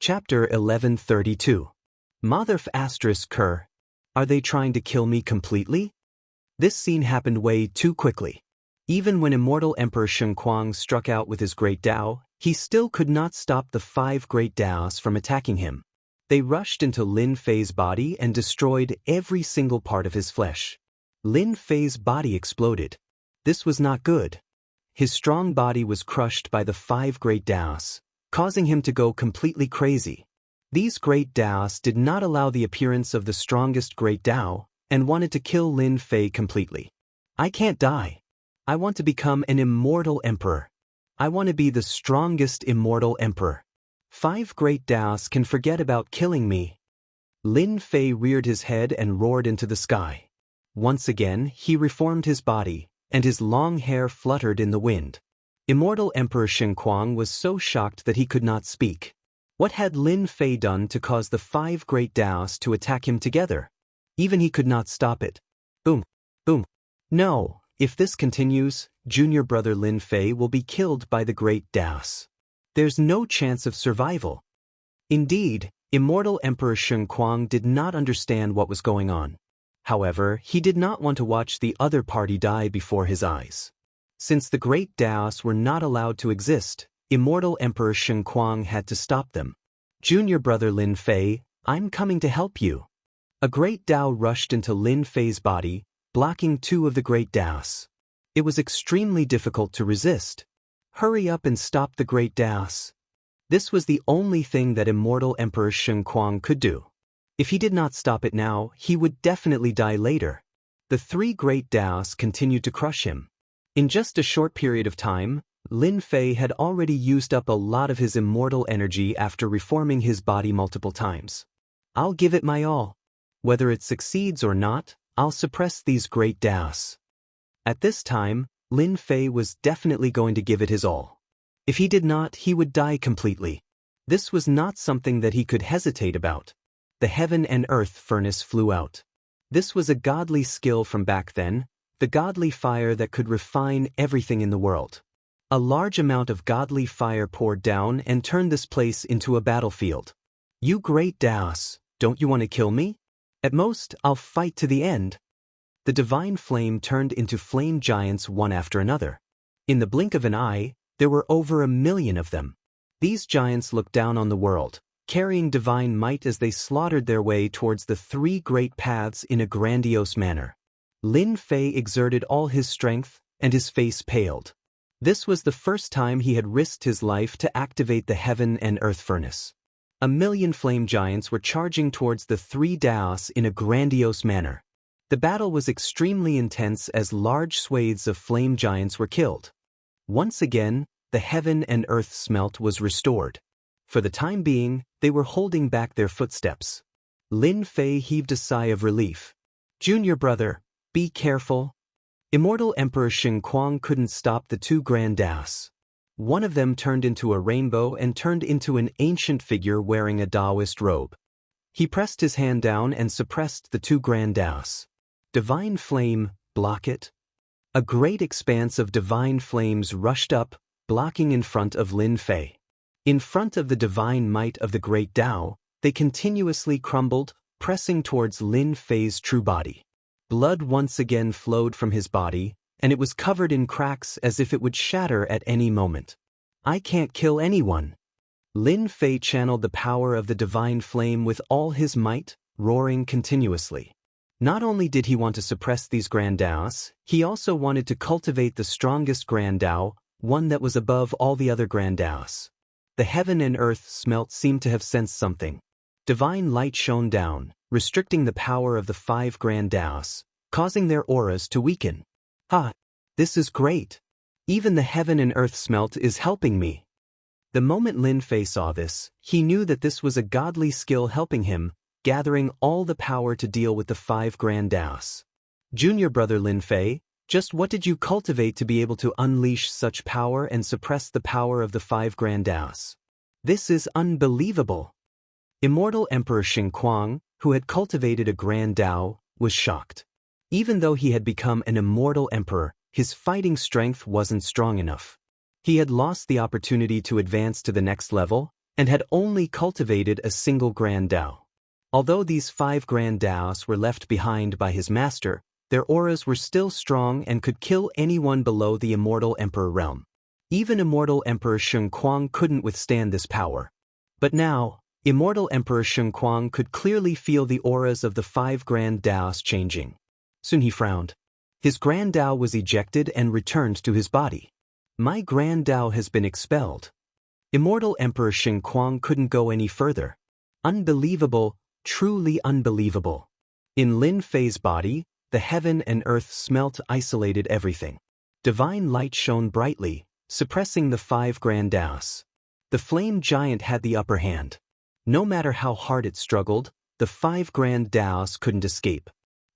Chapter 1132. Motherf asterisk Kerr. Are they trying to kill me completely? This scene happened way too quickly. Even when Immortal Emperor Xianxia struck out with his Great Dao, he still could not stop the 5 Great Daos from attacking him. They rushed into Lin Fei's body and destroyed every single part of his flesh. Lin Fei's body exploded. This was not good. His strong body was crushed by the 5 Great Daos, causing him to go completely crazy. These Great Daos did not allow the appearance of the strongest Great Dao and wanted to kill Lin Fei completely. I can't die. I want to become an immortal emperor. I want to be the strongest immortal emperor. 5 Great Daos can forget about killing me. Lin Fei reared his head and roared into the sky. Once again, he reformed his body, and his long hair fluttered in the wind. Immortal Emperor Xianxia was so shocked that he could not speak. What had Lin Fei done to cause the 5 Great Daos to attack him together? Even he could not stop it. Boom, boom. No, if this continues, junior brother Lin Fei will be killed by the Great Daos. There's no chance of survival. Indeed, Immortal Emperor Xianxia did not understand what was going on. However, he did not want to watch the other party die before his eyes. Since the Great Daos were not allowed to exist, Immortal Emperor Xianxia had to stop them. Junior brother Lin Fei, I'm coming to help you. A Great Dao rushed into Lin Fei's body, blocking 2 of the Great Daos. It was extremely difficult to resist. Hurry up and stop the Great Daos. This was the only thing that Immortal Emperor Xianxia could do. If he did not stop it now, he would definitely die later. The 3 Great Daos continued to crush him. In just a short period of time, Lin Fei had already used up a lot of his immortal energy after reforming his body multiple times. I'll give it my all. Whether it succeeds or not, I'll suppress these Great Daos. At this time, Lin Fei was definitely going to give it his all. If he did not, he would die completely. This was not something that he could hesitate about. The heaven and earth furnace flew out. This was a godly skill from back then, the godly fire that could refine everything in the world. A large amount of godly fire poured down and turned this place into a battlefield. You Great Daos, don't you want to kill me? At most, I'll fight to the end. The divine flame turned into flame giants one after another. In the blink of an eye, there were over 1 million of them. These giants looked down on the world, carrying divine might as they slaughtered their way towards the 3 great paths in a grandiose manner. Lin Fei exerted all his strength, and his face paled. This was the first time he had risked his life to activate the heaven and earth furnace. 1 million flame giants were charging towards the 3 Daos in a grandiose manner. The battle was extremely intense as large swathes of flame giants were killed. Once again, the heaven and earth smelt was restored. For the time being, they were holding back their footsteps. Lin Fei heaved a sigh of relief. Junior brother, be careful. Immortal Emperor Xianxia couldn't stop the 2 Grand Daos. One of them turned into a rainbow and turned into an ancient figure wearing a Taoist robe. He pressed his hand down and suppressed the 2 Grand Daos. Divine flame, block it. A great expanse of divine flames rushed up, blocking in front of Lin Fei. In front of the divine might of the Great Dao, they continuously crumbled, pressing towards Lin Fei's true body. Blood once again flowed from his body, and it was covered in cracks as if it would shatter at any moment. I can't kill anyone. Lin Fei channeled the power of the divine flame with all his might, roaring continuously. Not only did he want to suppress these Grand Daos, he also wanted to cultivate the strongest Grand Dao, one that was above all the other Grand Daos. The heaven and earth smelt seemed to have sensed something. Divine light shone down, restricting the power of the 5 Grand Daos, causing their auras to weaken. This is great. Even the heaven and earth smelt is helping me. The moment Lin Fei saw this, he knew that this was a godly skill helping him, gathering all the power to deal with the 5 Grand Daos. Junior brother Lin Fei, just what did you cultivate to be able to unleash such power and suppress the power of the 5 Grand Daos? This is unbelievable. Immortal Emperor Xianxia, who had cultivated a Grand Dao, was shocked. Even though he had become an immortal emperor, his fighting strength wasn't strong enough. He had lost the opportunity to advance to the next level, and had only cultivated a single Grand Dao. Although these 5 Grand Daos were left behind by his master, their auras were still strong and could kill anyone below the Immortal Emperor realm. Even Immortal Emperor Xianxia couldn't withstand this power. But now, Immortal Emperor Xianxia could clearly feel the auras of the 5 Grand Daos changing. Soon he frowned. His Grand Dao was ejected and returned to his body. My Grand Dao has been expelled. Immortal Emperor Xianxia couldn't go any further. Unbelievable, truly unbelievable. In Lin Fei's body, the heaven and earth smelt isolated everything. Divine light shone brightly, suppressing the 5 Grand Daos. The flame giant had the upper hand. No matter how hard it struggled, the 5 Grand Daos couldn't escape.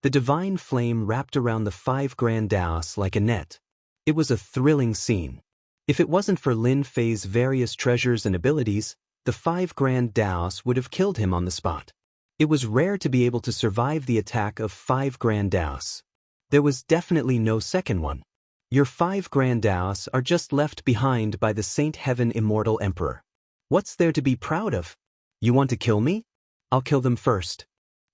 The divine flame wrapped around the 5 Grand Daos like a net. It was a thrilling scene. If it wasn't for Lin Fei's various treasures and abilities, the 5 Grand Daos would have killed him on the spot. It was rare to be able to survive the attack of 5 Grand Daos. There was definitely no second one. Your 5 Grand Daos are just left behind by the Saint Heaven Immortal Emperor. What's there to be proud of? You want to kill me? I'll kill them first.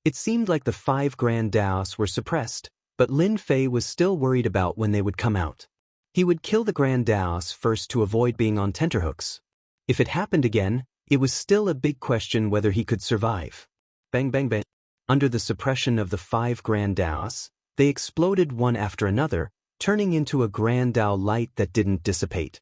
It seemed like the 5 Grand Daos were suppressed, but Lin Fei was still worried about when they would come out. He would kill the Grand Daos first to avoid being on tenterhooks. If it happened again, it was still a big question whether he could survive. Bang bang bang. Under the suppression of the 5 Grand Daos, they exploded one after another, turning into a Grand Dao light that didn't dissipate.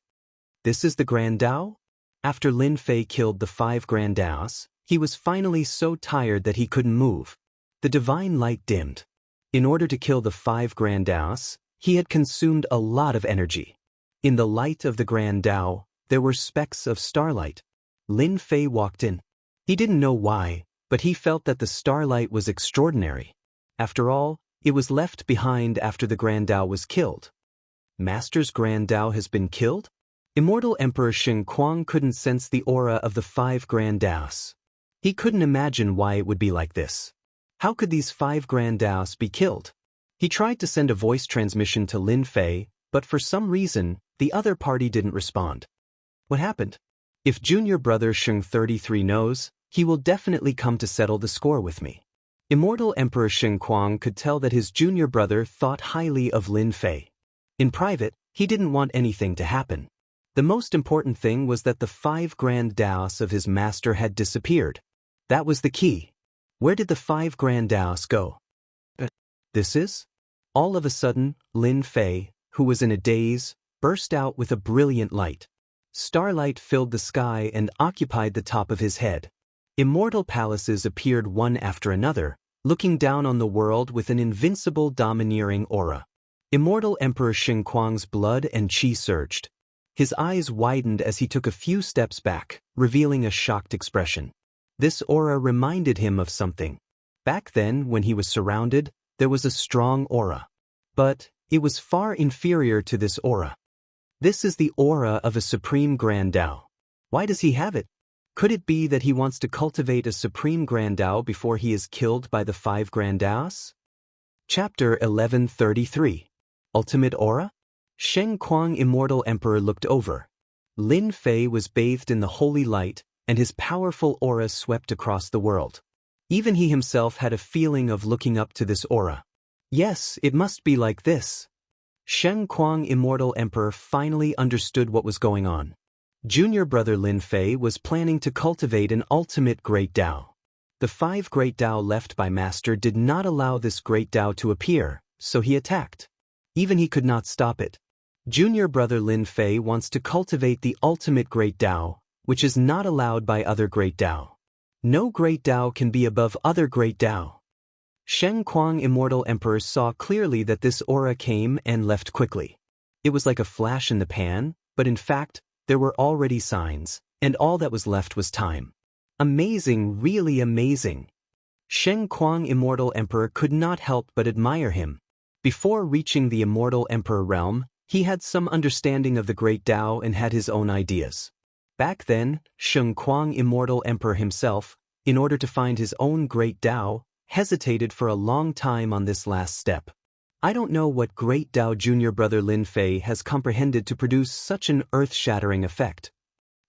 This is the Grand Dao? After Lin Fei killed the 5 Grand Daos, he was finally so tired that he couldn't move. The divine light dimmed. In order to kill the 5 Grand Daos, he had consumed a lot of energy. In the light of the Grand Dao, there were specks of starlight. Lin Fei walked in. He didn't know why, but he felt that the starlight was extraordinary. After all, it was left behind after the Grand Dao was killed. Master's Grand Dao has been killed? Immortal Emperor Xianxia couldn't sense the aura of the 5 Grand Daos. He couldn't imagine why it would be like this. How could these 5 Grand Daos be killed? He tried to send a voice transmission to Lin Fei, but for some reason, the other party didn't respond. What happened? If junior brother Sheng 33 knows, he will definitely come to settle the score with me. Immortal Emperor Xianxia could tell that his junior brother thought highly of Lin Fei. In private, he didn't want anything to happen. The most important thing was that the 5 Grand Daos of his master had disappeared. That was the key. Where did the 5 Grand Daos go? This is? All of a sudden, Lin Fei, who was in a daze, burst out with a brilliant light. Starlight filled the sky and occupied the top of his head. Immortal palaces appeared one after another, looking down on the world with an invincible domineering aura. Immortal Emperor Xianxia's blood and qi surged. His eyes widened as he took a few steps back, revealing a shocked expression. This aura reminded him of something. Back then, when he was surrounded, there was a strong aura. But it was far inferior to this aura. This is the aura of a supreme Grand Dao. Why does he have it? Could it be that he wants to cultivate a supreme Grand Dao before he is killed by the 5 Grand Daos? Chapter 1133. Ultimate Aura? Xianxia Immortal Emperor looked over. Lin Fei was bathed in the holy light, and his powerful aura swept across the world. Even he himself had a feeling of looking up to this aura. Yes, it must be like this. Xianxia Immortal Emperor finally understood what was going on. Junior brother Lin Fei was planning to cultivate an ultimate Great Dao. The 5 Great Dao left by Master did not allow this Great Dao to appear, so he attacked. Even he could not stop it. Junior brother Lin Fei wants to cultivate the ultimate Great Dao, which is not allowed by other Great Dao. No Great Dao can be above other Great Dao. Xianxia Immortal Emperor saw clearly that this aura came and left quickly. It was like a flash in the pan, but in fact, there were already signs, and all that was left was time. Amazing, really amazing. Xianxia Immortal Emperor could not help but admire him. Before reaching the Immortal Emperor realm, he had some understanding of the Great Dao and had his own ideas. Back then, Xianxia Immortal Emperor himself, in order to find his own Great Dao, hesitated for a long time on this last step. I don't know what Great Dao junior brother Lin Fei has comprehended to produce such an earth-shattering effect.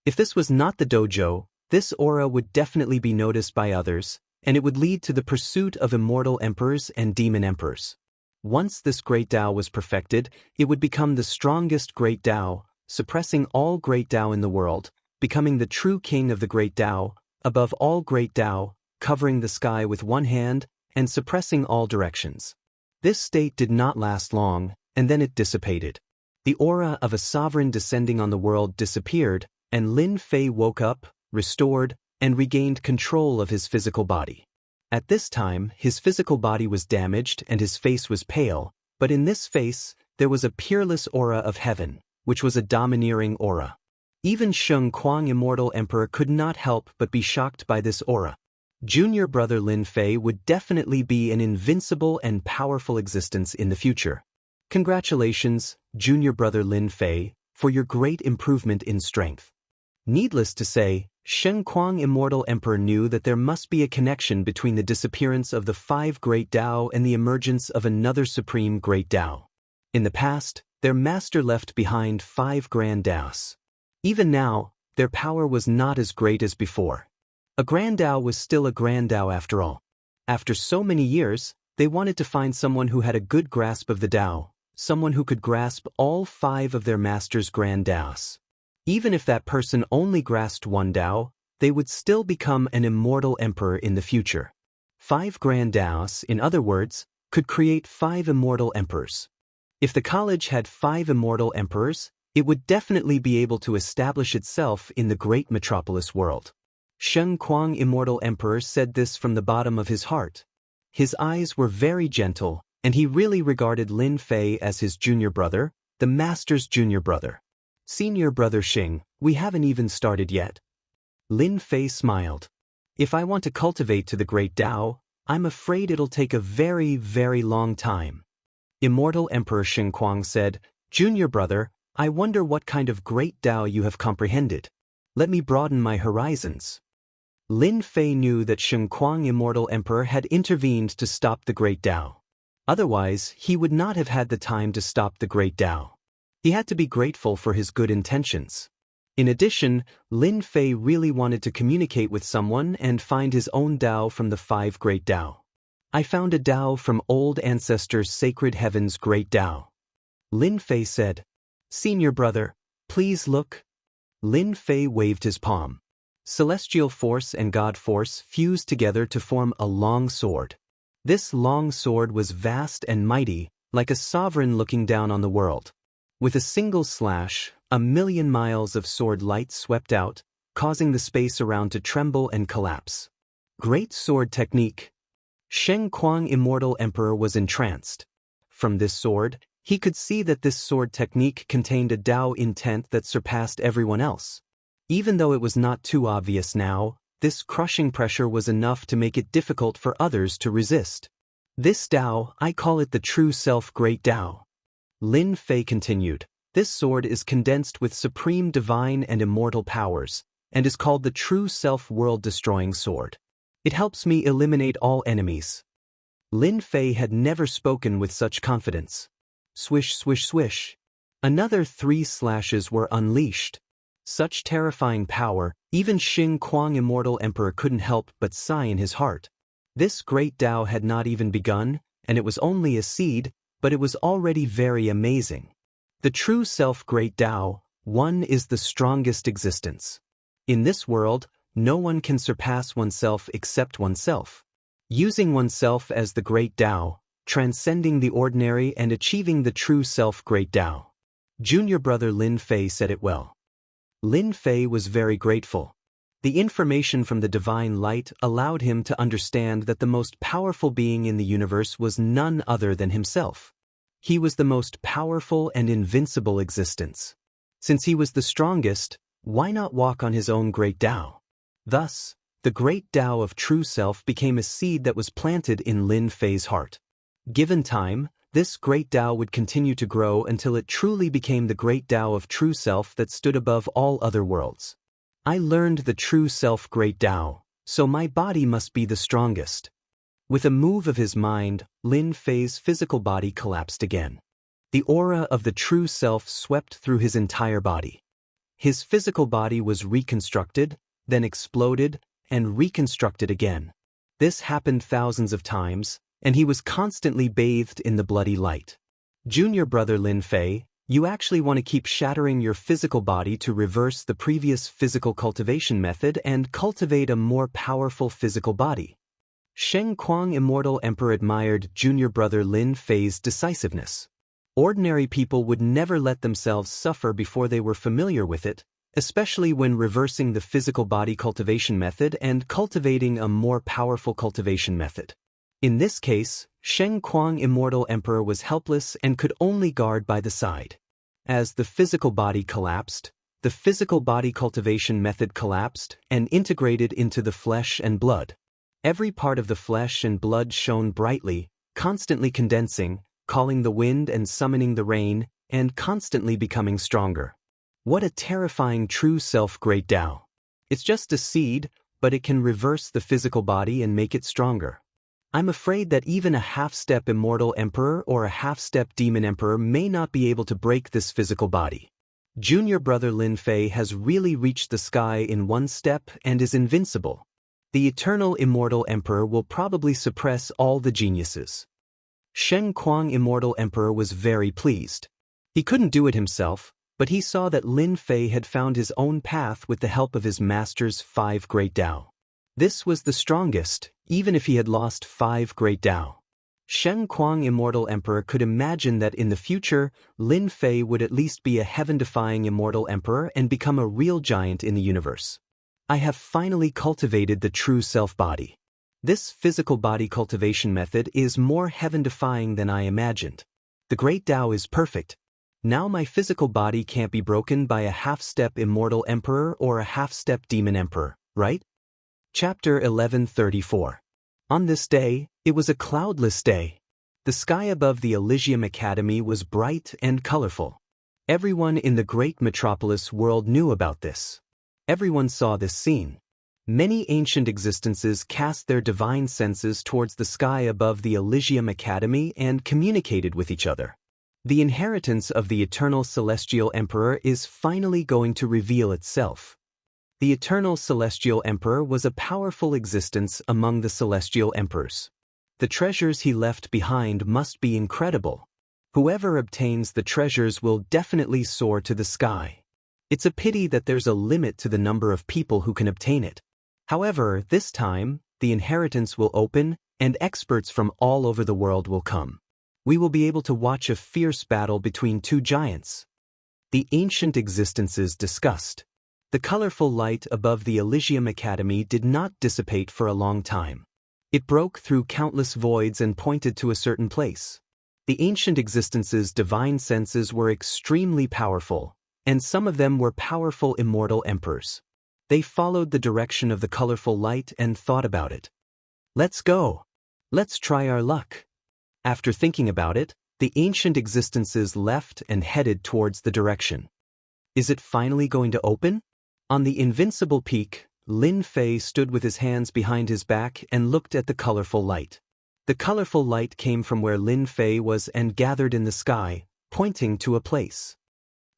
If this was not the dojo, This aura would definitely be noticed by others, and it would lead to the pursuit of immortal emperors and demon emperors. Once this great Tao was perfected, it would become the strongest great Tao, suppressing all great Tao in the world, becoming the true king of the great Tao, above all great Tao, covering the sky with one hand, and suppressing all directions. This state did not last long, and then it dissipated. The aura of a sovereign descending on the world disappeared, and Lin Fei woke up, restored, and regained control of his physical body. At this time, his physical body was damaged and his face was pale, but in this face, there was a peerless aura of heaven, which was a domineering aura. Even Sheng Kuang Immortal Emperor could not help but be shocked by this aura. Junior brother Lin Fei would definitely be an invincible and powerful existence in the future. Congratulations, junior brother Lin Fei, for your great improvement in strength. Needless to say, Sheng Kuang Immortal Emperor knew that there must be a connection between the disappearance of the 5 Great Tao and the emergence of another supreme Great Tao. In the past, their master left behind 5 Grand Taos. Even now, their power was not as great as before. A Grand Tao was still a Grand Tao after all. After so many years, they wanted to find someone who had a good grasp of the Tao, someone who could grasp all 5 of their master's Grand Taos. Even if that person only grasped one Tao, they would still become an immortal emperor in the future. 5 Grand Taos, in other words, could create 5 immortal emperors. If the college had 5 immortal emperors, it would definitely be able to establish itself in the great metropolis world. Sheng Kuang Immortal Emperor said this from the bottom of his heart. His eyes were very gentle, and he really regarded Lin Fei as his junior brother, the master's junior brother. Senior brother Xing, we haven't even started yet. Lin Fei smiled. If I want to cultivate to the great Tao, I'm afraid it'll take a very, very long time. Immortal Emperor Sheng Kuang said, Junior brother, I wonder what kind of great Tao you have comprehended. Let me broaden my horizons. Lin Fei knew that Sheng Kuang Immortal Emperor had intervened to stop the great Tao. Otherwise, he would not have had the time to stop the great Tao. He had to be grateful for his good intentions. In addition, Lin Fei really wanted to communicate with someone and find his own Tao from the 5 Great Tao. I found a Tao from old ancestors' sacred heaven's great Tao. Lin Fei said, Senior brother, please look. Lin Fei waved his palm. Celestial force and God force fused together to form a long sword. This long sword was vast and mighty, like a sovereign looking down on the world. With a single slash, 1,000,000 miles of sword light swept out, causing the space around to tremble and collapse. Great sword technique. Sheng Kuang Immortal Emperor was entranced. From this sword, he could see that this sword technique contained a Tao intent that surpassed everyone else. Even though it was not too obvious now, this crushing pressure was enough to make it difficult for others to resist. This Tao, I call it the true self great Tao. Lin Fei continued, this sword is condensed with supreme divine and immortal powers, and is called the true self world-destroying sword. It helps me eliminate all enemies. Lin Fei had never spoken with such confidence. Swish, swish, swish. Another 3 slashes were unleashed. Such terrifying power, even Sheng Kuang Immortal Emperor couldn't help but sigh in his heart. This great Tao had not even begun, and it was only a seed, but it was already very amazing. The true self great Tao, one is the strongest existence. In this world, no one can surpass oneself except oneself. Using oneself as the great Tao, transcending the ordinary and achieving the true self great Tao. Junior brother Lin Fei said it well. Lin Fei was very grateful. The information from the divine light allowed him to understand that the most powerful being in the universe was none other than himself. He was the most powerful and invincible existence. Since he was the strongest, why not walk on his own great Tao? Thus, the great Tao of true self became a seed that was planted in Lin Fei's heart. Given time, this great Tao would continue to grow until it truly became the great Tao of true self that stood above all other worlds. I learned the true self great Tao, so my body must be the strongest. With a move of his mind, Lin Fei's physical body collapsed again. The aura of the true self swept through his entire body. His physical body was reconstructed, then exploded, and reconstructed again. This happened thousands of times, and he was constantly bathed in the bloody light. Junior brother Lin Fei, you actually want to keep shattering your physical body to reverse the previous physical cultivation method and cultivate a more powerful physical body. Sheng Kuang Immortal Emperor admired junior brother Lin Fei's decisiveness. Ordinary people would never let themselves suffer before they were familiar with it, especially when reversing the physical body cultivation method and cultivating a more powerful cultivation method. In this case, Sheng Kuang Immortal Emperor was helpless and could only guard by the side. As the physical body collapsed, the physical body cultivation method collapsed and integrated into the flesh and blood. Every part of the flesh and blood shone brightly, constantly condensing, calling the wind and summoning the rain, and constantly becoming stronger. What a terrifying true self Great Tao. It's just a seed, but it can reverse the physical body and make it stronger. I'm afraid that even a half-step Immortal Emperor or a half-step Demon Emperor may not be able to break this physical body. Junior brother Lin Fei has really reached the sky in one step and is invincible. The eternal Immortal Emperor will probably suppress all the geniuses. Sheng Kuang Immortal Emperor was very pleased. He couldn't do it himself, but he saw that Lin Fei had found his own path with the help of his master's 5 Great Tao. This was the strongest, even if he had lost 5 Great Tao. Sheng Kuang Immortal Emperor could imagine that in the future, Lin Fei would at least be a heaven-defying Immortal Emperor and become a real giant in the universe. I have finally cultivated the true self-body. This physical body cultivation method is more heaven-defying than I imagined. The Great Tao is perfect. Now my physical body can't be broken by a half-step Immortal Emperor or a half-step Demon Emperor, right? Chapter 1134. On this day, it was a cloudless day. The sky above the Elysium Academy was bright and colorful. Everyone in the great metropolis world knew about this. Everyone saw this scene. Many ancient existences cast their divine senses towards the sky above the Elysium Academy and communicated with each other. The inheritance of the eternal celestial emperor is finally going to reveal itself. The eternal celestial emperor was a powerful existence among the celestial emperors. The treasures he left behind must be incredible. Whoever obtains the treasures will definitely soar to the sky. It's a pity that there's a limit to the number of people who can obtain it. However, this time, the inheritance will open, and experts from all over the world will come. We will be able to watch a fierce battle between 2 giants. The ancient existences discussed. The colorful light above the Elysium Academy did not dissipate for a long time. It broke through countless voids and pointed to a certain place. The ancient existences' divine senses were extremely powerful, and some of them were powerful immortal emperors. They followed the direction of the colorful light and thought about it. Let's go. Let's try our luck. After thinking about it, the ancient existences left and headed towards the direction. Is it finally going to open? On the invincible peak, Lin Fei stood with his hands behind his back and looked at the colorful light. The colorful light came from where Lin Fei was and gathered in the sky, pointing to a place.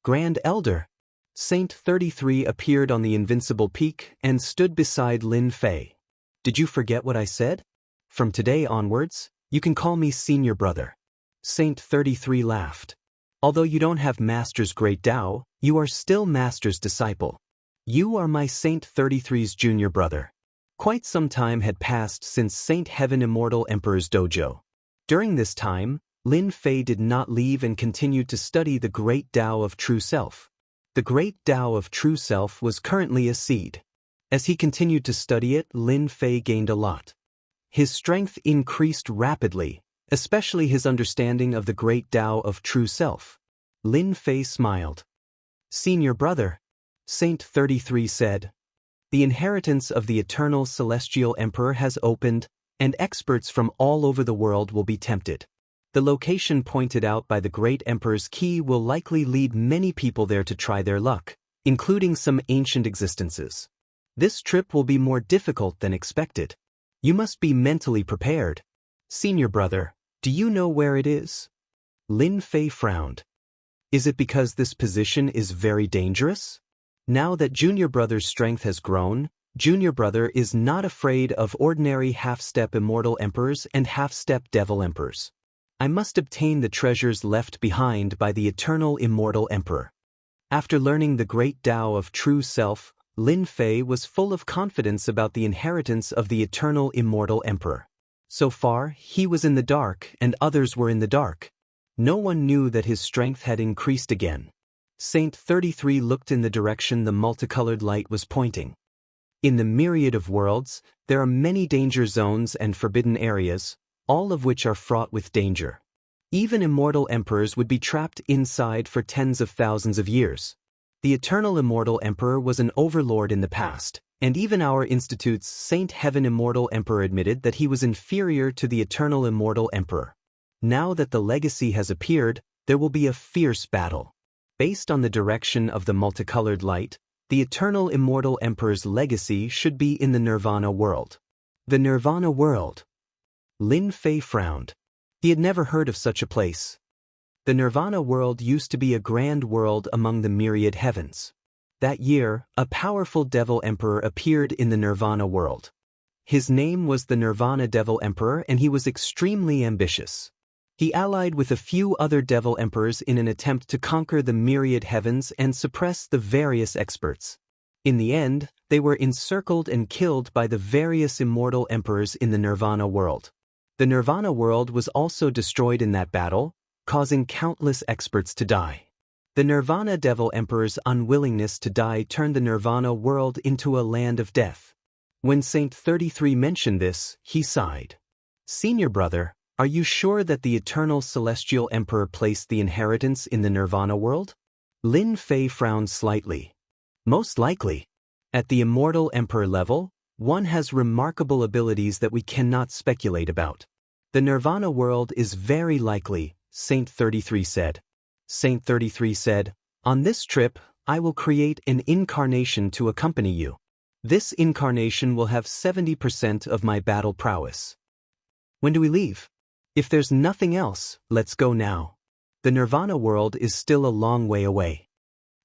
Grand Elder. Saint 33 appeared on the invincible peak and stood beside Lin Fei. Did you forget what I said? From today onwards, you can call me Senior Brother. Saint 33 laughed. Although you don't have Master's Great Tao, you are still Master's disciple. You are my Saint 33's junior brother. Quite some time had passed since Saint Heaven Immortal Emperor's dojo. During this time, Lin Fei did not leave and continued to study the Great Tao of True Self. The Great Tao of True Self was currently a seed. As he continued to study it, Lin Fei gained a lot. His strength increased rapidly, especially his understanding of the Great Tao of True Self. Lin Fei smiled. Senior brother, Saint 33 said, the inheritance of the eternal celestial emperor has opened, and experts from all over the world will be tempted. The location pointed out by the great emperor's key will likely lead many people there to try their luck, including some ancient existences. This trip will be more difficult than expected. You must be mentally prepared. Senior brother, do you know where it is? Lin Fei frowned. Is it because this position is very dangerous? Now that junior brother's strength has grown, Junior brother is not afraid of ordinary half-step immortal emperors and half-step devil emperors. I must obtain the treasures left behind by the eternal immortal emperor. After learning the great Tao of true self, Lin Fei was full of confidence about the inheritance of the eternal immortal emperor. So far, he was in the dark and others were in the dark. No one knew that his strength had increased again. Saint 33 looked in the direction the multicolored light was pointing. In the myriad of worlds, there are many danger zones and forbidden areas, all of which are fraught with danger. Even immortal emperors would be trapped inside for tens of thousands of years. The eternal immortal emperor was an overlord in the past, and even our institute's Saint Heaven Immortal Emperor admitted that he was inferior to the eternal immortal emperor. Now that the legacy has appeared, there will be a fierce battle. Based on the direction of the multicolored light, the eternal immortal emperor's legacy should be in the Nirvana world. The Nirvana world. Lin Fei frowned. He had never heard of such a place. The Nirvana world used to be a grand world among the myriad heavens. That year, a powerful devil emperor appeared in the Nirvana world. His name was the Nirvana Devil Emperor and he was extremely ambitious. He allied with a few other devil emperors in an attempt to conquer the myriad heavens and suppress the various experts. In the end, they were encircled and killed by the various immortal emperors in the Nirvana world. The Nirvana world was also destroyed in that battle, causing countless experts to die. The Nirvana Devil Emperor's unwillingness to die turned the Nirvana world into a land of death. When Saint 33 mentioned this, he sighed. Senior brother, are you sure that the eternal celestial emperor placed the inheritance in the Nirvana world? Lin Fei frowned slightly. Most likely. At the immortal emperor level, one has remarkable abilities that we cannot speculate about. The Nirvana world is very likely, Saint 33 said. Saint 33 said, on this trip, I will create an incarnation to accompany you. This incarnation will have 70% of my battle prowess. When do we leave? If there's nothing else, let's go now. The Nirvana world is still a long way away.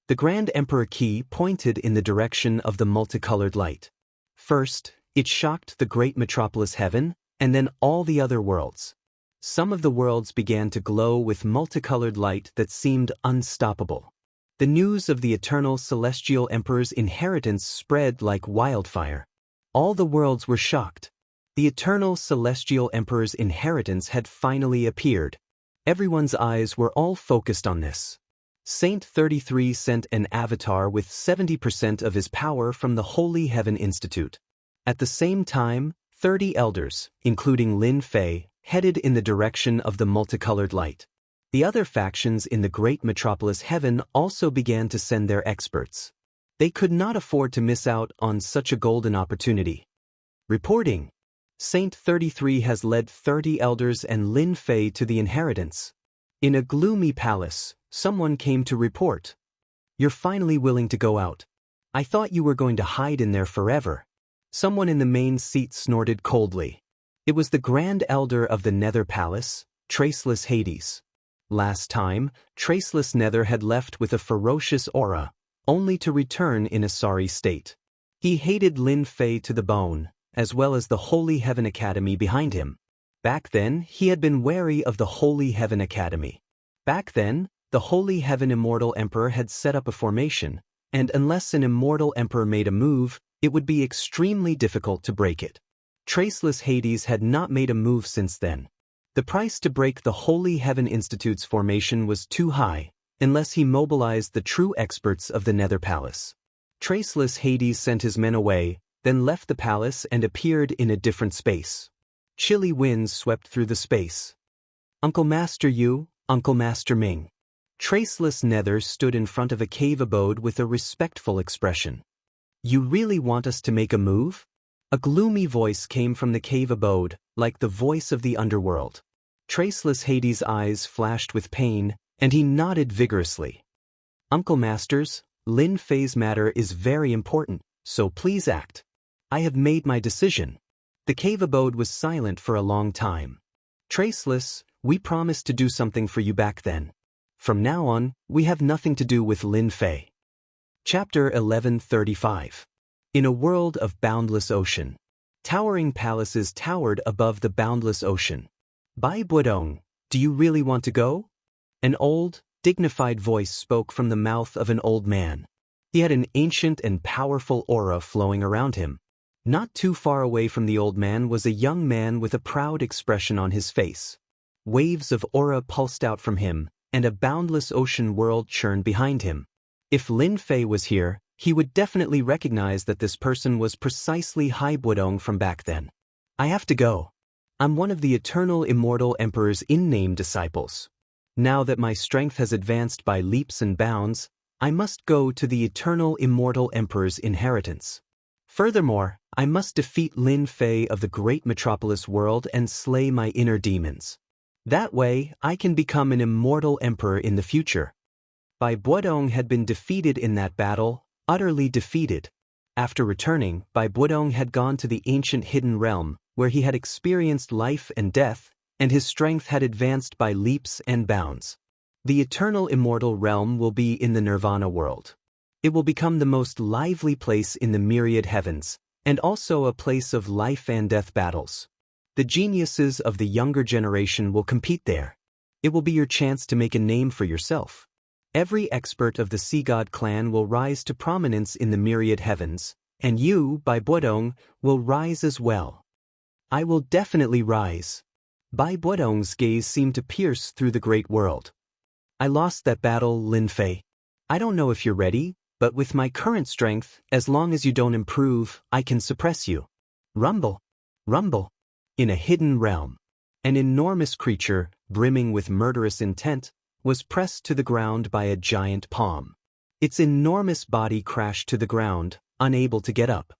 The Grand Emperor Qi pointed in the direction of the multicolored light. First, it shocked the great metropolis heaven, and then all the other worlds. Some of the worlds began to glow with multicolored light that seemed unstoppable. The news of the eternal celestial emperor's inheritance spread like wildfire. All the worlds were shocked. The eternal celestial emperor's inheritance had finally appeared. Everyone's eyes were all focused on this. Saint 33 sent an avatar with 70% of his power from the Holy Heaven Institute. At the same time, 30 elders, including Lin Fei, headed in the direction of the multicolored light. The other factions in the great metropolis heaven also began to send their experts. They could not afford to miss out on such a golden opportunity. Reporting. Saint 33 has led 30 elders and Lin Fei to the inheritance. In a gloomy palace, someone came to report. You're finally willing to go out. I thought you were going to hide in there forever. Someone in the main seat snorted coldly. It was the Grand Elder of the Nether Palace, Traceless Hades. Last time, Traceless Nether had left with a ferocious aura, only to return in a sorry state. He hated Lin Fei to the bone, as well as the Holy Heaven Academy behind him. Back then, he had been wary of the Holy Heaven Academy. Back then, the Holy Heaven Immortal Emperor had set up a formation, and unless an Immortal Emperor made a move, it would be extremely difficult to break it. Traceless Hades had not made a move since then. The price to break the Holy Heaven Institute's formation was too high, unless he mobilized the true experts of the Nether Palace. Traceless Hades sent his men away, then left the palace and appeared in a different space. Chilly winds swept through the space. Uncle Master Yu, Uncle Master Ming. Traceless Nether stood in front of a cave abode with a respectful expression. You really want us to make a move? A gloomy voice came from the cave abode, like the voice of the underworld. Traceless Hades' eyes flashed with pain, and he nodded vigorously. Uncle Masters, Lin Fei's matter is very important, so please act. I have made my decision. The cave abode was silent for a long time. Traceless, we promised to do something for you back then. From now on, we have nothing to do with Lin Fei. Chapter 1135. In a world of boundless ocean, towering palaces towered above the boundless ocean. Bai Buodong, do you really want to go? An old, dignified voice spoke from the mouth of an old man. He had an ancient and powerful aura flowing around him. Not too far away from the old man was a young man with a proud expression on his face. Waves of aura pulsed out from him, and a boundless ocean world churned behind him. If Lin Fei was here, he would definitely recognize that this person was precisely Hai Buodong from back then. I have to go. I'm one of the eternal immortal emperor's in-name disciples. Now that my strength has advanced by leaps and bounds, I must go to the eternal immortal emperor's inheritance. Furthermore, I must defeat Lin Fei of the great metropolis world and slay my inner demons. That way, I can become an immortal emperor in the future. Bai Buodong had been defeated in that battle, utterly defeated. After returning, Bai Buodong had gone to the ancient hidden realm, where he had experienced life and death, and his strength had advanced by leaps and bounds. The eternal immortal realm will be in the Nirvana world. It will become the most lively place in the myriad heavens, and also a place of life and death battles. The geniuses of the younger generation will compete there. It will be your chance to make a name for yourself. Every expert of the Sea God clan will rise to prominence in the myriad heavens, and you, Bai Buodong, will rise as well. I will definitely rise. Bai Buodong's gaze seemed to pierce through the great world. I lost that battle, Lin Fei. I don't know if you're ready, but with my current strength, as long as you don't improve, I can suppress you. Rumble. Rumble. In a hidden realm, an enormous creature, brimming with murderous intent, was pressed to the ground by a giant palm. Its enormous body crashed to the ground, unable to get up.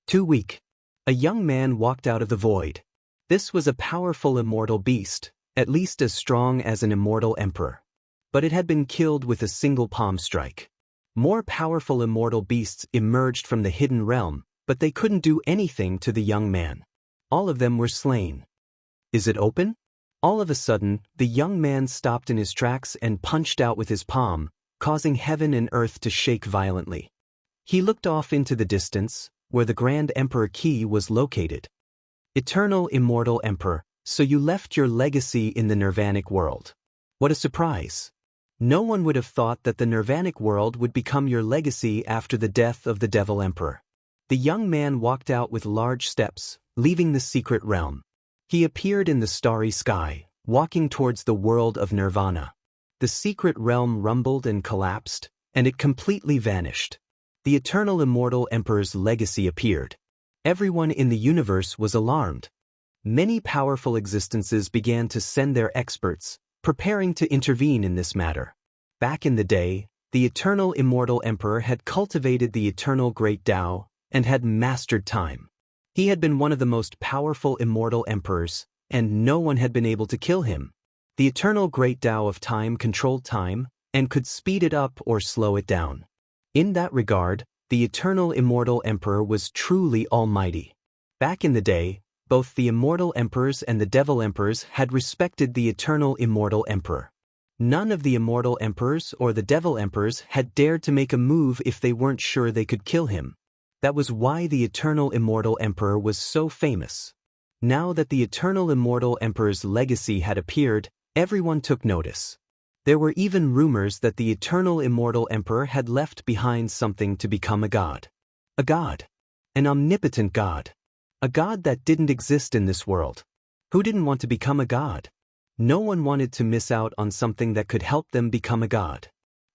Too weak. A young man walked out of the void. This was a powerful immortal beast, at least as strong as an immortal emperor. But it had been killed with a single palm strike. More powerful immortal beasts emerged from the hidden realm, but they couldn't do anything to the young man. All of them were slain. Is it open? All of a sudden, the young man stopped in his tracks and punched out with his palm, causing heaven and earth to shake violently. He looked off into the distance, where the Grand Emperor Qi was located. Eternal Immortal Emperor, so you left your legacy in the Nirvanic world. What a surprise! No one would have thought that the Nirvanic world would become your legacy after the death of the Devil Emperor. The young man walked out with large steps, leaving the secret realm. He appeared in the starry sky, walking towards the world of Nirvana. The secret realm rumbled and collapsed, and it completely vanished. The Eternal Immortal Emperor's legacy appeared. Everyone in the universe was alarmed. Many powerful existences began to send their experts, preparing to intervene in this matter. Back in the day, the Eternal Immortal Emperor had cultivated the Eternal Great Tao and had mastered time. He had been one of the most powerful immortal emperors, and no one had been able to kill him. The Eternal Great Tao of time controlled time and could speed it up or slow it down. In that regard, the Eternal Immortal Emperor was truly almighty. Back in the day, both the Immortal Emperors and the Devil Emperors had respected the Eternal Immortal Emperor. None of the Immortal Emperors or the Devil Emperors had dared to make a move if they weren't sure they could kill him. That was why the Eternal Immortal Emperor was so famous. Now that the Eternal Immortal Emperor's legacy had appeared, everyone took notice. There were even rumors that the Eternal Immortal Emperor had left behind something to become a god. A god. An omnipotent god. A god that didn't exist in this world. Who didn't want to become a god? No one wanted to miss out on something that could help them become a god.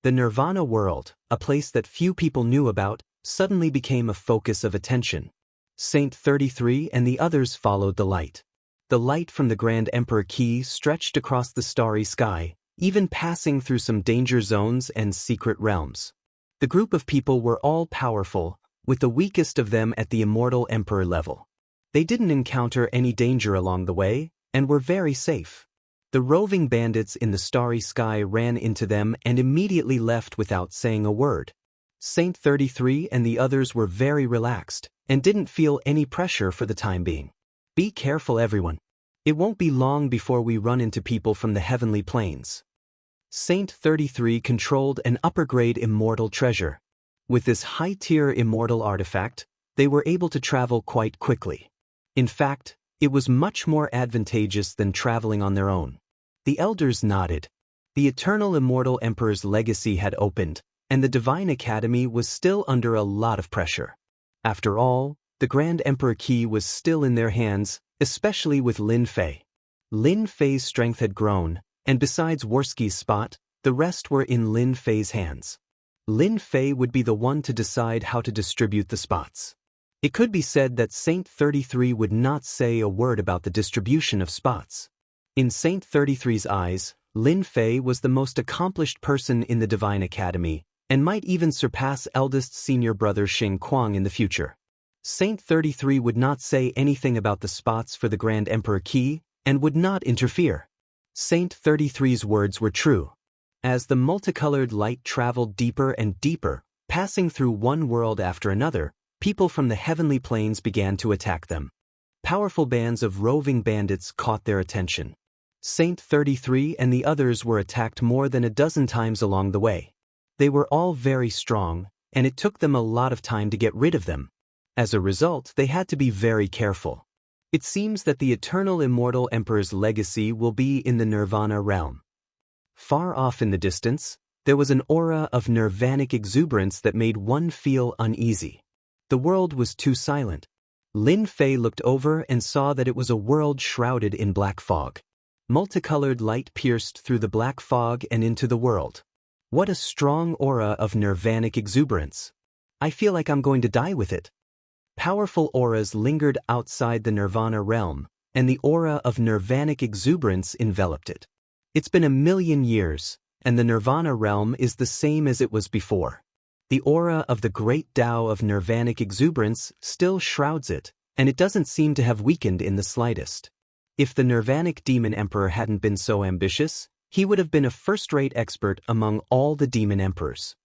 The Nirvana world, a place that few people knew about, suddenly became a focus of attention. Saint 33 and the others followed the light. The light from the Grand Emperor Qi stretched across the starry sky, even passing through some danger zones and secret realms. The group of people were all powerful, with the weakest of them at the Immortal Emperor level. They didn't encounter any danger along the way, and were very safe. The roving bandits in the starry sky ran into them and immediately left without saying a word. Saint 33 and the others were very relaxed, and didn't feel any pressure for the time being. Be careful, everyone. It won't be long before we run into people from the heavenly planes. Saint 33 controlled an upper-grade immortal treasure. With this high-tier immortal artifact, they were able to travel quite quickly. In fact, it was much more advantageous than traveling on their own. The elders nodded. The eternal immortal emperor's legacy had opened, and the Divine Academy was still under a lot of pressure. After all, the Grand Emperor key was still in their hands, especially with Lin Fei. Lin Fei's strength had grown, and besides Worski's spot, the rest were in Lin Fei's hands. Lin Fei would be the one to decide how to distribute the spots. It could be said that Saint 33 would not say a word about the distribution of spots. In Saint 33's eyes, Lin Fei was the most accomplished person in the Divine Academy, and might even surpass eldest senior brother Xing Kuang in the future. Saint 33 would not say anything about the spots for the Grand Emperor key, and would not interfere. Saint 33's words were true. As the multicolored light traveled deeper and deeper, passing through one world after another, people from the heavenly planes began to attack them. Powerful bands of roving bandits caught their attention. Saint 33 and the others were attacked more than a dozen times along the way. They were all very strong, and it took them a lot of time to get rid of them. As a result, they had to be very careful. It seems that the eternal immortal emperor's legacy will be in the Nirvana realm. Far off in the distance, there was an aura of nirvanic exuberance that made one feel uneasy. The world was too silent. Lin Fei looked over and saw that it was a world shrouded in black fog. Multicolored light pierced through the black fog and into the world. What a strong aura of nirvanic exuberance. I feel like I'm going to die with it. Powerful auras lingered outside the Nirvana realm, and the aura of nirvanic exuberance enveloped it. It's been 1,000,000 years, and the Nirvana realm is the same as it was before. The aura of the great Tao of nirvanic exuberance still shrouds it, and it doesn't seem to have weakened in the slightest. If the Nirvanic Demon Emperor hadn't been so ambitious, he would have been a first-rate expert among all the demon emperors.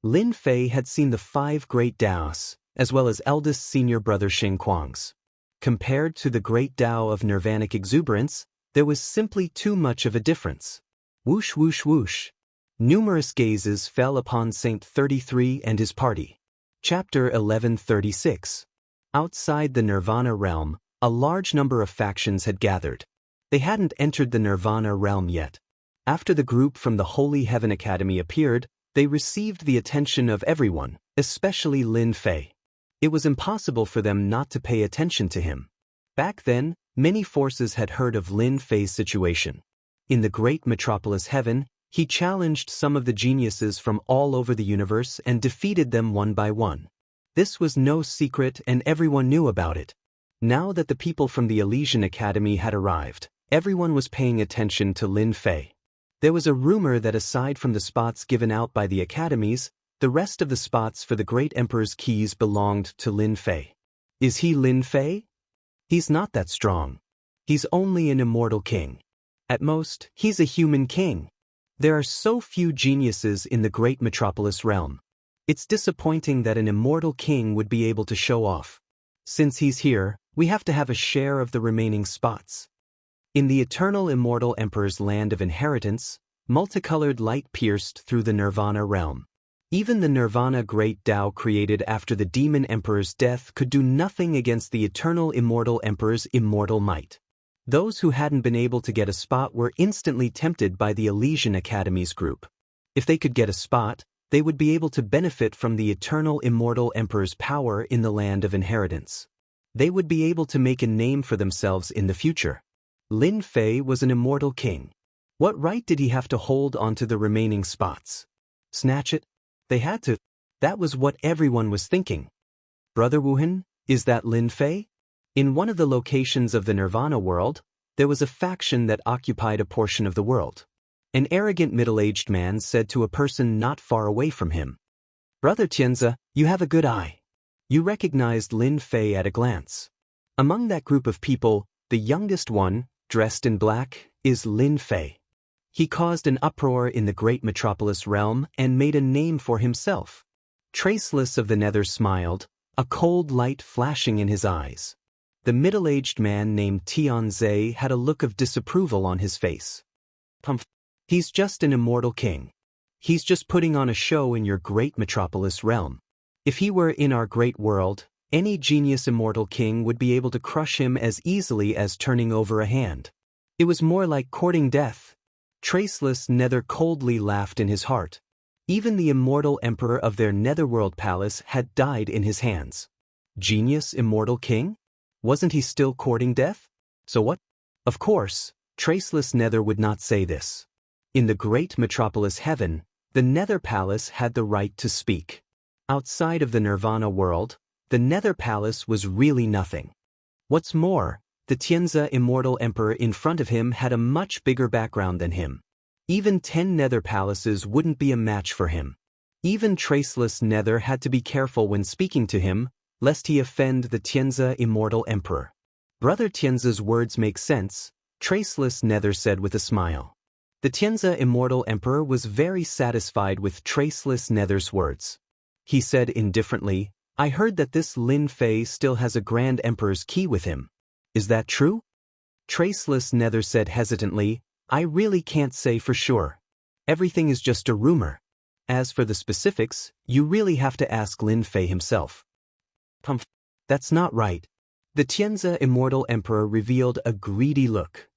Lin Fei had seen the 5 great Taos, as well as eldest senior brother Xing Kuang's. Compared to the great Tao of nirvanic exuberance, there was simply too much of a difference. Whoosh whoosh whoosh. Numerous gazes fell upon Saint 33 and his party. Chapter 1136. Outside the Nirvana realm, a large number of factions had gathered. They hadn't entered the Nirvana realm yet. After the group from the Holy Heaven Academy appeared, they received the attention of everyone, especially Lin Fei. It was impossible for them not to pay attention to him. Back then, many forces had heard of Lin Fei's situation. In the great metropolis Heaven, he challenged some of the geniuses from all over the universe and defeated them one by one. This was no secret and everyone knew about it. Now that the people from the Elysian Academy had arrived, everyone was paying attention to Lin Fei. There was a rumor that aside from the spots given out by the academies, the rest of the spots for the Great Emperor's keys belonged to Lin Fei. Is he Lin Fei? He's not that strong. He's only an immortal king. At most, he's a human king. There are so few geniuses in the great metropolis realm. It's disappointing that an immortal king would be able to show off. Since he's here, we have to have a share of the remaining spots. In the eternal immortal emperor's land of inheritance, multicolored light pierced through the Nirvana realm. Even the Nirvana great Tao created after the demon emperor's death could do nothing against the eternal immortal emperor's immortal might. Those who hadn't been able to get a spot were instantly tempted by the Elysian Academy's group. If they could get a spot, they would be able to benefit from the eternal immortal emperor's power in the land of inheritance. They would be able to make a name for themselves in the future. Lin Fei was an immortal king. What right did he have to hold onto the remaining spots? Snatch it? They had to. That was what everyone was thinking. Brother Wuhan, is that Lin Fei? In one of the locations of the Nirvana world, there was a faction that occupied a portion of the world. An arrogant middle-aged man said to a person not far away from him, "Brother Xianxia, you have a good eye." You recognized Lin Fei at a glance. Among that group of people, the youngest one, dressed in black, is Lin Fei. He caused an uproar in the great metropolis realm and made a name for himself. Traceless of the Nether smiled, a cold light flashing in his eyes. The middle-aged man named Tianze had a look of disapproval on his face. He's just an immortal king. He's just putting on a show in your great metropolis realm. If he were in our great world, Any genius immortal king would be able to crush him as easily as turning over a hand. It was more like courting death. Traceless Nether coldly laughed in his heart. Even the immortal emperor of their netherworld palace had died in his hands. Genius immortal king? Wasn't he still courting death? So what? Of course, Traceless Nether would not say this. In the great metropolis heaven, the Nether Palace had the right to speak. Outside of the Nirvana world, the Nether Palace was really nothing. What's more, the Xianxia immortal emperor in front of him had a much bigger background than him. Even 10 Nether Palaces wouldn't be a match for him. Even Traceless Nether had to be careful when speaking to him, lest he offend the Xianxia immortal emperor. Brother Xianxia's words make sense, Traceless Nether said with a smile. The Xianxia immortal emperor was very satisfied with Traceless Nether's words. He said indifferently, I heard that this Lin Fei still has a Grand Emperor's key with him. Is that true? Traceless Nether said hesitantly, I really can't say for sure. Everything is just a rumor. As for the specifics, you really have to ask Lin Fei himself. That's not right. The Xianxia immortal emperor revealed a greedy look.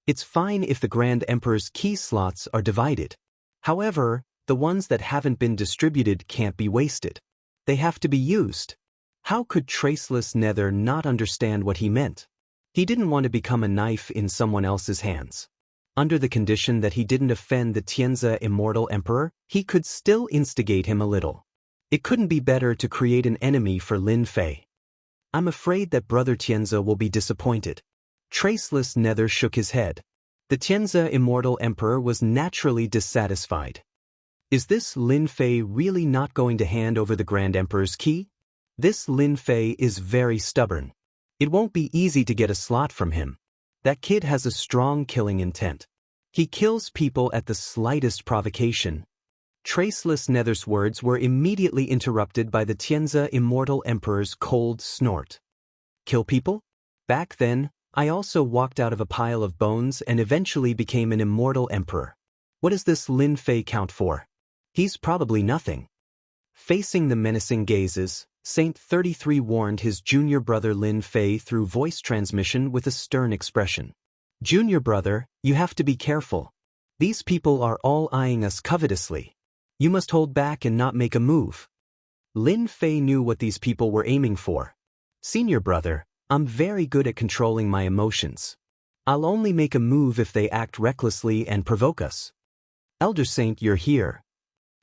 It's fine if the Grand Emperor's key slots are divided. However, the ones that haven't been distributed can't be wasted. They have to be used. How could Traceless Nether not understand what he meant? He didn't want to become a knife in someone else's hands. Under the condition that he didn't offend the Xianxia immortal emperor, he could still instigate him a little. It couldn't be better to create an enemy for Lin Fei. I'm afraid that Brother Xianxia will be disappointed. Traceless Nether shook his head. The Xianxia immortal emperor was naturally dissatisfied. Is this Lin Fei really not going to hand over the Grand Emperor's key? This Lin Fei is very stubborn. It won't be easy to get a slot from him. That kid has a strong killing intent. He kills people at the slightest provocation. Traceless Nether's words were immediately interrupted by the Xianxia immortal emperor's cold snort. Kill people? Back then, I also walked out of a pile of bones and eventually became an immortal emperor. What does this Lin Fei count for? He's probably nothing. Facing the menacing gazes, Saint 33 warned his junior brother Lin Fei through voice transmission with a stern expression. Junior brother, you have to be careful. These people are all eyeing us covetously. You must hold back and not make a move. Lin Fei knew what these people were aiming for. Senior brother, I'm very good at controlling my emotions. I'll only make a move if they act recklessly and provoke us. Elder Saint, you're here.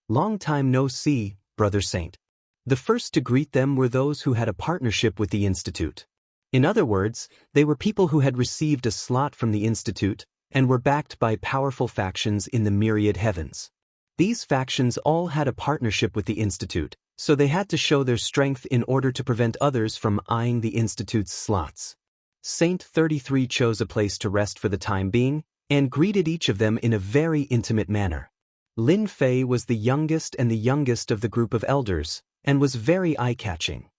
Long time no see, Brother Saint. The first to greet them were those who had a partnership with the Institute. In other words, they were people who had received a slot from the Institute and were backed by powerful factions in the myriad heavens. These factions all had a partnership with the Institute, so they had to show their strength in order to prevent others from eyeing the Institute's slots. Saint 33 chose a place to rest for the time being, and greeted each of them in a very intimate manner. Lin Fei was the youngest and the youngest of the group of elders, and was very eye-catching.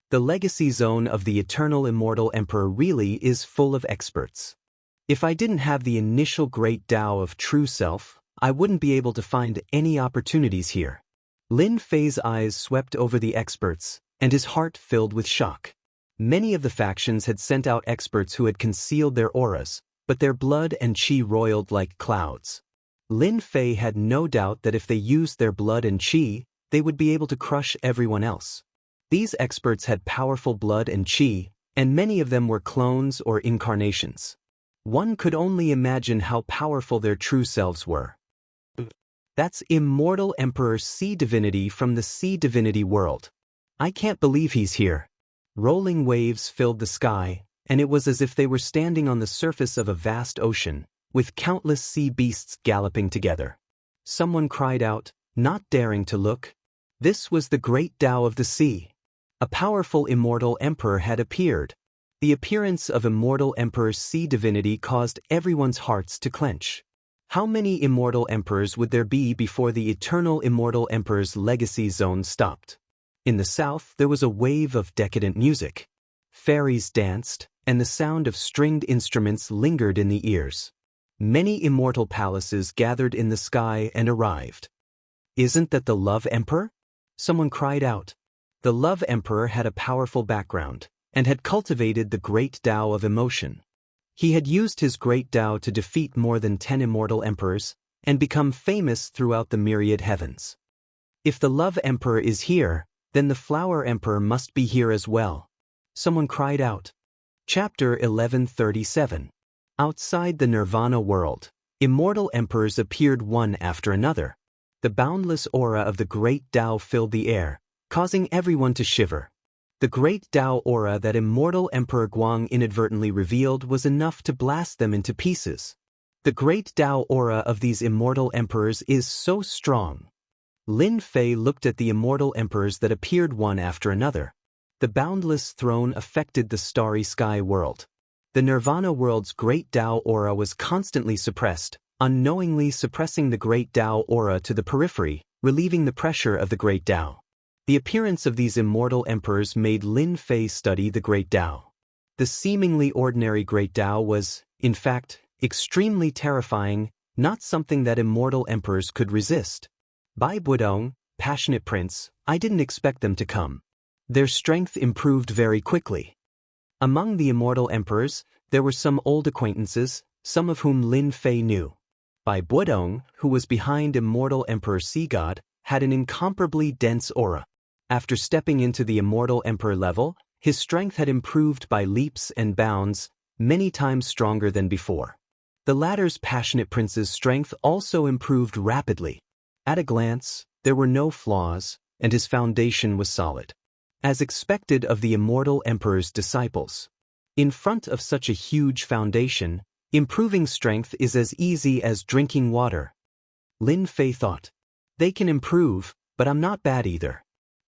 The legacy zone of the Eternal Immortal Emperor really is full of experts. If I didn't have the initial great Tao of True Self, I wouldn't be able to find any opportunities here. Lin Fei's eyes swept over the experts, and his heart filled with shock. Many of the factions had sent out experts who had concealed their auras, but their blood and chi roiled like clouds. Lin Fei had no doubt that if they used their blood and chi, they would be able to crush everyone else. These experts had powerful blood and chi, and many of them were clones or incarnations. One could only imagine how powerful their true selves were. That's Immortal Emperor Sea Divinity from the Sea Divinity world. I can't believe he's here. Rolling waves filled the sky, and it was as if they were standing on the surface of a vast ocean, with countless sea beasts galloping together. Someone cried out, not daring to look. This was the great Tao of the sea. A powerful immortal emperor had appeared. The appearance of Immortal Emperor Sea Divinity caused everyone's hearts to clench. How many immortal emperors would there be before the Eternal Immortal Emperor's legacy zone stopped? In the south there was a wave of decadent music. Fairies danced, and the sound of stringed instruments lingered in the ears. Many immortal palaces gathered in the sky and arrived. Isn't that the Love Emperor? Someone cried out. The Love Emperor had a powerful background, and had cultivated the great Tao of emotion. He had used his great Tao to defeat more than 10 immortal emperors, and become famous throughout the myriad heavens. If the Love Emperor is here, then the Flower Emperor must be here as well. Someone cried out. Chapter 1137. Outside the Nirvana world, immortal emperors appeared one after another. The boundless aura of the great Tao filled the air, causing everyone to shiver. The great Tao aura that immortal Emperor Guang inadvertently revealed was enough to blast them into pieces. The great Tao aura of these immortal emperors is so strong. Lin Fei looked at the immortal emperors that appeared one after another. The boundless throne affected the starry sky world. The Nirvana world's great Tao aura was constantly suppressed, unknowingly suppressing the great Tao aura to the periphery, relieving the pressure of the great Tao. The appearance of these immortal emperors made Lin Fei study the great Tao. The seemingly ordinary great Tao was, in fact, extremely terrifying, not something that immortal emperors could resist. Bai Buodong, passionate prince, I didn't expect them to come. Their strength improved very quickly. Among the immortal emperors, there were some old acquaintances, some of whom Lin Fei knew. Bai Buodong, who was behind immortal Emperor Sea God, had an incomparably dense aura. After stepping into the immortal emperor level, his strength had improved by leaps and bounds, many times stronger than before. The latter's passionate prince's strength also improved rapidly. At a glance, there were no flaws, and his foundation was solid. As expected of the immortal emperor's disciples. In front of such a huge foundation, improving strength is as easy as drinking water. Lin Fei thought. They can improve, but I'm not bad either.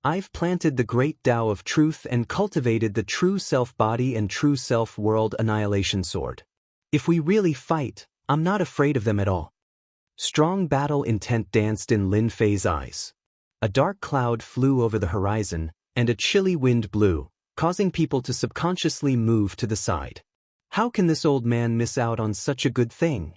I've planted the great Tao of truth and cultivated the true self-body and true self-world annihilation sword. If we really fight, I'm not afraid of them at all. Strong battle intent danced in Lin Fei's eyes. A dark cloud flew over the horizon, and a chilly wind blew, causing people to subconsciously move to the side. How can this old man miss out on such a good thing?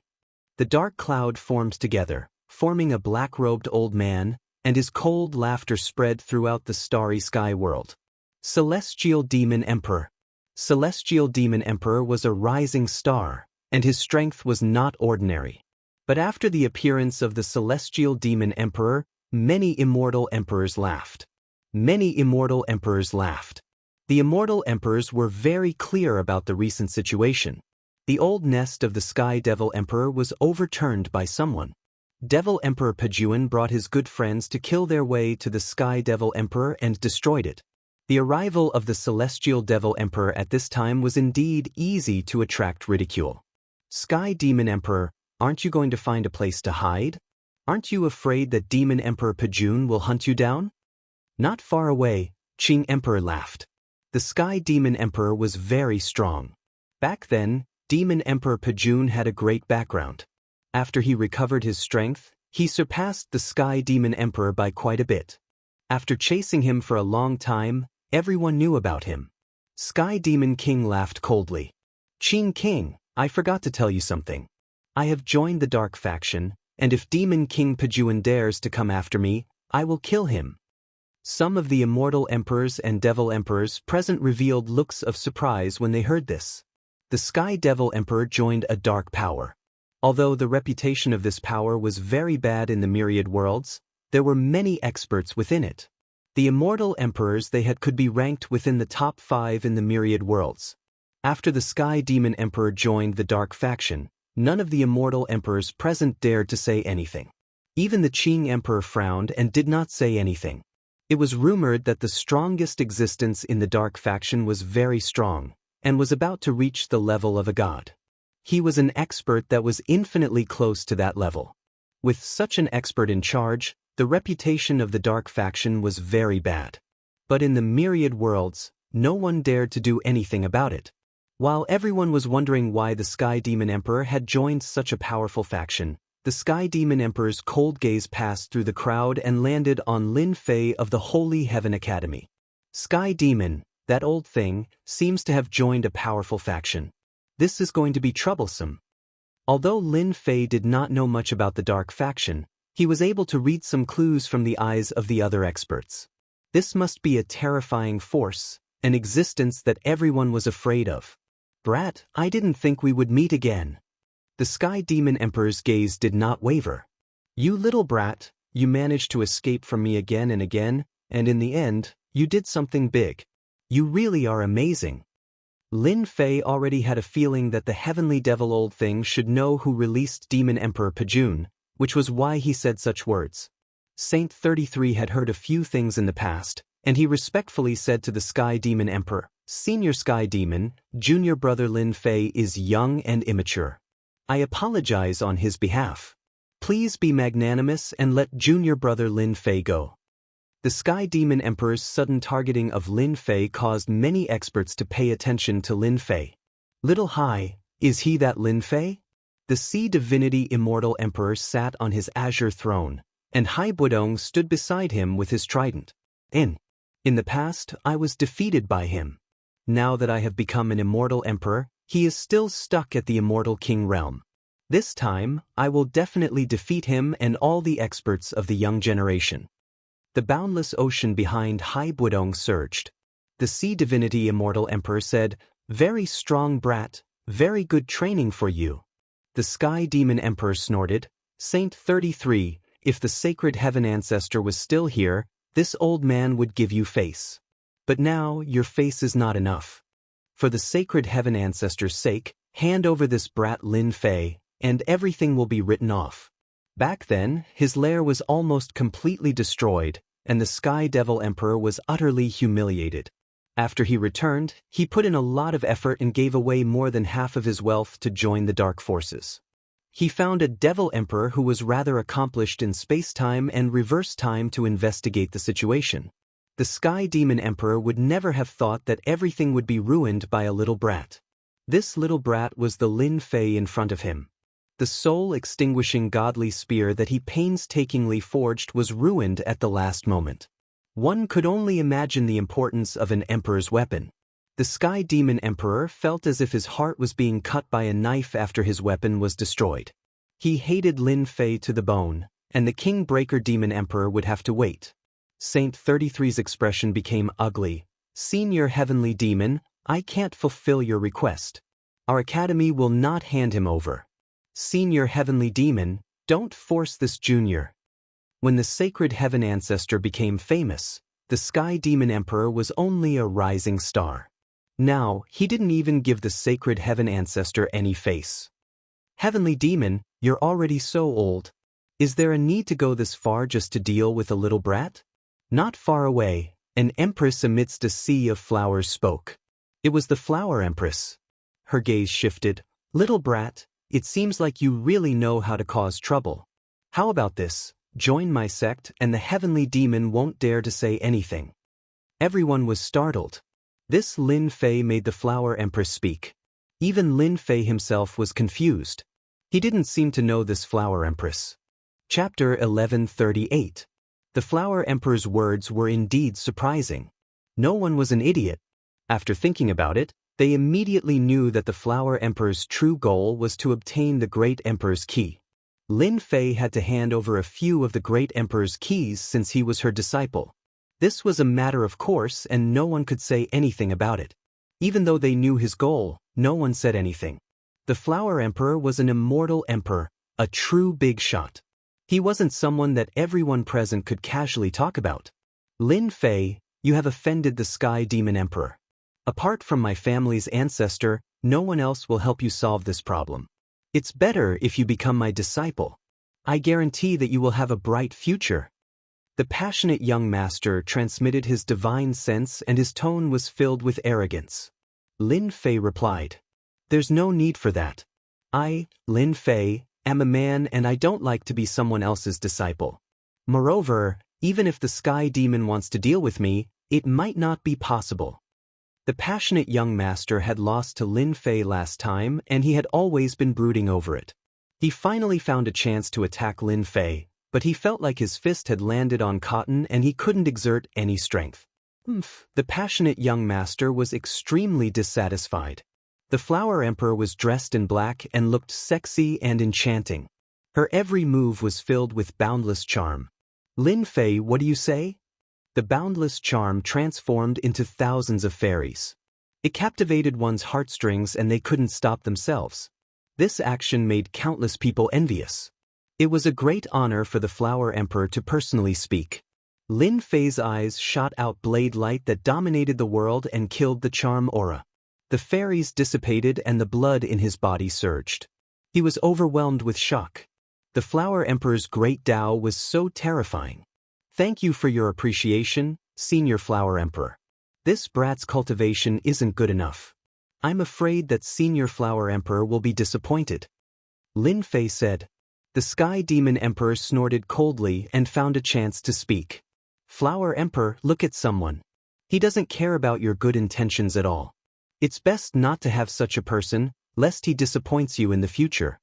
The dark cloud formed together, forming a black-robed old man, and his cold laughter spread throughout the starry sky world. Celestial Demon Emperor. Celestial Demon Emperor was a rising star, and his strength was not ordinary. But after the appearance of the Celestial Demon Emperor, many immortal emperors laughed. Many immortal emperors laughed. The immortal emperors were very clear about the recent situation. The old nest of the Sky Devil Emperor was overturned by someone. Devil Emperor Pajuan brought his good friends to kill their way to the Sky Devil Emperor and destroyed it. The arrival of the Celestial Devil Emperor at this time was indeed easy to attract ridicule. Sky Demon Emperor, aren't you going to find a place to hide? Aren't you afraid that Demon Emperor Pajuan will hunt you down? Not far away, Qing Emperor laughed. The Sky Demon Emperor was very strong. Back then, Demon Emperor Pajuan had a great background. After he recovered his strength, he surpassed the Sky Demon Emperor by quite a bit. After chasing him for a long time, everyone knew about him. Sky Demon King laughed coldly. Qing King, I forgot to tell you something. I have joined the Dark Faction, and if Demon King Pajuan dares to come after me, I will kill him. Some of the immortal emperors and devil emperors present revealed looks of surprise when they heard this. The Sky Devil Emperor joined a dark power. Although the reputation of this power was very bad in the myriad worlds, there were many experts within it. The immortal emperors they had could be ranked within the top 5 in the myriad worlds. After the Sky Demon Emperor joined the Dark Faction, none of the immortal emperors present dared to say anything. Even the Qing Emperor frowned and did not say anything. It was rumored that the strongest existence in the Dark Faction was very strong, and was about to reach the level of a god. He was an expert that was infinitely close to that level. With such an expert in charge, the reputation of the Dark Faction was very bad. But in the myriad worlds, no one dared to do anything about it. While everyone was wondering why the Sky Demon Emperor had joined such a powerful faction, the Sky Demon Emperor's cold gaze passed through the crowd and landed on Lin Fei of the Holy Heaven Academy. Sky Demon, that old thing, seems to have joined a powerful faction. This is going to be troublesome. Although Lin Fei did not know much about the Dark Faction, he was able to read some clues from the eyes of the other experts. This must be a terrifying force, an existence that everyone was afraid of. Brat, I didn't think we would meet again. The Sky Demon Emperor's gaze did not waver. You little brat, you managed to escape from me again and again, and in the end, you did something big. You really are amazing. Lin Fei already had a feeling that the heavenly devil old thing should know who released Demon Emperor Pajun, which was why he said such words. Saint 33 had heard a few things in the past, and he respectfully said to the Sky Demon Emperor, Senior Sky Demon, junior brother Lin Fei is young and immature. I apologize on his behalf. Please be magnanimous and let junior brother Lin Fei go. The Sky Demon Emperor's sudden targeting of Lin Fei caused many experts to pay attention to Lin Fei. Little Hai, is he that Lin Fei? The Sea Divinity Immortal Emperor sat on his azure throne, and Hai Budong stood beside him with his trident. In the past, I was defeated by him. Now that I have become an immortal emperor, he is still stuck at the immortal king realm. This time, I will definitely defeat him and all the experts of the young generation. The boundless ocean behind Hai Budong surged. The Sea Divinity Immortal Emperor said, Very strong brat, very good training for you. The Sky Demon Emperor snorted, Saint 33, if the Sacred Heaven Ancestor was still here, this old man would give you face. But now, your face is not enough. For the Sacred Heaven Ancestor's sake, hand over this brat Lin Fei, and everything will be written off. Back then, his lair was almost completely destroyed, and the Sky Devil Emperor was utterly humiliated. After he returned, he put in a lot of effort and gave away more than half of his wealth to join the Dark Forces. He found a Devil Emperor who was rather accomplished in space-time and reverse time to investigate the situation. The Sky Demon Emperor would never have thought that everything would be ruined by a little brat. This little brat was the Lin Fei in front of him. The soul-extinguishing godly spear that he painstakingly forged was ruined at the last moment. One could only imagine the importance of an emperor's weapon. The Sky Demon Emperor felt as if his heart was being cut by a knife after his weapon was destroyed. He hated Lin Fei to the bone, and the King Breaker Demon Emperor would have to wait. Saint 33's expression became ugly. Senior Heavenly Demon, I can't fulfill your request. Our academy will not hand him over. Senior Heavenly Demon, don't force this junior. When the Sacred Heaven Ancestor became famous, the Sky Demon Emperor was only a rising star. Now, he didn't even give the Sacred Heaven Ancestor any face. Heavenly Demon, you're already so old. Is there a need to go this far just to deal with a little brat? Not far away, an empress amidst a sea of flowers spoke. It was the Flower Empress. Her gaze shifted. Little brat, it seems like you really know how to cause trouble. How about this? Join my sect and the Heavenly Demon won't dare to say anything. Everyone was startled. This Lin Fei made the Flower Empress speak. Even Lin Fei himself was confused. He didn't seem to know this Flower Empress. Chapter 1138. The Flower Emperor's words were indeed surprising. No one was an idiot. After thinking about it, they immediately knew that the Flower Emperor's true goal was to obtain the Great Emperor's key. Lin Fei had to hand over a few of the Great Emperor's keys since he was her disciple. This was a matter of course and no one could say anything about it. Even though they knew his goal, no one said anything. The Flower Emperor was an immortal emperor, a true big shot. He wasn't someone that everyone present could casually talk about. Lin Fei, you have offended the Sky Demon Emperor. Apart from my family's ancestor, no one else will help you solve this problem. It's better if you become my disciple. I guarantee that you will have a bright future. The passionate young master transmitted his divine sense and his tone was filled with arrogance. Lin Fei replied, There's no need for that. I, Lin Fei, am a man and I don't like to be someone else's disciple. Moreover, even if the Sky Demon wants to deal with me, it might not be possible. The passionate young master had lost to Lin Fei last time and he had always been brooding over it. He finally found a chance to attack Lin Fei, but he felt like his fist had landed on cotton and he couldn't exert any strength. The passionate young master was extremely dissatisfied. The Flower Emperor was dressed in black and looked sexy and enchanting. Her every move was filled with boundless charm. Lin Fei, what do you say? The boundless charm transformed into thousands of fairies. It captivated one's heartstrings and they couldn't stop themselves. This action made countless people envious. It was a great honor for the Flower Emperor to personally speak. Lin Fei's eyes shot out blade light that dominated the world and killed the charm aura. The fairies dissipated and the blood in his body surged. He was overwhelmed with shock. The Flower Emperor's great Tao was so terrifying. Thank you for your appreciation, Senior Flower Emperor. This brat's cultivation isn't good enough. I'm afraid that Senior Flower Emperor will be disappointed. Lin Fei said. The Sky Demon Emperor snorted coldly and found a chance to speak. Flower Emperor, look at someone. He doesn't care about your good intentions at all. It's best not to have such a person, lest he disappoints you in the future.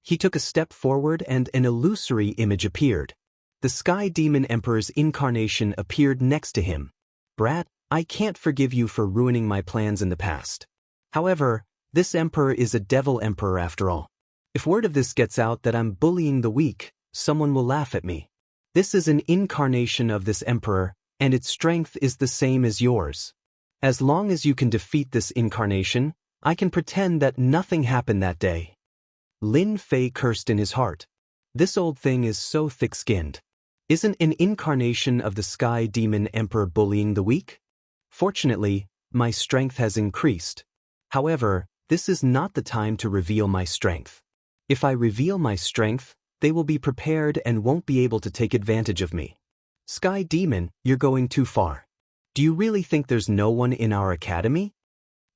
He took a step forward and an illusory image appeared. The Sky Demon Emperor's incarnation appeared next to him. Brat, I can't forgive you for ruining my plans in the past. However, this emperor is a devil emperor after all. If word of this gets out that I'm bullying the weak, someone will laugh at me. This is an incarnation of this emperor, and its strength is the same as yours. As long as you can defeat this incarnation, I can pretend that nothing happened that day. Lin Fei cursed in his heart. This old thing is so thick-skinned. Isn't an incarnation of the Sky Demon Emperor bullying the weak? Fortunately, my strength has increased. However, this is not the time to reveal my strength. If I reveal my strength, they will be prepared and won't be able to take advantage of me. Sky Demon, you're going too far. Do you really think there's no one in our academy?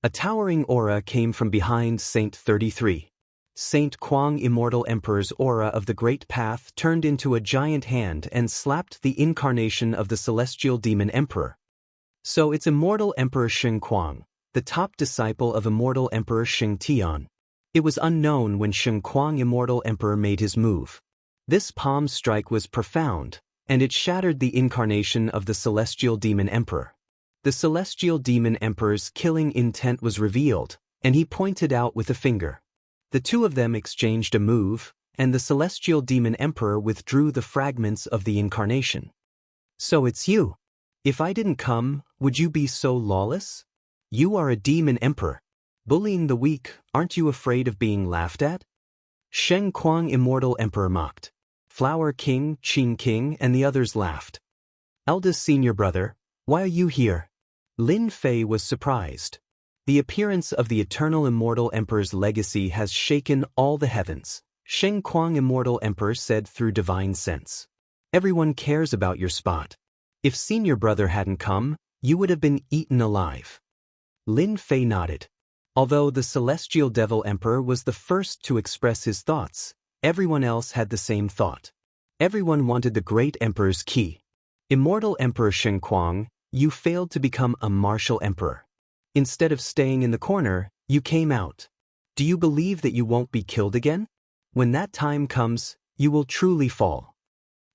A towering aura came from behind Saint 33. Saint Kuang Immortal Emperor's aura of the Great Path turned into a giant hand and slapped the incarnation of the Celestial Demon Emperor. So it's Immortal Emperor Xianxia, the top disciple of Immortal Emperor Xianxia. It was unknown when Xianxia Immortal Emperor made his move. This palm strike was profound, and it shattered the incarnation of the Celestial Demon Emperor. The Celestial Demon Emperor's killing intent was revealed, and he pointed out with a finger. The two of them exchanged a move, and the Celestial Demon Emperor withdrew the fragments of the incarnation. So it's you. If I didn't come, would you be so lawless? You are a demon emperor. Bullying the weak, aren't you afraid of being laughed at? Sheng Kuang Immortal Emperor mocked. Flower King, Qing King, and the others laughed. Eldest senior brother, why are you here? Lin Fei was surprised. The appearance of the eternal Immortal Emperor's legacy has shaken all the heavens, Sheng Kuang Immortal Emperor said through divine sense. Everyone cares about your spot. If senior brother hadn't come, you would have been eaten alive. Lin Fei nodded. Although the Celestial Devil Emperor was the first to express his thoughts, everyone else had the same thought. Everyone wanted the great emperor's key. Immortal Emperor Xianxia, you failed to become a martial emperor. Instead of staying in the corner, you came out. Do you believe that you won't be killed again? When that time comes, you will truly fall.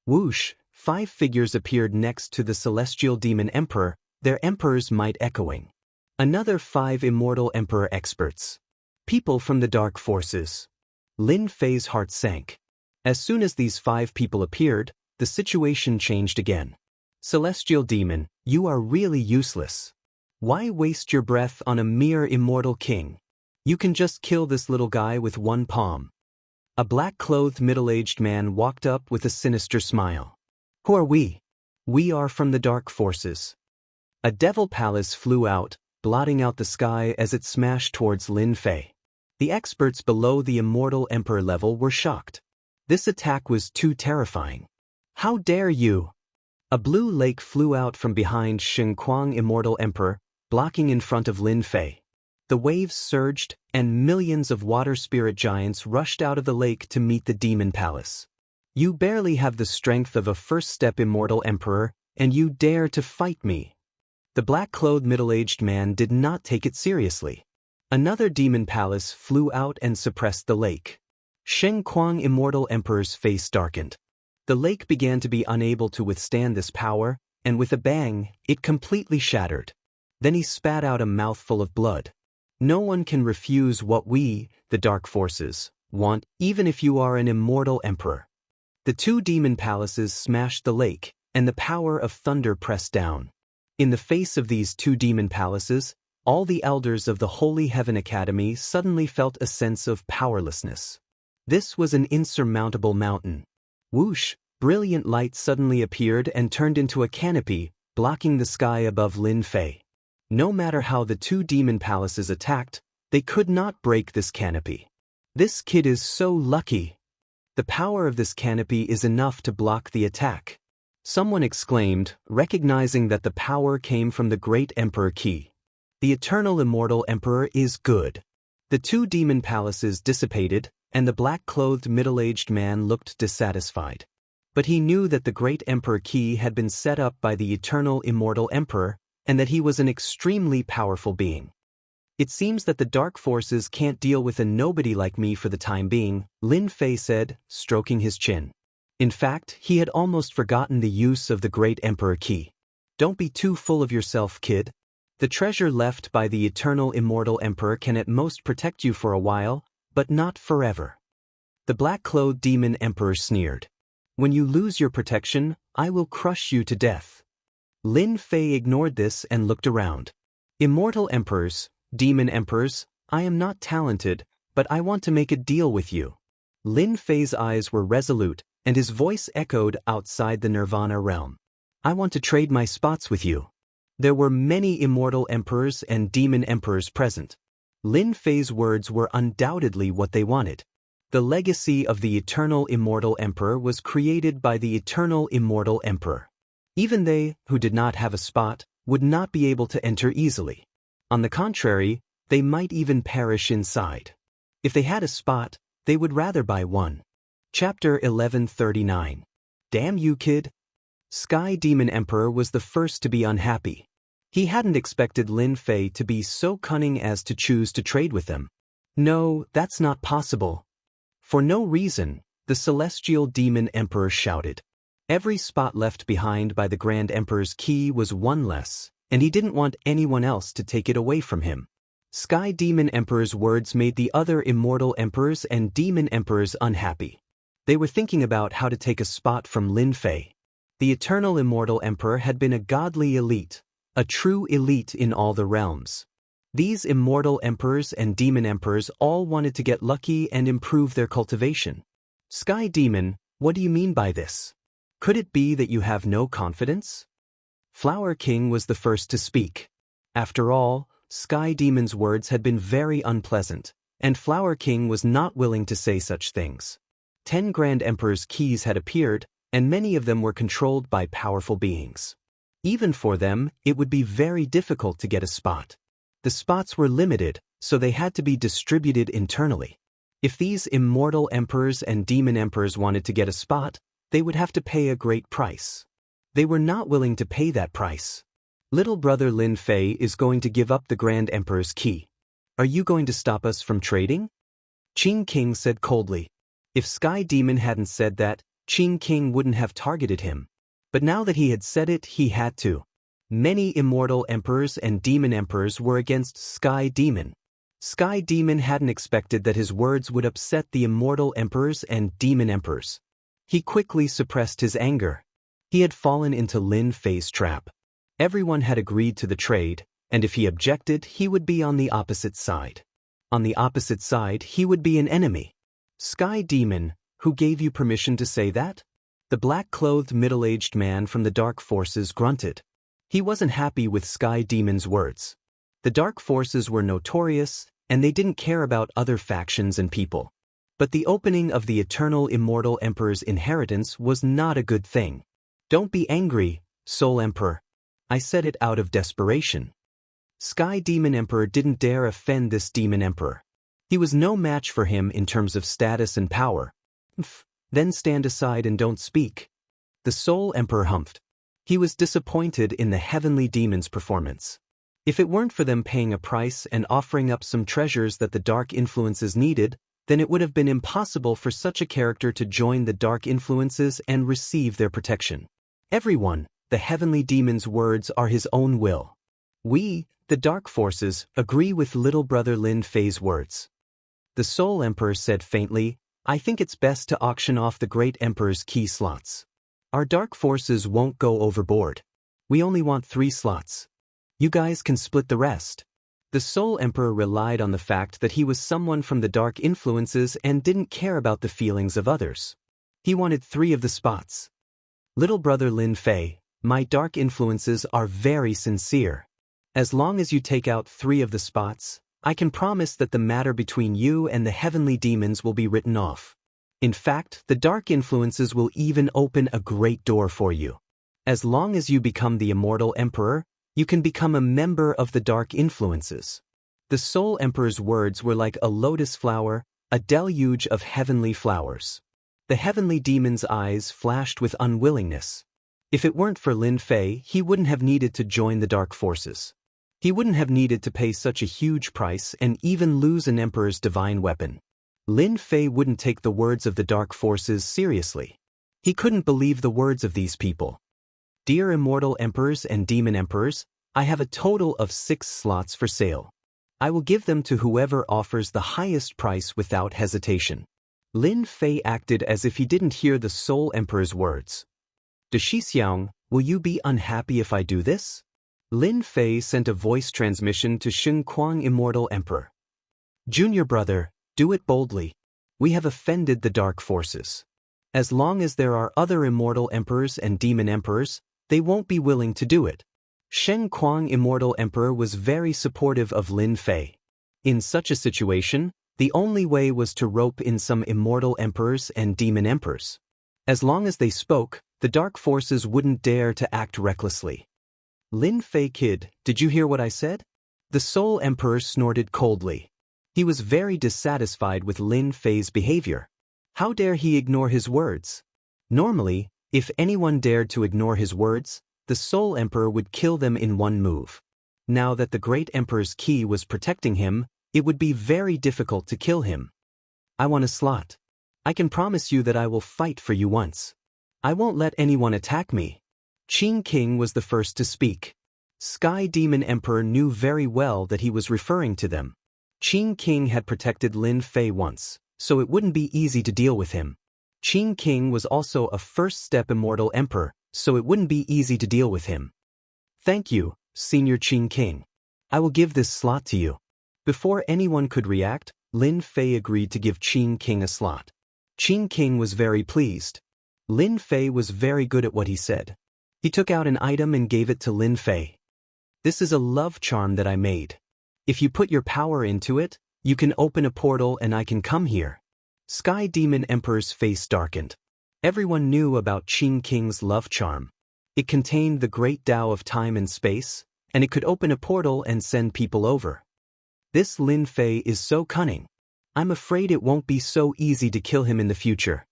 Whoosh, 5 figures appeared next to the Celestial Demon Emperor, their emperor's might echoing. Another 5 Immortal Emperor experts. People from the dark forces. Lin Fei's heart sank. As soon as these 5 people appeared, the situation changed again. Celestial Demon, you are really useless. Why waste your breath on a mere immortal king? You can just kill this little guy with one palm. A black-clothed middle-aged man walked up with a sinister smile. Who are we? We are from the dark forces. A devil palace flew out, blotting out the sky as it smashed towards Lin Fei. The experts below the Immortal Emperor level were shocked. This attack was too terrifying. How dare you? A blue lake flew out from behind Xianxia Immortal Emperor, blocking in front of Lin Fei. The waves surged, and millions of water spirit giants rushed out of the lake to meet the demon palace. You barely have the strength of a first-step Immortal Emperor, and you dare to fight me. The black-clothed middle-aged man did not take it seriously. Another demon palace flew out and suppressed the lake. Xianxia Immortal Emperor's face darkened. The lake began to be unable to withstand this power, and with a bang, it completely shattered. Then he spat out a mouthful of blood. No one can refuse what we, the dark forces, want, even if you are an immortal emperor. The 2 demon palaces smashed the lake, and the power of thunder pressed down. In the face of these two demon palaces, all the elders of the Holy Heaven Academy suddenly felt a sense of powerlessness. This was an insurmountable mountain. Whoosh! Brilliant light suddenly appeared and turned into a canopy, blocking the sky above Lin Fei. No matter how the two demon palaces attacked, they could not break this canopy. This kid is so lucky. The power of this canopy is enough to block the attack. Someone exclaimed, recognizing that the power came from the great Emperor Qi. The eternal immortal emperor is good. The two demon palaces dissipated, and the black-clothed middle-aged man looked dissatisfied. But he knew that the great Emperor Qi had been set up by the eternal immortal emperor, and that he was an extremely powerful being. It seems that the dark forces can't deal with a nobody like me for the time being, Lin Fei said, stroking his chin. In fact, he had almost forgotten the use of the great Emperor Qi. Don't be too full of yourself, kid. The treasure left by the eternal immortal emperor can at most protect you for a while, but not forever. The black-clothed demon emperor sneered. When you lose your protection, I will crush you to death. Lin Fei ignored this and looked around. Immortal emperors, demon emperors, I am not talented, but I want to make a deal with you. Lin Fei's eyes were resolute, and his voice echoed outside the Nirvana realm. I want to trade my spots with you. There were many immortal emperors and demon emperors present. Lin Fei's words were undoubtedly what they wanted. The legacy of the eternal immortal emperor was created by the eternal immortal emperor. Even they, who did not have a spot, would not be able to enter easily. On the contrary, they might even perish inside. If they had a spot, they would rather buy one. Chapter 1139. Damn you, kid. Sky Demon Emperor was the first to be unhappy. He hadn't expected Lin Fei to be so cunning as to choose to trade with them. No, that's not possible. For no reason, the Celestial Demon Emperor shouted. Every spot left behind by the Grand Emperor's key was one less, and he didn't want anyone else to take it away from him. Sky Demon Emperor's words made the other immortal emperors and demon emperors unhappy. They were thinking about how to take a spot from Lin Fei. The eternal immortal emperor had been a godly elite, a true elite in all the realms. These immortal emperors and demon emperors all wanted to get lucky and improve their cultivation. Sky Demon, what do you mean by this? Could it be that you have no confidence? Flower King was the first to speak. After all, Sky Demon's words had been very unpleasant, and Flower King was not willing to say such things. 10 Grand Emperor's keys had appeared, and many of them were controlled by powerful beings. Even for them, it would be very difficult to get a spot. The spots were limited, so they had to be distributed internally. If these immortal emperors and demon emperors wanted to get a spot, they would have to pay a great price. They were not willing to pay that price. Little brother Lin Fei is going to give up the Grand Emperor's key. Are you going to stop us from trading? Qing King said coldly. If Sky Demon hadn't said that, Qing King wouldn't have targeted him. But now that he had said it, he had to. Many immortal emperors and demon emperors were against Sky Demon. Sky Demon hadn't expected that his words would upset the immortal emperors and demon emperors. He quickly suppressed his anger. He had fallen into Lin Fei's trap. Everyone had agreed to the trade, and if he objected, he would be on the opposite side. On the opposite side, he would be an enemy. Sky Demon, who gave you permission to say that? The black-clothed middle-aged man from the Dark Forces grunted. He wasn't happy with Sky Demon's words. The Dark Forces were notorious, and they didn't care about other factions and people. But the opening of the Eternal Immortal Emperor's inheritance was not a good thing. Don't be angry, Soul Emperor. I said it out of desperation. Sky Demon Emperor didn't dare offend this Demon Emperor. He was no match for him in terms of status and power. Then stand aside and don't speak. The Soul Emperor humphed. He was disappointed in the Heavenly Demon's performance. If it weren't for them paying a price and offering up some treasures that the Dark Influences needed, then it would have been impossible for such a character to join the Dark Influences and receive their protection. Everyone, the Heavenly Demon's words are his own will. We, the Dark Forces, agree with little brother Lin Fei's words. The Soul Emperor said faintly, I think it's best to auction off the Great Emperor's key slots. Our dark forces won't go overboard. We only want 3 slots. You guys can split the rest. The Soul Emperor relied on the fact that he was someone from the dark influences and didn't care about the feelings of others. He wanted 3 of the spots. Little brother Lin Fei, my dark influences are very sincere. As long as you take out 3 of the spots, I can promise that the matter between you and the heavenly demons will be written off. In fact, the dark influences will even open a great door for you. As long as you become the Immortal Emperor, you can become a member of the dark influences. The Soul Emperor's words were like a lotus flower, a deluge of heavenly flowers. The heavenly demon's eyes flashed with unwillingness. If it weren't for Lin Fei, he wouldn't have needed to join the dark forces. He wouldn't have needed to pay such a huge price and even lose an emperor's divine weapon. Lin Fei wouldn't take the words of the dark forces seriously. He couldn't believe the words of these people. Dear Immortal Emperors and Demon Emperors, I have a total of 6 slots for sale. I will give them to whoever offers the highest price without hesitation. Lin Fei acted as if he didn't hear the Soul Emperor's words. Xianxia, will you be unhappy if I do this? Lin Fei sent a voice transmission to Xianxia Immortal Emperor. Junior brother, do it boldly. We have offended the dark forces. As long as there are other Immortal Emperors and Demon Emperors, they won't be willing to do it. Xianxia Immortal Emperor was very supportive of Lin Fei. In such a situation, the only way was to rope in some Immortal Emperors and Demon Emperors. As long as they spoke, the dark forces wouldn't dare to act recklessly. Lin Fei kid, did you hear what I said? The Soul Emperor snorted coldly. He was very dissatisfied with Lin Fei's behavior. How dare he ignore his words? Normally, if anyone dared to ignore his words, the Soul Emperor would kill them in one move. Now that the Great Emperor's key was protecting him, it would be very difficult to kill him. I want a slot. I can promise you that I will fight for you once. I won't let anyone attack me. Qing King was the first to speak. Sky Demon Emperor knew very well that he was referring to them. Qing King had protected Lin Fei once, so it wouldn't be easy to deal with him. Qing King was also a first-step Immortal Emperor, so it wouldn't be easy to deal with him. Thank you, Senior Qing King. I will give this slot to you. Before anyone could react, Lin Fei agreed to give Qing King a slot. Qing King was very pleased. Lin Fei was very good at what he said. He took out an item and gave it to Lin Fei. This is a love charm that I made. If you put your power into it, you can open a portal and I can come here. Sky Demon Emperor's face darkened. Everyone knew about Qing King's love charm. It contained the great Tao of time and space, and it could open a portal and send people over. This Lin Fei is so cunning. I'm afraid it won't be so easy to kill him in the future.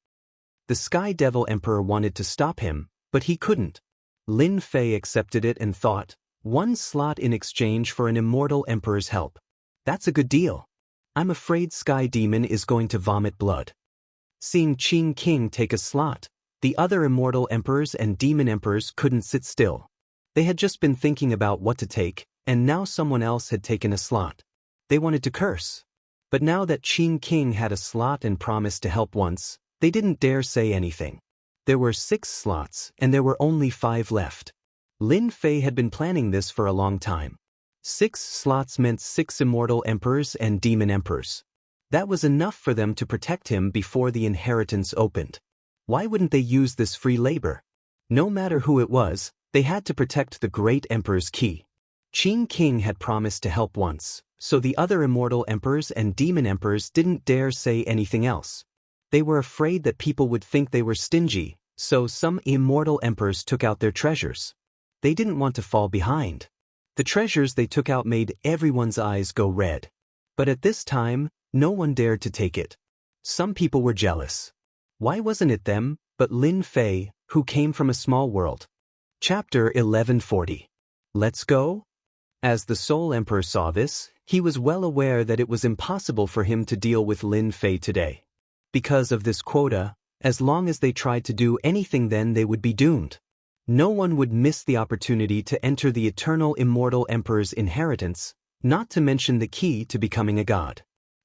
The Sky Devil Emperor wanted to stop him, but he couldn't. Lin Fei accepted it and thought, 1 slot in exchange for an Immortal Emperor's help. That's a good deal. I'm afraid Sky Demon is going to vomit blood. Seeing Qing King take a slot, the other Immortal Emperors and Demon Emperors couldn't sit still. They had just been thinking about what to take, and now someone else had taken a slot. They wanted to curse. But now that Qing King had a slot and promised to help once, they didn't dare say anything. There were 6 slots, and there were only 5 left. Lin Fei had been planning this for a long time. 6 slots meant 6 Immortal Emperors and Demon Emperors. That was enough for them to protect him before the inheritance opened. Why wouldn't they use this free labor? No matter who it was, they had to protect the Great Emperor's key. Qing King had promised to help once, so the other Immortal Emperors and Demon Emperors didn't dare say anything else. They were afraid that people would think they were stingy, so some Immortal Emperors took out their treasures. They didn't want to fall behind. The treasures they took out made everyone's eyes go red. But at this time, no one dared to take it. Some people were jealous. Why wasn't it them, but Lin Fei, who came from a small world? Chapter 1140. Let's go? As the Soul Emperor saw this, he was well aware that it was impossible for him to deal with Lin Fei today. Because of this quota, as long as they tried to do anything then they would be doomed. No one would miss the opportunity to enter the eternal Immortal Emperor's inheritance, not to mention the key to becoming a god.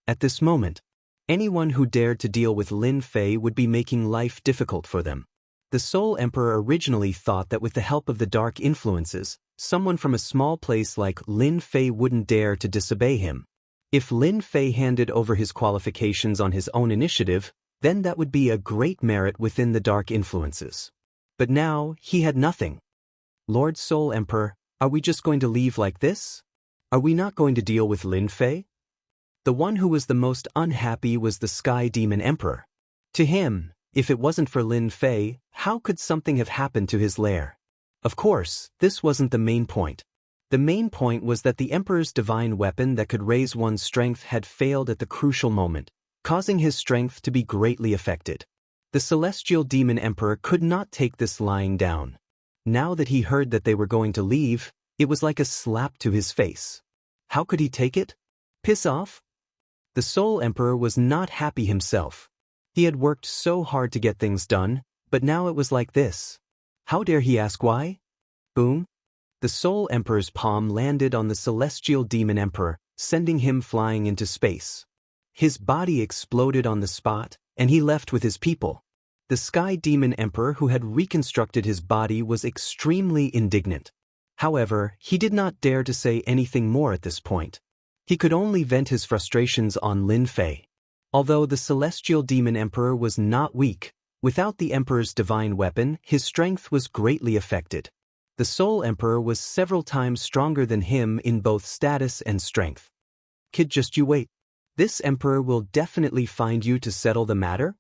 At this moment, anyone who dared to deal with Lin Fei would be making life difficult for them. The Soul Emperor originally thought that with the help of the dark influences, someone from a small place like Lin Fei wouldn't dare to disobey him. If Lin Fei handed over his qualifications on his own initiative, then that would be a great merit within the dark influences. But now, he had nothing. Lord Soul Emperor, are we just going to leave like this? Are we not going to deal with Lin Fei? The one who was the most unhappy was the Sky Demon Emperor. To him, if it wasn't for Lin Fei, how could something have happened to his lair? Of course, this wasn't the main point. The main point was that the Emperor's divine weapon that could raise one's strength had failed at the crucial moment, causing his strength to be greatly affected. The Celestial Demon Emperor could not take this lying down. Now that he heard that they were going to leave, it was like a slap to his face. How could he take it? Piss off? The Soul Emperor was not happy himself. He had worked so hard to get things done, but now it was like this. How dare he ask why? Boom! The Soul Emperor's palm landed on the Celestial Demon Emperor, sending him flying into space. His body exploded on the spot, and he left with his people. The Sky Demon Emperor who had reconstructed his body was extremely indignant. However, he did not dare to say anything more at this point. He could only vent his frustrations on Lin Fei. Although the Celestial Demon Emperor was not weak, without the Emperor's divine weapon, his strength was greatly affected. The Soul Emperor was several times stronger than him in both status and strength. Kid, just you wait. This Emperor will definitely find you to settle the matter.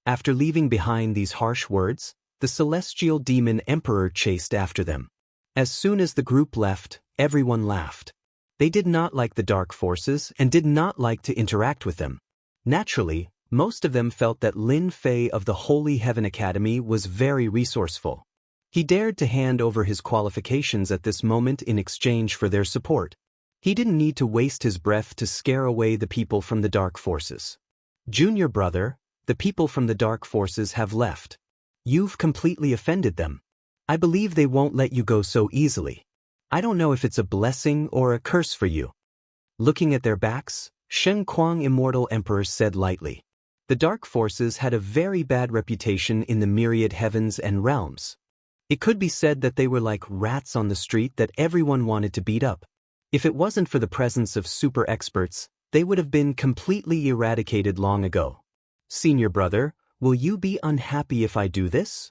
After leaving behind these harsh words, the Celestial Demon Emperor chased after them. As soon as the group left, everyone laughed. They did not like the dark forces and did not like to interact with them. Naturally, most of them felt that Lin Fei of the Holy Heaven Academy was very resourceful. He dared to hand over his qualifications at this moment in exchange for their support. He didn't need to waste his breath to scare away the people from the dark forces. Junior brother, the people from the dark forces have left. You've completely offended them. I believe they won't let you go so easily. I don't know if it's a blessing or a curse for you. Looking at their backs, Shen Kuang Immortal Emperor said lightly. The dark forces had a very bad reputation in the myriad heavens and realms. It could be said that they were like rats on the street that everyone wanted to beat up. If it wasn't for the presence of super experts, they would have been completely eradicated long ago. Senior brother, will you be unhappy if I do this?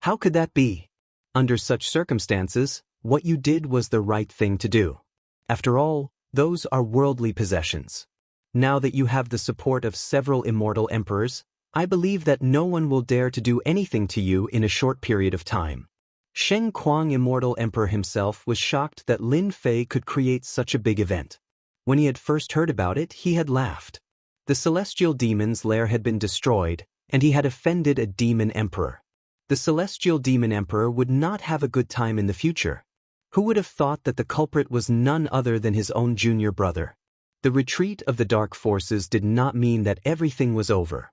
How could that be? Under such circumstances, what you did was the right thing to do. After all, those are worldly possessions. Now that you have the support of several immortal emperors, I believe that no one will dare to do anything to you in a short period of time. Shen Kuang Immortal Emperor himself was shocked that Lin Fei could create such a big event. When he had first heard about it, he had laughed. The Celestial Demon's lair had been destroyed, and he had offended a demon emperor. The Celestial Demon Emperor would not have a good time in the future. Who would have thought that the culprit was none other than his own junior brother? The retreat of the dark forces did not mean that everything was over.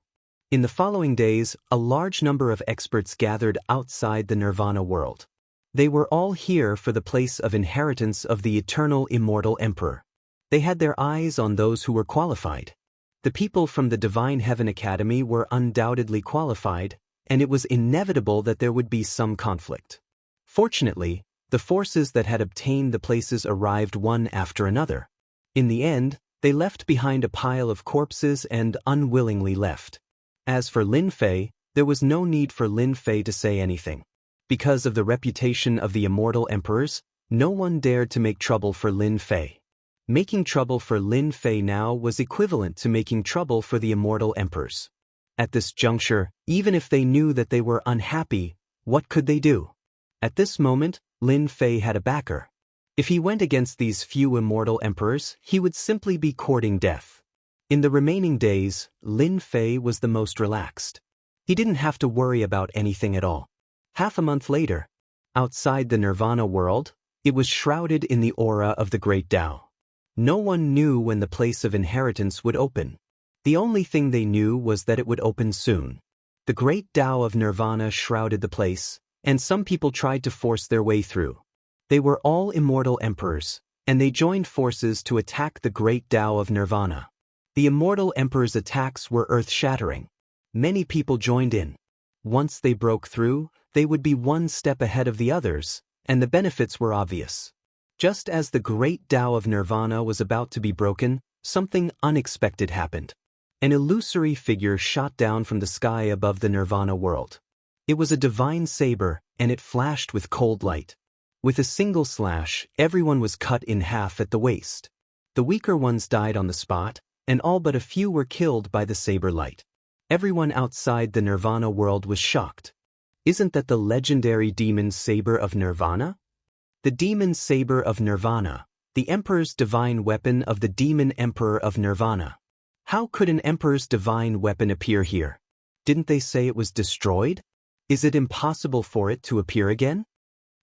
In the following days, a large number of experts gathered outside the Nirvana world. They were all here for the place of inheritance of the eternal immortal emperor. They had their eyes on those who were qualified. The people from the Divine Heaven Academy were undoubtedly qualified, and it was inevitable that there would be some conflict. Fortunately, the forces that had obtained the places arrived one after another. In the end, they left behind a pile of corpses and unwillingly left. As for Lin Fei, there was no need for Lin Fei to say anything. Because of the reputation of the immortal emperors, no one dared to make trouble for Lin Fei. Making trouble for Lin Fei now was equivalent to making trouble for the immortal emperors. At this juncture, even if they knew that they were unhappy, what could they do? At this moment, Lin Fei had a backer. If he went against these few immortal emperors, he would simply be courting death. In the remaining days, Lin Fei was the most relaxed. He didn't have to worry about anything at all. Half a month later, outside the Nirvana world, it was shrouded in the aura of the Great Tao. No one knew when the place of inheritance would open. The only thing they knew was that it would open soon. The Great Tao of Nirvana shrouded the place, and some people tried to force their way through. They were all immortal emperors, and they joined forces to attack the Great Tao of Nirvana. The immortal emperor's attacks were earth-shattering. Many people joined in. Once they broke through, they would be one step ahead of the others, and the benefits were obvious. Just as the great Tao of Nirvana was about to be broken, something unexpected happened. An illusory figure shot down from the sky above the Nirvana world. It was a divine saber, and it flashed with cold light. With a single slash, everyone was cut in half at the waist. The weaker ones died on the spot, and all but a few were killed by the saber light. Everyone outside the Nirvana world was shocked. Isn't that the legendary demon saber of Nirvana? The demon saber of Nirvana, the Emperor's divine weapon of the demon emperor of Nirvana. How could an emperor's divine weapon appear here? Didn't they say it was destroyed? Is it impossible for it to appear again?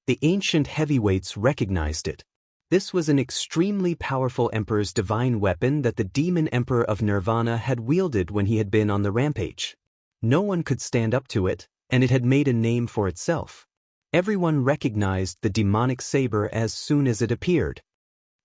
The ancient heavyweights recognized it. This was an extremely powerful emperor's divine weapon that the demon emperor of Nirvana had wielded when he had been on the rampage. No one could stand up to it, and it had made a name for itself. Everyone recognized the demonic saber as soon as it appeared.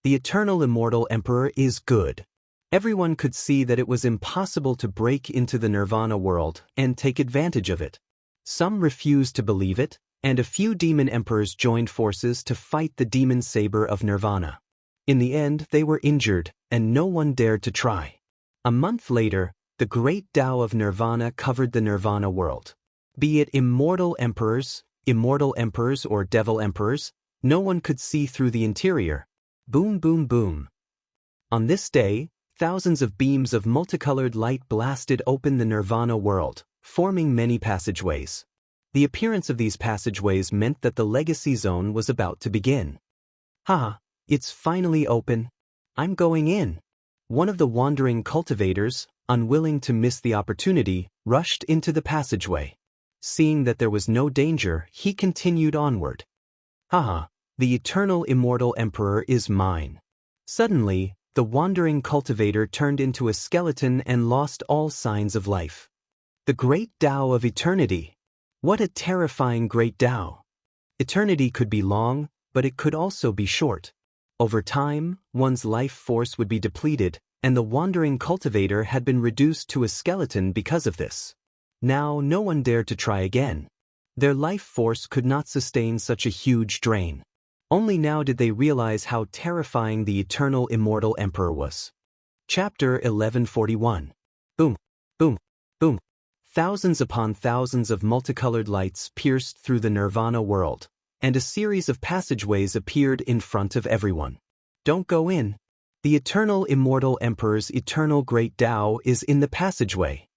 The eternal immortal emperor is good. Everyone could see that it was impossible to break into the Nirvana world and take advantage of it. Some refused to believe it, and a few demon emperors joined forces to fight the demon saber of Nirvana. In the end, they were injured, and no one dared to try. A month later, the great Tao of Nirvana covered the Nirvana world. Be it immortal emperors, or devil emperors, no one could see through the interior. Boom, boom, boom. On this day, thousands of beams of multicolored light blasted open the Nirvana world, forming many passageways. The appearance of these passageways meant that the legacy zone was about to begin. Haha, it's finally open. I'm going in. One of the wandering cultivators, unwilling to miss the opportunity, rushed into the passageway. Seeing that there was no danger, he continued onward. Haha, the eternal immortal emperor is mine. Suddenly, the wandering cultivator turned into a skeleton and lost all signs of life. The great Tao of eternity. What a terrifying great Tao. Eternity could be long, but it could also be short. Over time, one's life force would be depleted, and the wandering cultivator had been reduced to a skeleton because of this. Now no one dared to try again. Their life force could not sustain such a huge drain. Only now did they realize how terrifying the eternal immortal emperor was. Chapter 1141. Boom, boom, boom. Thousands upon thousands of multicolored lights pierced through the Nirvana world, and a series of passageways appeared in front of everyone. Don't go in. The eternal immortal emperor's eternal great Tao is in the passageway.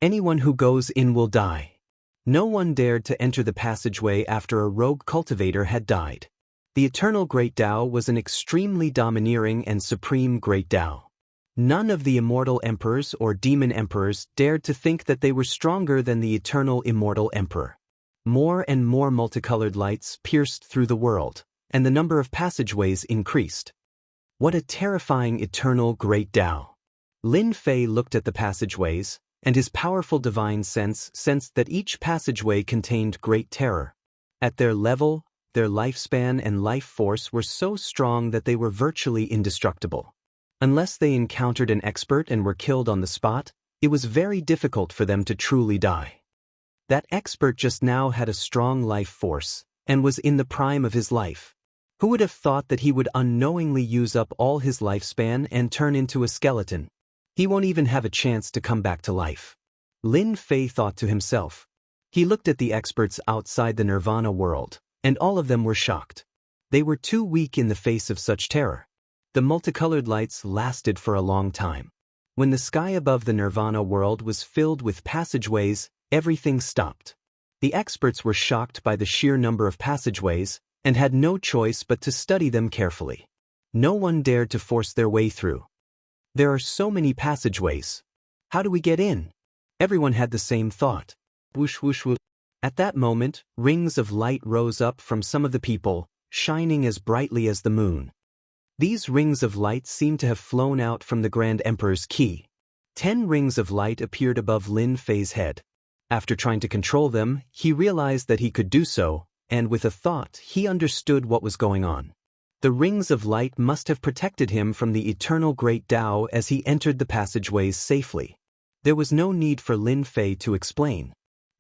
Anyone who goes in will die. No one dared to enter the passageway after a rogue cultivator had died. The eternal great Tao was an extremely domineering and supreme great Tao. None of the immortal emperors or demon emperors dared to think that they were stronger than the eternal immortal emperor. More and more multicolored lights pierced through the world, and the number of passageways increased. What a terrifying eternal great Tao! Lin Fei looked at the passageways, and his powerful divine sense sensed that each passageway contained great terror. At their level, their lifespan and life force were so strong that they were virtually indestructible. Unless they encountered an expert and were killed on the spot, it was very difficult for them to truly die. That expert just now had a strong life force, and was in the prime of his life. Who would have thought that he would unknowingly use up all his lifespan and turn into a skeleton? He won't even have a chance to come back to life. Lin Fei thought to himself. He looked at the experts outside the Nirvana world, and all of them were shocked. They were too weak in the face of such terror. The multicolored lights lasted for a long time. When the sky above the Nirvana world was filled with passageways, everything stopped. The experts were shocked by the sheer number of passageways, and had no choice but to study them carefully. No one dared to force their way through. There are so many passageways. How do we get in? Everyone had the same thought. Whoosh, whoosh, whoosh. At that moment, rings of light rose up from some of the people, shining as brightly as the moon. These rings of light seemed to have flown out from the Grand Emperor's key. 10 rings of light appeared above Lin Fei's head. After trying to control them, he realized that he could do so, and with a thought, he understood what was going on. The rings of light must have protected him from the eternal great Tao as he entered the passageways safely. There was no need for Lin Fei to explain.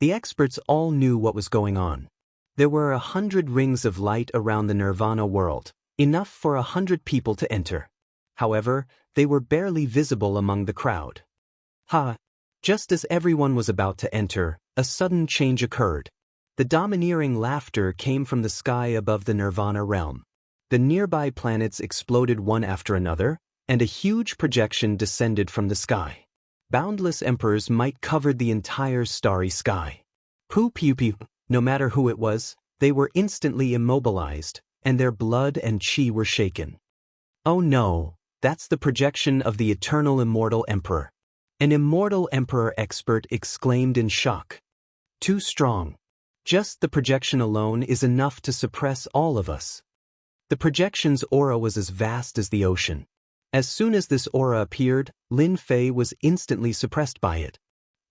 The experts all knew what was going on. There were 100 rings of light around the Nirvana world, enough for 100 people to enter. However, they were barely visible among the crowd. Just as everyone was about to enter, a sudden change occurred. The domineering laughter came from the sky above the Nirvana realm. The nearby planets exploded one after another, and a huge projection descended from the sky. Boundless emperors might cover the entire starry sky. No matter who it was, they were instantly immobilized, and their blood and chi were shaken. Oh no, that's the projection of the eternal immortal emperor. An immortal emperor expert exclaimed in shock. Too strong. Just the projection alone is enough to suppress all of us. The projection's aura was as vast as the ocean. As soon as this aura appeared, Lin Fei was instantly suppressed by it.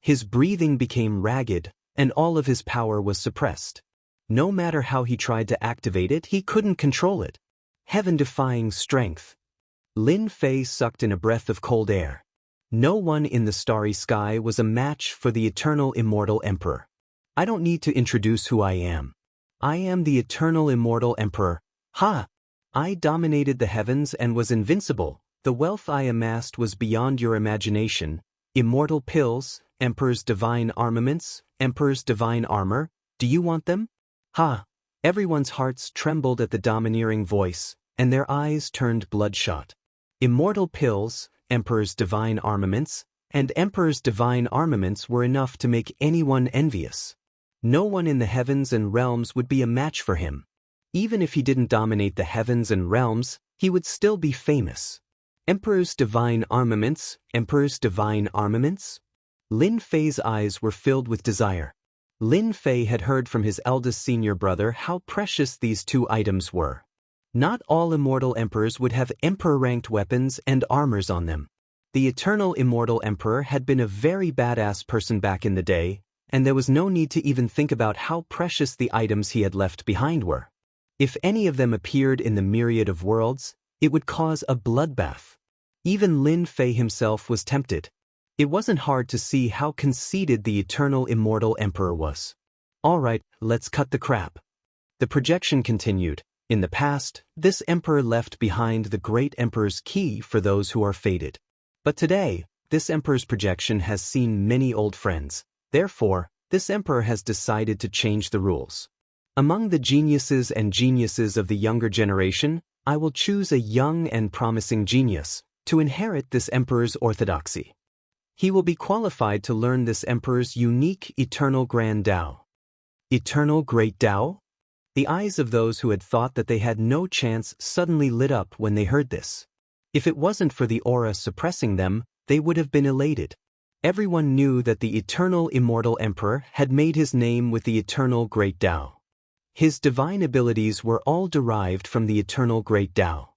His breathing became ragged, and all of his power was suppressed. No matter how he tried to activate it, he couldn't control it. Heaven-defying strength. Lin Fei sucked in a breath of cold air. No one in the starry sky was a match for the eternal immortal emperor. I don't need to introduce who I am. I am the eternal immortal emperor. I dominated the heavens and was invincible. The wealth I amassed was beyond your imagination. Immortal pills, Emperor's divine armaments, Emperor's divine armor. Do you want them? Everyone's hearts trembled at the domineering voice, and their eyes turned bloodshot. Immortal pills, Emperor's divine armaments, and Emperor's divine armaments were enough to make anyone envious. No one in the heavens and realms would be a match for him. Even if he didn't dominate the heavens and realms, he would still be famous. Emperor's divine armaments, Emperor's divine armaments? Lin Fei's eyes were filled with desire. Lin Fei had heard from his eldest senior brother how precious these two items were. Not all immortal emperors would have emperor-ranked weapons and armors on them. The eternal immortal emperor had been a very badass person back in the day, and there was no need to even think about how precious the items he had left behind were. If any of them appeared in the myriad of worlds, it would cause a bloodbath. Even Lin Fei himself was tempted. It wasn't hard to see how conceited the eternal immortal emperor was. Alright, let's cut the crap. The projection continued. In the past, this emperor left behind the great emperor's key for those who are fated. But today, this emperor's projection has seen many old friends. Therefore, this emperor has decided to change the rules. Among the geniuses and geniuses of the younger generation, I will choose a young and promising genius to inherit this emperor's orthodoxy. He will be qualified to learn this emperor's unique eternal grand Tao. Eternal great Tao? The eyes of those who had thought that they had no chance suddenly lit up when they heard this. If it wasn't for the aura suppressing them, they would have been elated. Everyone knew that the eternal immortal emperor had made his name with the eternal great Tao. His divine abilities were all derived from the eternal great Tao.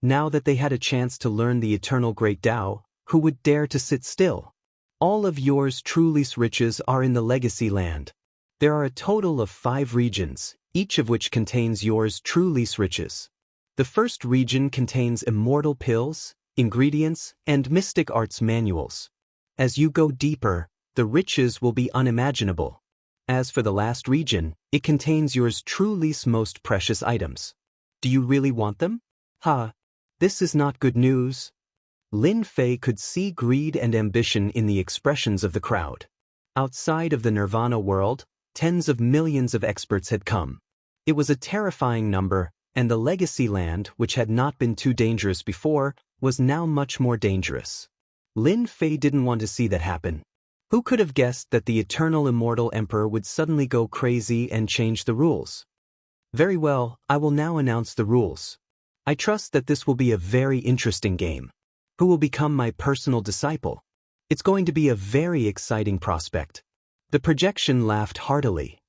Now that they had a chance to learn the eternal great Tao, who would dare to sit still? All of yours truly's riches are in the legacy land. There are a total of 5 regions, each of which contains yours truly's riches. The first region contains immortal pills, ingredients, and mystic arts manuals. As you go deeper, the riches will be unimaginable. As for the last region, it contains yours truly's most precious items. Do you really want them? This is not good news. Lin Fei could see greed and ambition in the expressions of the crowd. Outside of the Nirvana world, tens of millions of experts had come. It was a terrifying number, and the legacy land, which had not been too dangerous before, was now much more dangerous. Lin Fei didn't want to see that happen. Who could have guessed that the eternal immortal emperor would suddenly go crazy and change the rules? Very well, I will now announce the rules. I trust that this will be a very interesting game. Who will become my personal disciple? It's going to be a very exciting prospect. The projection laughed heartily.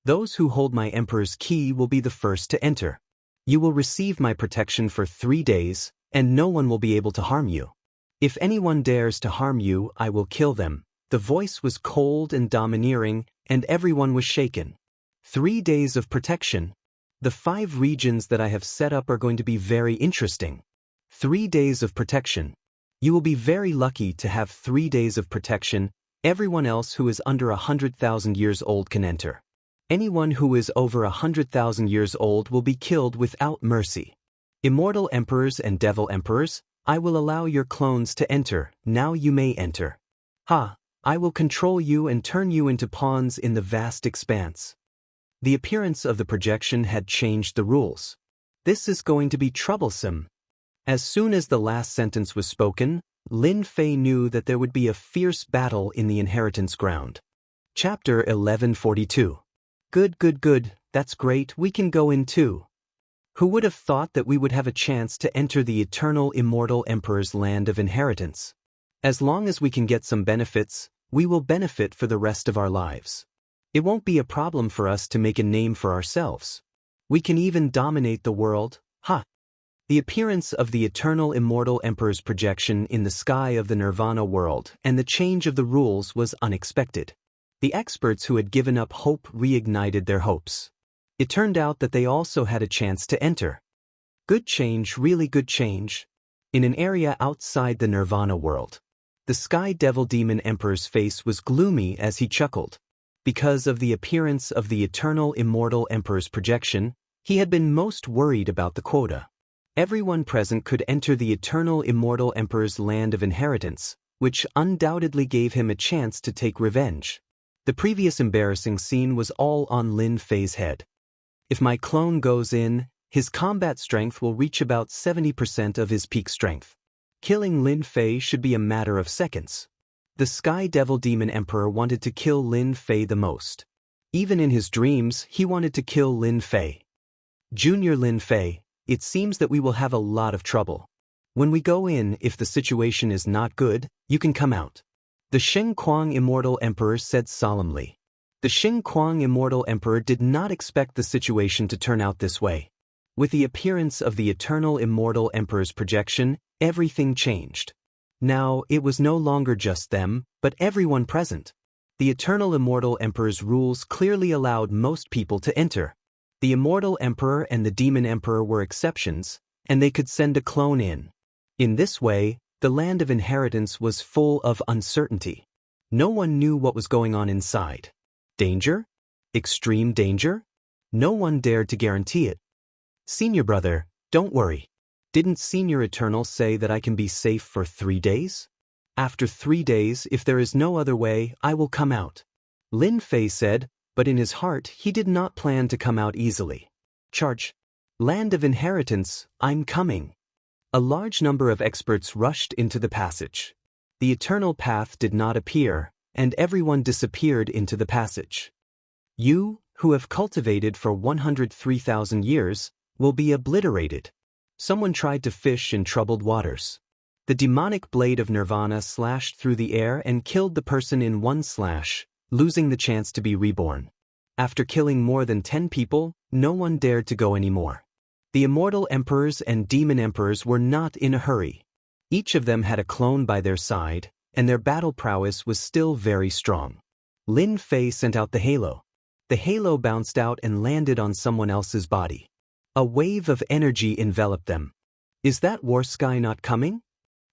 Those who hold my emperor's key will be the first to enter. You will receive my protection for 3 days, and no one will be able to harm you. If anyone dares to harm you, I will kill them. The voice was cold and domineering, and everyone was shaken. 3 days of protection. The 5 regions that I have set up are going to be very interesting. 3 days of protection. You will be very lucky to have 3 days of protection, Everyone else who is under 100,000 years old can enter. Anyone who is over 100,000 years old will be killed without mercy. Immortal emperors and devil emperors, I will allow your clones to enter, now you may enter. Ha! I will control you and turn you into pawns in the vast expanse. The appearance of the projection had changed the rules. This is going to be troublesome. As soon as the last sentence was spoken, Lin Fei knew that there would be a fierce battle in the inheritance ground. Chapter 1142. Good, that's great, we can go in too. Who would have thought that we would have a chance to enter the eternal immortal emperor's land of inheritance? As long as we can get some benefits, we will benefit for the rest of our lives. It won't be a problem for us to make a name for ourselves. We can even dominate the world, ha! The appearance of the eternal immortal emperor's projection in the sky of the Nirvana world and the change of the rules was unexpected. The experts who had given up hope reignited their hopes. It turned out that they also had a chance to enter. Good change, really good change. In an area outside the Nirvana world. The Sky Devil Demon Emperor's face was gloomy as he chuckled. Because of the appearance of the eternal immortal emperor's projection, he had been most worried about the quota. Everyone present could enter the eternal immortal emperor's land of inheritance, which undoubtedly gave him a chance to take revenge. The previous embarrassing scene was all on Lin Fei's head. If my clone goes in, his combat strength will reach about 70% of his peak strength. Killing Lin Fei should be a matter of seconds. The Sky Devil Demon Emperor wanted to kill Lin Fei the most. Even in his dreams, he wanted to kill Lin Fei. Junior Lin Fei, it seems that we will have a lot of trouble. When we go in, if the situation is not good, you can come out. The Xingquang Immortal Emperor said solemnly. The Xingquang Immortal Emperor did not expect the situation to turn out this way. With the appearance of the Eternal Immortal Emperor's projection, everything changed. Now, it was no longer just them, but everyone present. The Eternal Immortal Emperor's rules clearly allowed most people to enter. The Immortal Emperor and the Demon Emperor were exceptions, and they could send a clone in. In this way, the land of inheritance was full of uncertainty. No one knew what was going on inside. Danger? Extreme danger? No one dared to guarantee it. Senior brother, don't worry. Didn't Senior Eternal say that I can be safe for 3 days? After 3 days, if there is no other way, I will come out. Lin Fei said, but in his heart he did not plan to come out easily. Charge. Land of inheritance, I'm coming. A large number of experts rushed into the passage. The eternal path did not appear, and everyone disappeared into the passage. You, who have cultivated for 103,000 years, will be obliterated. Someone tried to fish in troubled waters. The demonic blade of Nirvana slashed through the air and killed the person in one slash, losing the chance to be reborn. After killing more than 10 people, no one dared to go anymore. The immortal emperors and demon emperors were not in a hurry. Each of them had a clone by their side, and their battle prowess was still very strong. Lin Fei sent out the halo. The halo bounced out and landed on someone else's body. A wave of energy enveloped them. Is that War Sky not coming?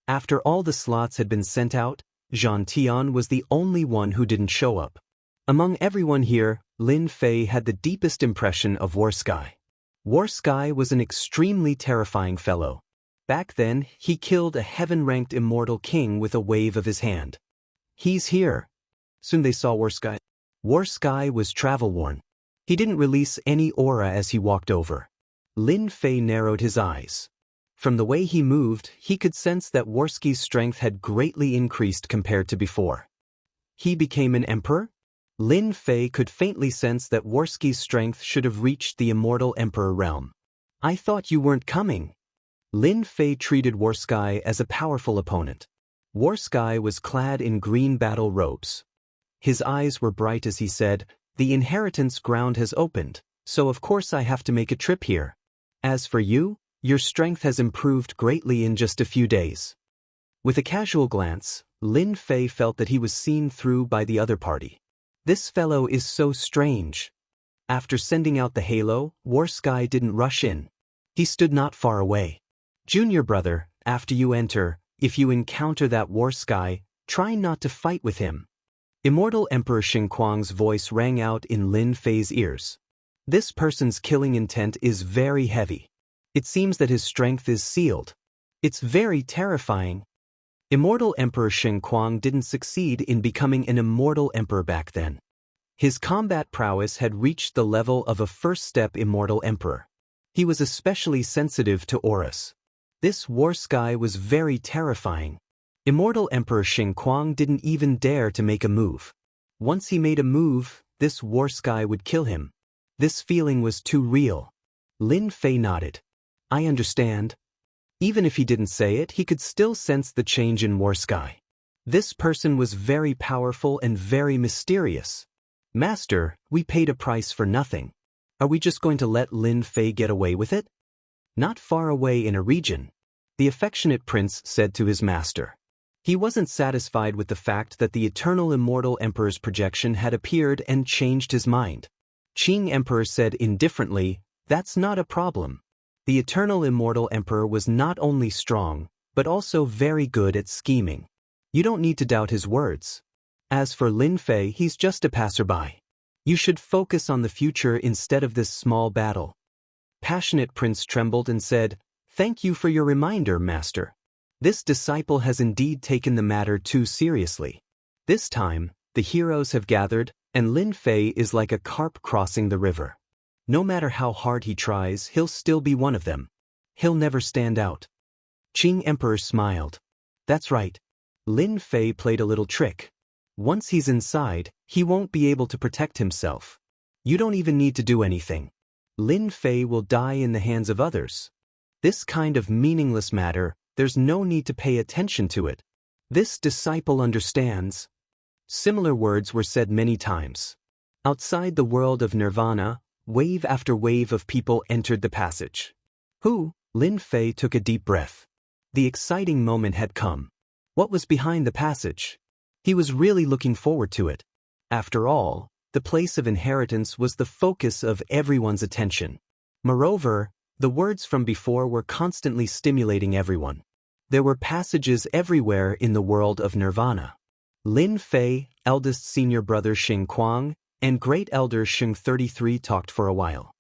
After all the slots had been sent out, Zhan Tian was the only one who didn't show up. Among everyone here, Lin Fei had the deepest impression of War Sky. War Sky was an extremely terrifying fellow. Back then, he killed a heaven-ranked immortal king with a wave of his hand. He's here. Soon they saw War Sky. War Sky was travel-worn. He didn't release any aura as he walked over. Lin Fei narrowed his eyes. From the way he moved, he could sense that Warsky's strength had greatly increased compared to before. He became an emperor? Lin Fei could faintly sense that Warsky's strength should have reached the immortal emperor realm. I thought you weren't coming. Lin Fei treated Warsky as a powerful opponent. Warsky was clad in green battle robes. His eyes were bright as he said, "The inheritance ground has opened, so of course I have to make a trip here. As for you, your strength has improved greatly in just a few days." With a casual glance, Lin Fei felt that he was seen through by the other party. This fellow is so strange. After sending out the halo, Warsky didn't rush in. He stood not far away. Junior brother, after you enter, if you encounter that Warsky, try not to fight with him. Immortal Emperor Xingquang's voice rang out in Lin Fei's ears. This person's killing intent is very heavy. It seems that his strength is sealed. It's very terrifying. Immortal Emperor Xingquang didn't succeed in becoming an immortal emperor back then. His combat prowess had reached the level of a first-step immortal emperor. He was especially sensitive to auras. This war sky was very terrifying. Immortal Emperor Xingquang didn't even dare to make a move. Once he made a move, this war sky would kill him. This feeling was too real. Lin Fei nodded. I understand. Even if he didn't say it, he could still sense the change in war sky. This person was very powerful and very mysterious. Master, we paid a price for nothing. Are we just going to let Lin Fei get away with it? Not far away in a region, the affectionate prince said to his master. He wasn't satisfied with the fact that the eternal immortal emperor's projection had appeared and changed his mind. Qing Emperor said indifferently, that's not a problem. The eternal immortal emperor was not only strong, but also very good at scheming. You don't need to doubt his words. As for Lin Fei, he's just a passerby. You should focus on the future instead of this small battle. Passionate prince trembled and said, Thank you for your reminder, master. This disciple has indeed taken the matter too seriously. This time, the heroes have gathered, and Lin Fei is like a carp crossing the river. No matter how hard he tries, he'll still be one of them. He'll never stand out. Qing Emperor smiled. That's right. Lin Fei played a little trick. Once he's inside, he won't be able to protect himself. You don't even need to do anything. Lin Fei will die in the hands of others. This kind of meaningless matter, there's no need to pay attention to it. This disciple understands. Similar words were said many times. Outside the world of nirvana, wave after wave of people entered the passage. Lin Fei took a deep breath. The exciting moment had come. What was behind the passage? He was really looking forward to it. After all, the place of inheritance was the focus of everyone's attention. Moreover, the words from before were constantly stimulating everyone. There were passages everywhere in the world of nirvana. Lin Fei, eldest senior brother Xingquang, and great elder Xing 33 talked for a while.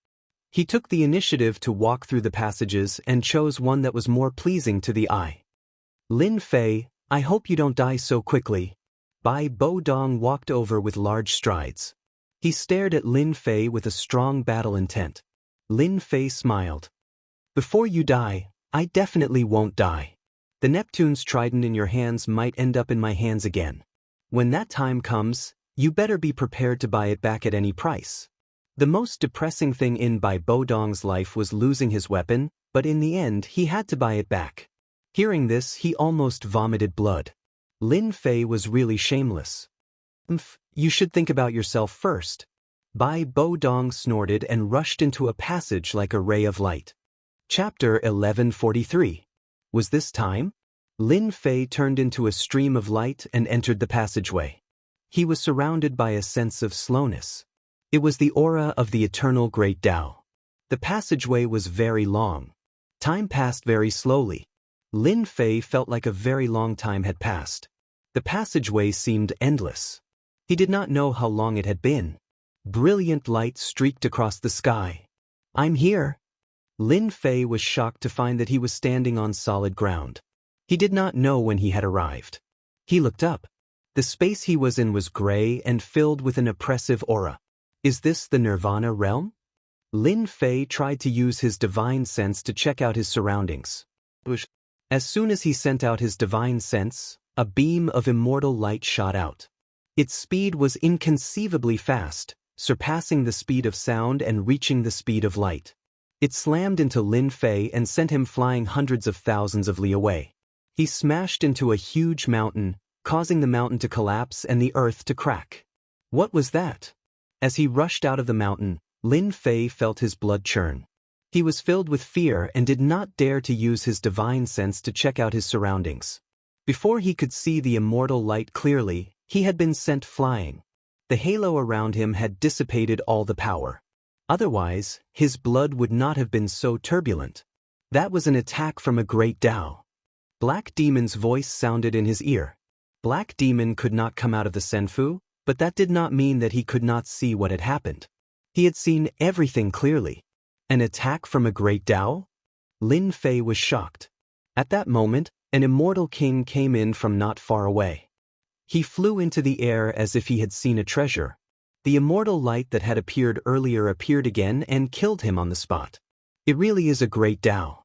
He took the initiative to walk through the passages and chose one that was more pleasing to the eye. Lin Fei, I hope you don't die so quickly. Bai Bodong walked over with large strides. He stared at Lin Fei with a strong battle intent. Lin Fei smiled. Before you die, I definitely won't die. The Neptune's trident in your hands might end up in my hands again. When that time comes, you better be prepared to buy it back at any price. The most depressing thing in Bai Bodong's life was losing his weapon, but in the end he had to buy it back. Hearing this, he almost vomited blood. Lin Fei was really shameless. You should think about yourself first. Bai Bodong snorted and rushed into a passage like a ray of light. Chapter 1143. Was this time? Lin Fei turned into a stream of light and entered the passageway. He was surrounded by a sense of slowness. It was the aura of the eternal great Tao. The passageway was very long. Time passed very slowly. Lin Fei felt like a very long time had passed. The passageway seemed endless. He did not know how long it had been. Brilliant light streaked across the sky. I'm here. Lin Fei was shocked to find that he was standing on solid ground. He did not know when he had arrived. He looked up. The space he was in was gray and filled with an oppressive aura. Is this the Nirvana realm? Lin Fei tried to use his divine sense to check out his surroundings. As soon as he sent out his divine sense, a beam of immortal light shot out. Its speed was inconceivably fast, surpassing the speed of sound and reaching the speed of light. It slammed into Lin Fei and sent him flying hundreds of thousands of li away. He smashed into a huge mountain, causing the mountain to collapse and the earth to crack. What was that? As he rushed out of the mountain, Lin Fei felt his blood churn. He was filled with fear and did not dare to use his divine sense to check out his surroundings. Before he could see the immortal light clearly, he had been sent flying. The halo around him had dissipated all the power. Otherwise, his blood would not have been so turbulent. That was an attack from a great Tao. Black Demon's voice sounded in his ear. Black Demon could not come out of the Senfu, But that did not mean that he could not see what had happened. He had seen everything clearly. An attack from a great Dao? Lin Fei was shocked. At that moment, an immortal king came in from not far away. He flew into the air as if he had seen a treasure. The immortal light that had appeared earlier appeared again and killed him on the spot. It really is a great Dao.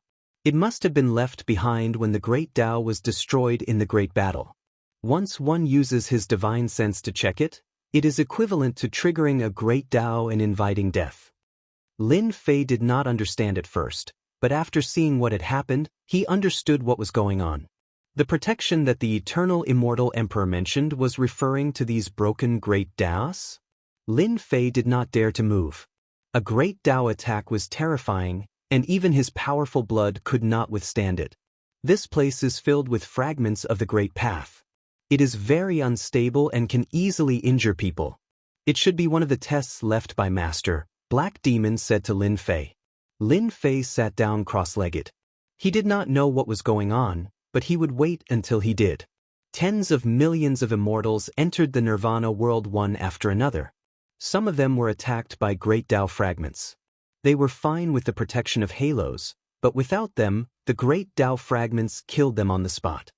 It must have been left behind when the great Dao was destroyed in the great battle. Once one uses his divine sense to check it, it is equivalent to triggering a great Dao and inviting death. Lin Fei did not understand at first, but after seeing what had happened, he understood what was going on. The protection that the eternal immortal emperor mentioned was referring to these broken great Daos? Lin Fei did not dare to move. A great Dao attack was terrifying, and even his powerful blood could not withstand it. This place is filled with fragments of the Great Path. It is very unstable and can easily injure people. It should be one of the tests left by Master, Black Demon said to Lin Fei. Lin Fei sat down cross-legged. He did not know what was going on, but he would wait until he did. Tens of millions of immortals entered the Nirvana world one after another. Some of them were attacked by great Dao fragments. They were fine with the protection of halos, but without them, the great Dao fragments killed them on the spot.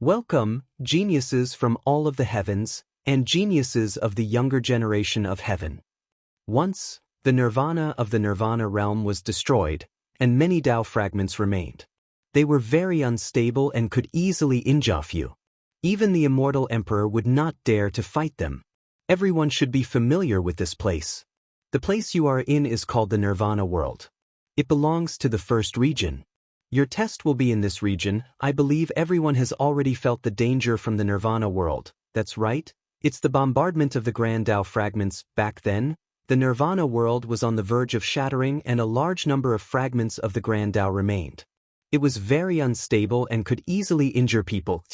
Welcome, geniuses from all of the heavens, and geniuses of the younger generation of heaven. Once, the Nirvana of the Nirvana realm was destroyed, and many Dao fragments remained. They were very unstable and could easily injure you. Even the immortal emperor would not dare to fight them. Everyone should be familiar with this place. The place you are in is called the Nirvana world. It belongs to the first region. Your test will be in this region. I believe everyone has already felt the danger from the Nirvana world. That's right. It's the bombardment of the Grand Dao fragments. Back then, the Nirvana world was on the verge of shattering and a large number of fragments of the Grand Dao remained. It was very unstable and could easily injure people.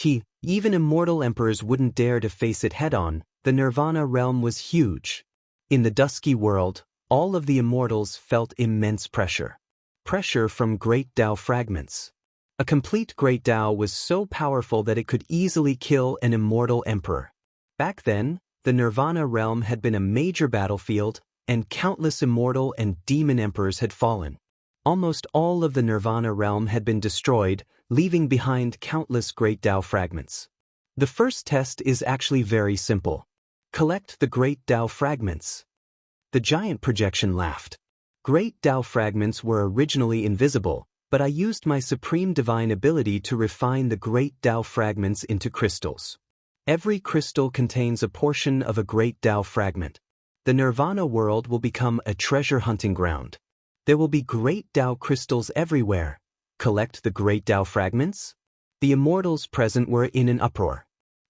Even immortal emperors wouldn't dare to face it head-on. The Nirvana realm was huge. In the dusky world, all of the immortals felt immense pressure. Pressure from great Dao fragments. A complete great Dao was so powerful that it could easily kill an immortal emperor. Back then, the Nirvana realm had been a major battlefield, and countless immortal and demon emperors had fallen. Almost all of the Nirvana realm had been destroyed, leaving behind countless great Dao fragments. The first test is actually very simple. Collect the great Dao fragments. The giant projection laughed. Great Dao fragments were originally invisible, but I used my supreme divine ability to refine the great Dao fragments into crystals. Every crystal contains a portion of a great Dao fragment. The Nirvana world will become a treasure hunting ground. There will be great Dao crystals everywhere. Collect the great Dao fragments? The immortals present were in an uproar.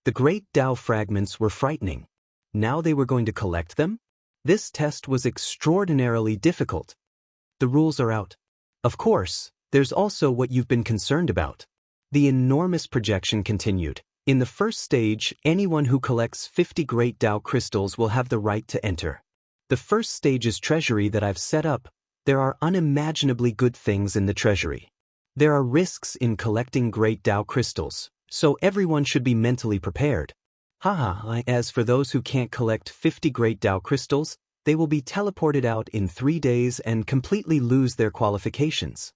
The great Dao fragments were frightening. Now they were going to collect them? This test was extraordinarily difficult. The rules are out. Of course, there's also what you've been concerned about. The enormous projection continued. In the first stage, anyone who collects 50 great Dao crystals will have the right to enter. The first stage's treasury that I've set up, there are unimaginably good things in the treasury. There are risks in collecting great Dao crystals, so everyone should be mentally prepared. As for those who can't collect 50 great Dao crystals, they will be teleported out in 3 days and completely lose their qualifications.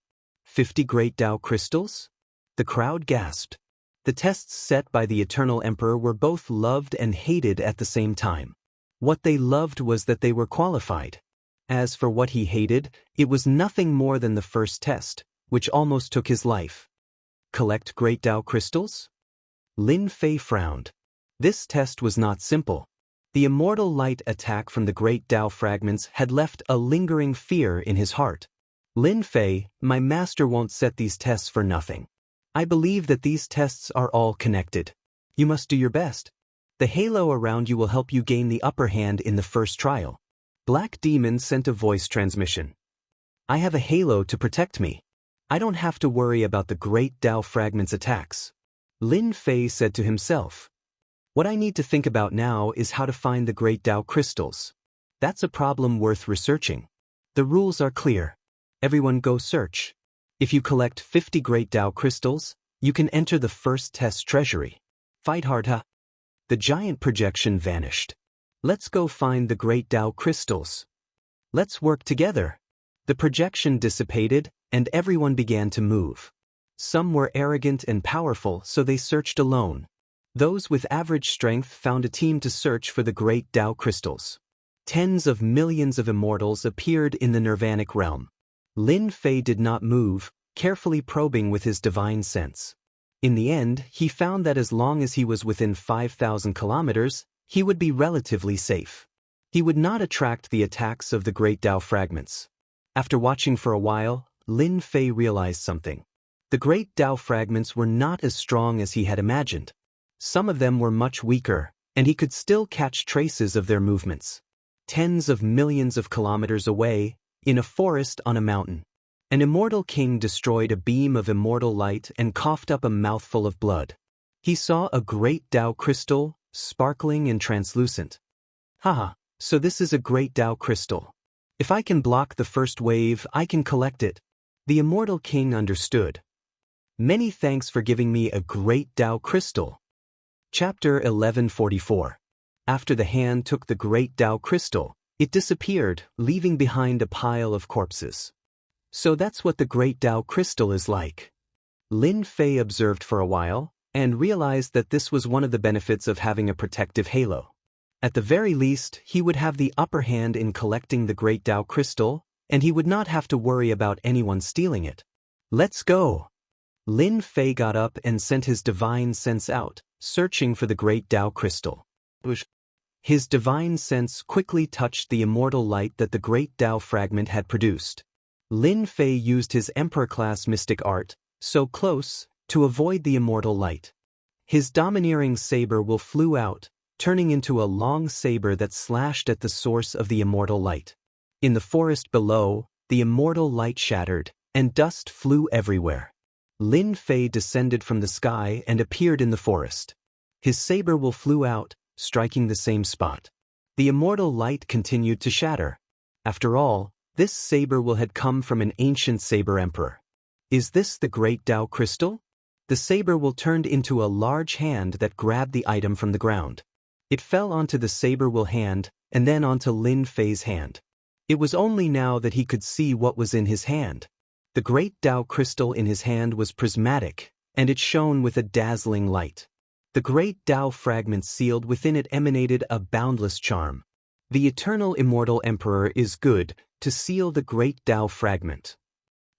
50 great Dao crystals? The crowd gasped. The tests set by the Eternal Emperor were both loved and hated at the same time. What they loved was that they were qualified. As for what he hated, it was nothing more than the first test, which almost took his life. Collect great Dao crystals? Lin Fei frowned. This test was not simple. The immortal light attack from the great Dao fragments had left a lingering fear in his heart. Lin Fei, my master won't set these tests for nothing. I believe that these tests are all connected. You must do your best. The halo around you will help you gain the upper hand in the first trial. Black Demon sent a voice transmission. I have a halo to protect me. I don't have to worry about the great Dao fragments attacks. Lin Fei said to himself. What I need to think about now is how to find the great Dao crystals. That's a problem worth researching. The rules are clear. Everyone go search. If you collect 50 great Dao crystals, you can enter the first test treasury. Fight hard, huh? The giant projection vanished. Let's go find the great Tao crystals. Let's work together. The projection dissipated, and everyone began to move. Some were arrogant and powerful, so they searched alone. Those with average strength found a team to search for the great Tao crystals. Tens of millions of immortals appeared in the nirvanic realm. Lin Fei did not move, carefully probing with his divine sense. In the end, he found that as long as he was within 5,000 kilometers, he would be relatively safe. He would not attract the attacks of the great Tao fragments. After watching for a while, Lin Fei realized something. The great Tao fragments were not as strong as he had imagined. Some of them were much weaker, and he could still catch traces of their movements. Tens of millions of kilometers away, in a forest on a mountain, an immortal king destroyed a beam of immortal light and coughed up a mouthful of blood. He saw a great Tao crystal, sparkling and translucent. Haha, so this is a great Tao crystal. If I can block the first wave, I can collect it. The immortal king understood. Many thanks for giving me a great Tao crystal. Chapter 1144. After the hand took the great Tao crystal, it disappeared, leaving behind a pile of corpses. So that's what the great Tao crystal is like. Lin Fei observed for a while, and realized that this was one of the benefits of having a protective halo. At the very least, he would have the upper hand in collecting the great Tao crystal, and he would not have to worry about anyone stealing it. Let's go! Lin Fei got up and sent his divine sense out, searching for the great Tao crystal. His divine sense quickly touched the immortal light that the great Tao fragment had produced. Lin Fei used his emperor-class mystic art, so close, to avoid the immortal light. His domineering saber will flew out, turning into a long saber that slashed at the source of the immortal light. In the forest below, the immortal light shattered, and dust flew everywhere. Lin Fei descended from the sky and appeared in the forest. His saber will flew out, striking the same spot. The immortal light continued to shatter. After all, this saber will had come from an ancient saber emperor. Is this the great Tao crystal? The saber will turned into a large hand that grabbed the item from the ground. It fell onto the saber will hand, and then onto Lin Fei's hand. It was only now that he could see what was in his hand. The great Tao crystal in his hand was prismatic, and it shone with a dazzling light. The great Tao fragment sealed within it emanated a boundless charm. The eternal immortal emperor is good to seal the great Tao fragment.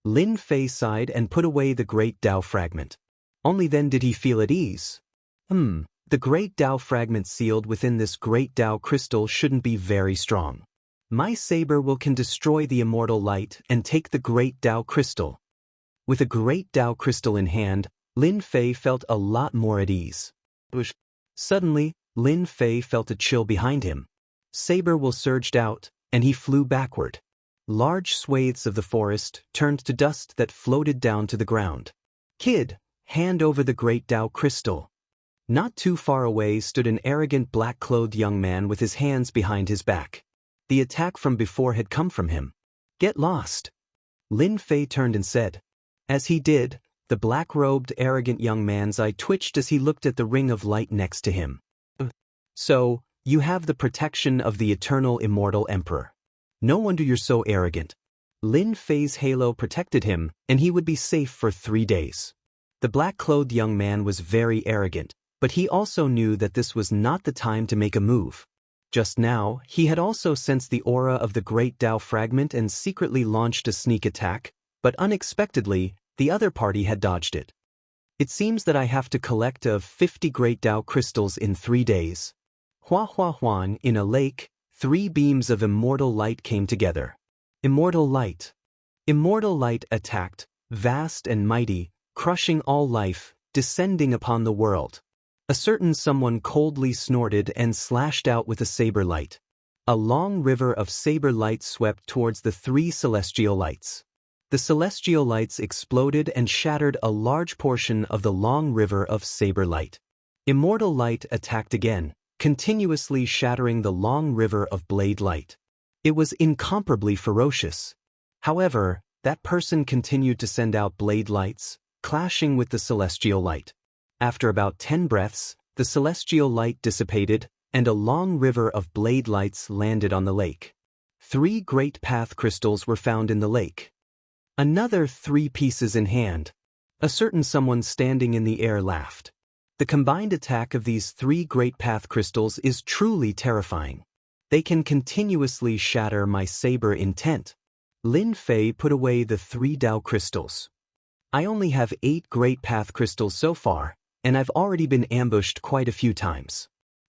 Lin Fei sighed and put away the great Tao fragment. Only then did he feel at ease. The great Tao fragment sealed within this great Tao crystal shouldn't be very strong. My saber will can destroy the immortal light and take the great Tao crystal. With a great Tao crystal in hand, Lin Fei felt a lot more at ease. Suddenly, Lin Fei felt a chill behind him. Saber will surged out, and he flew backward. Large swathes of the forest turned to dust that floated down to the ground. Kid, hand over the great Tao crystal. Not too far away stood an arrogant black-clothed young man with his hands behind his back. The attack from before had come from him. Get lost. Lin Fei turned and said. As he did, the black-robed, arrogant young man's eye twitched as he looked at the ring of light next to him. So, you have the protection of the eternal immortal emperor. No wonder you're so arrogant. Lin Fei's halo protected him, and he would be safe for 3 days. The black-clothed young man was very arrogant, but he also knew that this was not the time to make a move. Just now, he had also sensed the aura of the great Tao fragment and secretly launched a sneak attack, but unexpectedly, the other party had dodged it. It seems that I have to collect 50 great Tao crystals in 3 days. Hua Hua Huan, in a lake, 3 beams of immortal light came together. Immortal light. Immortal light attacked, vast and mighty, crushing all life, descending upon the world. A certain someone coldly snorted and slashed out with a saber light. A long river of saber light swept towards the 3 celestial lights. The celestial lights exploded and shattered a large portion of the long river of saber light. Immortal light attacked again, continuously shattering the long river of blade light. It was incomparably ferocious. However, that person continued to send out blade lights, clashing with the celestial light. After about 10 breaths, the celestial light dissipated, and a long river of blade lights landed on the lake. 3 great path crystals were found in the lake. Another 3 pieces in hand. A certain someone standing in the air laughed. The combined attack of these 3 great path crystals is truly terrifying. They can continuously shatter my saber intent. Lin Fei put away the 3 Dao crystals. I only have 8 great path crystals so far, and I've already been ambushed quite a few times.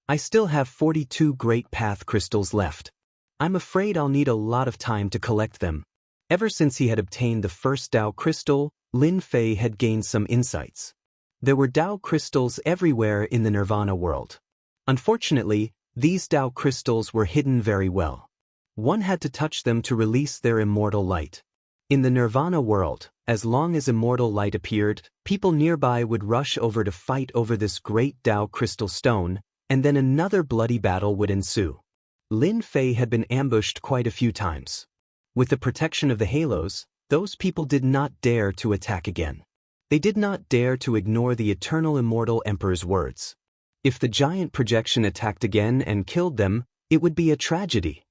I still have 42 great path crystals left. I'm afraid I'll need a lot of time to collect them. Ever since he had obtained the first Dao crystal, Lin Fei had gained some insights. There were Dao crystals everywhere in the Nirvana world. Unfortunately, these Dao crystals were hidden very well. One had to touch them to release their immortal light. In the Nirvana world, as long as immortal light appeared, people nearby would rush over to fight over this great Dao crystal stone, and then another bloody battle would ensue. Lin Fei had been ambushed quite a few times. With the protection of the halos, those people did not dare to attack again. They did not dare to ignore the eternal immortal emperor's words. If the giant projection attacked again and killed them, it would be a tragedy.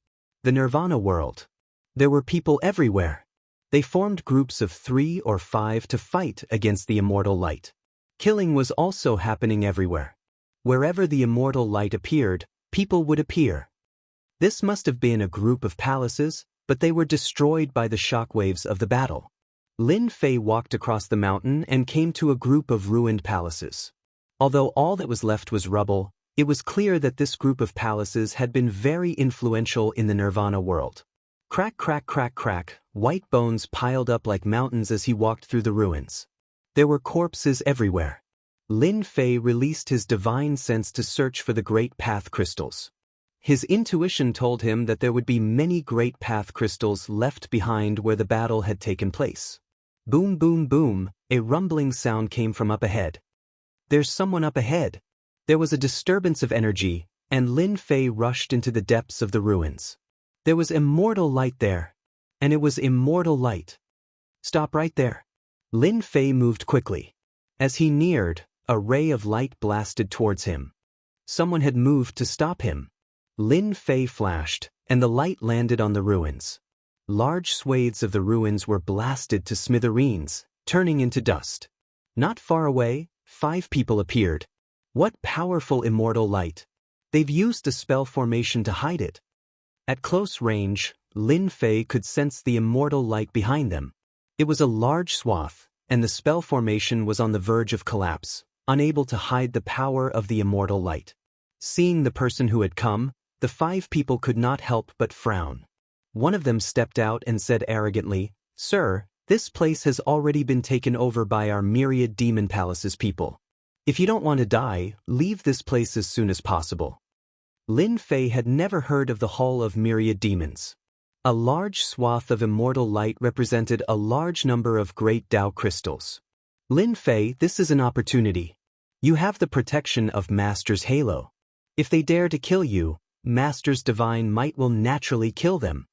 The Nirvana world. There were people everywhere. They formed groups of 3 or 5 to fight against the immortal light. Killing was also happening everywhere. Wherever the immortal light appeared, people would appear. This must have been a group of palaces, but they were destroyed by the shockwaves of the battle. Lin Fei walked across the mountain and came to a group of ruined palaces. Although all that was left was rubble, it was clear that this group of palaces had been very influential in the Nirvana world. Crack, crack, crack, crack, white bones piled up like mountains as he walked through the ruins. There were corpses everywhere. Lin Fei released his divine sense to search for the great path crystals. His intuition told him that there would be many great path crystals left behind where the battle had taken place. Boom, boom, boom, a rumbling sound came from up ahead. There's someone up ahead. There was a disturbance of energy, and Lin Fei rushed into the depths of the ruins. There was immortal light there. And it was immortal light. Stop right there. Lin Fei moved quickly. As he neared, a ray of light blasted towards him. Someone had moved to stop him. Lin Fei flashed, and the light landed on the ruins. Large swathes of the ruins were blasted to smithereens, turning into dust. Not far away, 5 people appeared. What powerful immortal light! They've used a spell formation to hide it. At close range, Lin Fei could sense the immortal light behind them. It was a large swath, and the spell formation was on the verge of collapse, unable to hide the power of the immortal light. Seeing the person who had come, the 5 people could not help but frown. One of them stepped out and said arrogantly, "Sir, this place has already been taken over by our myriad demon palaces people. If you don't want to die, leave this place as soon as possible." Lin Fei had never heard of the Hall of Myriad Demons. A large swath of immortal light represented a large number of great Dao crystals. Lin Fei, this is an opportunity. You have the protection of Master's halo. If they dare to kill you, Master's divine might will naturally kill them.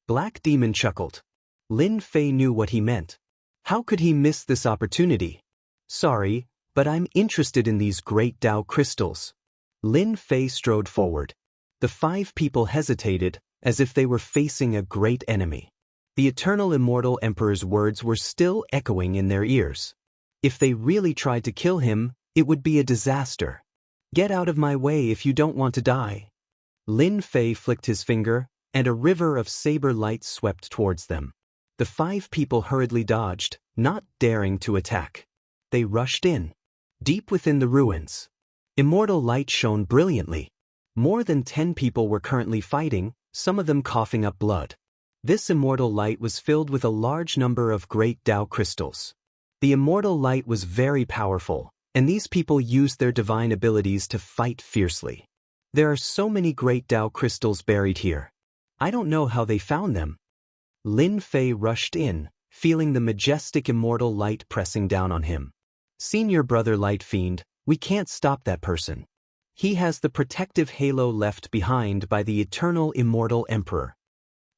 Black Demon chuckled. Lin Fei knew what he meant. How could he miss this opportunity? Sorry, but I'm interested in these great Dao crystals. Lin Fei strode forward. The 5 people hesitated, as if they were facing a great enemy. The eternal immortal emperor's words were still echoing in their ears. If they really tried to kill him, it would be a disaster. Get out of my way if you don't want to die. Lin Fei flicked his finger, and a river of saber light swept towards them. The 5 people hurriedly dodged, not daring to attack. They rushed in. Deep within the ruins, immortal light shone brilliantly. More than 10 people were currently fighting, some of them coughing up blood. This immortal light was filled with a large number of great Dao crystals. The immortal light was very powerful, and these people used their divine abilities to fight fiercely. There are so many great Dao crystals buried here. I don't know how they found them. Lin Fei rushed in, feeling the majestic immortal light pressing down on him. Senior brother Light Fiend, we can't stop that person. He has the protective halo left behind by the eternal immortal emperor.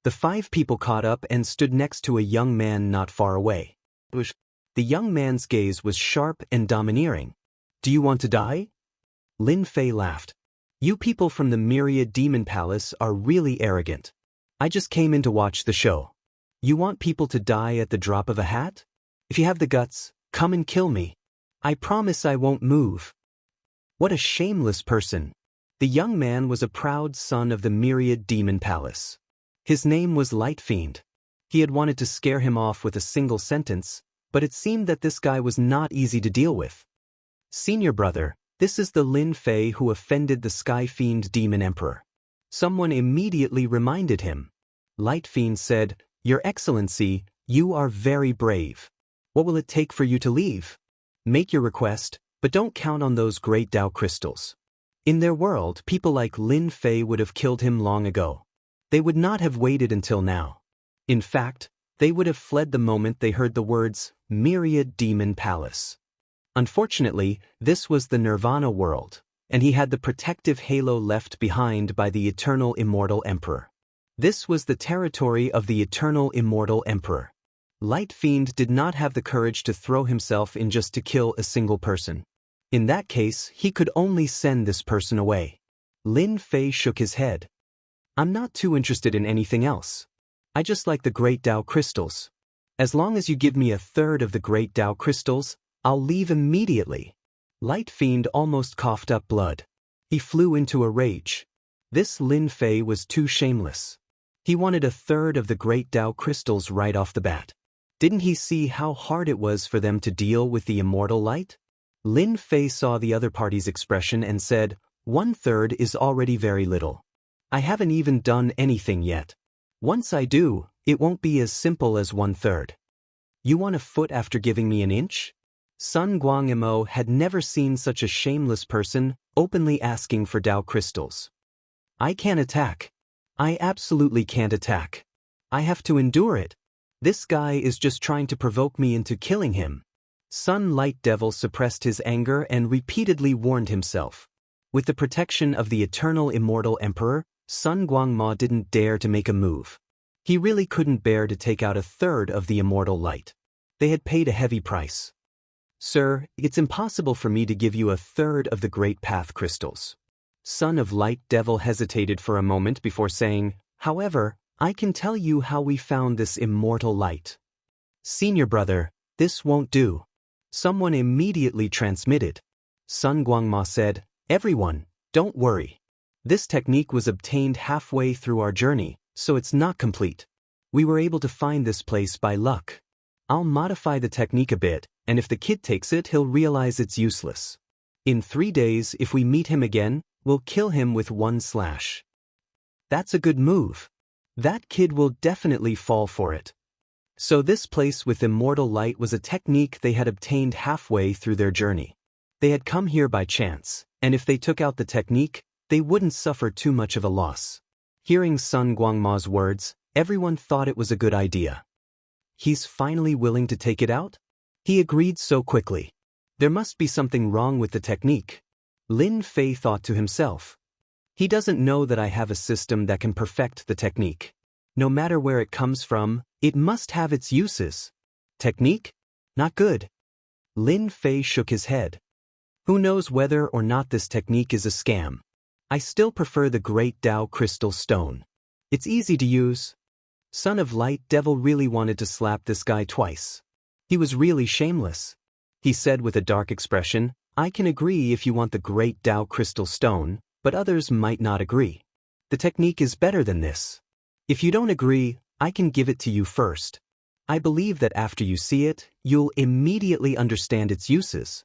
The 5 people caught up and stood next to a young man not far away. The young man's gaze was sharp and domineering. Do you want to die? Lin Fei laughed. You people from the Myriad Demon Palace are really arrogant. I just came in to watch the show. You want people to die at the drop of a hat? If you have the guts, come and kill me. I promise I won't move. What a shameless person. The young man was a proud son of the Myriad Demon Palace. His name was Light Fiend. He had wanted to scare him off with a single sentence, but it seemed that this guy was not easy to deal with. Senior brother, this is the Lin Fei who offended the Sky Fiend Demon Emperor. Someone immediately reminded him. Light Fiend said, Your Excellency, you are very brave. What will it take for you to leave? Make your request, but don't count on those great Dao crystals. In their world, people like Lin Fei would have killed him long ago. They would not have waited until now. In fact, they would have fled the moment they heard the words, Myriad Demon Palace. Unfortunately, this was the Nirvana world, and he had the protective halo left behind by the eternal Immortal Emperor. This was the territory of the eternal Immortal Emperor. Light Fiend did not have the courage to throw himself in just to kill a single person. In that case, he could only send this person away. Lin Fei shook his head. I'm not too interested in anything else. I just like the Great Dao Crystals. As long as you give me 1/3 of the Great Dao Crystals, I'll leave immediately. Light Fiend almost coughed up blood. He flew into a rage. This Lin Fei was too shameless. He wanted 1/3 of the Great Dao Crystals right off the bat. Didn't he see how hard it was for them to deal with the immortal light? Lin Fei saw the other party's expression and said, 1/3 is already very little. I haven't even done anything yet. Once I do, it won't be as simple as 1/3. You want a foot after giving me an inch? Sun Guangimo had never seen such a shameless person openly asking for Dao crystals. I can't attack. I absolutely can't attack. I have to endure it. This guy is just trying to provoke me into killing him. Sun Light Devil suppressed his anger and repeatedly warned himself. With the protection of the eternal Immortal Emperor, Sun Guangmo didn't dare to make a move. He really couldn't bear to take out 1/3 of the immortal light. They had paid a heavy price. Sir, it's impossible for me to give you 1/3 of the Great Path crystals. Son of Light Devil hesitated for a moment before saying, However, I can tell you how we found this immortal light. Senior brother, this won't do. Someone immediately transmitted. Sun Guangmo said, Everyone, don't worry. This technique was obtained halfway through our journey, so it's not complete. We were able to find this place by luck. I'll modify the technique a bit, and if the kid takes it, he'll realize it's useless. In 3 days, if we meet him again, we'll kill him with 1 slash. That's a good move. That kid will definitely fall for it. So this place with immortal light was a technique they had obtained halfway through their journey. They had come here by chance, and if they took out the technique, they wouldn't suffer too much of a loss. Hearing Sun Guangmo's words, everyone thought it was a good idea. He's finally willing to take it out? He agreed so quickly. There must be something wrong with the technique. Lin Fei thought to himself. He doesn't know that I have a system that can perfect the technique. No matter where it comes from, it must have its uses. Technique? Not good. Lin Fei shook his head. Who knows whether or not this technique is a scam? I still prefer the Great Dao Crystal Stone. It's easy to use. Son of Light Devil really wanted to slap this guy twice. He was really shameless. He said with a dark expression, I can agree if you want the Great Dao Crystal Stone, but others might not agree. The technique is better than this. If you don't agree, I can give it to you first. I believe that after you see it, you'll immediately understand its uses.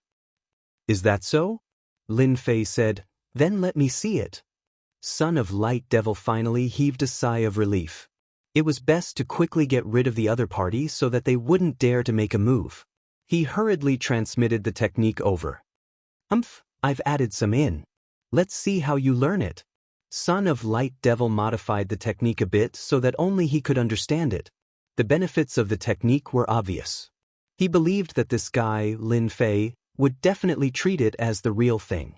Is that so? Lin Fei said, Then let me see it. Son of Light Devil finally heaved a sigh of relief. It was best to quickly get rid of the other party so that they wouldn't dare to make a move. He hurriedly transmitted the technique over. I've added some in. Let's see how you learn it. Son of Light Devil modified the technique a bit so that only he could understand it. The benefits of the technique were obvious. He believed that this guy, Lin Fei, would definitely treat it as the real thing.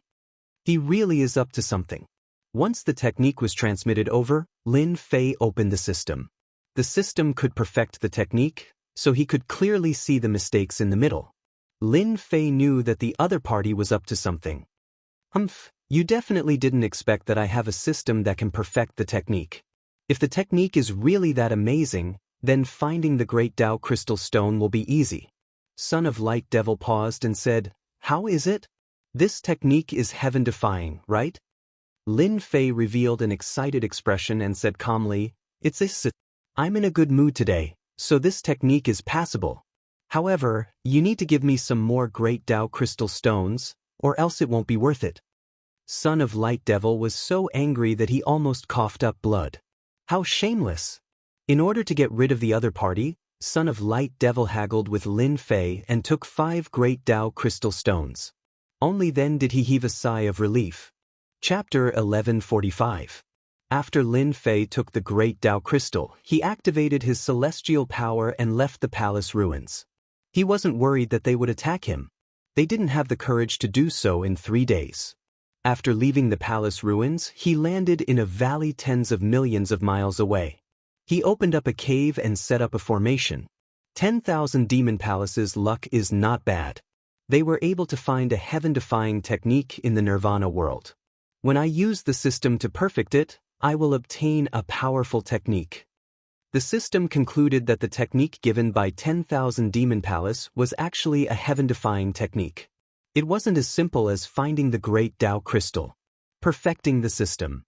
He really is up to something. Once the technique was transmitted over, Lin Fei opened the system. The system could perfect the technique, so he could clearly see the mistakes in the middle. Lin Fei knew that the other party was up to something. You definitely didn't expect that I have a system that can perfect the technique. If the technique is really that amazing, then finding the Great Tao Crystal Stone will be easy. Son of Light Devil paused and said, "How is it? This technique is heaven-defying, right?" Lin Fei revealed an excited expression and said calmly, I'm in a good mood today, so this technique is passable. However, you need to give me some more Great Tao Crystal Stones, or else it won't be worth it." Son of Light Devil was so angry that he almost coughed up blood. How shameless! In order to get rid of the other party, Son of Light Devil haggled with Lin Fei and took 5 Great Tao Crystal Stones. Only then did he heave a sigh of relief. Chapter 1145. After Lin Fei took the Great Tao Crystal, he activated his celestial power and left the palace ruins. He wasn't worried that they would attack him. They didn't have the courage to do so in 3 days. After leaving the palace ruins, he landed in a valley tens of millions of miles away. He opened up a cave and set up a formation. 10,000 demon palaces' luck is not bad. They were able to find a heaven-defying technique in the Nirvana world. When I use the system to perfect it, I will obtain a powerful technique. The system concluded that the technique given by 10,000 demon palace was actually a heaven-defying technique. It wasn't as simple as finding the Great Tao Crystal. Perfecting the system.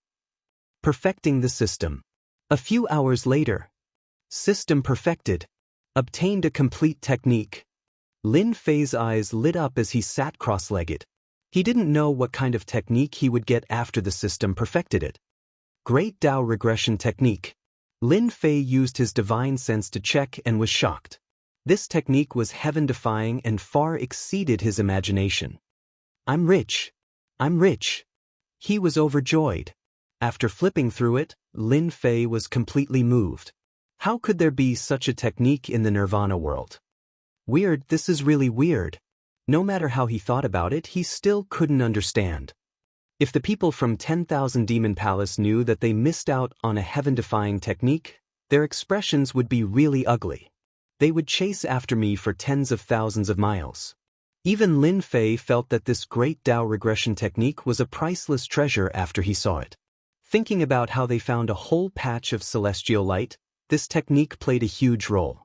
Perfecting the system. A few hours later. System perfected. Obtained a complete technique. Lin Fei's eyes lit up as he sat cross-legged. He didn't know what kind of technique he would get after the system perfected it. Great Tao Regression Technique. Lin Fei used his divine sense to check and was shocked. This technique was heaven-defying and far exceeded his imagination. I'm rich. I'm rich. He was overjoyed. After flipping through it, Lin Fei was completely moved. How could there be such a technique in the Nirvana world? Weird, this is really weird. No matter how he thought about it, he still couldn't understand. If the people from 10,000 Demon Palace knew that they missed out on a heaven-defying technique, their expressions would be really ugly. They would chase after me for tens of thousands of miles. Even Lin Fei felt that this Great Tao Regression technique was a priceless treasure after he saw it. Thinking about how they found a whole patch of celestial light, this technique played a huge role.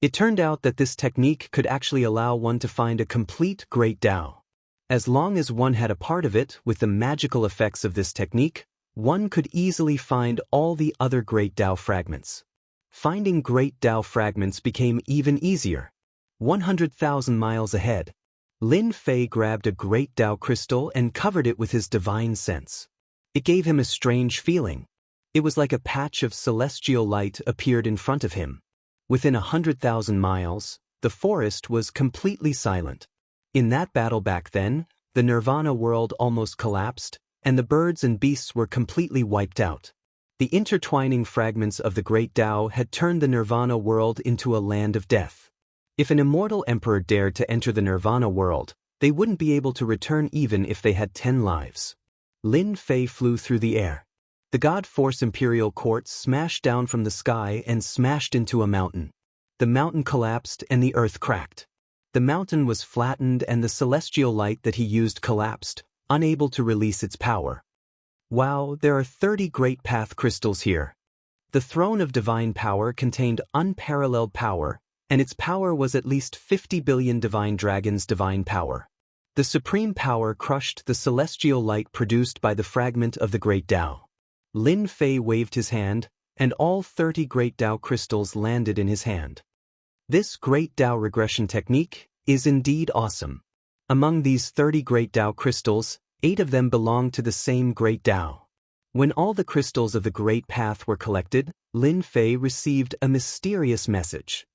It turned out that this technique could actually allow one to find a complete Great Tao. As long as one had a part of it with the magical effects of this technique, one could easily find all the other Great Tao fragments. Finding Great Tao fragments became even easier. 100,000 miles ahead, Lin Fei grabbed a Great Tao crystal and covered it with his divine sense. It gave him a strange feeling. It was like a patch of celestial light appeared in front of him. Within 100,000 miles, the forest was completely silent. In that battle back then, the Nirvana world almost collapsed, and the birds and beasts were completely wiped out. The intertwining fragments of the Great Tao had turned the Nirvana world into a land of death. If an immortal emperor dared to enter the Nirvana world, they wouldn't be able to return even if they had 10 lives. Lin Fei flew through the air. The God Force Imperial Court smashed down from the sky and smashed into a mountain. The mountain collapsed and the earth cracked. The mountain was flattened and the celestial light that he used collapsed, unable to release its power. Wow, there are 30 Great Path crystals here. The Throne of Divine Power contained unparalleled power, and its power was at least 50 billion divine dragons' divine power. The supreme power crushed the celestial light produced by the fragment of the Great Tao. Lin Fei waved his hand, and all 30 Great Tao crystals landed in his hand. This Great Tao regression technique is indeed awesome. Among these 30 Great Tao crystals, 8 of them belong to the same Great Tao. When all the crystals of the Great Path were collected, Lin Fei received a mysterious message.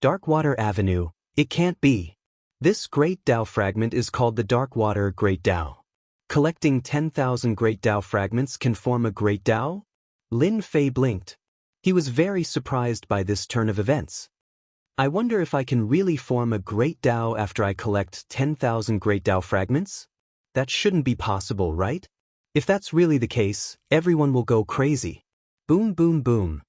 Darkwater Avenue, it can't be. This Great Tao fragment is called the Darkwater Great Tao. Collecting 10,000 Great Tao fragments can form a Great Tao? Lin Fei blinked. He was very surprised by this turn of events. I wonder if I can really form a Great Tao after I collect 10,000 Great Tao fragments? That shouldn't be possible, right? If that's really the case, everyone will go crazy. Boom, boom, boom.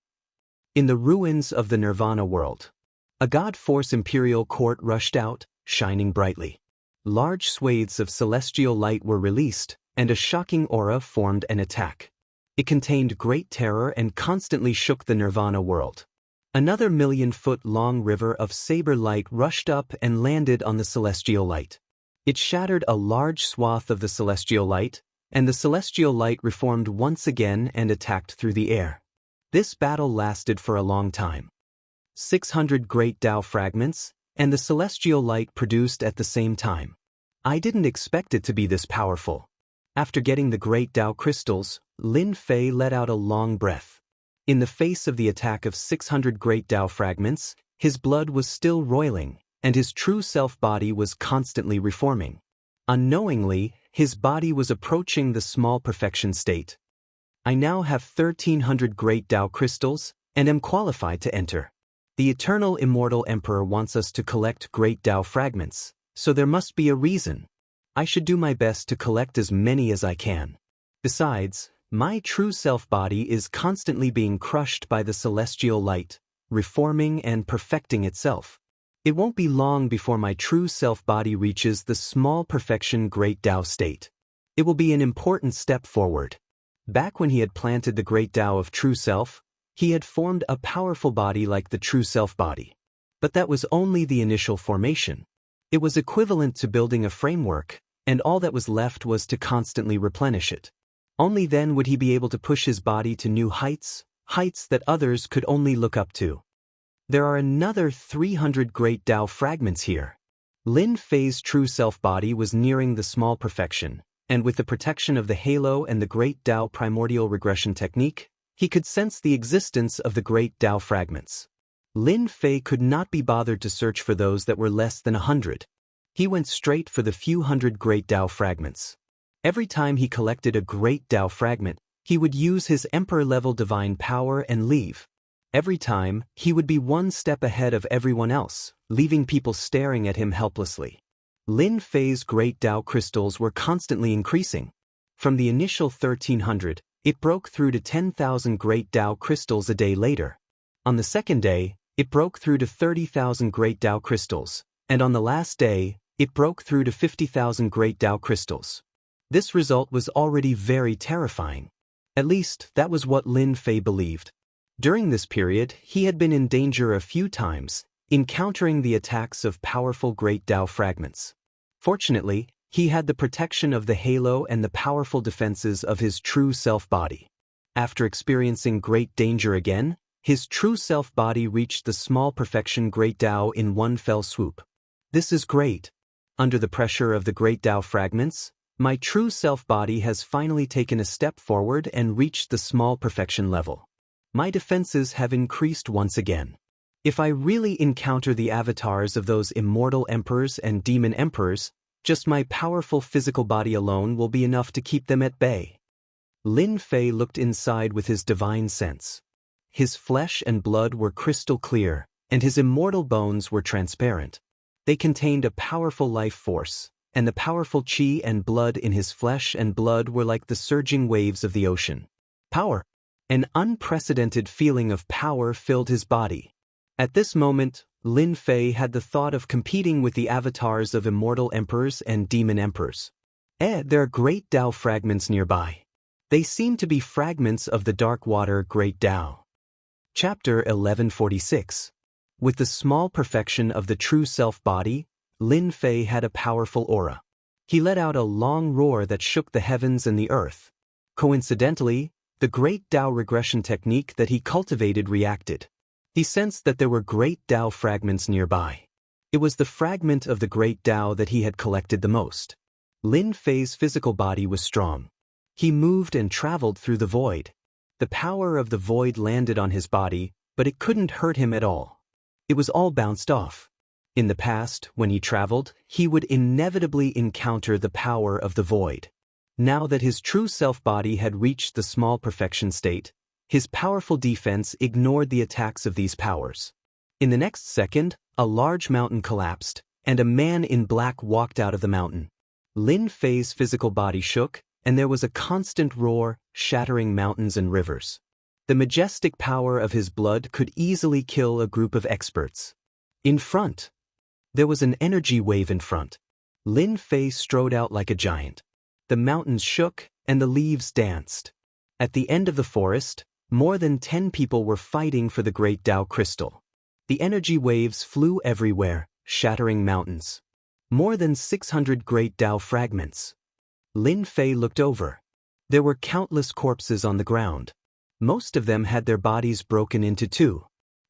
In the ruins of the Nirvana world, a God Force Imperial Court rushed out, shining brightly. Large swathes of celestial light were released, and a shocking aura formed an attack. It contained great terror and constantly shook the Nirvana world. Another million-foot-long river of saber light rushed up and landed on the celestial light. It shattered a large swath of the celestial light, and the celestial light reformed once again and attacked through the air. This battle lasted for a long time. 600 great Tao fragments, and the celestial light produced at the same time. I didn't expect it to be this powerful. After getting the great Tao crystals, Lin Fei let out a long breath. In the face of the attack of 600 great Tao fragments, his blood was still roiling, and his true self-body was constantly reforming. Unknowingly, his body was approaching the small perfection state. I now have 1,300 great Tao crystals, and am qualified to enter. The eternal immortal emperor wants us to collect great Tao fragments, so there must be a reason. I should do my best to collect as many as I can. Besides, my true self-body is constantly being crushed by the celestial light, reforming and perfecting itself. It won't be long before my true self-body reaches the small perfection great Tao state. It will be an important step forward. Back when he had planted the great Tao of true self, he had formed a powerful body like the true self-body. But that was only the initial formation. It was equivalent to building a framework, and all that was left was to constantly replenish it. Only then would he be able to push his body to new heights, heights that others could only look up to. There are another 300 great Tao fragments here. Lin Fei's true self-body was nearing the small perfection, and with the protection of the halo and the great Tao primordial regression technique, he could sense the existence of the great Tao fragments. Lin Fei could not be bothered to search for those that were less than 100. He went straight for the few hundred great Tao fragments. Every time he collected a great Tao fragment, he would use his emperor-level divine power and leave. Every time, he would be one step ahead of everyone else, leaving people staring at him helplessly. Lin Fei's great Tao crystals were constantly increasing. From the initial 1,300, it broke through to 10,000 great Tao crystals a day later. On the second day, it broke through to 30,000 great Tao crystals, and on the last day, it broke through to 50,000 great Tao crystals. This result was already very terrifying. At least, that was what Lin Fei believed. During this period, he had been in danger a few times, encountering the attacks of powerful great Tao fragments. Fortunately, he had the protection of the halo and the powerful defenses of his true self-body. After experiencing great danger again, his true self-body reached the small perfection great Tao in one fell swoop. This is great. Under the pressure of the great Tao fragments, my true self-body has finally taken a step forward and reached the small perfection level. My defenses have increased once again. If I really encounter the avatars of those immortal emperors and demon emperors, just my powerful physical body alone will be enough to keep them at bay. Lin Fei looked inside with his divine sense. His flesh and blood were crystal clear, and his immortal bones were transparent. They contained a powerful life force, and the powerful qi and blood in his flesh and blood were like the surging waves of the ocean. Power! An unprecedented feeling of power filled his body. At this moment, Lin Fei had the thought of competing with the avatars of immortal emperors and demon emperors. There are great Tao fragments nearby. They seem to be fragments of the dark water great Tao. Chapter 1146. With the small perfection of the true self-body, Lin Fei had a powerful aura. He let out a long roar that shook the heavens and the earth. Coincidentally, the great Tao regression technique that he cultivated reacted. He sensed that there were great Tao fragments nearby. It was the fragment of the great Tao that he had collected the most. Lin Fei's physical body was strong. He moved and traveled through the void. The power of the void landed on his body, but it couldn't hurt him at all. It was all bounced off. In the past, when he traveled, he would inevitably encounter the power of the void. Now that his true self-body had reached the small perfection state, his powerful defense ignored the attacks of these powers. In the next second, a large mountain collapsed, and a man in black walked out of the mountain. Lin Fei's physical body shook, and there was a constant roar, shattering mountains and rivers. The majestic power of his blood could easily kill a group of experts. In front, there was an energy wave in front. Lin Fei strode out like a giant. The mountains shook, and the leaves danced. At the end of the forest, more than 10 people were fighting for the great Tao crystal. The energy waves flew everywhere, shattering mountains. More than 600 great Tao fragments. Lin Fei looked over. There were countless corpses on the ground. Most of them had their bodies broken into two.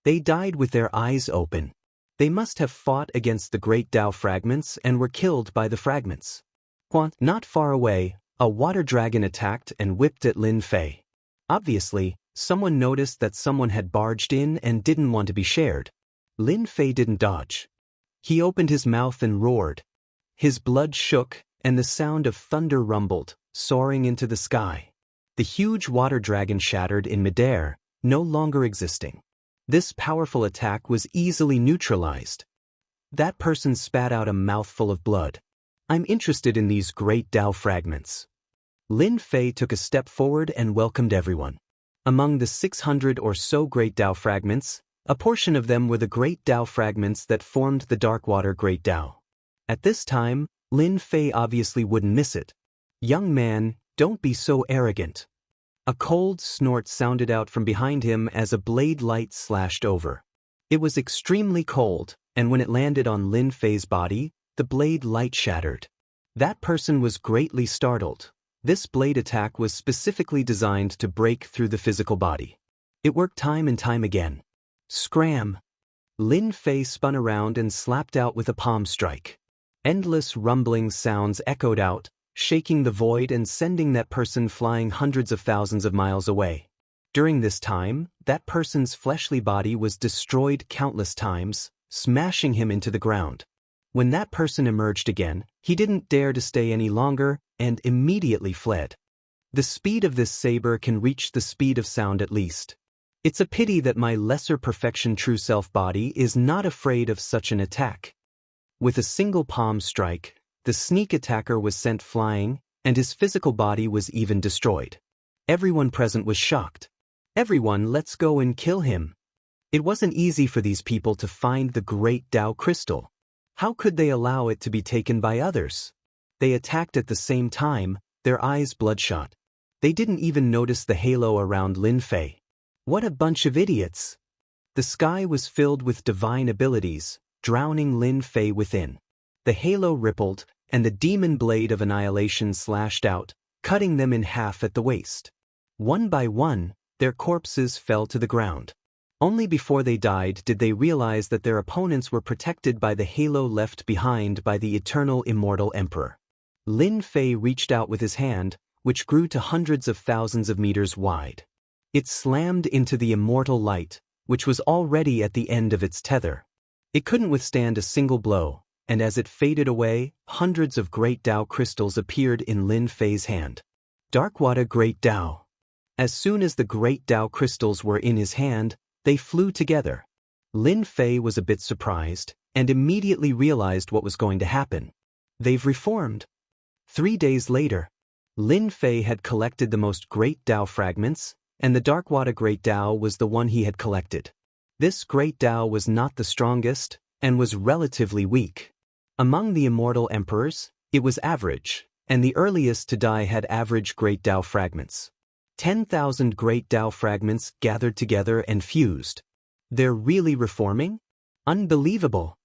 They died with their eyes open. They must have fought against the great Tao fragments and were killed by the fragments. Not far away, a water dragon attacked and whipped at Lin Fei. Obviously, someone noticed that someone had barged in and didn't want to be shared. Lin Fei didn't dodge. He opened his mouth and roared. His blood shook, and the sound of thunder rumbled, soaring into the sky. The huge water dragon shattered in midair, no longer existing. This powerful attack was easily neutralized. That person spat out a mouthful of blood. I'm interested in these great Tao fragments. Lin Fei took a step forward and welcomed everyone. Among the 600 or so great Tao fragments, a portion of them were the great Tao fragments that formed the Darkwater Great Tao. At this time, Lin Fei obviously wouldn't miss it. Young man, don't be so arrogant. A cold snort sounded out from behind him as a blade light slashed over. It was extremely cold, and when it landed on Lin Fei's body, the blade light shattered. That person was greatly startled. This blade attack was specifically designed to break through the physical body. It worked time and time again. Scram! Lin Fei spun around and slapped out with a palm strike. Endless rumbling sounds echoed out, shaking the void and sending that person flying hundreds of thousands of miles away. During this time, that person's fleshly body was destroyed countless times, smashing him into the ground. When that person emerged again, he didn't dare to stay any longer and immediately fled. The speed of this saber can reach the speed of sound at least. It's a pity that my lesser perfection true self body is not afraid of such an attack. With a single palm strike, the sneak attacker was sent flying, and his physical body was even destroyed. Everyone present was shocked. Everyone, let's go and kill him. It wasn't easy for these people to find the great Tao crystal. How could they allow it to be taken by others? They attacked at the same time, their eyes bloodshot. They didn't even notice the halo around Lin Fei. What a bunch of idiots! The sky was filled with divine abilities, drowning Lin Fei within. The halo rippled, and the demon blade of annihilation slashed out, cutting them in half at the waist. One by one, their corpses fell to the ground. Only before they died did they realize that their opponents were protected by the halo left behind by the eternal immortal emperor. Lin Fei reached out with his hand, which grew to hundreds of thousands of meters wide. It slammed into the immortal light, which was already at the end of its tether. It couldn't withstand a single blow, and as it faded away, hundreds of great Tao crystals appeared in Lin Fei's hand. Darkwater Great Tao. As soon as the great Tao crystals were in his hand, they flew together. Lin Fei was a bit surprised, and immediately realized what was going to happen. They've reformed. 3 days later, Lin Fei had collected the most great Tao fragments, and the Darkwater Great Tao was the one he had collected. This great Tao was not the strongest, and was relatively weak. Among the immortal emperors, it was average, and the earliest to die had average great Tao fragments. 10,000 great Tao fragments gathered together and fused. They're really reforming? Unbelievable!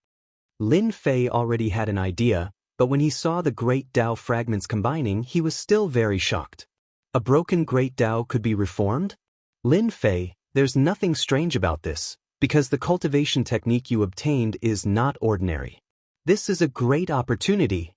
Lin Fei already had an idea, but when he saw the great Tao fragments combining, he was still very shocked. A broken great Tao could be reformed? Lin Fei, there's nothing strange about this, because the cultivation technique you obtained is not ordinary. This is a great opportunity.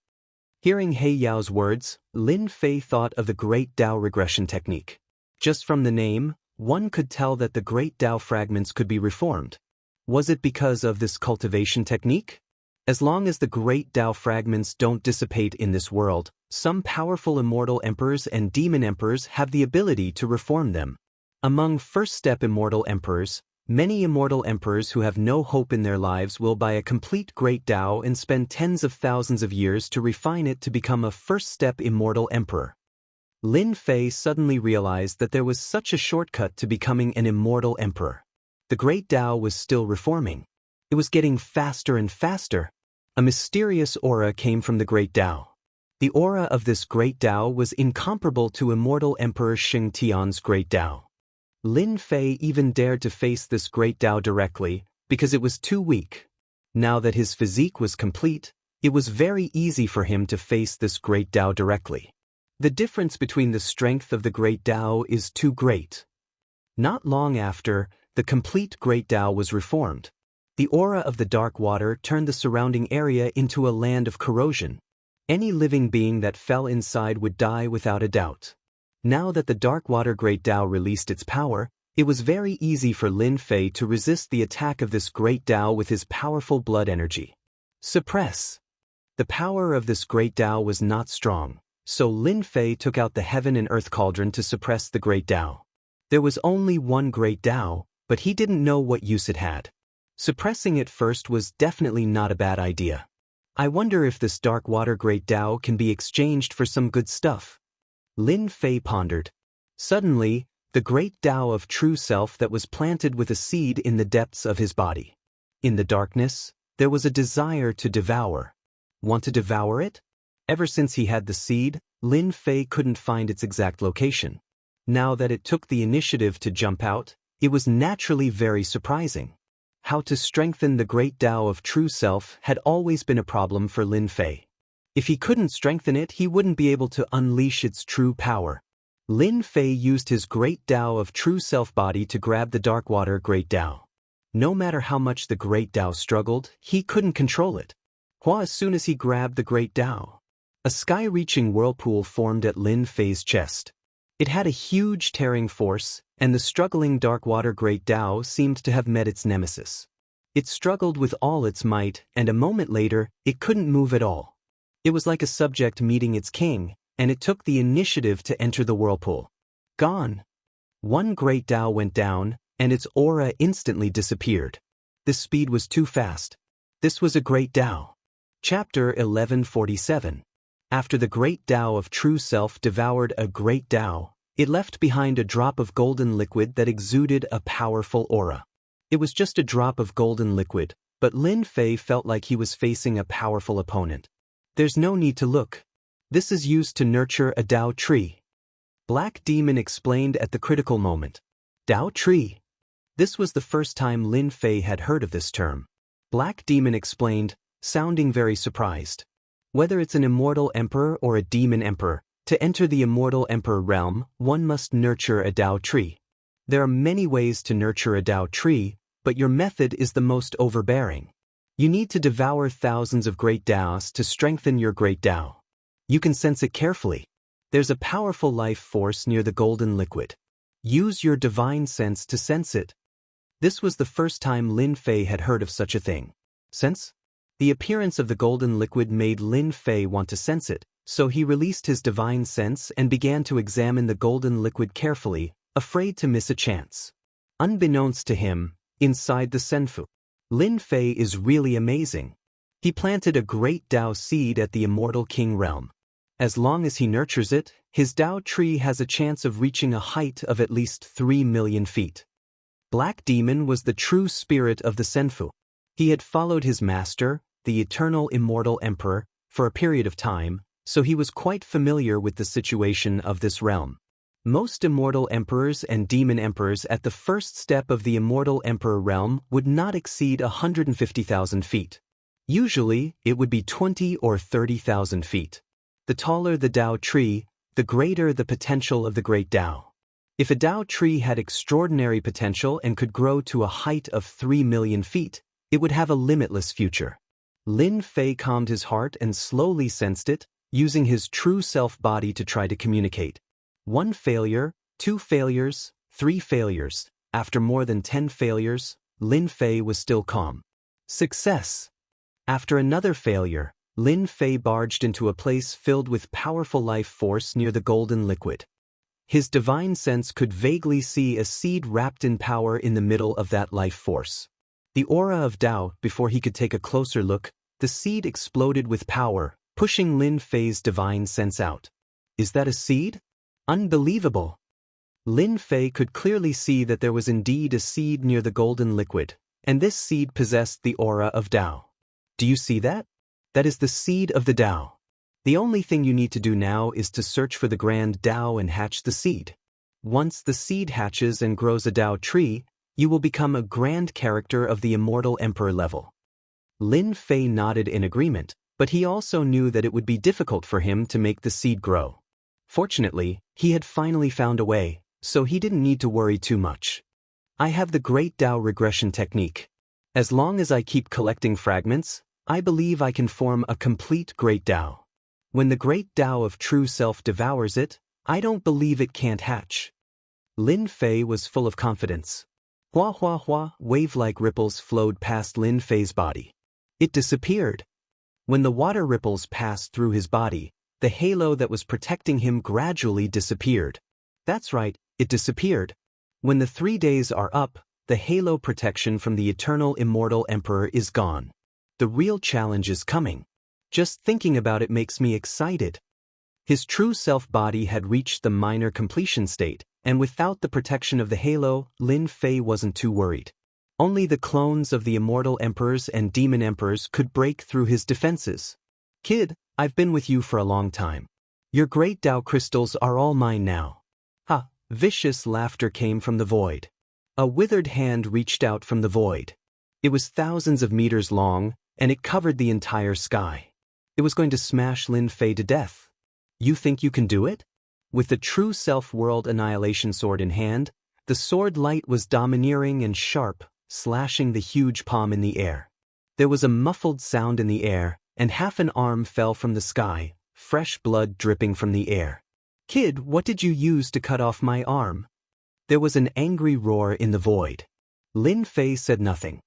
Hearing He Yao's words, Lin Fei thought of the great Tao regression technique. Just from the name, one could tell that the great Tao fragments could be reformed. Was it because of this cultivation technique? As long as the great Tao fragments don't dissipate in this world, some powerful immortal emperors and demon emperors have the ability to reform them. Among first-step immortal emperors, many immortal emperors who have no hope in their lives will buy a complete great Tao and spend tens of thousands of years to refine it to become a first-step immortal emperor. Lin Fei suddenly realized that there was such a shortcut to becoming an immortal emperor. The great Tao was still reforming. It was getting faster and faster. A mysterious aura came from the great Tao. The aura of this great Tao was incomparable to Immortal Emperor Xianxia's great Tao. Lin Fei even dared to face this great Tao directly, because it was too weak. Now that his physique was complete, it was very easy for him to face this great Tao directly. The difference between the strength of the great Tao is too great. Not long after, the complete great Tao was reformed. The aura of the dark water turned the surrounding area into a land of corrosion. Any living being that fell inside would die without a doubt. Now that the dark water great Tao released its power, it was very easy for Lin Fei to resist the attack of this great Tao with his powerful blood energy. Suppress. The power of this great Tao was not strong, so Lin Fei took out the heaven and earth cauldron to suppress the great Tao. There was only one great Tao, but he didn't know what use it had. Suppressing it first was definitely not a bad idea. I wonder if this dark water great Tao can be exchanged for some good stuff. Lin Fei pondered. Suddenly, the great Tao of true self that was planted with a seed in the depths of his body. In the darkness, there was a desire to devour. Want to devour it? Ever since he had the seed, Lin Fei couldn't find its exact location. Now that it took the initiative to jump out, it was naturally very surprising. How to strengthen the great Tao of true self had always been a problem for Lin Fei. If he couldn't strengthen it, he wouldn't be able to unleash its true power. Lin Fei used his great Tao of true self body to grab the dark water great Tao. No matter how much the great Tao struggled, he couldn't control it. As soon as he grabbed the great Tao, a sky-reaching whirlpool formed at Lin Fei's chest. It had a huge tearing force, and the struggling dark water great Tao seemed to have met its nemesis. It struggled with all its might, and a moment later, it couldn't move at all. It was like a subject meeting its king, and it took the initiative to enter the whirlpool. Gone. One great Tao went down, and its aura instantly disappeared. This speed was too fast. This was a great Tao. Chapter 1147. After the great Tao of true self devoured a great Tao, it left behind a drop of golden liquid that exuded a powerful aura. It was just a drop of golden liquid, but Lin Fei felt like he was facing a powerful opponent. There's no need to look. This is used to nurture a Tao tree. Black Demon explained at the critical moment. Tao tree. This was the first time Lin Fei had heard of this term. Black Demon explained, sounding very surprised. Whether it's an immortal emperor or a demon emperor, to enter the immortal emperor realm, one must nurture a Tao tree. There are many ways to nurture a Tao tree, but your method is the most overbearing. You need to devour thousands of great Taos to strengthen your great Tao. You can sense it carefully. There's a powerful life force near the golden liquid. Use your divine sense to sense it. This was the first time Lin Fei had heard of such a thing. Sense? The appearance of the golden liquid made Lin Fei want to sense it, so he released his divine sense and began to examine the golden liquid carefully, afraid to miss a chance. Unbeknownst to him, inside the senfu, Lin Fei is really amazing. He planted a great Tao seed at the Immortal King realm. As long as he nurtures it, his Tao tree has a chance of reaching a height of at least 3 million feet. Black Demon was the true spirit of the senfu. He had followed his master, the eternal immortal emperor, for a period of time, so he was quite familiar with the situation of this realm. Most immortal emperors and demon emperors at the first step of the immortal emperor realm would not exceed 150,000 feet. Usually, it would be 20 or 30,000 feet. The taller the Tao tree, the greater the potential of the great Tao. If a Tao tree had extraordinary potential and could grow to a height of 3 million feet, it would have a limitless future. Lin Fei calmed his heart and slowly sensed it, using his true self body to try to communicate. 1 failure, 2 failures, 3 failures. After more than 10 failures, Lin Fei was still calm. Success. After another failure, Lin Fei barged into a place filled with powerful life force near the golden liquid. His divine sense could vaguely see a seed wrapped in power in the middle of that life force. The aura of Tao, before he could take a closer look, the seed exploded with power, pushing Lin Fei's divine sense out. Is that a seed? Unbelievable! Lin Fei could clearly see that there was indeed a seed near the golden liquid, and this seed possessed the aura of Tao. Do you see that? That is the seed of the Tao. The only thing you need to do now is to search for the grand Dao and hatch the seed. Once the seed hatches and grows a Dao tree, you will become a grand character of the Immortal Emperor level. Lin Fei nodded in agreement, but he also knew that it would be difficult for him to make the seed grow. Fortunately, he had finally found a way, so he didn't need to worry too much. I have the Great Dao regression technique. As long as I keep collecting fragments, I believe I can form a complete Great Dao. When the Great Dao of True Self devours it, I don't believe it can't hatch. Lin Fei was full of confidence. Hua hua hua, wave-like ripples flowed past Lin Fei's body. It disappeared. When the water ripples passed through his body, the halo that was protecting him gradually disappeared. That's right, it disappeared. When the 3 days are up, the halo protection from the eternal immortal emperor is gone. The real challenge is coming. Just thinking about it makes me excited. His true self body had reached the minor completion state, and without the protection of the halo, Lin Fei wasn't too worried. Only the clones of the immortal emperors and demon emperors could break through his defenses. Kid, I've been with you for a long time. Your great Dao crystals are all mine now. Ha! Vicious laughter came from the void. A withered hand reached out from the void. It was thousands of meters long, and it covered the entire sky. It was going to smash Lin Fei to death. You think you can do it? With the true self-world annihilation sword in hand, the sword light was domineering and sharp, slashing the huge palm in the air. There was a muffled sound in the air, and half an arm fell from the sky, fresh blood dripping from the air. Kid, what did you use to cut off my arm? There was an angry roar in the void. Lin Fei said nothing.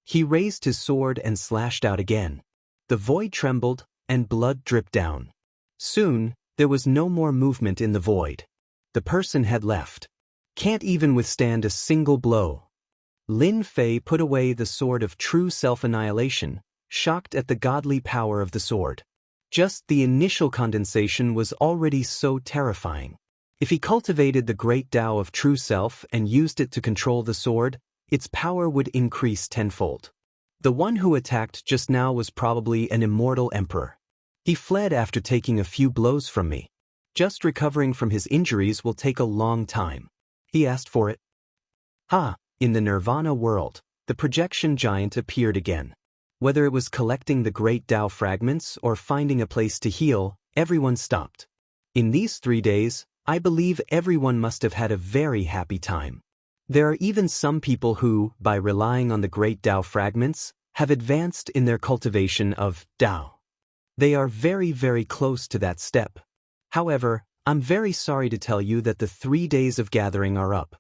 He raised his sword and slashed out again. The void trembled, and blood dripped down. Soon, there was no more movement in the void. The person had left. Can't even withstand a single blow. Lin Fei put away the sword of true self-annihilation, shocked at the godly power of the sword. Just the initial condensation was already so terrifying. If he cultivated the great Dao of true self and used it to control the sword, its power would increase tenfold. The one who attacked just now was probably an immortal emperor. He fled after taking a few blows from me. Just recovering from his injuries will take a long time. He asked for it. Ha! In the Nirvana world, the projection giant appeared again. Whether it was collecting the great Dao fragments or finding a place to heal, everyone stopped. In these 3 days, I believe everyone must have had a very happy time. There are even some people who, by relying on the great Dao fragments, have advanced in their cultivation of Dao. They are very, very close to that step. However, I'm very sorry to tell you that the 3 days of gathering are up.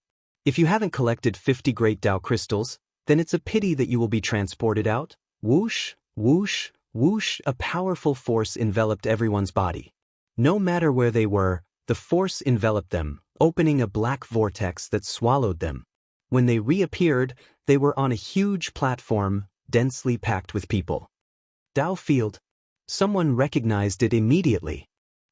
If you haven't collected 50 Great Dao crystals, then it's a pity that you will be transported out. Whoosh, whoosh, whoosh, a powerful force enveloped everyone's body. No matter where they were, the force enveloped them, opening a black vortex that swallowed them. When they reappeared, they were on a huge platform, densely packed with people. Dao field. Someone recognized it immediately.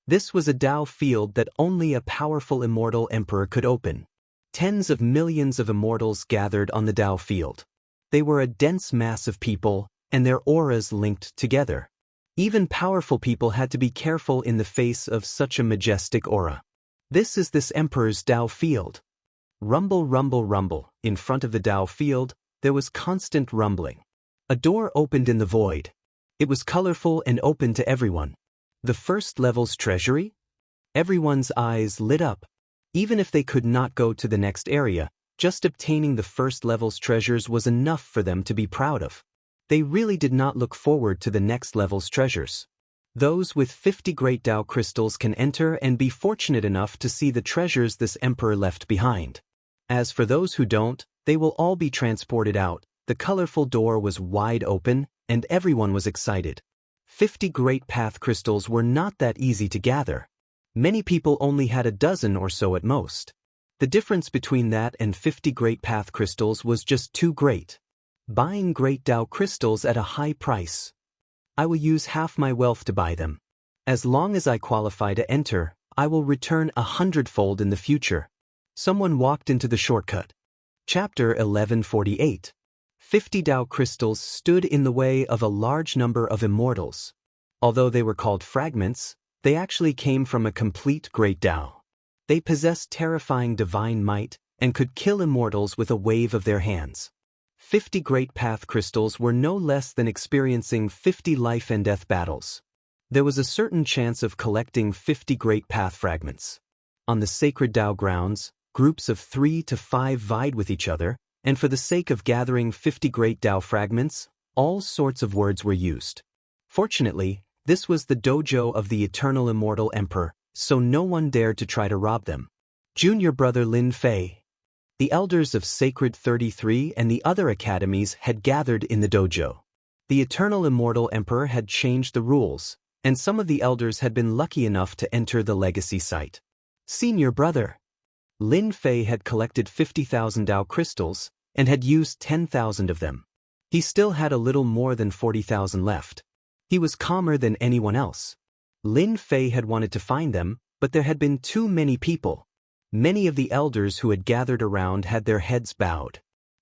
This was a Dao field that only a powerful immortal emperor could open. Tens of millions of immortals gathered on the Dao field. They were a dense mass of people, and their auras linked together. Even powerful people had to be careful in the face of such a majestic aura. This emperor's Dao field. Rumble, rumble, rumble. In front of the Dao field, there was constant rumbling. A door opened in the void. It was colorful and open to everyone. The first level's treasury? Everyone's eyes lit up. Even if they could not go to the next area, just obtaining the first level's treasures was enough for them to be proud of. They really did not look forward to the next level's treasures. Those with 50 Great Dao crystals can enter and be fortunate enough to see the treasures this emperor left behind. As for those who don't, they will all be transported out. The colorful door was wide open, and everyone was excited. 50 Great Path crystals were not that easy to gather. Many people only had a dozen or so at most. The difference between that and 50 Great Path crystals was just too great. Buying Great Dao crystals at a high price. I will use half my wealth to buy them. As long as I qualify to enter, I will return 100-fold in the future. Someone walked into the shortcut. Chapter 1148. 50 Dao crystals stood in the way of a large number of immortals. Although they were called fragments, They actually came from a complete great Tao. They possessed terrifying divine might and could kill immortals with a wave of their hands. 50 Great Path crystals were no less than experiencing 50 life and death battles. There was a certain chance of collecting 50 Great Path fragments. On the sacred Tao grounds, groups of 3 to 5 vied with each other, and for the sake of gathering 50 Great Tao fragments, all sorts of words were used. Fortunately, this was the dojo of the eternal immortal emperor, so no one dared to try to rob them. Junior brother Lin Fei. The elders of Sacred 33 and the other academies had gathered in the dojo. The eternal immortal emperor had changed the rules, and some of the elders had been lucky enough to enter the legacy site. Senior brother. Lin Fei had collected 50,000 Tao crystals and had used 10,000 of them. He still had a little more than 40,000 left. He was calmer than anyone else. Lin Fei had wanted to find them, but there had been too many people. Many of the elders who had gathered around had their heads bowed.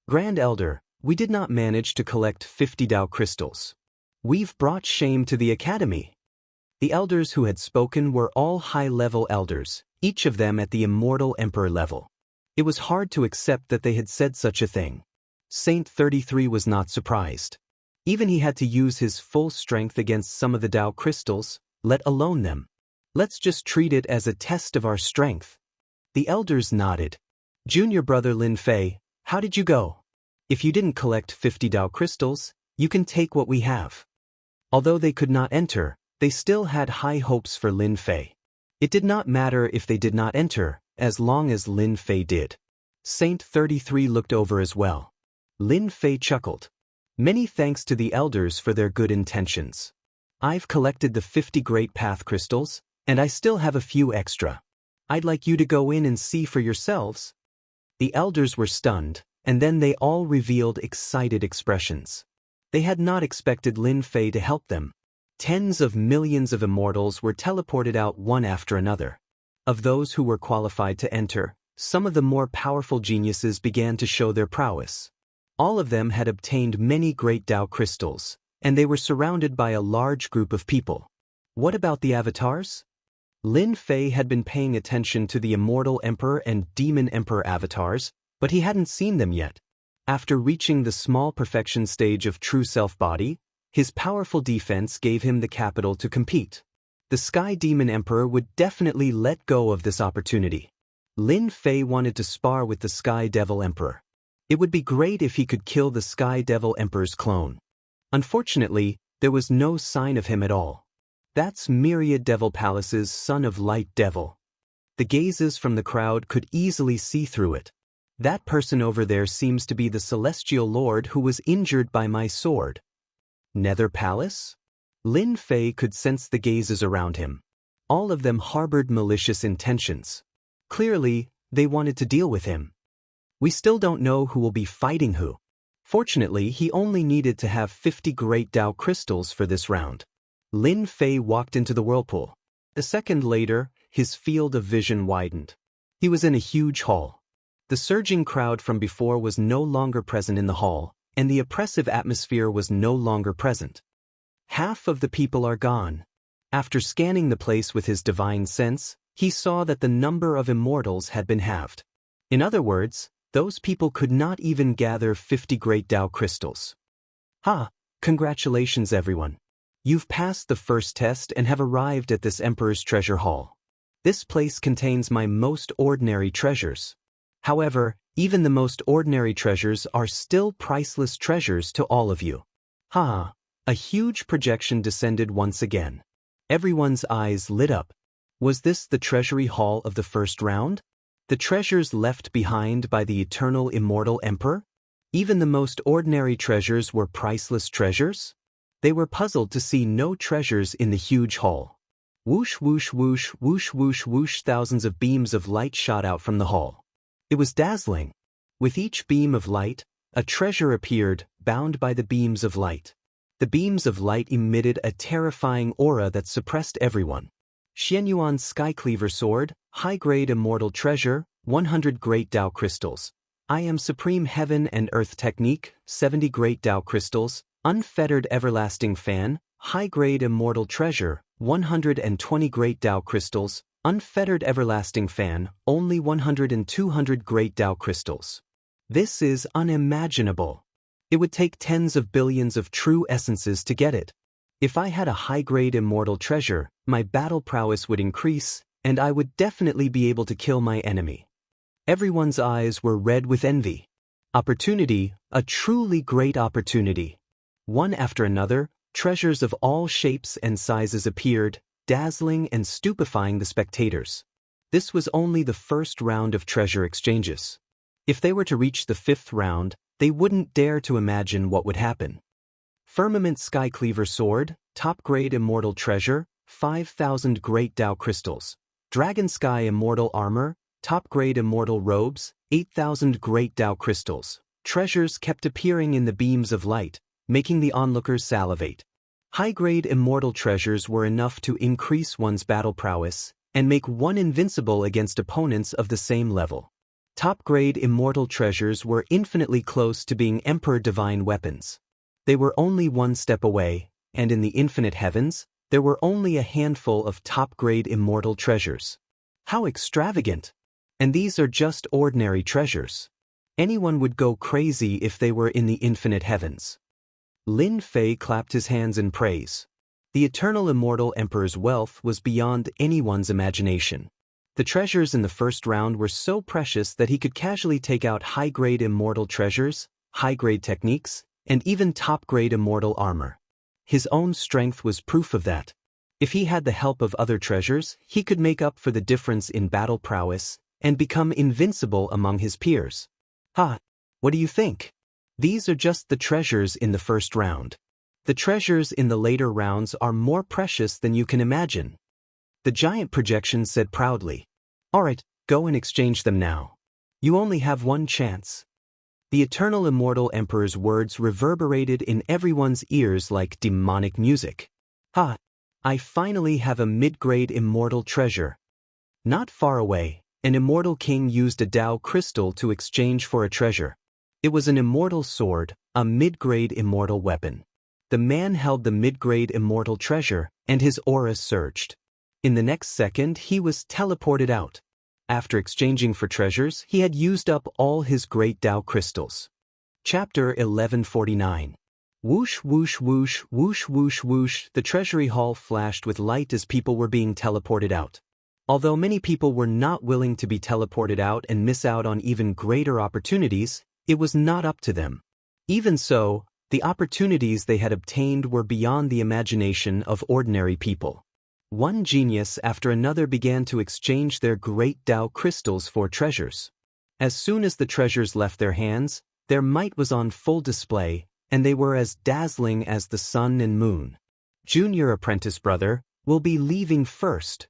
Grand Elder, we did not manage to collect 50 Tao crystals. We've brought shame to the academy. The elders who had spoken were all high-level elders, each of them at the immortal emperor level. It was hard to accept that they had said such a thing. Saint 33 was not surprised. Even he had to use his full strength against some of the Tao crystals, let alone them. Let's just treat it as a test of our strength. The elders nodded. Junior brother Lin Fei, how did you go? If you didn't collect 50 Tao crystals, you can take what we have. Although they could not enter, they still had high hopes for Lin Fei. It did not matter if they did not enter, as long as Lin Fei did. Saint 33 looked over as well. Lin Fei chuckled. Many thanks to the elders for their good intentions. I've collected the 50 Great Path crystals, and I still have a few extra. I'd like you to go in and see for yourselves. The elders were stunned, and then they all revealed excited expressions. They had not expected Lin Fei to help them. Tens of millions of immortals were teleported out one after another. Of those who were qualified to enter, some of the more powerful geniuses began to show their prowess. All of them had obtained many great Tao crystals, and they were surrounded by a large group of people. What about the avatars? Lin Fei had been paying attention to the Immortal Emperor and Demon Emperor avatars, but he hadn't seen them yet. After reaching the small perfection stage of true self-body, his powerful defense gave him the capital to compete. The Sky Demon Emperor would definitely let go of this opportunity. Lin Fei wanted to spar with the Sky Devil Emperor. It would be great if he could kill the Sky Devil Emperor's clone. Unfortunately, there was no sign of him at all. That's Myriad Devil Palace's Son of Light Devil. The gazes from the crowd could easily see through it. That person over there seems to be the Celestial Lord who was injured by my sword. Nether Palace? Lin Fei could sense the gazes around him. All of them harbored malicious intentions. Clearly, they wanted to deal with him. We still don't know who will be fighting who. Fortunately, he only needed to have 50 Great Tao crystals for this round. Lin Fei walked into the whirlpool. A second later, his field of vision widened. He was in a huge hall. The surging crowd from before was no longer present in the hall, and the oppressive atmosphere was no longer present. Half of the people are gone. After scanning the place with his divine sense, he saw that the number of immortals had been halved. In other words, those people could not even gather 50 Great Tao crystals. Congratulations everyone. You've passed the first test and have arrived at this Emperor's Treasure Hall. This place contains my most ordinary treasures. However, even the most ordinary treasures are still priceless treasures to all of you. A huge projection descended once again. Everyone's eyes lit up. Was this the treasury hall of the first round? The treasures left behind by the eternal immortal emperor? Even the most ordinary treasures were priceless treasures? They were puzzled to see no treasures in the huge hall. Whoosh whoosh whoosh whoosh whoosh whoosh, thousands of beams of light shot out from the hall. It was dazzling. With each beam of light, a treasure appeared, bound by the beams of light. The beams of light emitted a terrifying aura that suppressed everyone. Xianyuan's Skycleaver Sword, high-grade immortal treasure, 100 Great Tao crystals. I am Supreme Heaven and Earth Technique, 70 Great Tao crystals. Unfettered Everlasting Fan, high-grade immortal treasure, 120 great Tao crystals, unfettered everlasting fan, only 100 and 200 great Tao crystals. This is unimaginable. It would take tens of billions of true essences to get it. If I had a high-grade immortal treasure, my battle prowess would increase, and I would definitely be able to kill my enemy. Everyone's eyes were red with envy. Opportunity, a truly great opportunity. One after another, treasures of all shapes and sizes appeared, dazzling and stupefying the spectators. This was only the first round of treasure exchanges. If they were to reach the fifth round, they wouldn't dare to imagine what would happen. Firmament Skycleaver Sword, top-grade immortal treasure, 5,000 great Tao crystals. Dragon Sky Immortal Armor, top-grade immortal robes, 8,000 great Tao crystals. Treasures kept appearing in the beams of light, making the onlookers salivate. High-grade immortal treasures were enough to increase one's battle prowess and make one invincible against opponents of the same level. Top-grade immortal treasures were infinitely close to being Emperor Divine weapons. They were only one step away, and in the infinite heavens, there were only a handful of top-grade immortal treasures. How extravagant! And these are just ordinary treasures. Anyone would go crazy if they were in the infinite heavens. Lin Fei clapped his hands in praise. The eternal immortal emperor's wealth was beyond anyone's imagination. The treasures in the first round were so precious that he could casually take out high-grade immortal treasures, high-grade techniques, and even top-grade immortal armor. His own strength was proof of that. If he had the help of other treasures, he could make up for the difference in battle prowess and become invincible among his peers. What do you think? These are just the treasures in the first round. The treasures in the later rounds are more precious than you can imagine. The giant projection said proudly. All right, go and exchange them now. You only have one chance. The eternal immortal emperor's words reverberated in everyone's ears like demonic music. I finally have a mid-grade immortal treasure. Not far away, an immortal king used a Tao crystal to exchange for a treasure. It was an immortal sword, a mid-grade immortal weapon. The man held the mid-grade immortal treasure, and his aura surged. In the next second, he was teleported out. After exchanging for treasures, he had used up all his great Tao crystals. Chapter 1149. Whoosh, whoosh, whoosh, whoosh, whoosh, whoosh. The treasury hall flashed with light as people were being teleported out. Although many people were not willing to be teleported out and miss out on even greater opportunities, it was not up to them. Even so, the opportunities they had obtained were beyond the imagination of ordinary people. One genius after another began to exchange their great Tao crystals for treasures. As soon as the treasures left their hands, their might was on full display, and they were as dazzling as the sun and moon. Junior apprentice brother, will be leaving first.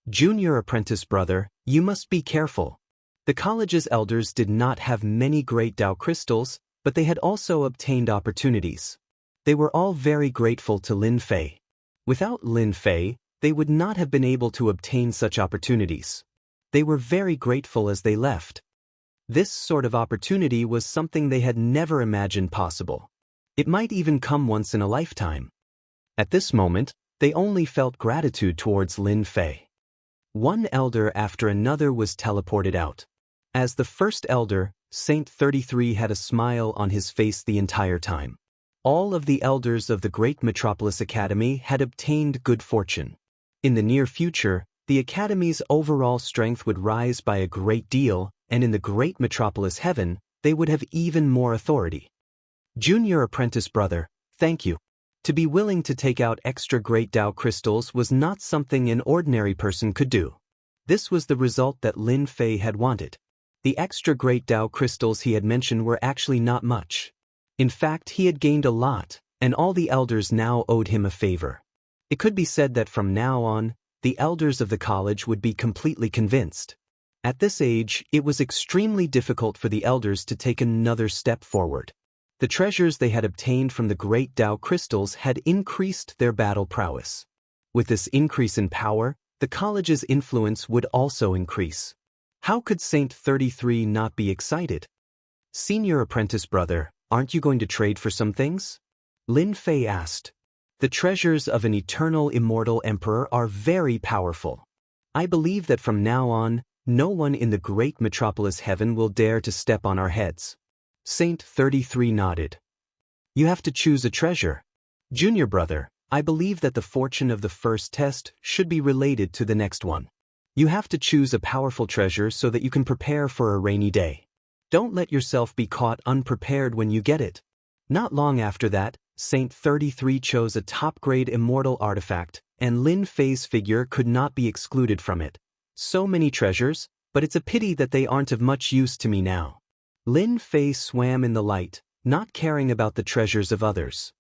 Junior apprentice brother, you must be careful. The college's elders did not have many great Tao crystals, but they had also obtained opportunities. They were all very grateful to Lin Fei. Without Lin Fei, they would not have been able to obtain such opportunities. They were very grateful as they left. This sort of opportunity was something they had never imagined possible. It might even come once in a lifetime. At this moment, they only felt gratitude towards Lin Fei. One elder after another was teleported out. As the first elder, Saint 33 had a smile on his face the entire time. All of the elders of the Great Metropolis Academy had obtained good fortune. In the near future, the Academy's overall strength would rise by a great deal, and in the Great Metropolis Heaven, they would have even more authority. Junior apprentice brother, thank you. To be willing to take out extra great Tao crystals was not something an ordinary person could do. This was the result that Lin Fei had wanted. The extra great Tao crystals he had mentioned were actually not much. In fact, he had gained a lot, and all the elders now owed him a favor. It could be said that from now on, the elders of the college would be completely convinced. At this age, it was extremely difficult for the elders to take another step forward. The treasures they had obtained from the great Tao crystals had increased their battle prowess. With this increase in power, the college's influence would also increase. How could Saint 33 not be excited? Senior apprentice brother, aren't you going to trade for some things? Lin Fei asked. The treasures of an eternal immortal emperor are very powerful. I believe that from now on, no one in the great metropolis heaven will dare to step on our heads. Saint 33 nodded. You have to choose a treasure. Junior brother, I believe that the fortune of the first test should be related to the next one. You have to choose a powerful treasure so that you can prepare for a rainy day. Don't let yourself be caught unprepared when you get it. Not long after that, Saint 33 chose a top-grade immortal artifact, and Lin Fei's figure could not be excluded from it. So many treasures, but it's a pity that they aren't of much use to me now. Lin Fei swam in the light, not caring about the treasures of others.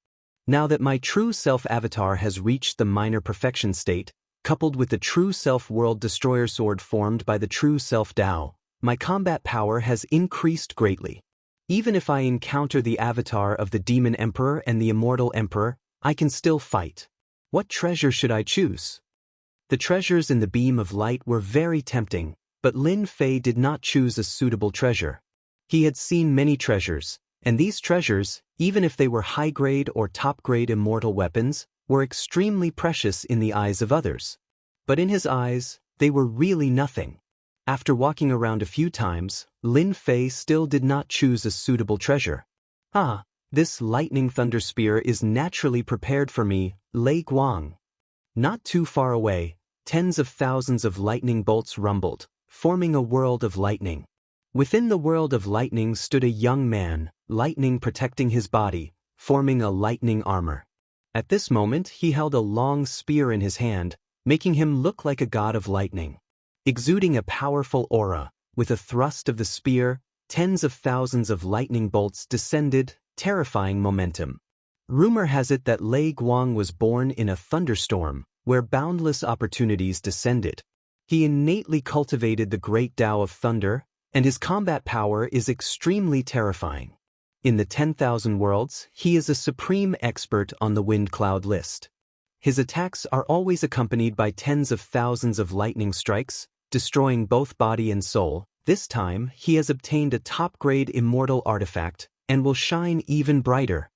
Now that my true self-avatar has reached the minor perfection state, coupled with the true self-world destroyer sword formed by the true self-Tao, my combat power has increased greatly. Even if I encounter the avatar of the Demon Emperor and the Immortal Emperor, I can still fight. What treasure should I choose? The treasures in the beam of light were very tempting, but Lin Fei did not choose a suitable treasure. He had seen many treasures, and these treasures, even if they were high-grade or top-grade immortal weapons, were extremely precious in the eyes of others. But in his eyes, they were really nothing. After walking around a few times, Lin Fei still did not choose a suitable treasure. Ah, this lightning thunder spear is naturally prepared for me, Lei Guang. Not too far away, tens of thousands of lightning bolts rumbled, forming a world of lightning. Within the world of lightning stood a young man, lightning protecting his body, forming a lightning armor. At this moment he held a long spear in his hand, making him look like a god of lightning. Exuding a powerful aura, with a thrust of the spear, tens of thousands of lightning bolts descended, terrifying momentum. Rumor has it that Lei Guang was born in a thunderstorm, where boundless opportunities descended. He innately cultivated the great Tao of thunder, and his combat power is extremely terrifying. In the 10,000 worlds, he is a supreme expert on the wind cloud list. His attacks are always accompanied by tens of thousands of lightning strikes, destroying both body and soul. This time, he has obtained a top-grade immortal artifact, and will shine even brighter.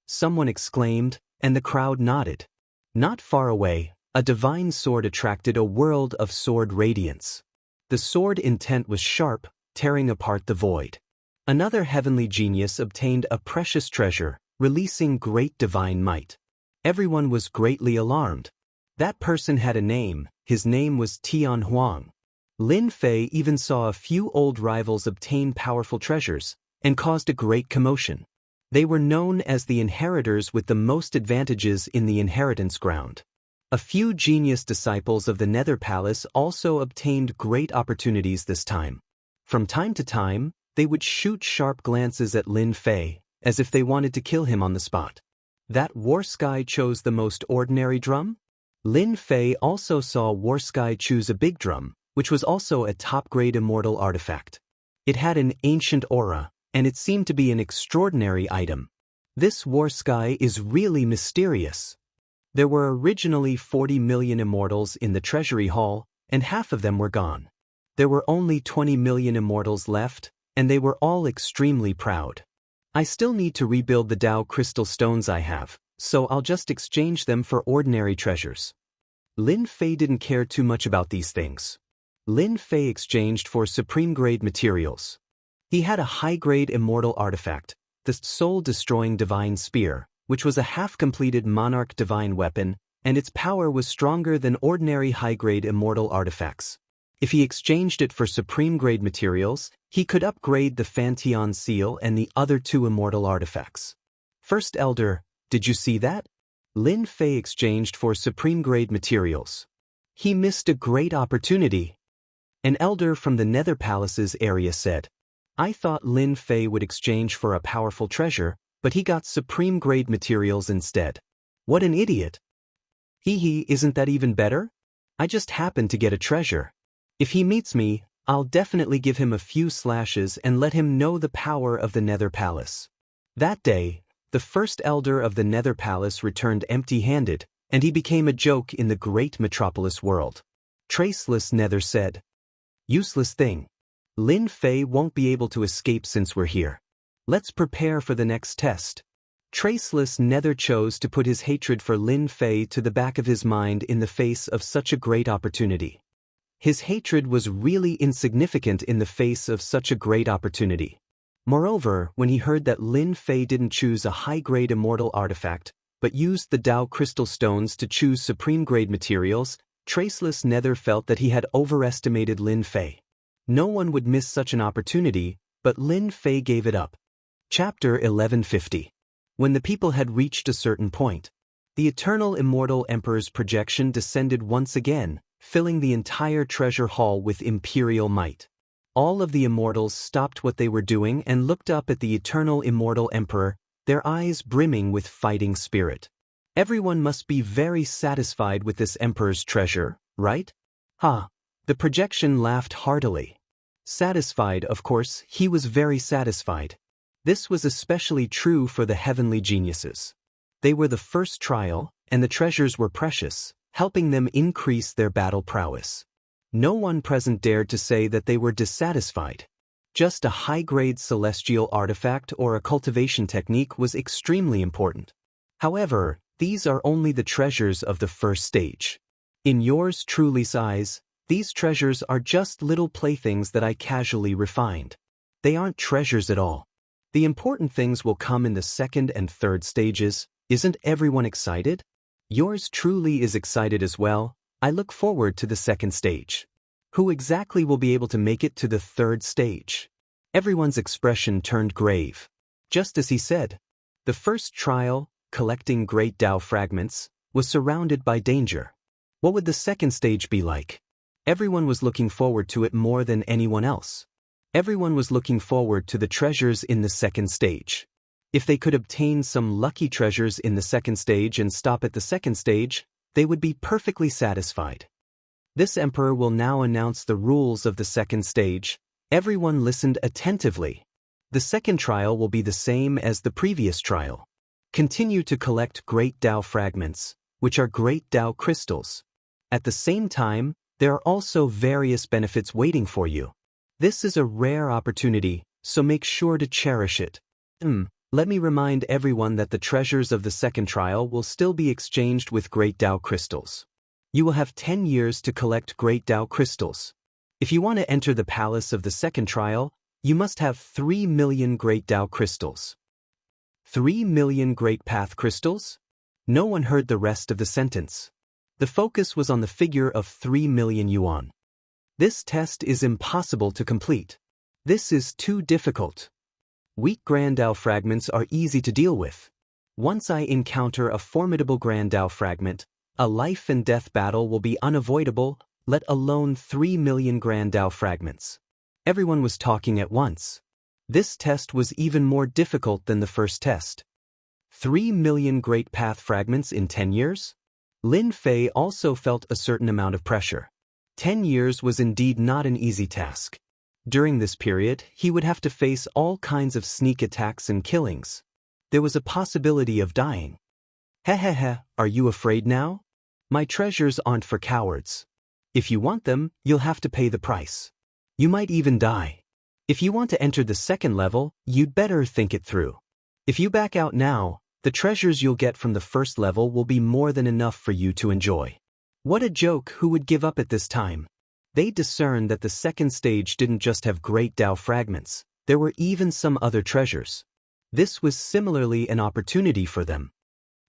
Someone exclaimed, and the crowd nodded. Not far away, a divine sword attracted a world of sword radiance. The sword intent was sharp, tearing apart the void. Another heavenly genius obtained a precious treasure, releasing great divine might. Everyone was greatly alarmed. That person had a name, his name was Tian Huang. Lin Fei even saw a few old rivals obtain powerful treasures, and caused a great commotion. They were known as the inheritors with the most advantages in the inheritance ground. A few genius disciples of the Nether Palace also obtained great opportunities this time. From time to time, they would shoot sharp glances at Lin Fei, as if they wanted to kill him on the spot. That War Sky chose the most ordinary drum? Lin Fei also saw War Sky choose a big drum, which was also a top-grade immortal artifact. It had an ancient aura, and it seemed to be an extraordinary item. This War Sky is really mysterious. There were originally 40 million immortals in the treasury hall, and half of them were gone. There were only 20 million immortals left, and they were all extremely proud. I still need to rebuild the Tao crystal stones I have, so I'll just exchange them for ordinary treasures. Lin Fei didn't care too much about these things. Lin Fei exchanged for supreme-grade materials. He had a high-grade immortal artifact, the soul-destroying divine spear, which was a half-completed monarch divine weapon, and its power was stronger than ordinary high-grade immortal artifacts. If he exchanged it for supreme-grade materials, he could upgrade the Fanteon seal and the other two immortal artifacts. First Elder, did you see that? Lin Fei exchanged for supreme-grade materials. He missed a great opportunity. An elder from the Nether Palace's area said, I thought Lin Fei would exchange for a powerful treasure, but he got supreme-grade materials instead. What an idiot. Isn't that even better? I just happened to get a treasure. If he meets me, I'll definitely give him a few slashes and let him know the power of the Nether Palace. That day, the first elder of the Nether Palace returned empty-handed, and he became a joke in the great metropolis world. Traceless Nether said, Useless thing. Lin Fei won't be able to escape since we're here. Let's prepare for the next test. Traceless never chose to put his hatred for Lin Fei to the back of his mind in the face of such a great opportunity. His hatred was really insignificant in the face of such a great opportunity. Moreover, when he heard that Lin Fei didn't choose a high-grade immortal artifact, but used the Dao crystal stones to choose supreme-grade materials, Traceless never felt that he had overestimated Lin Fei. No one would miss such an opportunity, but Lin Fei gave it up. Chapter 1150. When the people had reached a certain point, the eternal immortal emperor's projection descended once again, filling the entire treasure hall with imperial might. All of the immortals stopped what they were doing and looked up at the eternal immortal emperor, their eyes brimming with fighting spirit. Everyone must be very satisfied with this emperor's treasure, right? Ha! The projection laughed heartily. Satisfied, of course, he was very satisfied. This was especially true for the heavenly geniuses. They were the first trial, and the treasures were precious, helping them increase their battle prowess. No one present dared to say that they were dissatisfied. Just a high-grade celestial artifact or a cultivation technique was extremely important. However, these are only the treasures of the first stage. In yours truly's eyes, these treasures are just little playthings that I casually refined. They aren't treasures at all. The important things will come in the second and third stages. Isn't everyone excited? Yours truly is excited as well. I look forward to the second stage. Who exactly will be able to make it to the third stage? Everyone's expression turned grave. Just as he said, the first trial, collecting great Dao fragments, was surrounded by danger. What would the second stage be like? Everyone was looking forward to it more than anyone else. Everyone was looking forward to the treasures in the second stage. If they could obtain some lucky treasures in the second stage and stop at the second stage, they would be perfectly satisfied. This emperor will now announce the rules of the second stage. Everyone listened attentively. The second trial will be the same as the previous trial. Continue to collect great Dao fragments, which are great Dao crystals. At the same time, there are also various benefits waiting for you. This is a rare opportunity, so make sure to cherish it. Let me remind everyone that the treasures of the second trial will still be exchanged with great Dao crystals. You will have 10 years to collect great Dao crystals. If you want to enter the palace of the second trial, you must have 3 million great Dao crystals. 3 million great path crystals? No one heard the rest of the sentence. The focus was on the figure of 3 million yuan. This test is impossible to complete. This is too difficult. Weak Grand Dao fragments are easy to deal with. Once I encounter a formidable Grand Dao fragment, a life and death battle will be unavoidable, let alone 3 million Grand Dao fragments. Everyone was talking at once. This test was even more difficult than the first test. 3 million Great Path fragments in 10 years? Lin Fei also felt a certain amount of pressure. 10 years was indeed not an easy task. During this period, he would have to face all kinds of sneak attacks and killings. There was a possibility of dying. Hehehe, are you afraid now? My treasures aren't for cowards. If you want them, you'll have to pay the price. You might even die. If you want to enter the second level, you'd better think it through. If you back out now, the treasures you'll get from the first level will be more than enough for you to enjoy. What a joke! Who would give up at this time? They discerned that the second stage didn't just have great Dao fragments, there were even some other treasures. This was similarly an opportunity for them.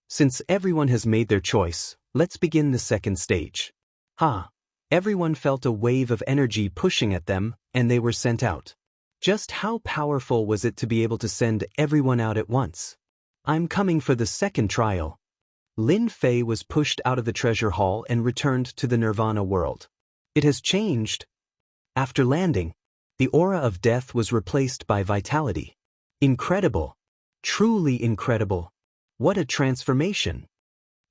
Since everyone has made their choice, let's begin the second stage. Everyone felt a wave of energy pushing at them, and they were sent out. Just how powerful was it to be able to send everyone out at once? I'm coming for the second trial. Lin Fei was pushed out of the treasure hall and returned to the Nirvana world. It has changed. After landing, the aura of death was replaced by vitality. Incredible. Truly incredible. What a transformation.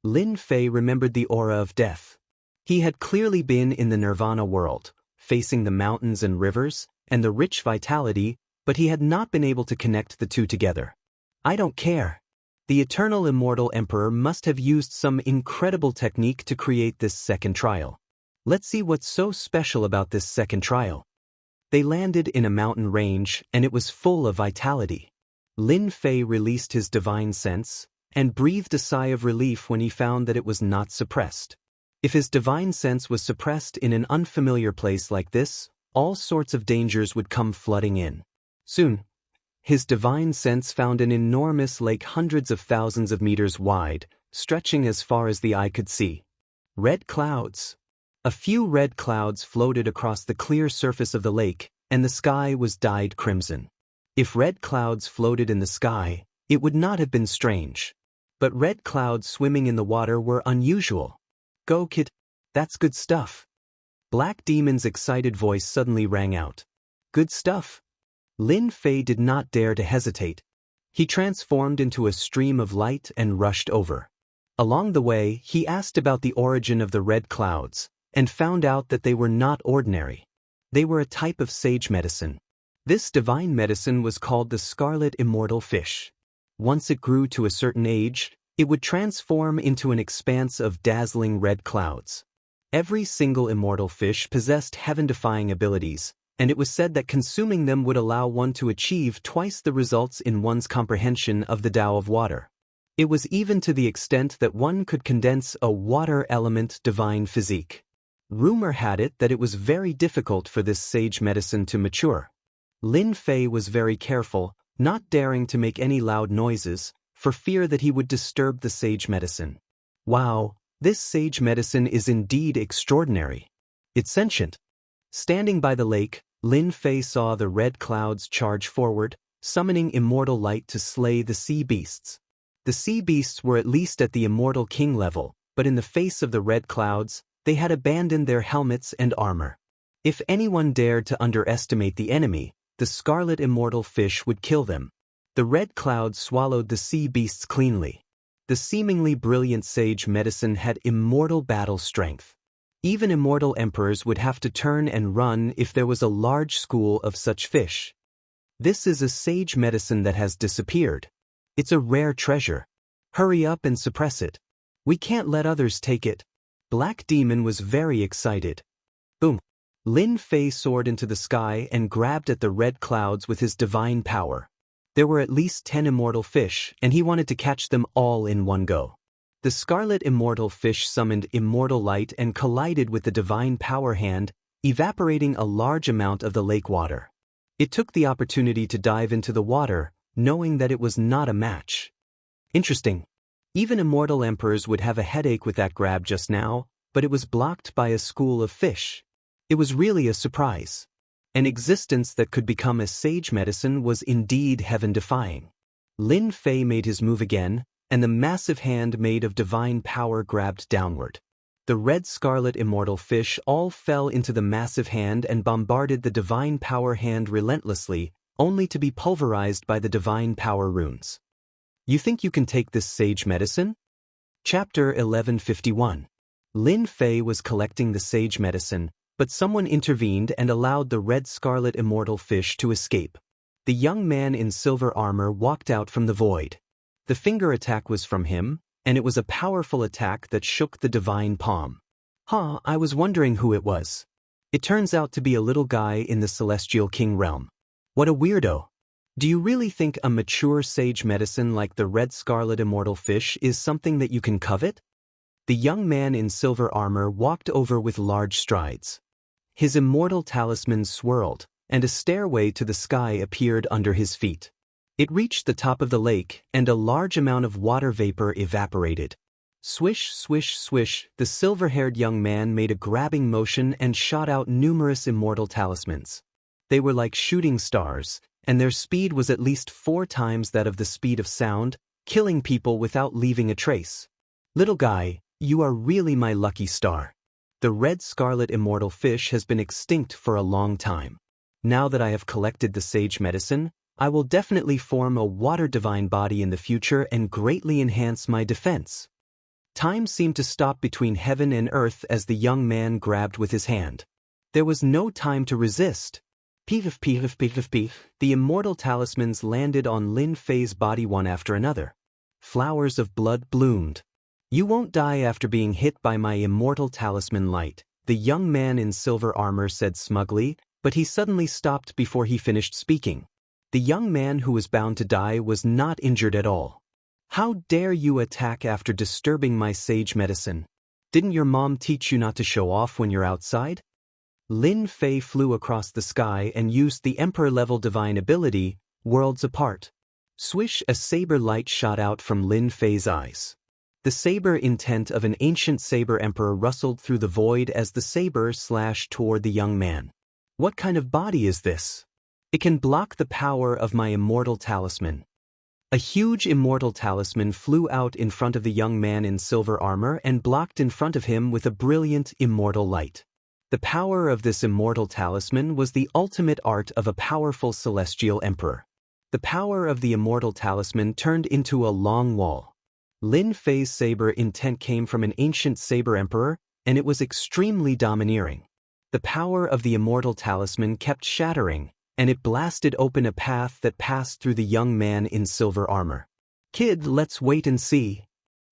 Lin Fei remembered the aura of death. He had clearly been in the Nirvana world, facing the mountains and rivers, and the rich vitality, but he had not been able to connect the two together. I don't care. The eternal immortal emperor must have used some incredible technique to create this second trial. Let's see what's so special about this second trial. They landed in a mountain range, and it was full of vitality. Lin Fei released his divine sense, and breathed a sigh of relief when he found that it was not suppressed. If his divine sense was suppressed in an unfamiliar place like this, all sorts of dangers would come flooding in. Soon, his divine sense found an enormous lake hundreds of thousands of meters wide, stretching as far as the eye could see. Red clouds. A few red clouds floated across the clear surface of the lake, and the sky was dyed crimson. If red clouds floated in the sky, it would not have been strange. But red clouds swimming in the water were unusual. Go kid, that's good stuff. Black Demon's excited voice suddenly rang out. Good stuff? Lin Fei did not dare to hesitate. He transformed into a stream of light and rushed over. Along the way, he asked about the origin of the red clouds, and found out that they were not ordinary. They were a type of sage medicine. This divine medicine was called the scarlet immortal fish. Once it grew to a certain age, it would transform into an expanse of dazzling red clouds. Every single immortal fish possessed heaven-defying abilities, and it was said that consuming them would allow one to achieve twice the results in one's comprehension of the Tao of water. It was even to the extent that one could condense a water element divine physique. Rumor had it that it was very difficult for this sage medicine to mature. Lin Fei was very careful, not daring to make any loud noises, for fear that he would disturb the sage medicine. Wow, this sage medicine is indeed extraordinary. It's sentient. Standing by the lake, Lin Fei saw the red clouds charge forward, summoning immortal light to slay the sea beasts. The sea beasts were at least at the immortal king level, but in the face of the red clouds, they had abandoned their helmets and armor. If anyone dared to underestimate the enemy, the scarlet immortal fish would kill them. The red clouds swallowed the sea beasts cleanly. The seemingly brilliant sage medicine had immortal battle strength. Even immortal emperors would have to turn and run if there was a large school of such fish. This is a sage medicine that has disappeared. It's a rare treasure. Hurry up and suppress it. We can't let others take it. Black Demon was very excited. Boom! Lin Fei soared into the sky and grabbed at the red clouds with his divine power. There were at least 10 immortal fish, and he wanted to catch them all in one go. The scarlet immortal fish summoned immortal light and collided with the divine power hand, evaporating a large amount of the lake water. It took the opportunity to dive into the water, knowing that it was not a match. Interesting. Even immortal emperors would have a headache with that grab just now, but it was blocked by a school of fish. It was really a surprise. An existence that could become a sage medicine was indeed heaven-defying. Lin Fei made his move again, and the massive hand made of divine power grabbed downward. The red scarlet immortal fish all fell into the massive hand and bombarded the divine power hand relentlessly, only to be pulverized by the divine power runes. You think you can take this sage medicine? Chapter 1151. Lin Fei was collecting the sage medicine, but someone intervened and allowed the red scarlet immortal fish to escape. The young man in silver armor walked out from the void. The finger attack was from him, and it was a powerful attack that shook the divine palm. I was wondering who it was. It turns out to be a little guy in the Celestial King realm. What a weirdo. Do you really think a mature sage medicine like the red scarlet immortal fish is something that you can covet? The young man in silver armor walked over with large strides. His immortal talisman swirled, and a stairway to the sky appeared under his feet. It reached the top of the lake, and a large amount of water vapor evaporated. Swish, swish, swish, the silver-haired young man made a grabbing motion and shot out numerous immortal talismans. They were like shooting stars, and their speed was at least 4 times that of the speed of sound, killing people without leaving a trace. Little guy, you are really my lucky star. The red scarlet immortal fish has been extinct for a long time. Now that I have collected the sage medicine, I will definitely form a water divine body in the future and greatly enhance my defense. Time seemed to stop between heaven and earth as the young man grabbed with his hand. There was no time to resist. Peef, peef, peef, peef. The immortal talismans landed on Lin Fei's body one after another. Flowers of blood bloomed. You won't die after being hit by my immortal talisman light, the young man in silver armor said smugly, but he suddenly stopped before he finished speaking. The young man who was bound to die was not injured at all. How dare you attack after disturbing my sage medicine? Didn't your mom teach you not to show off when you're outside? Lin Fei flew across the sky and used the emperor-level divine ability, Worlds Apart. Swish, a saber light shot out from Lin Fei's eyes. The saber intent of an ancient saber emperor rustled through the void as the saber slashed toward the young man. What kind of body is this? It can block the power of my immortal talisman. A huge immortal talisman flew out in front of the young man in silver armor and blocked in front of him with a brilliant immortal light. The power of this immortal talisman was the ultimate art of a powerful celestial emperor. The power of the immortal talisman turned into a long wall. Lin Fei's saber intent came from an ancient saber emperor, and it was extremely domineering. The power of the immortal talisman kept shattering, and it blasted open a path that passed through the young man in silver armor. Kid, let's wait and see.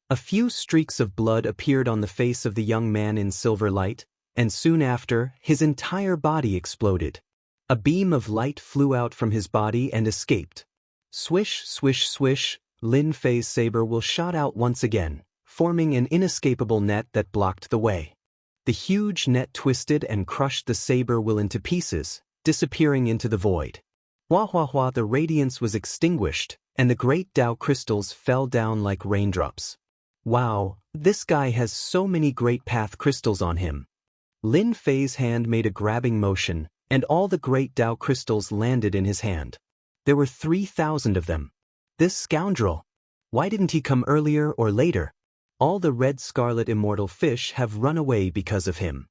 A few streaks of blood appeared on the face of the young man in silver light, and soon after, his entire body exploded. A beam of light flew out from his body and escaped. Swish, swish, swish, Lin Fei's saber will shot out once again, forming an inescapable net that blocked the way. The huge net twisted and crushed the saber will into pieces, disappearing into the void. Wah wah wah, the radiance was extinguished, and the great Tao crystals fell down like raindrops. Wow, this guy has so many great path crystals on him. Lin Fei's hand made a grabbing motion, and all the great Tao crystals landed in his hand. There were 3,000 of them. This scoundrel! Why didn't he come earlier or later? All the red scarlet immortal fish have run away because of him.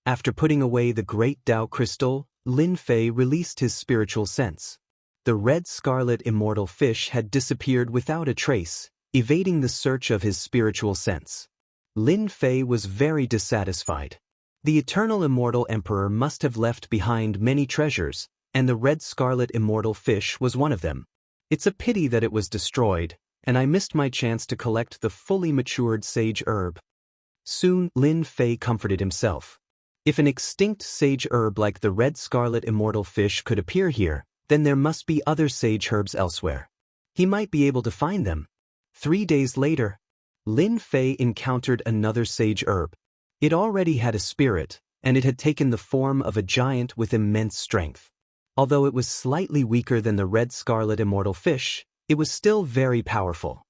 After putting away the great Tao crystal, Lin Fei released his spiritual sense. The red scarlet immortal fish had disappeared without a trace, evading the search of his spiritual sense. Lin Fei was very dissatisfied. The eternal immortal emperor must have left behind many treasures, and the red scarlet immortal fish was one of them. It's a pity that it was destroyed, and I missed my chance to collect the fully matured sage herb. Soon, Lin Fei comforted himself. If an extinct sage herb like the red scarlet immortal fish could appear here, then there must be other sage herbs elsewhere. He might be able to find them. 3 days later, Lin Fei encountered another sage herb. It already had a spirit, and it had taken the form of a giant with immense strength. Although it was slightly weaker than the red scarlet immortal fish, it was still very powerful.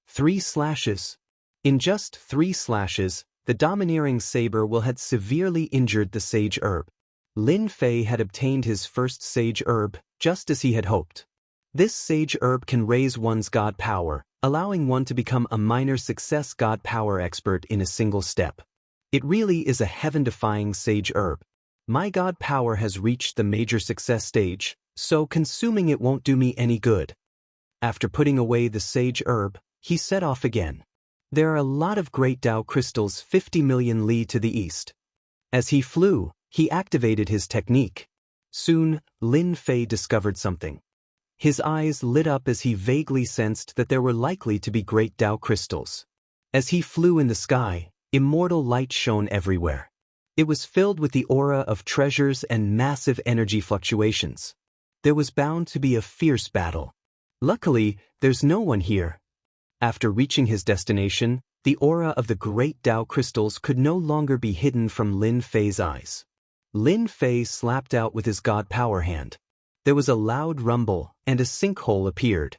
3 slashes. In just 3 slashes, the domineering saber will had severely injured the sage herb. Lin Fei had obtained his first sage herb, just as he had hoped. This sage herb can raise one's god power, allowing one to become a minor success god power expert in a single step. It really is a heaven-defying sage herb. My god power has reached the major success stage, so consuming it won't do me any good. After putting away the sage herb, he set off again. There are a lot of great Tao crystals 50 million li to the east. As he flew, he activated his technique. Soon, Lin Fei discovered something. His eyes lit up as he vaguely sensed that there were likely to be great Tao crystals. As he flew in the sky, immortal light shone everywhere. It was filled with the aura of treasures and massive energy fluctuations. There was bound to be a fierce battle. Luckily, there's no one here. After reaching his destination, the aura of the great Tao crystals could no longer be hidden from Lin Fei's eyes. Lin Fei slapped out with his god power hand. There was a loud rumble, and a sinkhole appeared.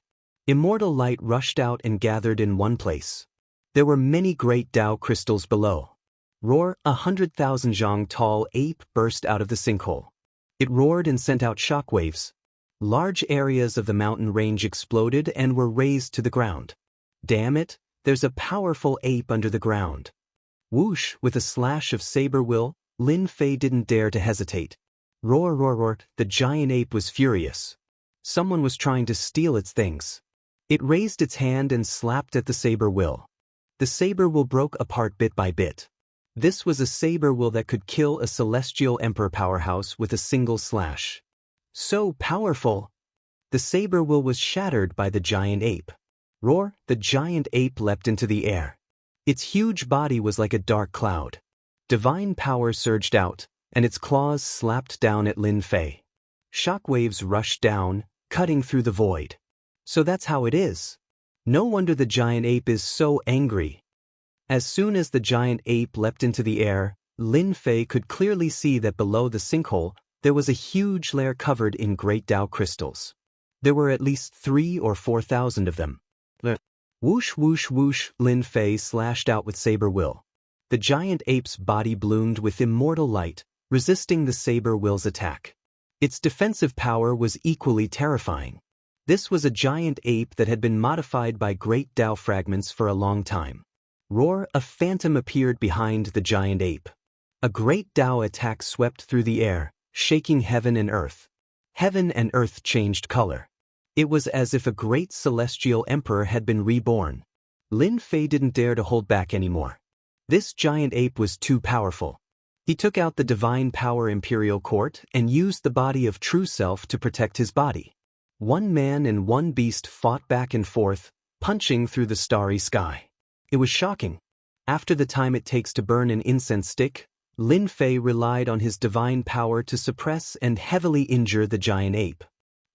Immortal light rushed out and gathered in one place. There were many great Tao crystals below. Roar, 100,000 zhang tall ape burst out of the sinkhole. It roared and sent out shockwaves. Large areas of the mountain range exploded and were razed to the ground. Damn it, there's a powerful ape under the ground. Whoosh, with a slash of saber will, Lin Fei didn't dare to hesitate. Roar, roar, roar, the giant ape was furious. Someone was trying to steal its things. It raised its hand and slapped at the saber will. The saber will broke apart bit by bit. This was a saber will that could kill a celestial emperor powerhouse with a single slash. So powerful! The saber will was shattered by the giant ape. Roar, the giant ape leapt into the air. Its huge body was like a dark cloud. Divine power surged out, and its claws slapped down at Lin Fei. Shockwaves rushed down, cutting through the void. So that's how it is. No wonder the giant ape is so angry. As soon as the giant ape leapt into the air, Lin Fei could clearly see that below the sinkhole, there was a huge layer covered in great Tao crystals. There were at least 3,000 or 4,000 of them. Whoosh whoosh whoosh, Lin Fei slashed out with saber will. The giant ape's body bloomed with immortal light, resisting the saber will's attack. Its defensive power was equally terrifying. This was a giant ape that had been modified by great Tao fragments for a long time. Roar, a phantom appeared behind the giant ape. A great Tao attack swept through the air, shaking heaven and earth. Heaven and earth changed color. It was as if a great celestial emperor had been reborn. Lin Fei didn't dare to hold back anymore. This giant ape was too powerful. He took out the divine power imperial court and used the body of true self to protect his body. One man and one beast fought back and forth, punching through the starry sky. It was shocking. After the time it takes to burn an incense stick, Lin Fei relied on his divine power to suppress and heavily injure the giant ape.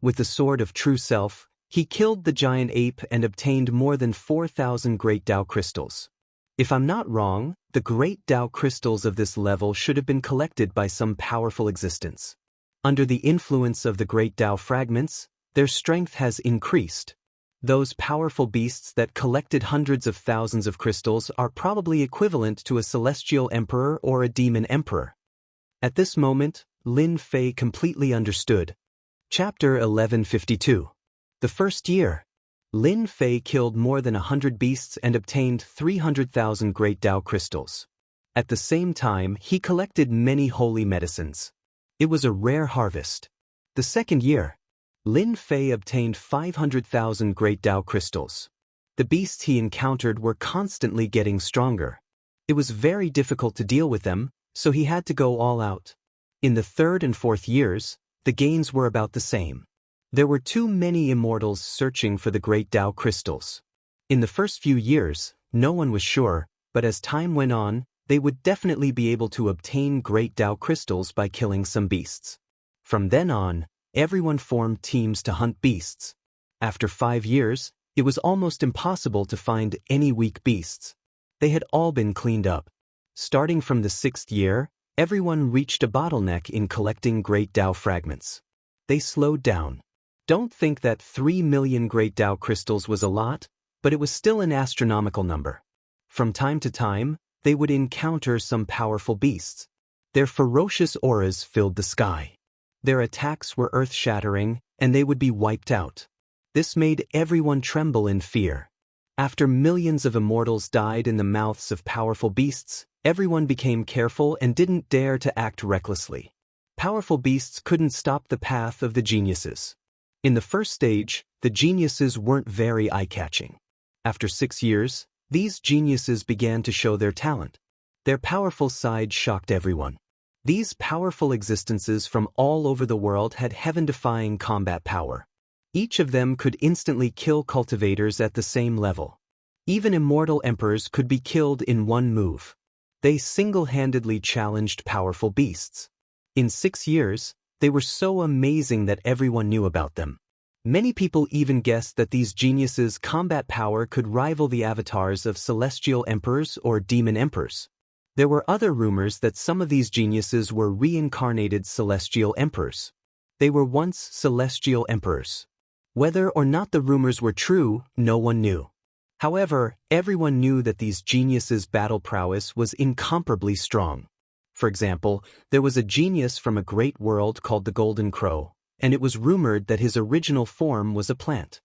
With the sword of true self, he killed the giant ape and obtained more than 4,000 great Tao crystals. If I'm not wrong, the great Tao crystals of this level should have been collected by some powerful existence. Under the influence of the great Tao fragments, their strength has increased. Those powerful beasts that collected hundreds of thousands of crystals are probably equivalent to a celestial emperor or a demon emperor. At this moment, Lin Fei completely understood. Chapter 1152. The first year. Lin Fei killed more than 100 beasts and obtained 300,000 great Tao crystals. At the same time, he collected many holy medicines. It was a rare harvest. The second year. Lin Fei obtained 500,000 great Tao crystals. The beasts he encountered were constantly getting stronger. It was very difficult to deal with them, so he had to go all out. In the third and fourth years, the gains were about the same. There were too many immortals searching for the great Tao crystals. In the first few years, no one was sure, but as time went on, they would definitely be able to obtain great Tao crystals by killing some beasts. From then on, everyone formed teams to hunt beasts. After 5 years, it was almost impossible to find any weak beasts. They had all been cleaned up. Starting from the 6th year, everyone reached a bottleneck in collecting great Tao fragments. They slowed down. Don't think that 3 million great Tao crystals was a lot, but it was still an astronomical number. From time to time, they would encounter some powerful beasts. Their ferocious auras filled the sky. Their attacks were earth-shattering, and they would be wiped out. This made everyone tremble in fear. After millions of immortals died in the mouths of powerful beasts, everyone became careful and didn't dare to act recklessly. Powerful beasts couldn't stop the path of the geniuses. In the first stage, the geniuses weren't very eye-catching. After 6 years, these geniuses began to show their talent. Their powerful side shocked everyone. These powerful existences from all over the world had heaven-defying combat power. Each of them could instantly kill cultivators at the same level. Even immortal emperors could be killed in one move. They single-handedly challenged powerful beasts. In 6 years, they were so amazing that everyone knew about them. Many people even guessed that these geniuses' combat power could rival the avatars of celestial emperors or demon emperors. There were other rumors that some of these geniuses were reincarnated celestial emperors. They were once celestial emperors. Whether or not the rumors were true, no one knew. However, everyone knew that these geniuses' battle prowess was incomparably strong. For example, there was a genius from a great world called the Golden Crow, and it was rumored that his original form was a plant.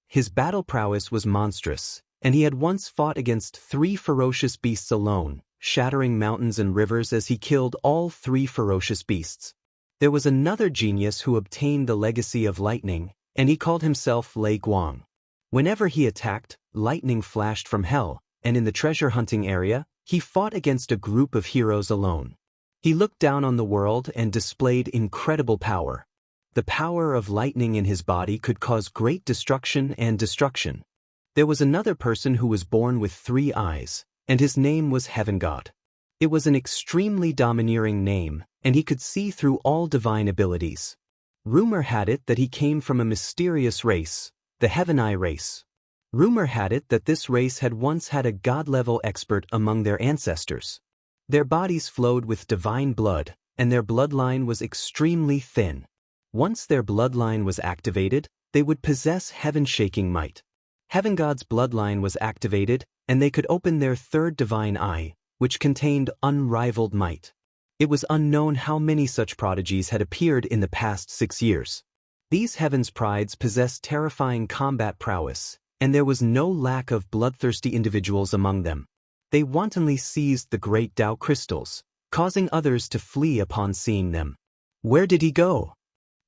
His battle prowess was monstrous, and he had once fought against 3 ferocious beasts alone, shattering mountains and rivers as he killed all 3 ferocious beasts. There was another genius who obtained the legacy of lightning, and he called himself Lei Guang. Whenever he attacked, lightning flashed from hell, and in the treasure hunting area, he fought against a group of heroes alone. He looked down on the world and displayed incredible power. The power of lightning in his body could cause great destruction and destruction. There was another person who was born with 3 eyes, and his name was Heaven God. It was an extremely domineering name, and he could see through all divine abilities. Rumor had it that he came from a mysterious race, the Heaven Eye race. Rumor had it that this race had once had a god-level expert among their ancestors. Their bodies flowed with divine blood, and their bloodline was extremely thin. Once their bloodline was activated, they would possess heaven-shaking might. Heaven God's bloodline was activated, and they could open their third divine eye, which contained unrivaled might. It was unknown how many such prodigies had appeared in the past 6 years. These Heaven's Prides possessed terrifying combat prowess, and there was no lack of bloodthirsty individuals among them. They wantonly seized the great Tao crystals, causing others to flee upon seeing them. Where did he go?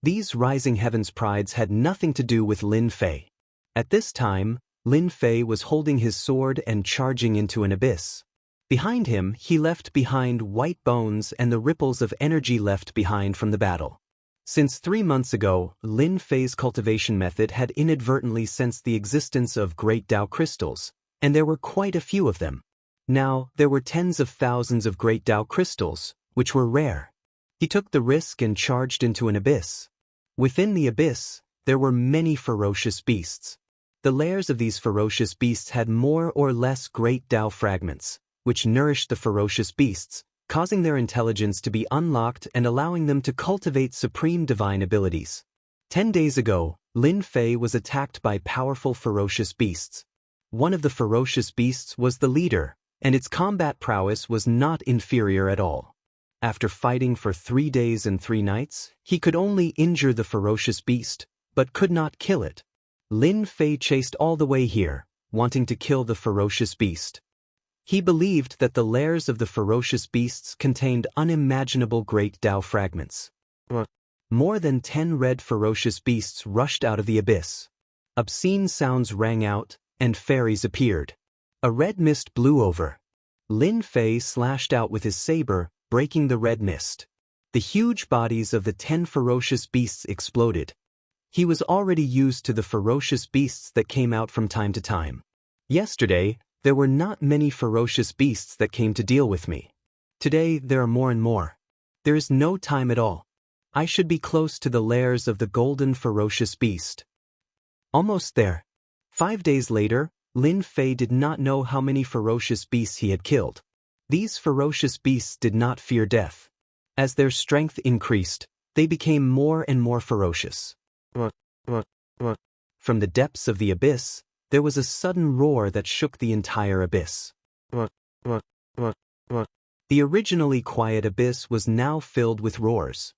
These rising Heaven's Prides had nothing to do with Lin Fei. At this time, Lin Fei was holding his sword and charging into an abyss. Behind him, he left behind white bones and the ripples of energy left behind from the battle. Since 3 months ago, Lin Fei's cultivation method had inadvertently sensed the existence of great Tao crystals, and there were quite a few of them. Now, there were tens of thousands of great Tao crystals, which were rare. He took the risk and charged into an abyss. Within the abyss, there were many ferocious beasts. The lairs of these ferocious beasts had more or less great Tao fragments, which nourished the ferocious beasts, causing their intelligence to be unlocked and allowing them to cultivate supreme divine abilities. 10 days ago, Lin Fei was attacked by powerful ferocious beasts. One of the ferocious beasts was the leader, and its combat prowess was not inferior at all. After fighting for 3 days and 3 nights, he could only injure the ferocious beast, but could not kill it. Lin Fei chased all the way here, wanting to kill the ferocious beast. He believed that the lairs of the ferocious beasts contained unimaginable great Tao fragments. More than 10 red ferocious beasts rushed out of the abyss. Obscene sounds rang out, and fairies appeared. A red mist blew over. Lin Fei slashed out with his saber, breaking the red mist. The huge bodies of the 10 ferocious beasts exploded. He was already used to the ferocious beasts that came out from time to time. Yesterday, there were not many ferocious beasts that came to deal with me. Today, there are more and more. There is no time at all. I should be close to the lairs of the golden ferocious beast. Almost there. 5 days later, Lin Fei did not know how many ferocious beasts he had killed. These ferocious beasts did not fear death. As their strength increased, they became more and more ferocious. From the depths of the abyss, there was a sudden roar that shook the entire abyss. The originally quiet abyss was now filled with roars.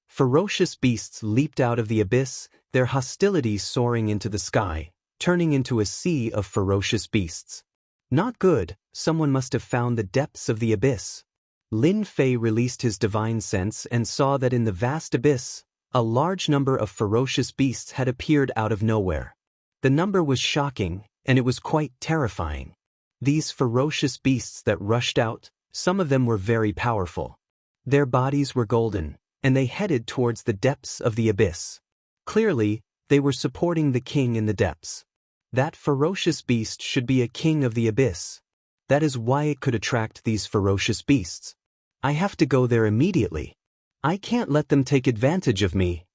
Ferocious beasts leaped out of the abyss, their hostility soaring into the sky, turning into a sea of ferocious beasts. Not good, someone must have found the depths of the abyss. Lin Fei released his divine sense and saw that in the vast abyss, a large number of ferocious beasts had appeared out of nowhere. The number was shocking, and it was quite terrifying. These ferocious beasts that rushed out, some of them were very powerful. Their bodies were golden, and they headed towards the depths of the abyss. Clearly, they were supporting the king in the depths. That ferocious beast should be a king of the abyss. That is why it could attract these ferocious beasts. I have to go there immediately. I can't let them take advantage of me.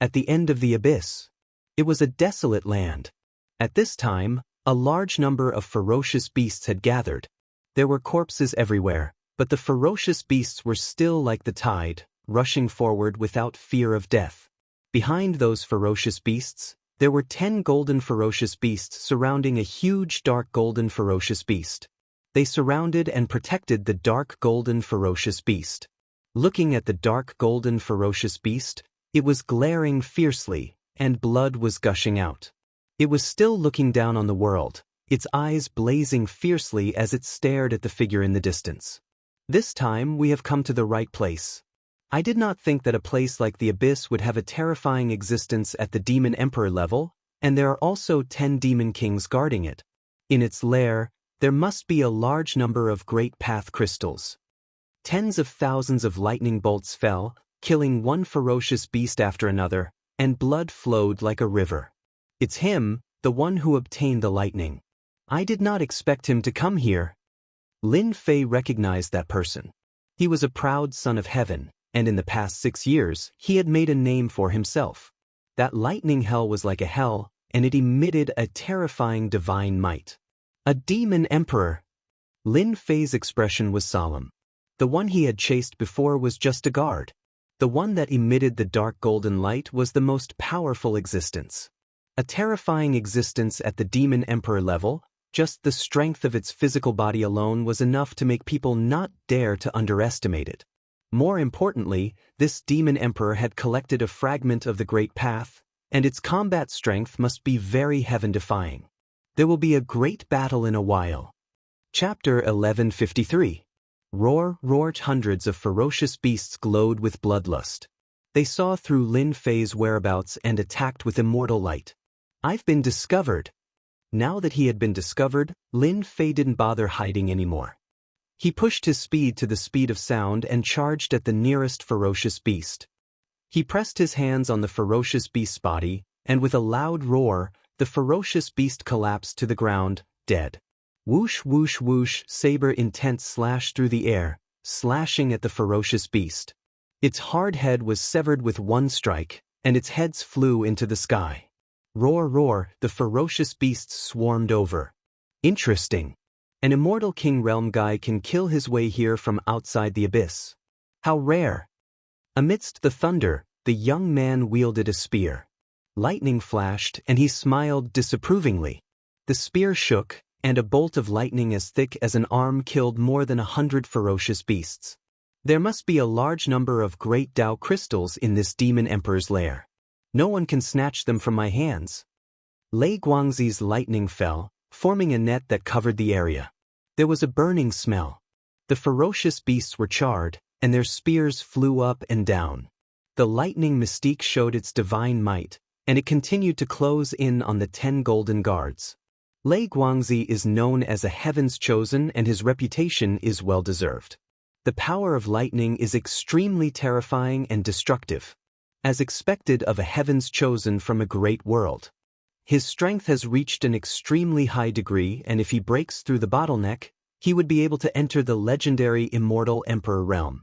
At the end of the abyss, it was a desolate land. At this time, a large number of ferocious beasts had gathered. There were corpses everywhere, but the ferocious beasts were still like the tide, rushing forward without fear of death. Behind those ferocious beasts, there were 10 golden ferocious beasts surrounding a huge dark golden ferocious beast. They surrounded and protected the dark golden ferocious beast. Looking at the dark golden ferocious beast, it was glaring fiercely, and blood was gushing out. It was still looking down on the world, its eyes blazing fiercely as it stared at the figure in the distance. This time we have come to the right place. I did not think that a place like the Abyss would have a terrifying existence at the Demon Emperor level, and there are also 10 Demon Kings guarding it. In its lair, there must be a large number of great path crystals. Tens of thousands of lightning bolts fell, killing one ferocious beast after another, and blood flowed like a river. It's him, the one who obtained the lightning. I did not expect him to come here. Lin Fei recognized that person. He was a proud son of heaven, and in the past 6 years, he had made a name for himself. That lightning hell was like a hell, and it emitted a terrifying divine might. A demon emperor. Lin Fei's expression was solemn. The one he had chased before was just a guard. The one that emitted the dark golden light was the most powerful existence. A terrifying existence at the demon emperor level. Just the strength of its physical body alone was enough to make people not dare to underestimate it. More importantly, this demon emperor had collected a fragment of the Great Path, and its combat strength must be very heaven-defying. There will be a great battle in a while. Chapter 1153. Roar, roar. Hundreds of ferocious beasts glowed with bloodlust. They saw through Lin Fei's whereabouts and attacked with immortal light. I've been discovered. Now that he had been discovered, Lin Fei didn't bother hiding anymore. He pushed his speed to the speed of sound and charged at the nearest ferocious beast. He pressed his hands on the ferocious beast's body, and with a loud roar, the ferocious beast collapsed to the ground, dead. Whoosh, whoosh, whoosh. Saber intent slashed through the air, slashing at the ferocious beast. Its hard head was severed with one strike, and its heads flew into the sky. Roar, roar. The ferocious beasts swarmed over. Interesting. An immortal king realm guy can kill his way here from outside the abyss. How rare. Amidst the thunder, the young man wielded a spear. Lightning flashed, and he smiled disapprovingly. The spear shook, and a bolt of lightning as thick as an arm killed more than 100 ferocious beasts. There must be a large number of great Tao crystals in this demon emperor's lair. No one can snatch them from my hands. Lei Guangzi's lightning fell, forming a net that covered the area. There was a burning smell. The ferocious beasts were charred, and their spears flew up and down. The lightning mystique showed its divine might, and it continued to close in on the 10 golden guards. Lei Guangzi is known as a heaven's chosen, and his reputation is well-deserved. The power of lightning is extremely terrifying and destructive, as expected of a heaven's chosen from a great world. His strength has reached an extremely high degree, and if he breaks through the bottleneck, he would be able to enter the legendary Immortal Emperor realm.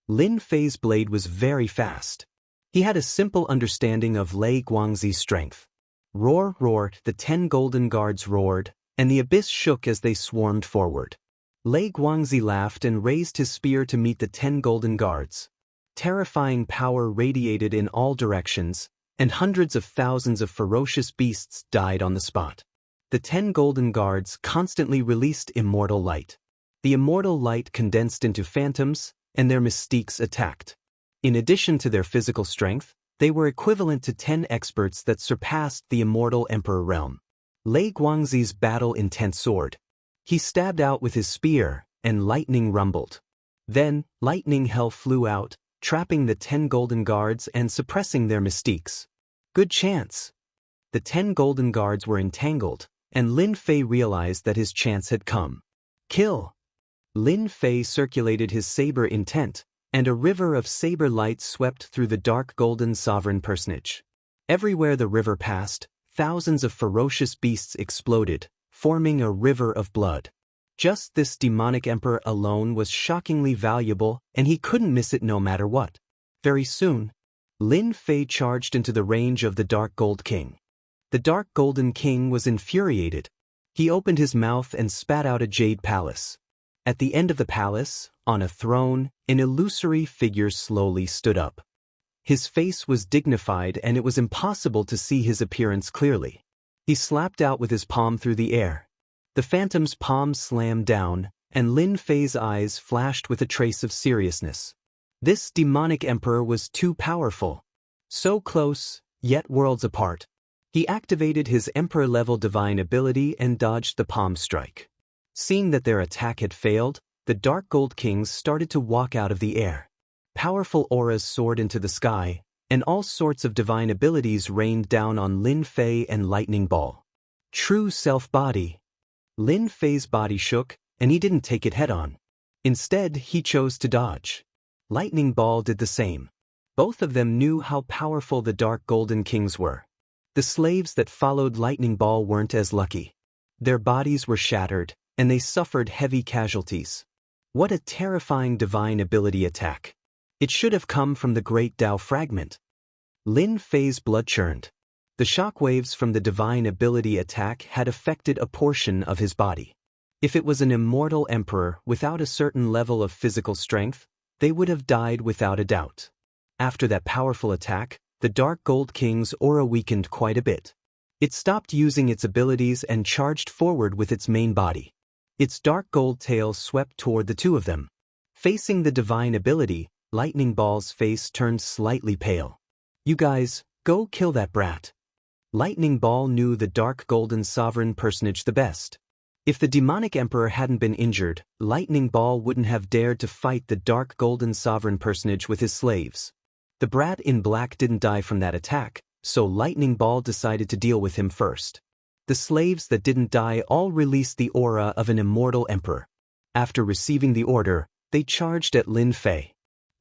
Lin Fei's blade was very fast. He had a simple understanding of Lei Guangzi's strength. Roar, roar. The 10 golden guards roared, and the abyss shook as they swarmed forward. Lei Guangzi laughed and raised his spear to meet the 10 golden guards. Terrifying power radiated in all directions, and hundreds of thousands of ferocious beasts died on the spot. The 10 golden guards constantly released immortal light. The immortal light condensed into phantoms, and their mystiques attacked. In addition to their physical strength, they were equivalent to 10 experts that surpassed the Immortal Emperor realm. Lei Guangzi's battle-intent sword. He stabbed out with his spear, and lightning rumbled. Then, lightning hell flew out, trapping the 10 golden guards and suppressing their mystiques. Good chance. The 10 golden guards were entangled, and Lin Fei realized that his chance had come. Kill. Lin Fei circulated his saber intent, and a river of saber light swept through the dark golden sovereign personage. Everywhere the river passed, thousands of ferocious beasts exploded, forming a river of blood. Just this demonic emperor alone was shockingly valuable, and he couldn't miss it no matter what. Very soon, Lin Fei charged into the range of the Dark Gold King. The Dark Golden King was infuriated. He opened his mouth and spat out a jade palace. At the end of the palace, on a throne, an illusory figure slowly stood up. His face was dignified, and it was impossible to see his appearance clearly. He slapped out with his palm through the air. The phantom's palm slammed down, and Lin Fei's eyes flashed with a trace of seriousness. This demonic emperor was too powerful. So close, yet worlds apart. He activated his emperor-level divine ability and dodged the palm strike. Seeing that their attack had failed, the Dark Gold Kings started to walk out of the air. Powerful auras soared into the sky, and all sorts of divine abilities rained down on Lin Fei and Lightning Ball. True self-body. Lin Fei's body shook, and he didn't take it head-on. Instead, he chose to dodge. Lightning Ball did the same. Both of them knew how powerful the Dark Golden Kings were. The slaves that followed Lightning Ball weren't as lucky. Their bodies were shattered, and they suffered heavy casualties. What a terrifying divine ability attack. It should have come from the great Tao fragment. Lin Fei's blood churned. The shockwaves from the divine ability attack had affected a portion of his body. If it was an immortal emperor without a certain level of physical strength, they would have died without a doubt. After that powerful attack, the Dark Gold King's aura weakened quite a bit. It stopped using its abilities and charged forward with its main body. Its dark gold tail swept toward the two of them. Facing the divine ability, Lightning Ball's face turned slightly pale. "You guys, go kill that brat." Lightning Ball knew the Dark Golden Sovereign personage the best. If the demonic emperor hadn't been injured, Lightning Ball wouldn't have dared to fight the Dark Golden Sovereign personage with his slaves. The brat in black didn't die from that attack, so Lightning Ball decided to deal with him first. The slaves that didn't die all released the aura of an immortal emperor. After receiving the order, they charged at Lin Fei.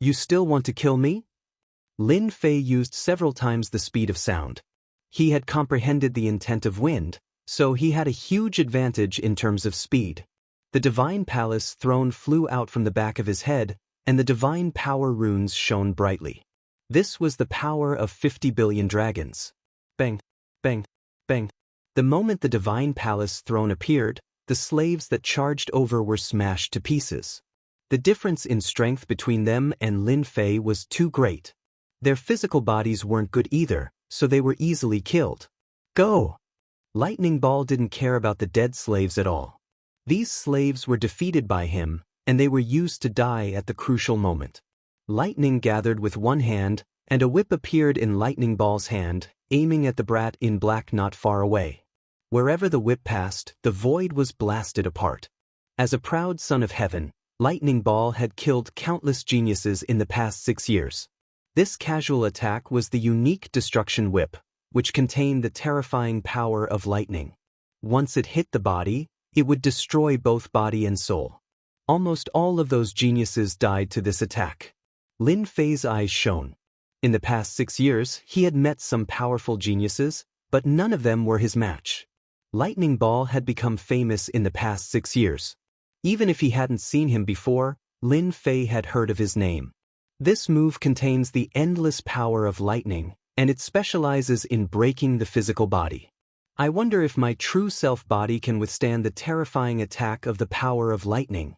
"You still want to kill me?" Lin Fei used several times the speed of sound. He had comprehended the intent of wind, so he had a huge advantage in terms of speed. The divine palace throne flew out from the back of his head, and the divine power runes shone brightly. This was the power of 50 billion dragons. Bang, bang, bang. The moment the divine palace throne appeared, the slaves that charged over were smashed to pieces. The difference in strength between them and Lin Fei was too great. Their physical bodies weren't good either, so they were easily killed. "Go!" Lightning Ball didn't care about the dead slaves at all. These slaves were defeated by him, and they were used to die at the crucial moment. Lightning gathered with one hand, and a whip appeared in Lightning Ball's hand, aiming at the brat in black not far away. Wherever the whip passed, the void was blasted apart. As a proud son of heaven, Lightning Ball had killed countless geniuses in the past 6 years. This casual attack was the unique destruction whip, which contained the terrifying power of lightning. Once it hit the body, it would destroy both body and soul. Almost all of those geniuses died to this attack. Lin Fei's eyes shone. In the past 6 years, he had met some powerful geniuses, but none of them were his match. Lightning Ball had become famous in the past 6 years. Even if he hadn't seen him before, Lin Fei had heard of his name. This move contains the endless power of lightning, and it specializes in breaking the physical body. I wonder if my true self body can withstand the terrifying attack of the power of lightning.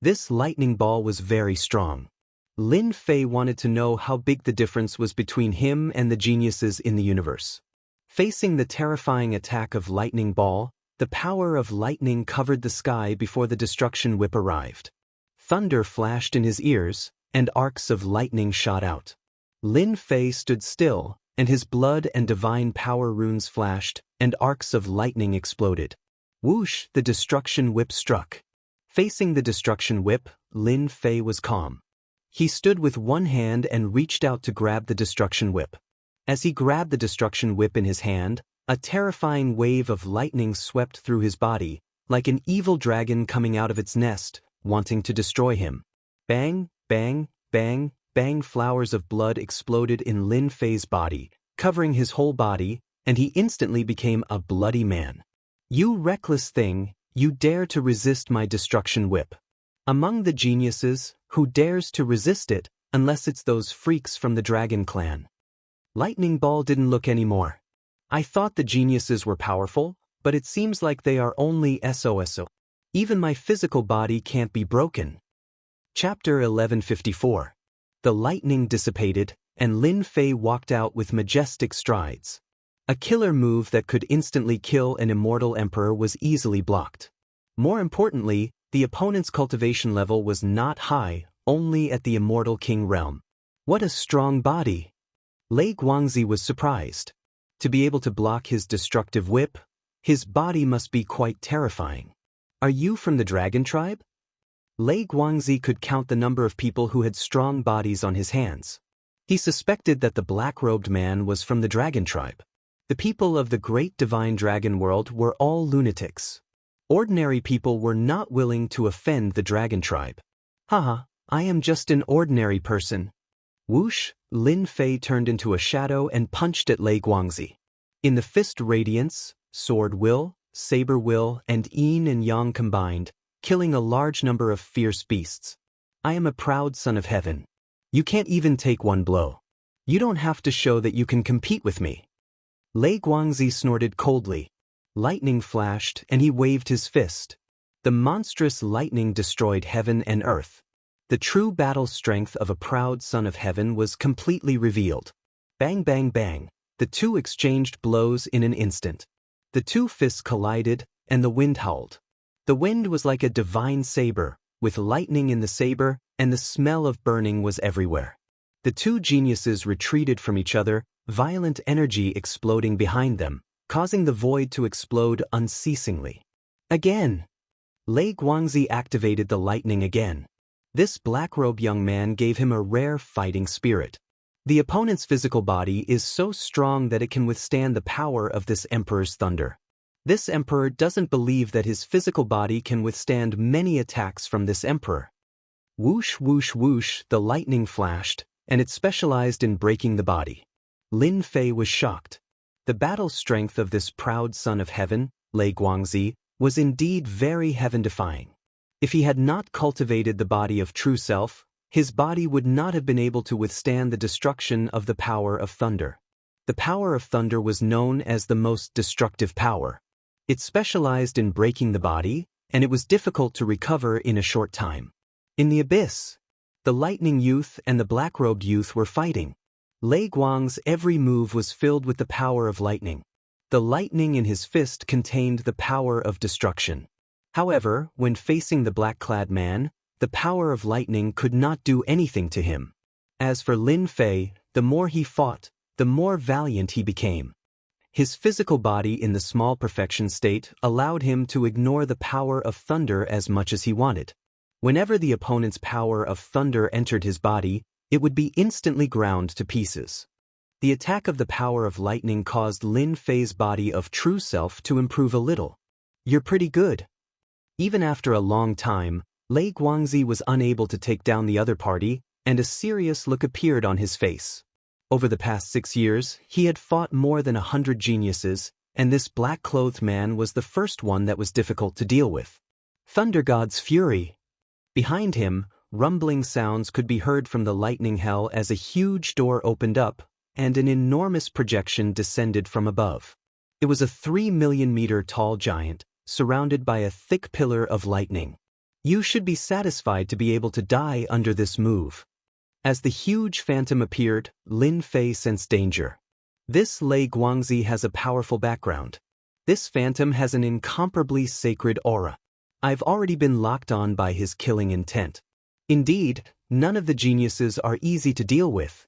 This lightning ball was very strong. Lin Fei wanted to know how big the difference was between him and the geniuses in the universe. Facing the terrifying attack of Lightning Ball, the power of lightning covered the sky before the destruction whip arrived. Thunder flashed in his ears, and arcs of lightning shot out. Lin Fei stood still, and his blood and divine power runes flashed, and arcs of lightning exploded. Whoosh, the destruction whip struck. Facing the destruction whip, Lin Fei was calm. He stood with one hand and reached out to grab the destruction whip. As he grabbed the destruction whip in his hand, a terrifying wave of lightning swept through his body, like an evil dragon coming out of its nest, wanting to destroy him. Bang, bang, bang, bang. Flowers of blood exploded in Lin Fei's body, covering his whole body, and he instantly became a bloody man. "You reckless thing, you dare to resist my destruction whip." Among the geniuses, who dares to resist it, unless it's those freaks from the Dragon Clan? Lightning Ball didn't look anymore. "I thought the geniuses were powerful, but it seems like they are only SOSO. Even my physical body can't be broken." Chapter 1154. The lightning dissipated, and Lin Fei walked out with majestic strides. A killer move that could instantly kill an immortal emperor was easily blocked. More importantly, the opponent's cultivation level was not high, only at the Immortal King realm. What a strong body! Lei Guangzi was surprised. To be able to block his destructive whip, his body must be quite terrifying. "Are you from the dragon tribe?" Lei Guangzi could count the number of people who had strong bodies on his hands. He suspected that the black-robed man was from the dragon tribe. The people of the great divine dragon world were all lunatics. Ordinary people were not willing to offend the dragon tribe. "Haha, I am just an ordinary person." Whoosh, Lin Fei turned into a shadow and punched at Lei Guangzi. In the fist radiance, sword will, saber will, and yin and yang combined, killing a large number of fierce beasts. "I am a proud son of heaven." You can't even take one blow. You don't have to show that you can compete with me. Lei Guangzi snorted coldly. Lightning flashed and he waved his fist. The monstrous lightning destroyed heaven and earth. The true battle strength of a proud son of heaven was completely revealed. Bang bang bang, the two exchanged blows in an instant. The two fists collided and the wind howled. The wind was like a divine saber, with lightning in the saber, and the smell of burning was everywhere. The two geniuses retreated from each other, violent energy exploding behind them, causing the void to explode unceasingly. Again! Lei Guangzi activated the lightning again. This black-robed young man gave him a rare fighting spirit. The opponent's physical body is so strong that it can withstand the power of this emperor's thunder. This emperor doesn't believe that his physical body can withstand many attacks from this emperor. Whoosh whoosh whoosh, the lightning flashed, and it specialized in breaking the body. Lin Fei was shocked. The battle strength of this proud son of heaven, Lei Guangzi, was indeed very heaven-defying. If he had not cultivated the body of true self, his body would not have been able to withstand the destruction of the power of thunder. The power of thunder was known as the most destructive power. It specialized in breaking the body, and it was difficult to recover in a short time. In the abyss, the lightning youth and the black-robed youth were fighting. Lei Guang's every move was filled with the power of lightning. The lightning in his fist contained the power of destruction. However, when facing the black-clad man, the power of lightning could not do anything to him. As for Lin Fei, the more he fought, the more valiant he became. His physical body in the small perfection state allowed him to ignore the power of thunder as much as he wanted. Whenever the opponent's power of thunder entered his body, it would be instantly ground to pieces. The attack of the power of lightning caused Lin Fei's body of true self to improve a little. You're pretty good. Even after a long time, Lei Guangzi was unable to take down the other party, and a serious look appeared on his face. Over the past 6 years, he had fought more than 100 geniuses, and this black-clothed man was the first one that was difficult to deal with. Thunder God's fury! Behind him, rumbling sounds could be heard from the lightning hell as a huge door opened up, and an enormous projection descended from above. It was a 3-million-meter-tall giant, surrounded by a thick pillar of lightning. You should be satisfied to be able to die under this move. As the huge phantom appeared, Lin Fei sensed danger. This Lei Guangzi has a powerful background. This phantom has an incomparably sacred aura. I've already been locked on by his killing intent. Indeed, none of the geniuses are easy to deal with.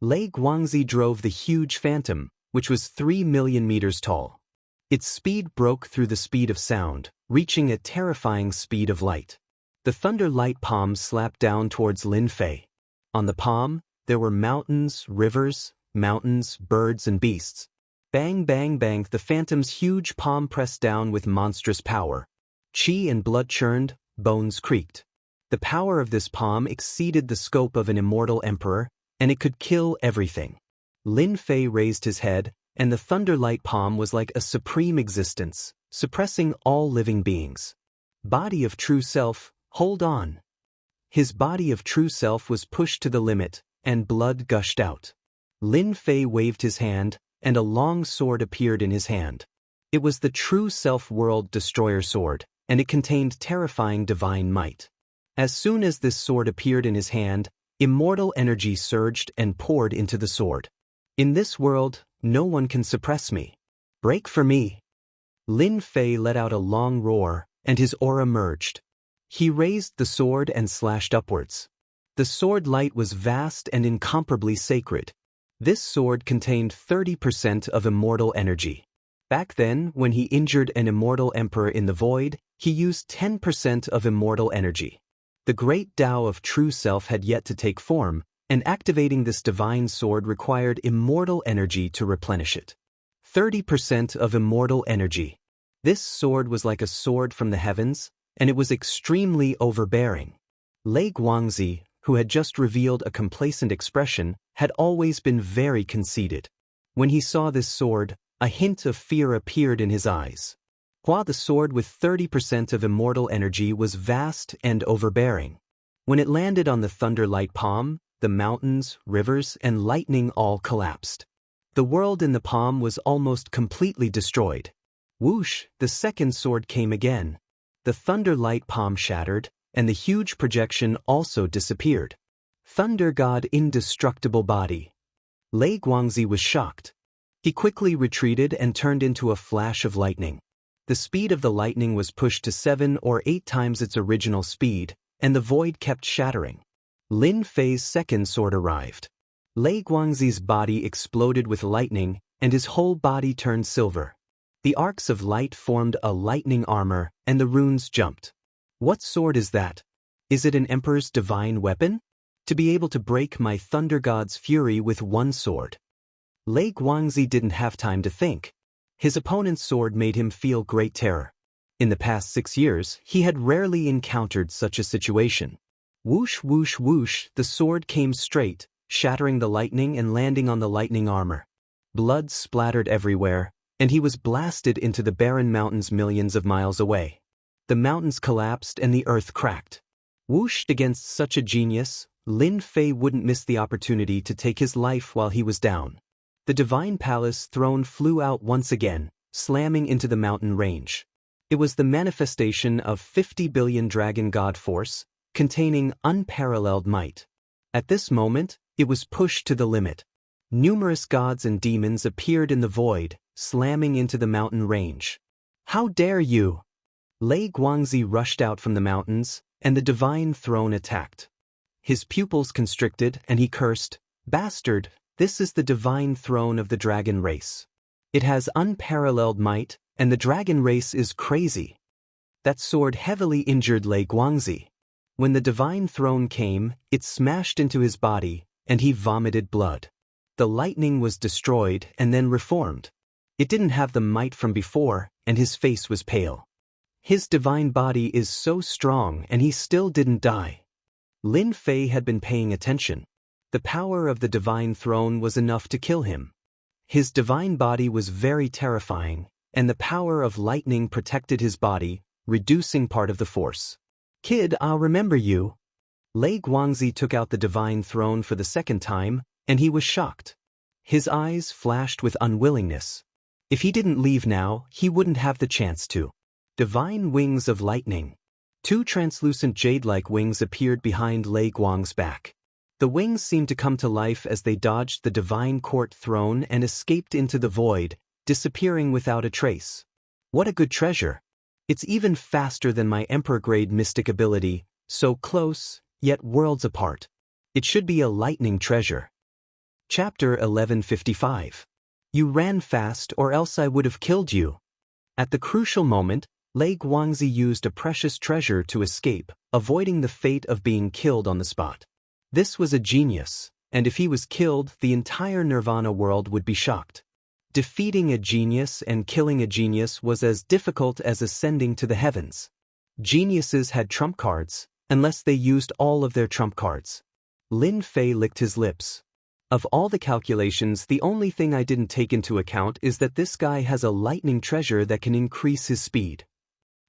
Lei Guangzi drove the huge phantom, which was 3 million meters tall. Its speed broke through the speed of sound, reaching a terrifying speed of light. The thunder light palm slapped down towards Lin Fei. On the palm, there were mountains, rivers, birds, and beasts. Bang bang bang, the phantom's huge palm pressed down with monstrous power. Qi and blood churned, bones creaked. The power of this palm exceeded the scope of an immortal emperor, and it could kill everything. Lin Fei raised his head, and the thunderlight palm was like a supreme existence, suppressing all living beings. Body of true self, hold on. His body of true self was pushed to the limit, and blood gushed out. Lin Fei waved his hand, and a long sword appeared in his hand. It was the true self-world destroyer sword, and it contained terrifying divine might. As soon as this sword appeared in his hand, immortal energy surged and poured into the sword. In this world, no one can suppress me. Break for me. Lin Fei let out a long roar, and his aura merged. He raised the sword and slashed upwards. The sword light was vast and incomparably sacred. This sword contained 30% of immortal energy. Back then, when he injured an immortal emperor in the void, he used 10% of immortal energy. The great Tao of true self had yet to take form, and activating this divine sword required immortal energy to replenish it. 30% of immortal energy. This sword was like a sword from the heavens, and it was extremely overbearing. Lei Guangzi, who had just revealed a complacent expression, had always been very conceited. When he saw this sword, a hint of fear appeared in his eyes. While the sword with 30% of immortal energy was vast and overbearing. When it landed on the thunderlight palm, the mountains, rivers, and lightning all collapsed. The world in the palm was almost completely destroyed. Whoosh, the second sword came again. The thunder light palm shattered, and the huge projection also disappeared. Thunder God indestructible body. Lei Guangzi was shocked. He quickly retreated and turned into a flash of lightning. The speed of the lightning was pushed to 7 or 8 times its original speed, and the void kept shattering. Lin Fei's second sword arrived. Lei Guangzi's body exploded with lightning, and his whole body turned silver. The arcs of light formed a lightning armor, and the runes jumped. What sword is that? Is it an emperor's divine weapon? To be able to break my thunder god's fury with one sword. Lei Guangzi didn't have time to think. His opponent's sword made him feel great terror. In the past 6 years, he had rarely encountered such a situation. Whoosh whoosh whoosh, the sword came straight, shattering the lightning and landing on the lightning armor. Blood splattered everywhere, and he was blasted into the barren mountains millions of miles away. The mountains collapsed and the earth cracked. Whooshed against such a genius, Lin Fei wouldn't miss the opportunity to take his life while he was down. The divine palace throne flew out once again, slamming into the mountain range. It was the manifestation of 50 billion dragon god force, containing unparalleled might. At this moment, it was pushed to the limit. Numerous gods and demons appeared in the void, slamming into the mountain range. How dare you! Lei Guangzi rushed out from the mountains, and the divine throne attacked. His pupils constricted, and he cursed, "Bastard, this is the divine throne of the dragon race. It has unparalleled might, and the dragon race is crazy." That sword heavily injured Lei Guangzi. When the divine throne came, it smashed into his body, and he vomited blood. The lightning was destroyed and then reformed. It didn't have the might from before, and his face was pale. His divine body is so strong and he still didn't die. Lin Fei had been paying attention. The power of the divine throne was enough to kill him. His divine body was very terrifying, and the power of lightning protected his body, reducing part of the force. "Kid, I'll remember you." Lei Guangzi took out the divine throne for the second time, and he was shocked. His eyes flashed with unwillingness. If he didn't leave now, he wouldn't have the chance to. Divine wings of lightning. 2 translucent jade-like wings appeared behind Lei Guang's back. The wings seemed to come to life as they dodged the divine court throne and escaped into the void, disappearing without a trace. What a good treasure! It's even faster than my emperor-grade mystic ability, so close, yet worlds apart. It should be a lightning treasure. Chapter 1155. You ran fast or else I would have killed you. At the crucial moment, Lei Guangzi used a precious treasure to escape, avoiding the fate of being killed on the spot. This was a genius, and if he was killed, the entire Nirvana world would be shocked. Defeating a genius and killing a genius was as difficult as ascending to the heavens. Geniuses had trump cards, unless they used all of their trump cards. Lin Fei licked his lips. Of all the calculations, the only thing I didn't take into account is that this guy has a lightning treasure that can increase his speed.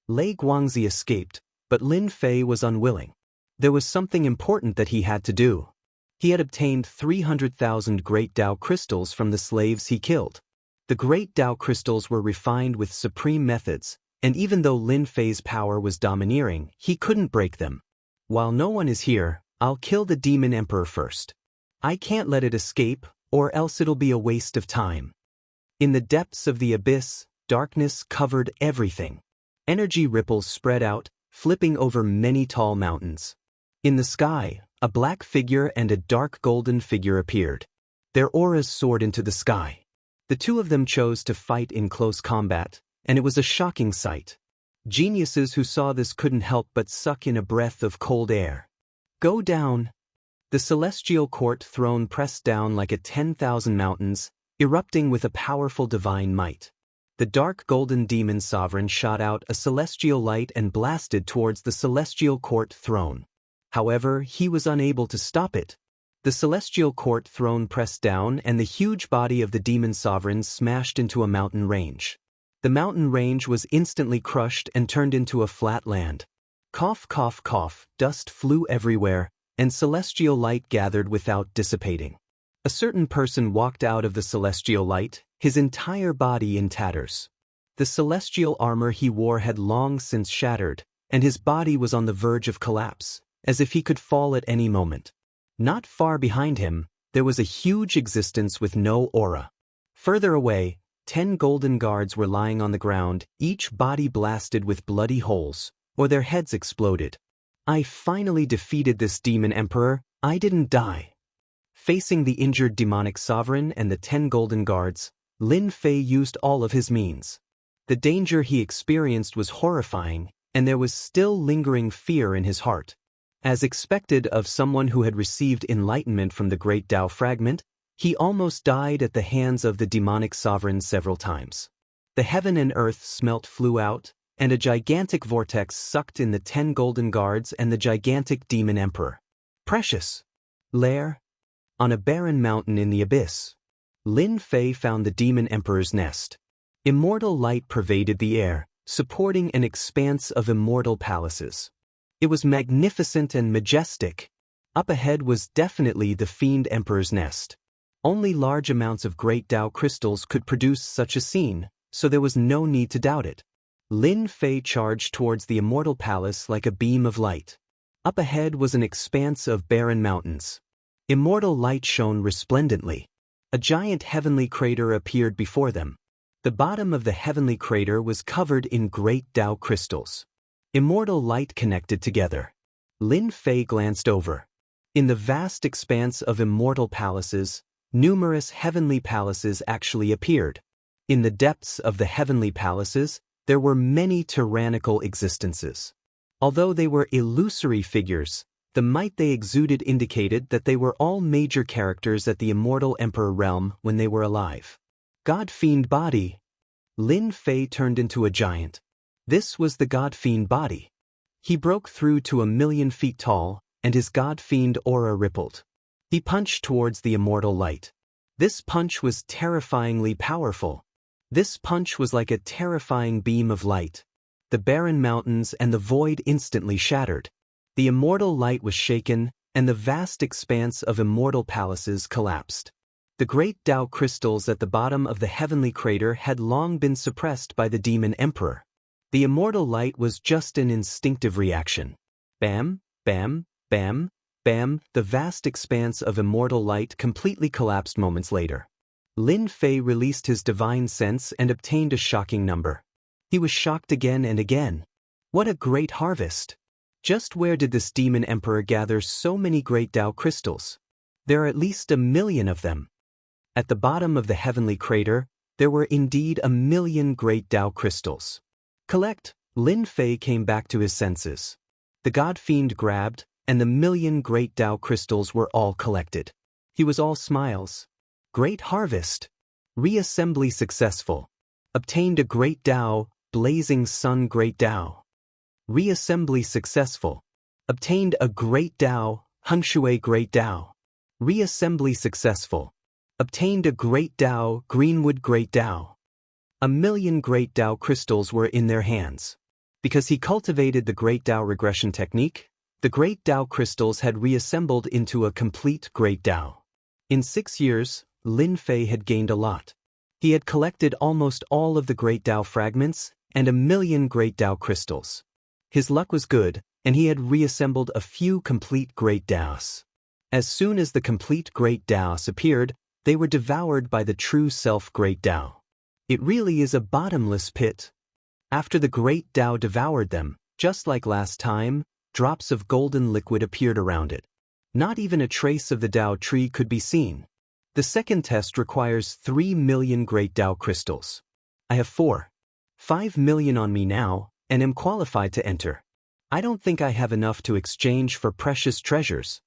Lei Guangzi escaped, but Lin Fei was unwilling. There was something important that he had to do. He had obtained 300,000 Great Tao crystals from the slaves he killed. The Great Tao crystals were refined with supreme methods, and even though Lin Fei's power was domineering, he couldn't break them. While no one is here, I'll kill the demon emperor first. I can't let it escape, or else it'll be a waste of time. In the depths of the abyss, darkness covered everything. Energy ripples spread out, flipping over many tall mountains. In the sky, a black figure and a dark golden figure appeared. Their auras soared into the sky. The two of them chose to fight in close combat, and it was a shocking sight. Geniuses who saw this couldn't help but suck in a breath of cold air. Go down. The celestial court throne pressed down like a 10,000 mountains, erupting with a powerful divine might. The dark golden demon sovereign shot out a celestial light and blasted towards the celestial court throne. However, he was unable to stop it. The celestial court throne pressed down and the huge body of the demon sovereign smashed into a mountain range. The mountain range was instantly crushed and turned into a flat land. Cough, cough, cough, dust flew everywhere, and celestial light gathered without dissipating. A certain person walked out of the celestial light, his entire body in tatters. The celestial armor he wore had long since shattered, and his body was on the verge of collapse, as if he could fall at any moment. Not far behind him, there was a huge existence with no aura. Further away, 10 golden guards were lying on the ground, each body blasted with bloody holes, or their heads exploded. I finally defeated this demon emperor. I didn't die. Facing the injured demonic sovereign and the 10 golden guards, Lin Fei used all of his means. The danger he experienced was horrifying, and there was still lingering fear in his heart. As expected of someone who had received enlightenment from the Great Tao Fragment, he almost died at the hands of the demonic sovereign several times. The heaven and earth smelt flew out, and a gigantic vortex sucked in the 10 golden guards and the gigantic demon emperor. Precious lair. On a barren mountain in the abyss, Lin Fei found the demon emperor's nest. Immortal light pervaded the air, supporting an expanse of immortal palaces. It was magnificent and majestic. Up ahead was definitely the fiend emperor's nest. Only large amounts of great Tao crystals could produce such a scene, so there was no need to doubt it. Lin Fei charged towards the immortal palace like a beam of light. Up ahead was an expanse of barren mountains. Immortal light shone resplendently. A giant heavenly crater appeared before them. The bottom of the heavenly crater was covered in great Tao crystals. Immortal light connected together. Lin Fei glanced over. In the vast expanse of immortal palaces, numerous heavenly palaces actually appeared. In the depths of the heavenly palaces, there were many tyrannical existences. Although they were illusory figures, the might they exuded indicated that they were all major characters at the Immortal Emperor realm when they were alive. God-fiend body. Lin Fei turned into a giant. This was the God-fiend body. He broke through to 1,000,000 feet tall, and his God-fiend aura rippled. He punched towards the immortal light. This punch was terrifyingly powerful. This punch was like a terrifying beam of light. The barren mountains and the void instantly shattered. The immortal light was shaken, and the vast expanse of immortal palaces collapsed. The great Tao crystals at the bottom of the heavenly crater had long been suppressed by the demon emperor. The immortal light was just an instinctive reaction. Bam, bam, bam, bam, the vast expanse of immortal light completely collapsed moments later. Lin Fei released his divine sense and obtained a shocking number. He was shocked again and again. What a great harvest! Just where did this demon emperor gather so many great Tao crystals? There are at least 1,000,000 of them. At the bottom of the heavenly crater, there were indeed 1,000,000 great Tao crystals. Collect. Lin Fei came back to his senses. The God-fiend grabbed, and the 1,000,000 great Tao crystals were all collected. He was all smiles. Great harvest. Reassembly successful. Obtained a great Tao, blazing sun great Tao. Reassembly successful. Obtained a great Tao, Hengshui great Tao. Reassembly successful. Obtained a great Tao, Greenwood great Tao. 1,000,000 great Tao crystals were in their hands. Because he cultivated the great Tao regression technique, the great Tao crystals had reassembled into a complete great Tao. In 6 years, Lin Fei had gained a lot. He had collected almost all of the great Tao fragments and 1,000,000 great Tao crystals. His luck was good, and he had reassembled a few complete great Taos. As soon as the complete great Taos appeared, they were devoured by the true self great Tao. It really is a bottomless pit. After the great Tao devoured them, just like last time, drops of golden liquid appeared around it. Not even a trace of the Tao tree could be seen. The second test requires 3,000,000 great Tao crystals. I have 5,000,000 on me now, and am qualified to enter. I don't think I have enough to exchange for precious treasures.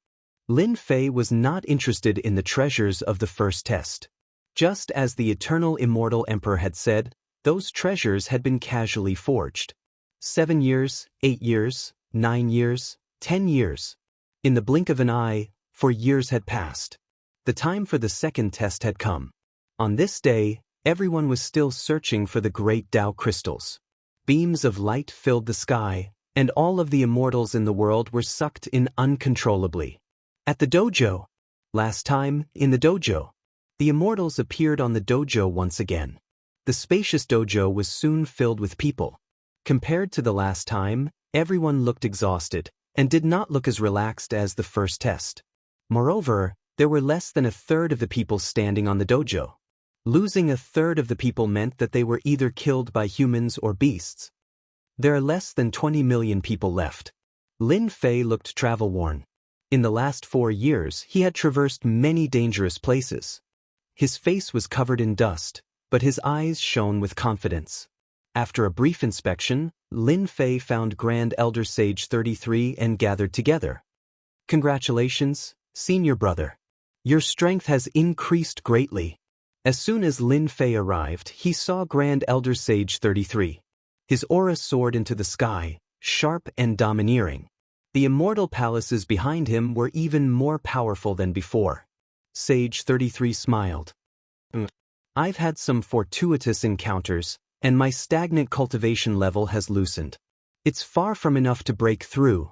Lin Fei was not interested in the treasures of the first test. Just as the eternal immortal emperor had said, those treasures had been casually forged. 7 years, 8 years, 9 years, 10 years. In the blink of an eye, 4 years had passed. The time for the second test had come. On this day, everyone was still searching for the great Tao crystals. Beams of light filled the sky, and all of the immortals in the world were sucked in uncontrollably. At the dojo. Last time, in the dojo. The immortals appeared on the dojo once again. The spacious dojo was soon filled with people. Compared to the last time, everyone looked exhausted, and did not look as relaxed as the first test. Moreover, there were less than a third of the people standing on the dojo. Losing a third of the people meant that they were either killed by humans or beasts. There are less than 20 million people left. Lin Fei looked travel-worn. In the last 4 years, he had traversed many dangerous places. His face was covered in dust, but his eyes shone with confidence. After a brief inspection, Lin Fei found Grand Elder Sage 33 and gathered together. Congratulations, senior brother. Your strength has increased greatly. As soon as Lin Fei arrived, he saw Grand Elder Sage 33. His aura soared into the sky, sharp and domineering. The immortal palaces behind him were even more powerful than before. Sage 33 smiled. I've had some fortuitous encounters, and my stagnant cultivation level has loosened. It's far from enough to break through.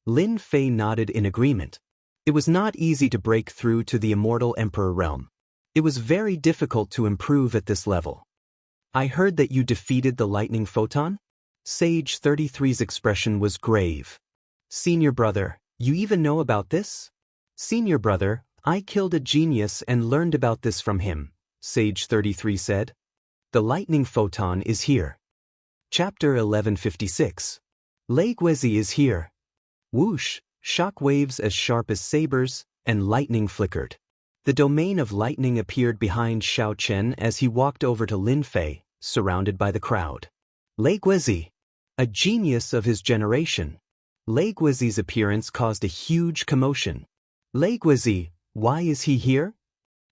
Lin Fei nodded in agreement. It was not easy to break through to the Immortal Emperor realm. It was very difficult to improve at this level. I heard that you defeated the lightning photon? Sage 33's expression was grave. Senior brother, you even know about this? Senior brother, I killed a genius and learned about this from him, Sage 33 said. The lightning photon is here. Chapter 1156. Lei Guizi is here. Whoosh, shock waves as sharp as sabers, and lightning flickered. The domain of lightning appeared behind Xiao Chen as he walked over to Lin Fei, surrounded by the crowd. Lei Guizi, a genius of his generation. Lei Guizi's appearance caused a huge commotion. Lei Guizi, why is he here?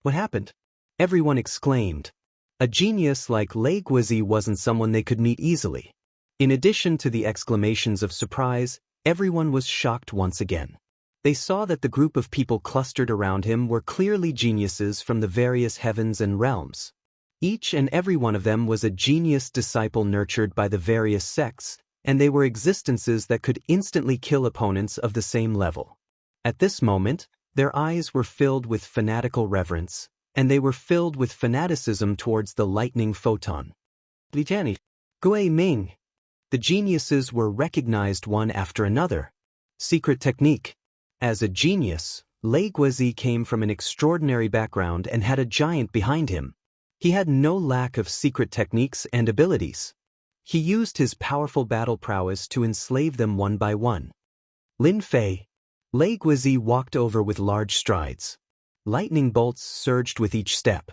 What happened? Everyone exclaimed. A genius like Lei Guizi wasn't someone they could meet easily. In addition to the exclamations of surprise, everyone was shocked once again. They saw that the group of people clustered around him were clearly geniuses from the various heavens and realms. Each and every one of them was a genius disciple nurtured by the various sects, and they were existences that could instantly kill opponents of the same level. At this moment, their eyes were filled with fanatical reverence, and they were filled with fanaticism towards the lightning photon. Li Gui Ming. The geniuses were recognized one after another. Secret technique. As a genius, Lei Guizi came from an extraordinary background and had a giant behind him. He had no lack of secret techniques and abilities. He used his powerful battle prowess to enslave them one by one. Lin Fei. Lei Guizi walked over with large strides. Lightning bolts surged with each step.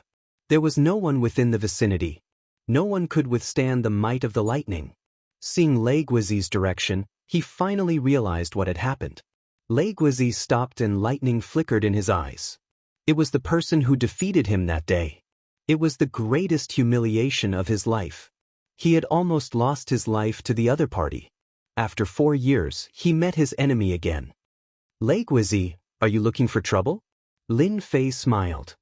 There was no one within the vicinity. No one could withstand the might of the lightning. Seeing Lei Guizi's direction, he finally realized what had happened. Lei Guizi stopped and lightning flickered in his eyes. It was the person who defeated him that day. It was the greatest humiliation of his life. He had almost lost his life to the other party. After 4 years, he met his enemy again. Lei Guizi, are you looking for trouble? Lin Fei smiled.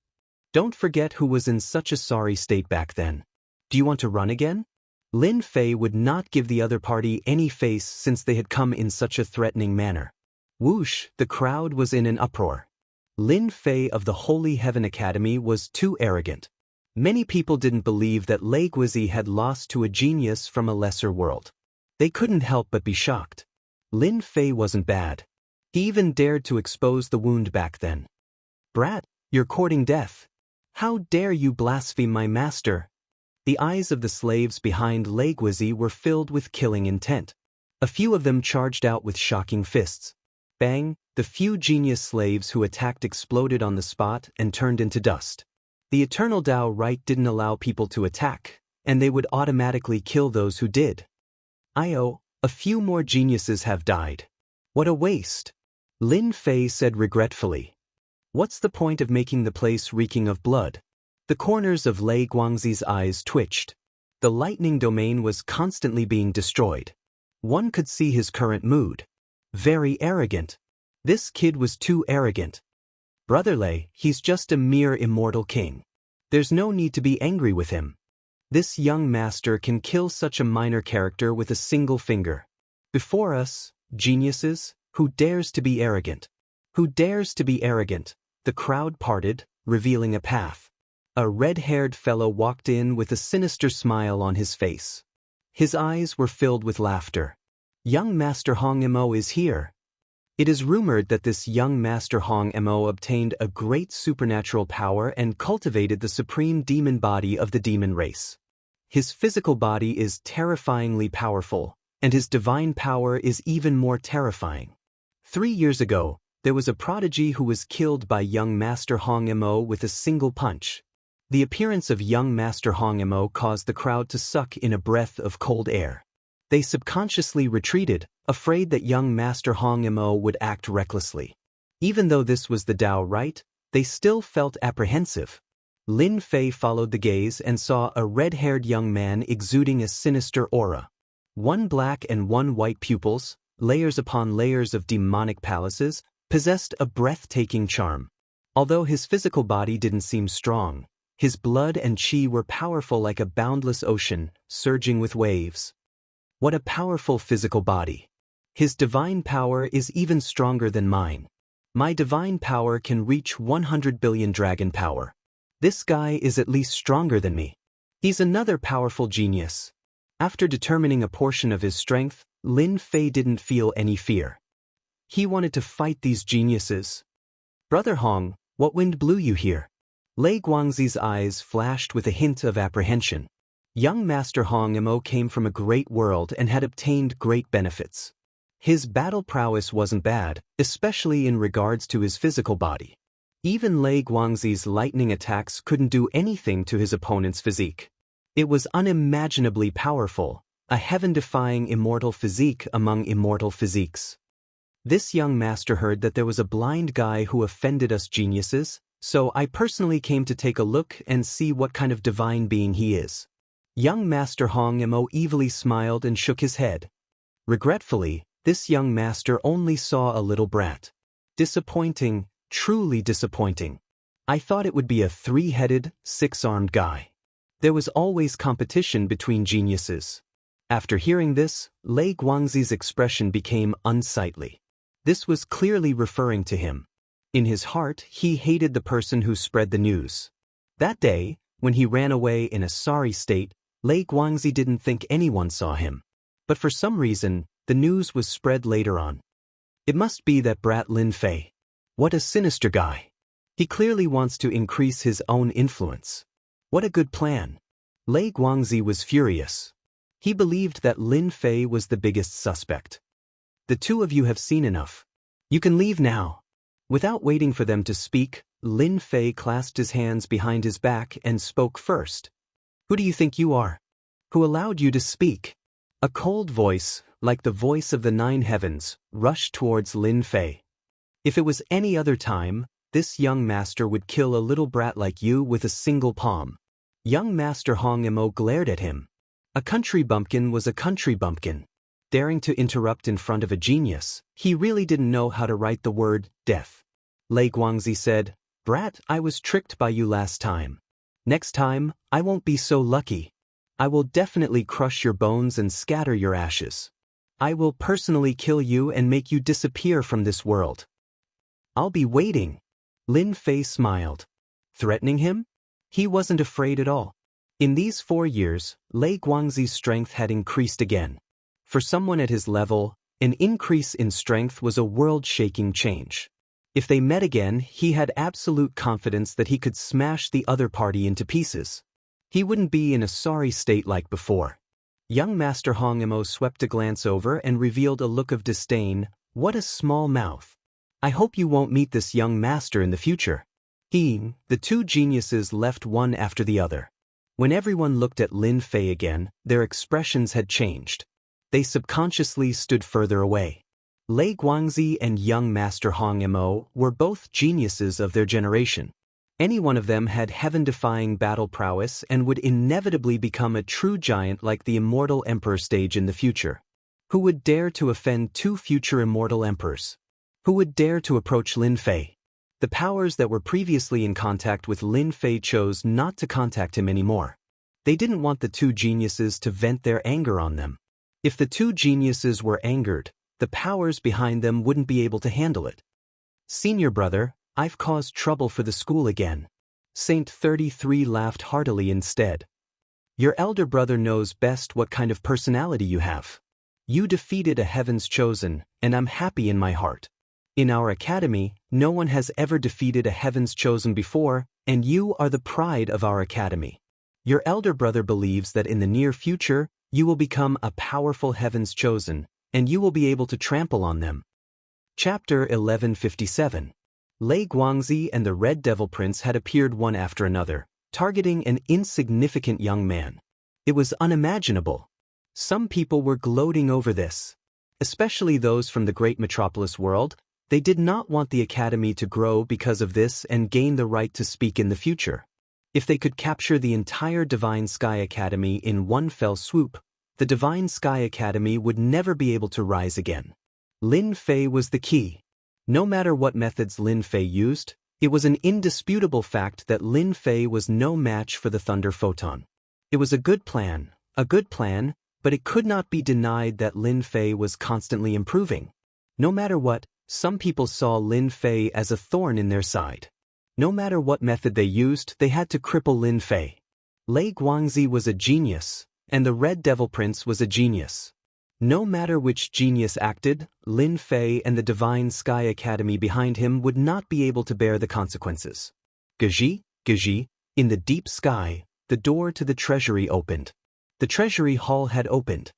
Don't forget who was in such a sorry state back then. Do you want to run again? Lin Fei would not give the other party any face since they had come in such a threatening manner. Whoosh, the crowd was in an uproar. Lin Fei of the Holy Heaven Academy was too arrogant. Many people didn't believe that Lei Guizi had lost to a genius from a lesser world. They couldn't help but be shocked. Lin Fei wasn't bad. He even dared to expose the wound back then. Brat, you're courting death. How dare you blaspheme my master? The eyes of the slaves behind Lei Guizi were filled with killing intent. A few of them charged out with shocking fists. Bang, the few genius slaves who attacked exploded on the spot and turned into dust. The Eternal Tao right didn't allow people to attack, and they would automatically kill those who did. A few more geniuses have died. What a waste. Lin Fei said regretfully. What's the point of making the place reeking of blood? The corners of Lei Guangzi's eyes twitched. The lightning domain was constantly being destroyed. One could see his current mood. Very arrogant. This kid was too arrogant. Brother Lei, he's just a mere immortal king. There's no need to be angry with him. This young master can kill such a minor character with a single finger. Before us, geniuses, who dares to be arrogant? Who dares to be arrogant? The crowd parted, revealing a path. A red-haired fellow walked in with a sinister smile on his face. His eyes were filled with laughter. Young Master Hong Mo is here. It is rumored that this young Master Hong Mo obtained a great supernatural power and cultivated the supreme demon body of the demon race. His physical body is terrifyingly powerful, and his divine power is even more terrifying. 3 years ago, there was a prodigy who was killed by young Master Hong Mo with a single punch. The appearance of young Master Hong Mo caused the crowd to suck in a breath of cold air. They subconsciously retreated, afraid that young Master Hong Mo would act recklessly. Even though this was the Tao right, they still felt apprehensive. Lin Fei followed the gaze and saw a red-haired young man exuding a sinister aura. 1 black and 1 white pupils, layers upon layers of demonic palaces, possessed a breathtaking charm. Although his physical body didn't seem strong, his blood and chi were powerful like a boundless ocean, surging with waves. What a powerful physical body. His divine power is even stronger than mine. My divine power can reach 100 billion dragon power. This guy is at least stronger than me. He's another powerful genius. After determining a portion of his strength, Lin Fei didn't feel any fear. He wanted to fight these geniuses. Brother Hong, what wind blew you here? Lei Guangzi's eyes flashed with a hint of apprehension. Young Master Hong Mo came from a great world and had obtained great benefits. His battle prowess wasn't bad, especially in regards to his physical body. Even Lei Guangzi's lightning attacks couldn't do anything to his opponent's physique. It was unimaginably powerful, a heaven-defying immortal physique among immortal physiques. This young master heard that there was a blind guy who offended us geniuses, so I personally came to take a look and see what kind of divine being he is. Young Master Hong Mo evilly smiled and shook his head. Regretfully, this young master only saw a little brat. Disappointing, truly disappointing. I thought it would be a 3-headed, 6-armed guy. There was always competition between geniuses. After hearing this, Lei Guangzi's expression became unsightly. This was clearly referring to him. In his heart, he hated the person who spread the news. That day, when he ran away in a sorry state, Lei Guangzi didn't think anyone saw him. But for some reason, the news was spread later on. It must be that brat Lin Fei. What a sinister guy. He clearly wants to increase his own influence. What a good plan. Lei Guangzi was furious. He believed that Lin Fei was the biggest suspect. The two of you have seen enough. You can leave now. Without waiting for them to speak, Lin Fei clasped his hands behind his back and spoke first. Who do you think you are? Who allowed you to speak? A cold voice, like the voice of the 9 heavens, rushed towards Lin Fei. If it was any other time, this young master would kill a little brat like you with a single palm. Young Master Hong Mo glared at him. A country bumpkin was a country bumpkin. Daring to interrupt in front of a genius, he really didn't know how to write the word death. Lei Guangzi said, Brat, I was tricked by you last time. Next time, I won't be so lucky. I will definitely crush your bones and scatter your ashes. I will personally kill you and make you disappear from this world. I'll be waiting. Lin Fei smiled. Threatening him? He wasn't afraid at all. In these 4 years, Lei Guangzi's strength had increased again. For someone at his level, an increase in strength was a world-shaking change. If they met again, he had absolute confidence that he could smash the other party into pieces. He wouldn't be in a sorry state like before. Young Master Hong Mo swept a glance over and revealed a look of disdain. What a small mouth. I hope you won't meet this young master in the future. The 2 geniuses left one after the other. When everyone looked at Lin Fei again, their expressions had changed. They subconsciously stood further away. Lei Guangzi and young Master Hong Mo were both geniuses of their generation. Any one of them had heaven-defying battle prowess and would inevitably become a true giant like the Immortal Emperor stage in the future. Who would dare to offend 2 future Immortal Emperors? Who would dare to approach Lin Fei? The powers that were previously in contact with Lin Fei chose not to contact him anymore. They didn't want the 2 geniuses to vent their anger on them. If the two geniuses were angered, the powers behind them wouldn't be able to handle it. Senior brother, I've caused trouble for the school again. Saint 33 laughed heartily instead. Your elder brother knows best what kind of personality you have. You defeated a heaven's chosen, and I'm happy in my heart. In our academy, no one has ever defeated a heaven's chosen before, and you are the pride of our academy. Your elder brother believes that in the near future, you will become a powerful heaven's chosen, and you will be able to trample on them. Chapter 1157. Lei Guangzi and the Red Devil Prince had appeared one after another, targeting an insignificant young man. It was unimaginable. Some people were gloating over this. Especially those from the great metropolis world, they did not want the academy to grow because of this and gain the right to speak in the future. If they could capture the entire Divine Sky Academy in one fell swoop, the Divine Sky Academy would never be able to rise again. Lin Fei was the key. No matter what methods Lin Fei used, it was an indisputable fact that Lin Fei was no match for the Thunder Photon. It was a good plan, but it could not be denied that Lin Fei was constantly improving. No matter what, some people saw Lin Fei as a thorn in their side. No matter what method they used, they had to cripple Lin Fei. Lei Guangzi was a genius, and the Red Devil Prince was a genius. No matter which genius acted, Lin Fei and the Divine Sky Academy behind him would not be able to bear the consequences. Gaji, in the deep sky, the door to the treasury opened. The treasury hall had opened.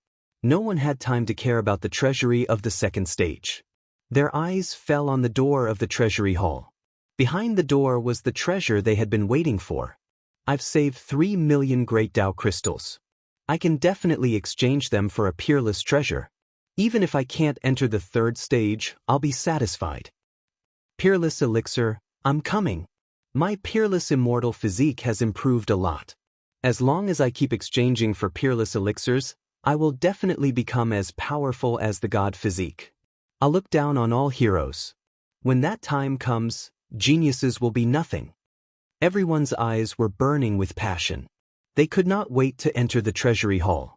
No one had time to care about the treasury of the second stage. Their eyes fell on the door of the treasury hall. Behind the door was the treasure they had been waiting for. I've saved 3 million Great Tao crystals. I can definitely exchange them for a peerless treasure. Even if I can't enter the third stage, I'll be satisfied. Peerless elixir, I'm coming. My peerless immortal physique has improved a lot. As long as I keep exchanging for peerless elixirs, I will definitely become as powerful as the god physique. I'll look down on all heroes. When that time comes, geniuses will be nothing. Everyone's eyes were burning with passion. They could not wait to enter the treasury hall.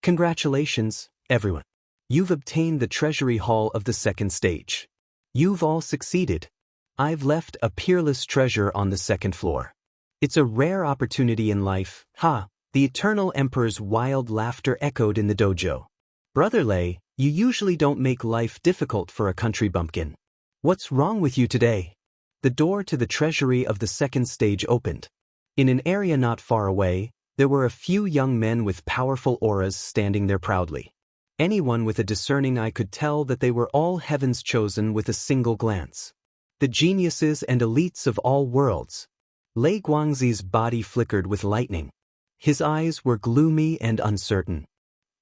Congratulations, everyone. You've obtained the treasury hall of the second stage. You've all succeeded. I've left a peerless treasure on the second floor. It's a rare opportunity in life, ha! The Eternal Emperor's wild laughter echoed in the dojo. Brother Lei, you usually don't make life difficult for a country bumpkin. What's wrong with you today? The door to the treasury of the second stage opened. In an area not far away, there were a few young men with powerful auras standing there proudly. Anyone with a discerning eye could tell that they were all heaven's chosen with a single glance. The geniuses and elites of all worlds. Lei Guangzi's body flickered with lightning. His eyes were gloomy and uncertain.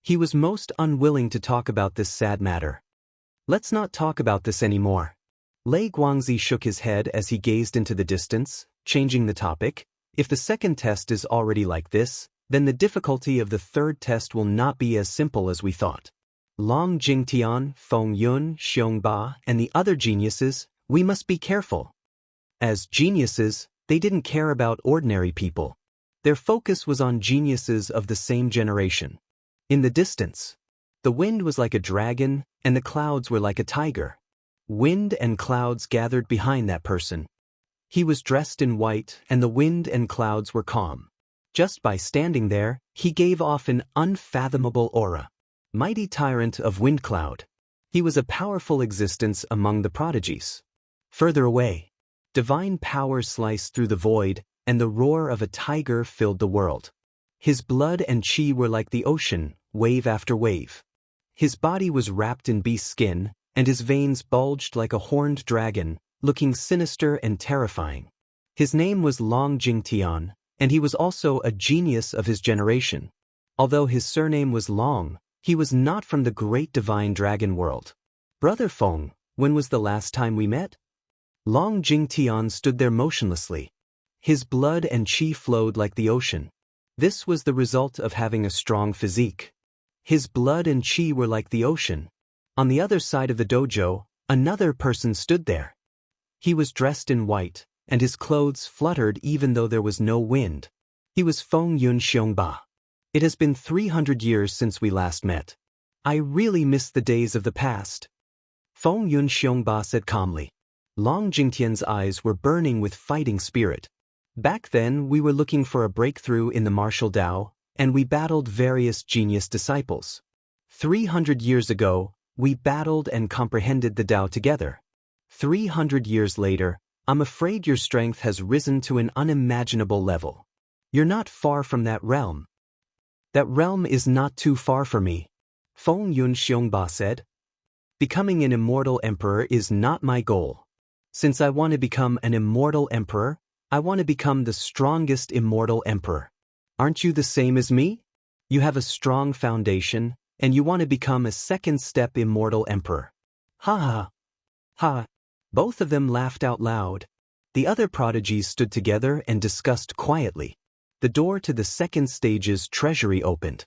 He was most unwilling to talk about this sad matter. Let's not talk about this anymore. Lei Guangzi shook his head as he gazed into the distance, changing the topic. If the second test is already like this, then the difficulty of the third test will not be as simple as we thought. Long Jingtian, Feng Yun, Xiongba, and the other geniuses, we must be careful. As geniuses, they didn't care about ordinary people. Their focus was on geniuses of the same generation. In the distance, the wind was like a dragon, and the clouds were like a tiger. Wind and clouds gathered behind that person. He was dressed in white, and the wind and clouds were calm. Just by standing there, he gave off an unfathomable aura. Mighty tyrant of wind cloud. He was a powerful existence among the prodigies. Further away, divine power sliced through the void, and the roar of a tiger filled the world. His blood and chi were like the ocean, wave after wave. His body was wrapped in beast skin, and his veins bulged like a horned dragon, looking sinister and terrifying. His name was Long Jingtian, and he was also a genius of his generation. Although his surname was Long, he was not from the great divine dragon world. Brother Feng, when was the last time we met? Long Jingtian stood there motionlessly. His blood and chi flowed like the ocean. This was the result of having a strong physique. His blood and chi were like the ocean. On the other side of the dojo, another person stood there. He was dressed in white, and his clothes fluttered even though there was no wind. He was Feng Yun Xiongba. It has been 300 years since we last met. I really miss the days of the past. Feng Yun Xiongba said calmly. Long Jingtian's eyes were burning with fighting spirit. Back then, we were looking for a breakthrough in the martial Tao, and we battled various genius disciples. 300 years ago, we battled and comprehended the Tao together. 300 years later, I'm afraid your strength has risen to an unimaginable level. You're not far from that realm. That realm is not too far for me, Feng Yun Xiongba said. Becoming an immortal emperor is not my goal. Since I want to become an immortal emperor, I want to become the strongest immortal emperor. Aren't you the same as me? You have a strong foundation, and you want to become a second-step immortal emperor. Ha ha. Ha. Both of them laughed out loud. The other prodigies stood together and discussed quietly. The door to the second stage's treasury opened.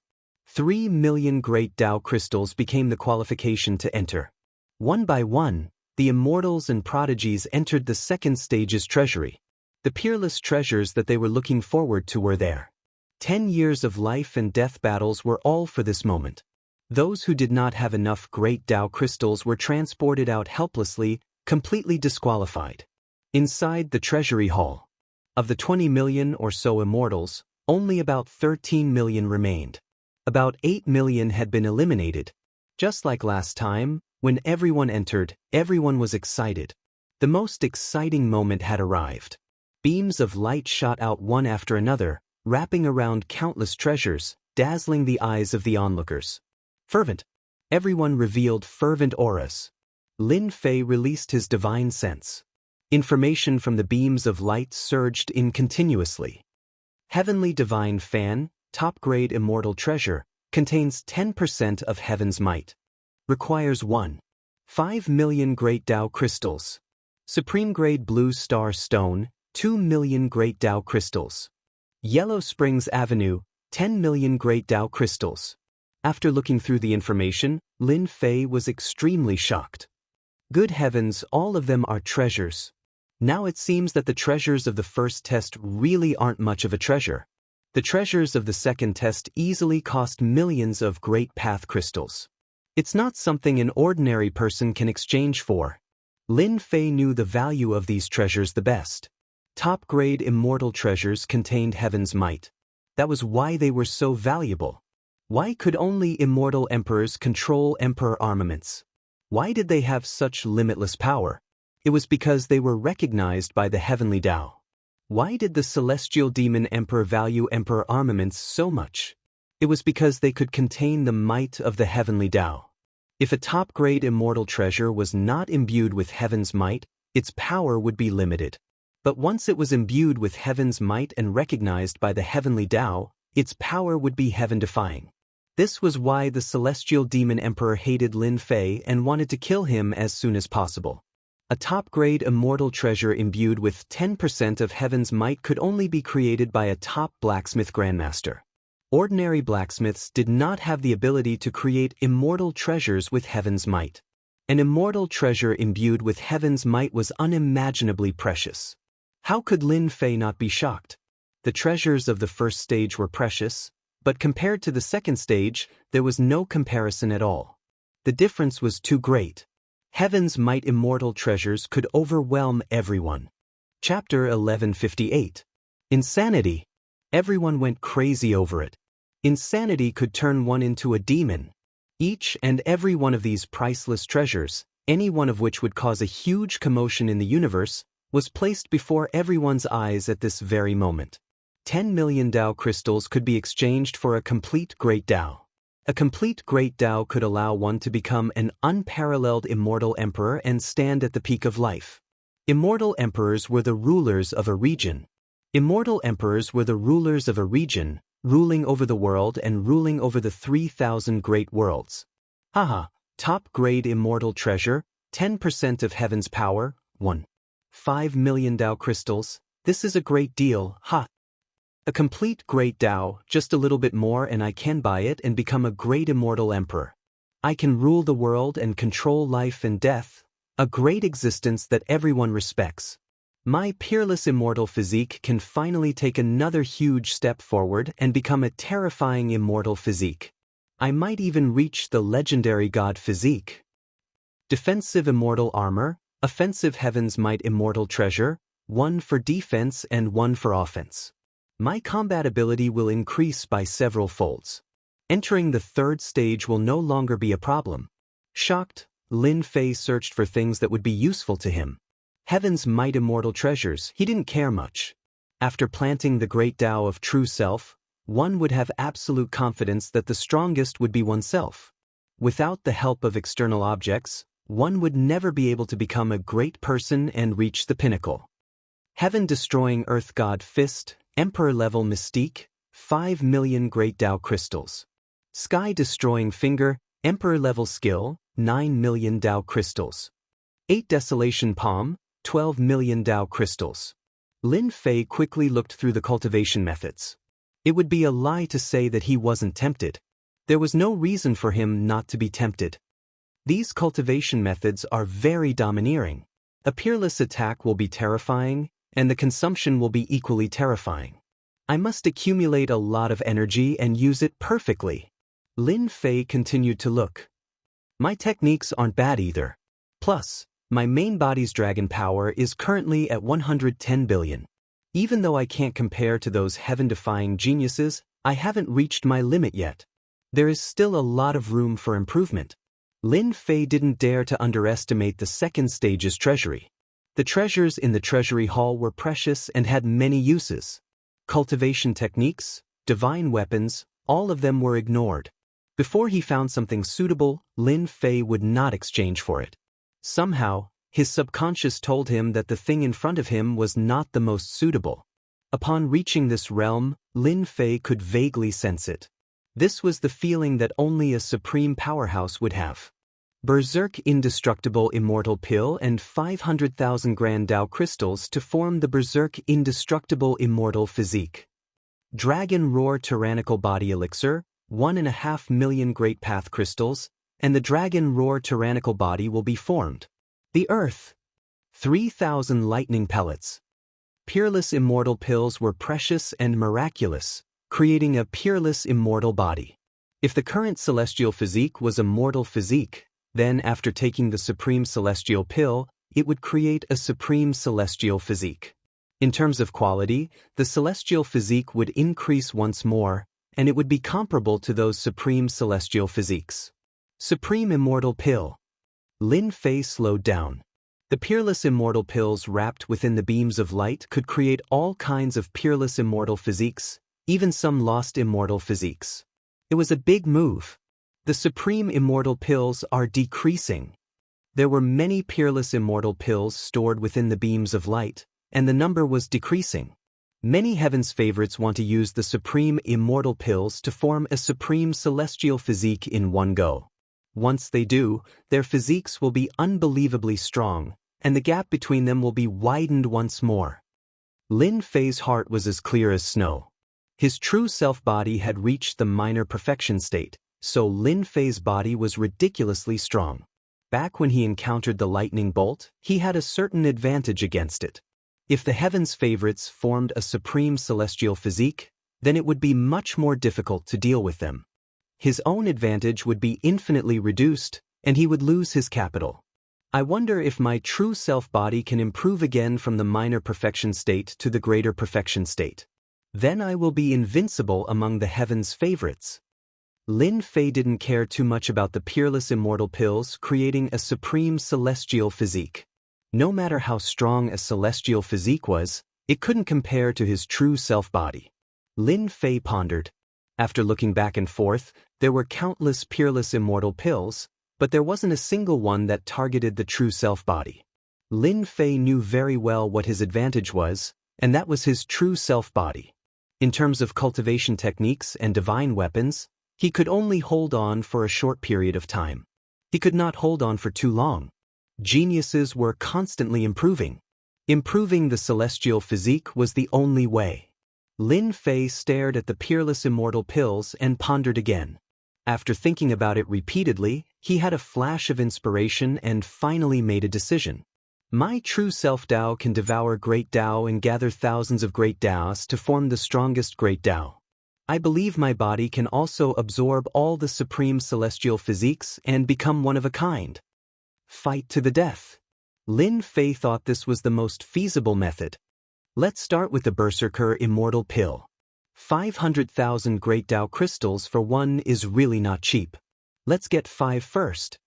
3 million great Tao crystals became the qualification to enter. One by one, the immortals and prodigies entered the second stage's treasury. The peerless treasures that they were looking forward to were there. 10 years of life and death battles were all for this moment. Those who did not have enough great Tao crystals were transported out helplessly, completely disqualified. Inside the treasury hall, of the 20 million or so immortals, only about 13 million remained. About 8 million had been eliminated. Just like last time, when everyone entered, everyone was excited. The most exciting moment had arrived. Beams of light shot out one after another, wrapping around countless treasures, dazzling the eyes of the onlookers. Fervent. Everyone revealed fervent auras. Lin Fei released his divine sense. Information from the beams of light surged in continuously. Heavenly Divine Fan, top-grade immortal treasure, contains 10% of heaven's might. Requires 1.5 million great Tao crystals. Supreme-grade blue star stone, 2 million great Tao crystals. Yellow Springs Avenue, 10 million great Tao crystals. After looking through the information, Lin Fei was extremely shocked. Good heavens, all of them are treasures. Now it seems that the treasures of the first test really aren't much of a treasure. The treasures of the second test easily cost millions of great path crystals. It's not something an ordinary person can exchange for. Lin Fei knew the value of these treasures the best. Top-grade immortal treasures contained heaven's might. That was why they were so valuable. Why could only immortal emperors control emperor armaments? Why did they have such limitless power? It was because they were recognized by the heavenly Tao. Why did the celestial demon emperor value emperor armaments so much? It was because they could contain the might of the heavenly Tao. If a top-grade immortal treasure was not imbued with heaven's might, its power would be limited. But once it was imbued with heaven's might and recognized by the heavenly Tao, its power would be heaven-defying. This was why the celestial demon emperor hated Lin Fei and wanted to kill him as soon as possible. A top-grade immortal treasure imbued with 10% of heaven's might could only be created by a top blacksmith grandmaster. Ordinary blacksmiths did not have the ability to create immortal treasures with heaven's might. An immortal treasure imbued with heaven's might was unimaginably precious. How could Lin Fei not be shocked? The treasures of the first stage were precious, but compared to the second stage, there was no comparison at all. The difference was too great. Heaven's might immortal treasures could overwhelm everyone. Chapter 1158. Insanity. Everyone went crazy over it. Insanity could turn one into a demon. Each and every one of these priceless treasures, any one of which would cause a huge commotion in the universe, was placed before everyone's eyes at this very moment. 10 million Tao crystals could be exchanged for a complete great Tao. A complete great Tao could allow one to become an unparalleled immortal emperor and stand at the peak of life. Immortal emperors were the rulers of a region. Immortal emperors were the rulers of a region, ruling over the world and ruling over the 3,000 great worlds. Haha, top-grade immortal treasure, 10% of heaven's power, 1.5 million Tao crystals, this is a great deal, ha! A complete great Tao, just a little bit more and I can buy it and become a great immortal emperor. I can rule the world and control life and death, a great existence that everyone respects. My peerless immortal physique can finally take another huge step forward and become a terrifying immortal physique. I might even reach the legendary god physique. Defensive immortal armor, offensive heaven's might immortal treasure, one for defense and one for offense. My combat ability will increase by several folds. Entering the third stage will no longer be a problem. Shocked, Lin Fei searched for things that would be useful to him. Heaven's might immortal treasures, he didn't care much. After planting the great Tao of true self, one would have absolute confidence that the strongest would be oneself. Without the help of external objects, one would never be able to become a great person and reach the pinnacle. Heaven-destroying Earth God Fist, Emperor-level Mystique, 5 million Great Tao Crystals. Sky-destroying Finger, Emperor-level Skill, 9 million Tao Crystals. 8 Desolation Palm, 12 million Tao Crystals. Lin Fei quickly looked through the cultivation methods. It would be a lie to say that he wasn't tempted. There was no reason for him not to be tempted. These cultivation methods are very domineering. A peerless attack will be terrifying, and the consumption will be equally terrifying. I must accumulate a lot of energy and use it perfectly. Lin Fei continued to look. My techniques aren't bad either. Plus, my main body's dragon power is currently at 110 billion. Even though I can't compare to those heaven-defying geniuses, I haven't reached my limit yet. There is still a lot of room for improvement. Lin Fei didn't dare to underestimate the second stage's treasury. The treasures in the treasury hall were precious and had many uses. Cultivation techniques, divine weapons, all of them were ignored. Before he found something suitable, Lin Fei would not exchange for it. Somehow, his subconscious told him that the thing in front of him was not the most suitable. Upon reaching this realm, Lin Fei could vaguely sense it. This was the feeling that only a supreme powerhouse would have. Berserk Indestructible Immortal Pill and 500,000 Grand Tao Crystals to form the Berserk Indestructible Immortal Physique. Dragon Roar Tyrannical Body Elixir, 1.5 million Great Path Crystals, and the Dragon Roar Tyrannical Body will be formed. The Earth. 3,000 Lightning Pellets. Peerless Immortal Pills were precious and miraculous, creating a peerless immortal body. If the current celestial physique was a mortal physique, then after taking the supreme celestial pill, it would create a supreme celestial physique. In terms of quality, the celestial physique would increase once more, and it would be comparable to those supreme celestial physiques. Supreme Immortal Pill. Lin Fei slowed down. The peerless immortal pills wrapped within the beams of light could create all kinds of peerless immortal physiques, even some lost immortal physiques. It was a big move. The supreme immortal pills are decreasing. There were many peerless immortal pills stored within the beams of light, and the number was decreasing. Many heaven's favorites want to use the supreme immortal pills to form a supreme celestial physique in one go. Once they do, their physiques will be unbelievably strong, and the gap between them will be widened once more. Lin Fei's heart was as clear as snow. His true self-body had reached the minor perfection state, so Lin Fei's body was ridiculously strong. Back when he encountered the lightning bolt, he had a certain advantage against it. If the heavens' favorites formed a supreme celestial physique, then it would be much more difficult to deal with them. His own advantage would be infinitely reduced, and he would lose his capital. I wonder if my true self-body can improve again from the minor perfection state to the greater perfection state. Then I will be invincible among the heavens' favorites. Lin Fei didn't care too much about the peerless immortal pills creating a supreme celestial physique. No matter how strong a celestial physique was, it couldn't compare to his true self-body. Lin Fei pondered. After looking back and forth, there were countless peerless immortal pills, but there wasn't a single one that targeted the true self-body. Lin Fei knew very well what his advantage was, and that was his true self-body. In terms of cultivation techniques and divine weapons, he could only hold on for a short period of time. He could not hold on for too long. Geniuses were constantly improving. Improving the celestial physique was the only way. Lin Fei stared at the peerless immortal pills and pondered again. After thinking about it repeatedly, he had a flash of inspiration and finally made a decision. My true self-Tao can devour great Tao and gather thousands of great Taos to form the strongest great Tao. I believe my body can also absorb all the supreme celestial physiques and become one of a kind. Fight to the death. Lin Fei thought this was the most feasible method. Let's start with the Berserker Immortal Pill. 500,000 Great Tao crystals for one is really not cheap. Let's get 5 first.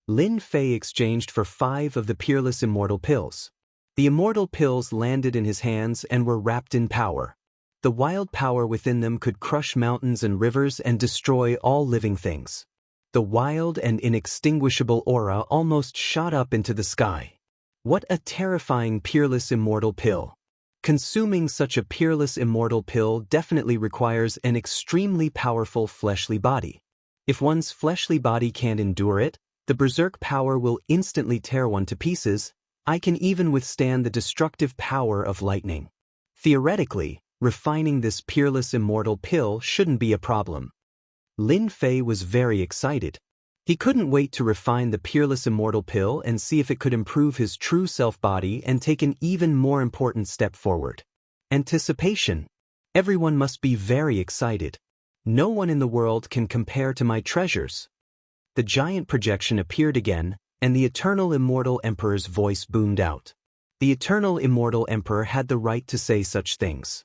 Lin Fei exchanged for 5 of the Peerless Immortal Pills. The Immortal Pills landed in his hands and were wrapped in power. The wild power within them could crush mountains and rivers and destroy all living things. The wild and inextinguishable aura almost shot up into the sky. What a terrifying Peerless Immortal Pill. Consuming such a Peerless Immortal Pill definitely requires an extremely powerful fleshly body. If one's fleshly body can't endure it, the berserk power will instantly tear one to pieces. I can even withstand the destructive power of lightning. Theoretically, refining this Peerless Immortal Pill shouldn't be a problem. Lin Fei was very excited. He couldn't wait to refine the Peerless Immortal Pill and see if it could improve his true self-body and take an even more important step forward. Anticipation. Everyone must be very excited. No one in the world can compare to my treasures. The giant projection appeared again, and the Eternal Immortal Emperor's voice boomed out. The Eternal Immortal Emperor had the right to say such things.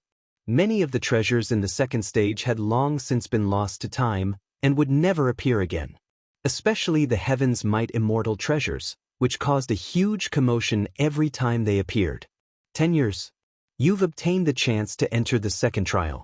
Many of the treasures in the second stage had long since been lost to time and would never appear again. Especially the Heaven's Might Immortal treasures, which caused a huge commotion every time they appeared. 10 years. You've obtained the chance to enter the second trial.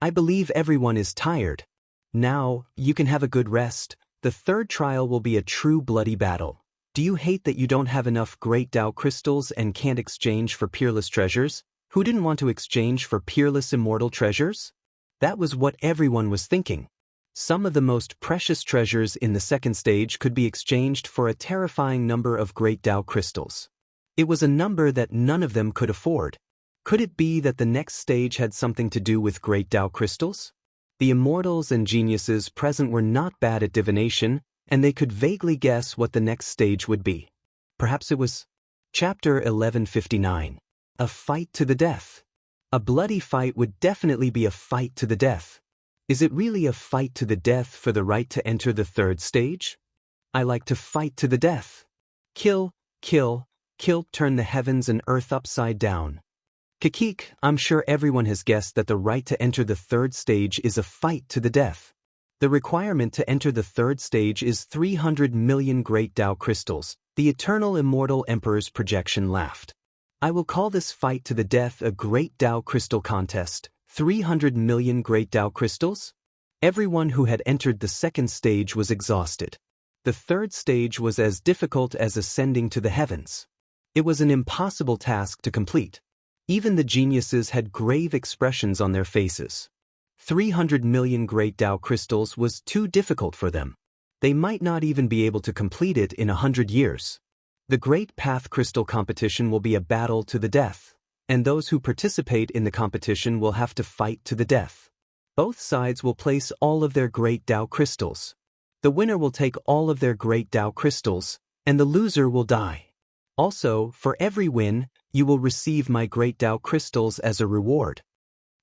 I believe everyone is tired. Now, you can have a good rest. The third trial will be a true bloody battle. Do you hate that you don't have enough Great Tao crystals and can't exchange for peerless treasures? Who didn't want to exchange for Peerless Immortal treasures? That was what everyone was thinking. Some of the most precious treasures in the second stage could be exchanged for a terrifying number of Great Tao crystals. It was a number that none of them could afford. Could it be that the next stage had something to do with Great Tao crystals? The immortals and geniuses present were not bad at divination, and they could vaguely guess what the next stage would be. Perhaps it was Chapter 1159. A fight to the death. A bloody fight would definitely be a fight to the death. Is it really a fight to the death for the right to enter the third stage? I like to fight to the death. Kill, kill, kill, turn the heavens and earth upside down. Kikik, I'm sure everyone has guessed that the right to enter the third stage is a fight to the death. The requirement to enter the third stage is 300 million Great Tao crystals. The Eternal Immortal Emperor's projection laughed. I will call this fight to the death a Great Tao Crystal Contest. 300 million Great Tao crystals? Everyone who had entered the second stage was exhausted. The third stage was as difficult as ascending to the heavens. It was an impossible task to complete. Even the geniuses had grave expressions on their faces. 300 million Great Tao crystals was too difficult for them. They might not even be able to complete it in 100 years. The Great Path Crystal Competition will be a battle to the death, and those who participate in the competition will have to fight to the death. Both sides will place all of their Great Tao crystals. The winner will take all of their Great Tao crystals, and the loser will die. Also, for every win, you will receive my Great Tao crystals as a reward.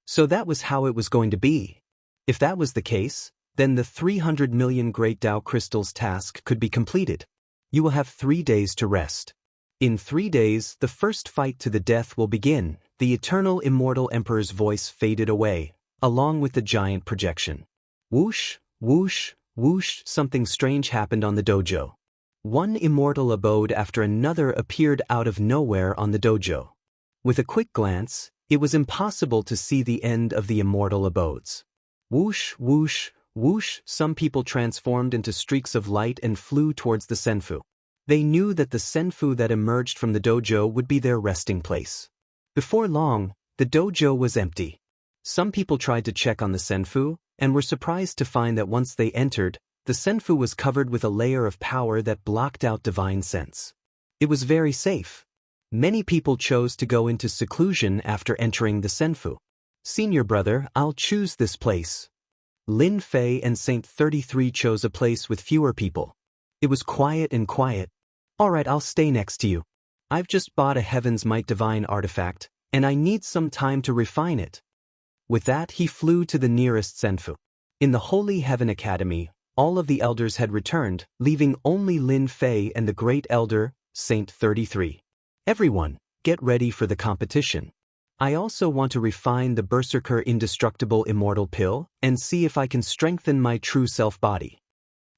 So that was how it was going to be. If that was the case, then the 300 million Great Tao crystals task could be completed. You will have 3 days to rest. In 3 days, the first fight to the death will begin. The Eternal Immortal Emperor's voice faded away, along with the giant projection. Whoosh, whoosh, whoosh, something strange happened on the dojo. One immortal abode after another appeared out of nowhere on the dojo. With a quick glance, it was impossible to see the end of the immortal abodes. Whoosh, whoosh, whoosh, some people transformed into streaks of light and flew towards the senfu. They knew that the senfu that emerged from the dojo would be their resting place. Before long, the dojo was empty. Some people tried to check on the senfu, and were surprised to find that once they entered, the senfu was covered with a layer of power that blocked out divine sense. It was very safe. Many people chose to go into seclusion after entering the senfu. Senior brother, I'll choose this place. Lin Fei and Saint 33 chose a place with fewer people. It was quiet and quiet. Alright, I'll stay next to you. I've just bought a Heaven's Might Divine artifact, and I need some time to refine it. With that, he flew to the nearest senfu. In the Holy Heaven Academy, all of the elders had returned, leaving only Lin Fei and the great elder, Saint 33. Everyone, get ready for the competition. I also want to refine the Berserker Indestructible Immortal Pill and see if I can strengthen my true self-body.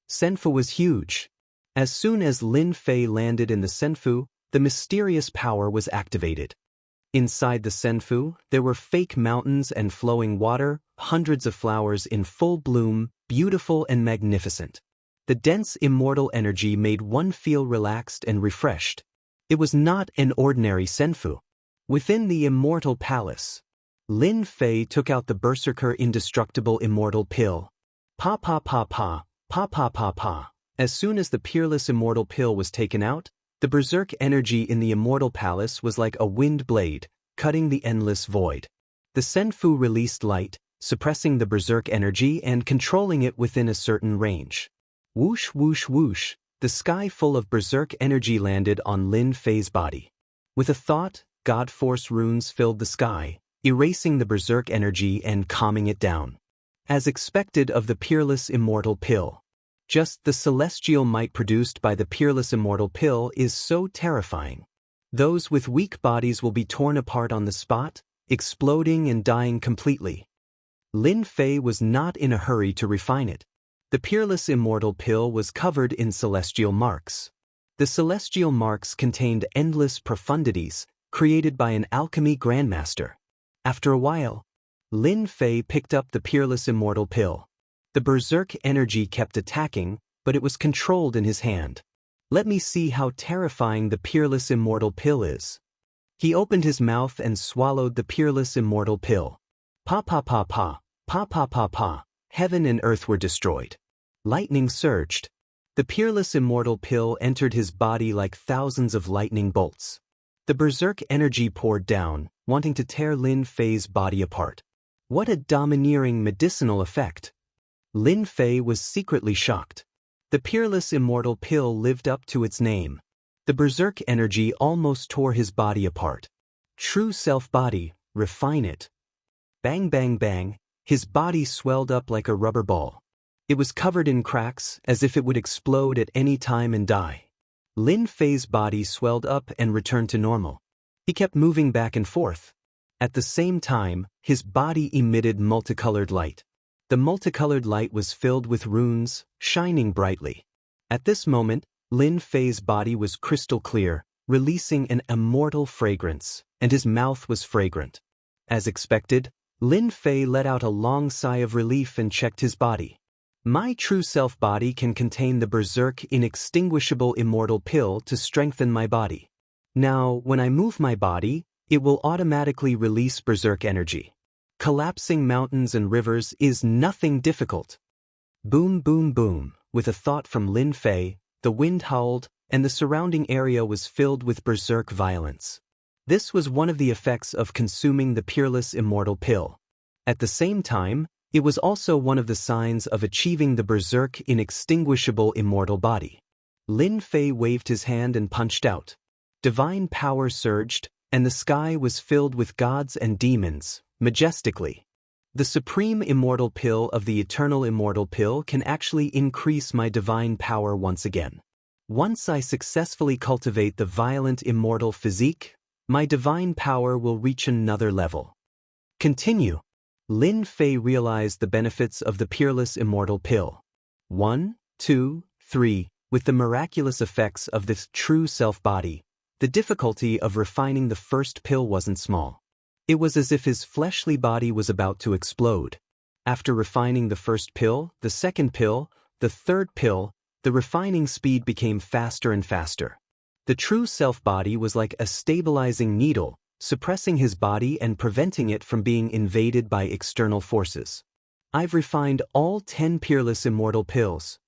Senfu was huge. As soon as Lin Fei landed in the senfu, the mysterious power was activated. Inside the senfu, there were fake mountains and flowing water, hundreds of flowers in full bloom, beautiful and magnificent. The dense immortal energy made one feel relaxed and refreshed. It was not an ordinary senfu. Within the Immortal Palace, Lin Fei took out the Berserker Indestructible Immortal Pill. Pa pa pa pa, pa pa pa pa. As soon as the Peerless Immortal Pill was taken out, the berserk energy in the Immortal Palace was like a wind blade, cutting the endless void. The senfu released light, suppressing the berserk energy and controlling it within a certain range. Whoosh whoosh whoosh, the sky full of berserk energy landed on Lin Fei's body. With a thought, God Force runes filled the sky, erasing the berserk energy and calming it down. As expected of the Peerless Immortal Pill. Just the celestial might produced by the Peerless Immortal Pill is so terrifying. Those with weak bodies will be torn apart on the spot, exploding and dying completely. Lin Fei was not in a hurry to refine it. The Peerless Immortal Pill was covered in celestial marks. The celestial marks contained endless profundities, created by an alchemy grandmaster. After a while, Lin Fei picked up the Peerless Immortal Pill. The berserk energy kept attacking, but it was controlled in his hand. Let me see how terrifying the Peerless Immortal Pill is. He opened his mouth and swallowed the Peerless Immortal Pill. Pa pa pa pa, pa pa pa pa, heaven and earth were destroyed. Lightning surged. The Peerless Immortal Pill entered his body like thousands of lightning bolts. The berserk energy poured down, wanting to tear Lin Fei's body apart. What a domineering medicinal effect! Lin Fei was secretly shocked. The Peerless Immortal Pill lived up to its name. The berserk energy almost tore his body apart. True self-body, refine it. Bang bang bang, his body swelled up like a rubber ball. It was covered in cracks, as if it would explode at any time and die. Lin Fei's body swelled up and returned to normal. He kept moving back and forth. At the same time, his body emitted multicolored light. The multicolored light was filled with runes, shining brightly. At this moment, Lin Fei's body was crystal clear, releasing an immortal fragrance, and his mouth was fragrant. As expected, Lin Fei let out a long sigh of relief and checked his body. My true self-body can contain the berserk inextinguishable immortal pill to strengthen my body. Now, when I move my body, it will automatically release berserk energy. Collapsing mountains and rivers is nothing difficult. Boom boom boom, with a thought from Lin Fei, the wind howled, and the surrounding area was filled with berserk violence. This was one of the effects of consuming the Peerless Immortal Pill. At the same time, it was also one of the signs of achieving the berserk inextinguishable immortal body. Lin Fei waved his hand and punched out. Divine power surged, and the sky was filled with gods and demons, majestically. The supreme immortal pill of the eternal immortal pill can actually increase my divine power once again. Once I successfully cultivate the violent immortal physique, my divine power will reach another level. Continue. Lin Fei realized the benefits of the Peerless Immortal Pill. 1, 2, 3, with the miraculous effects of this true self-body, the difficulty of refining the first pill wasn't small. It was as if his fleshly body was about to explode. After refining the first pill, the second pill, the third pill, the refining speed became faster and faster. The true self-body was like a stabilizing needle, suppressing his body and preventing it from being invaded by external forces. I've refined all 10 Peerless Immortal Pills.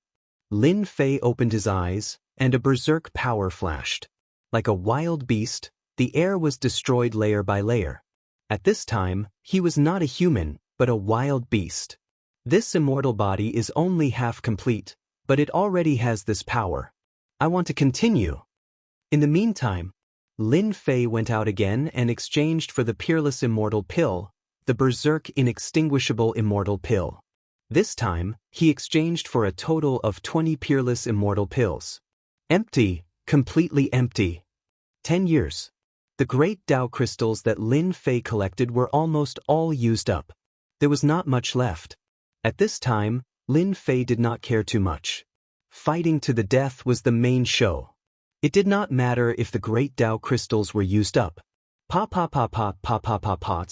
Lin Fei opened his eyes, and a berserk power flashed. Like a wild beast, the air was destroyed layer by layer. At this time, he was not a human, but a wild beast. This immortal body is only half complete, but it already has this power. I want to continue. In the meantime, Lin Fei went out again and exchanged for the Peerless Immortal Pill, the Berserk Inextinguishable Immortal Pill. This time, he exchanged for a total of 20 Peerless Immortal Pills. Empty, completely empty. 10 years. The great Tao crystals that Lin Fei collected were almost all used up. There was not much left. At this time, Lin Fei did not care too much. Fighting to the death was the main show. It did not matter if the great Tao crystals were used up. Pots,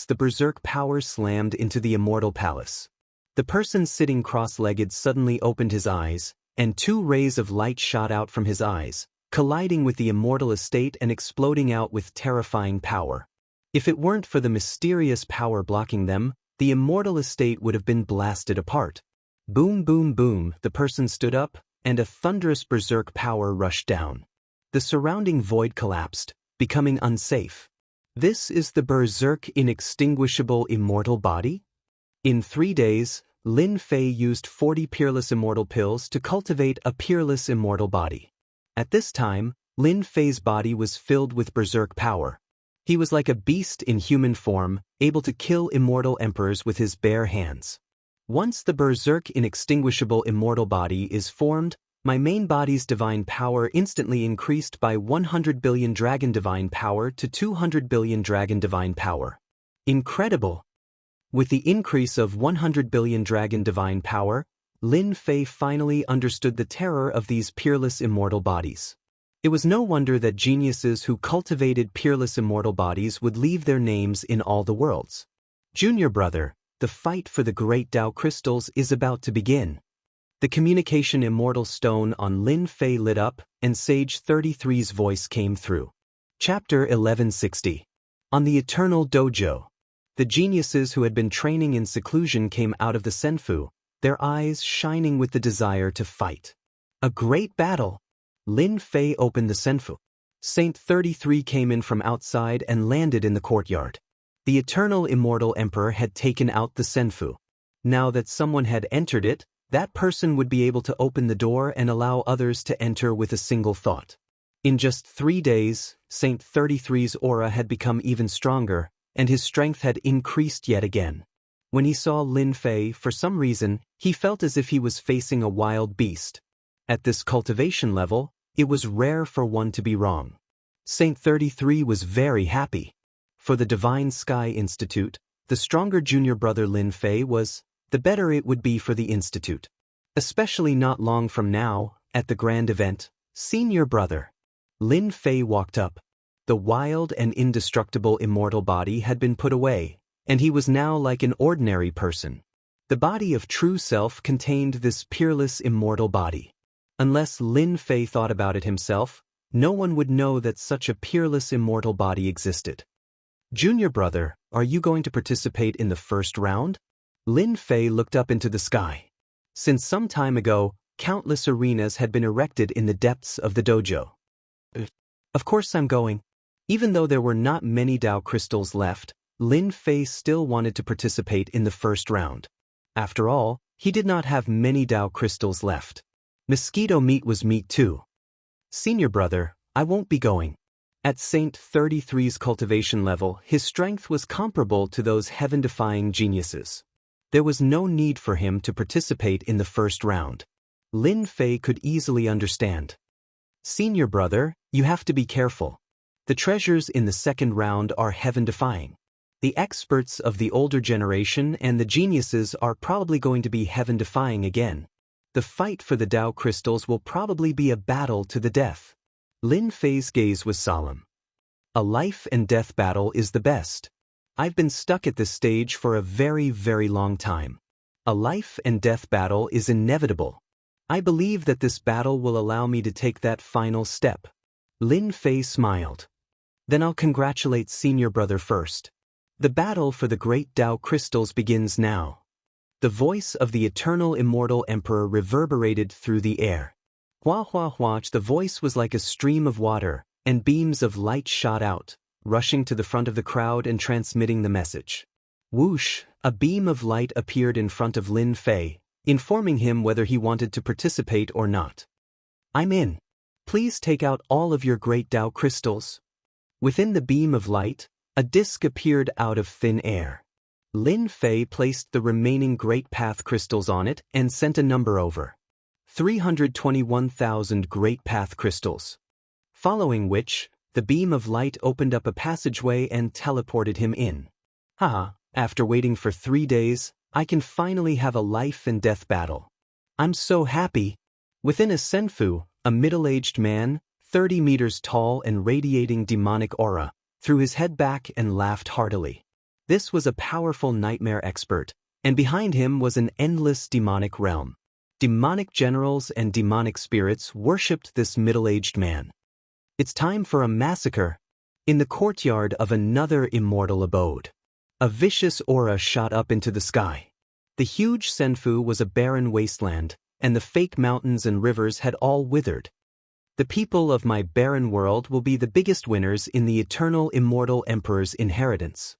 the berserk power slammed into the immortal palace. The person sitting cross-legged suddenly opened his eyes, and 2 rays of light shot out from his eyes, colliding with the immortal estate and exploding out with terrifying power. If it weren't for the mysterious power blocking them, the immortal estate would have been blasted apart. Boom, boom, boom, the person stood up, and a thunderous berserk power rushed down. The surrounding void collapsed, becoming unsafe. This is the Berserk Inextinguishable Immortal Body? In 3 days, Lin Fei used 40 Peerless Immortal Pills to cultivate a Peerless Immortal Body. At this time, Lin Fei's body was filled with berserk power. He was like a beast in human form, able to kill immortal emperors with his bare hands. Once the Berserk Inextinguishable Immortal Body is formed, my main body's divine power instantly increased by 100 billion dragon divine power to 200 billion dragon divine power. Incredible! With the increase of 100 billion dragon divine power, Lin Fei finally understood the terror of these peerless immortal bodies. It was no wonder that geniuses who cultivated peerless immortal bodies would leave their names in all the worlds. Junior brother, the fight for the great Tao crystals is about to begin. The communication immortal stone on Lin Fei lit up, and Sage 33's voice came through. Chapter 1160. On the Eternal Dojo. The geniuses who had been training in seclusion came out of the Senfu, their eyes shining with the desire to fight. A great battle! Lin Fei opened the Senfu. Saint 33 came in from outside and landed in the courtyard. The eternal immortal emperor had taken out the Senfu. Now that someone had entered it, that person would be able to open the door and allow others to enter with a single thought. In just 3 days, Saint 33's aura had become even stronger, and his strength had increased yet again. When he saw Lin Fei, for some reason, he felt as if he was facing a wild beast. At this cultivation level, it was rare for one to be wrong. Saint 33 was very happy. For the Divine Sky Institute, the stronger junior brother Lin Fei was, the better it would be for the Institute. Especially not long from now, at the grand event, senior brother. Lin Fei walked up. The wild and indestructible immortal body had been put away, and he was now like an ordinary person. The body of true self contained this peerless immortal body. Unless Lin Fei thought about it himself, no one would know that such a peerless immortal body existed. Junior brother, are you going to participate in the first round? Lin Fei looked up into the sky. Since some time ago, countless arenas had been erected in the depths of the dojo. Of course I'm going. Even though there were not many Tao crystals left, Lin Fei still wanted to participate in the first round. After all, he did not have many Tao crystals left. Mosquito meat was meat too. Senior brother, I won't be going. At Saint 33's cultivation level, his strength was comparable to those heaven-defying geniuses. There was no need for him to participate in the first round. Lin Fei could easily understand. Senior brother, you have to be careful. The treasures in the second round are heaven-defying. The experts of the older generation and the geniuses are probably going to be heaven-defying again. The fight for the Tao crystals will probably be a battle to the death. Lin Fei's gaze was solemn. A life and death battle is the best. I've been stuck at this stage for a very, very long time. A life and death battle is inevitable. I believe that this battle will allow me to take that final step. Lin Fei smiled. Then I'll congratulate senior brother first. The battle for the great Tao crystals begins now. The voice of the eternal immortal emperor reverberated through the air. Hua hua hua, the voice was like a stream of water, and beams of light shot out, rushing to the front of the crowd and transmitting the message. Whoosh, a beam of light appeared in front of Lin Fei, informing him whether he wanted to participate or not. I'm in. Please take out all of your great Tao crystals. Within the beam of light, a disc appeared out of thin air. Lin Fei placed the remaining Great Path crystals on it and sent a number over. 321,000 Great Path crystals. Following which, the beam of light opened up a passageway and teleported him in. Haha, after waiting for 3 days, I can finally have a life and death battle. I'm so happy. Within a senfu, a middle-aged man, 30 meters tall and radiating demonic aura, threw his head back and laughed heartily. This was a powerful nightmare expert, and behind him was an endless demonic realm. Demonic generals and demonic spirits worshipped this middle-aged man. It's time for a massacre. In the courtyard of another immortal abode, a vicious aura shot up into the sky. The huge senfu was a barren wasteland, and the fake mountains and rivers had all withered. The people of my barren world will be the biggest winners in the eternal immortal emperor's inheritance.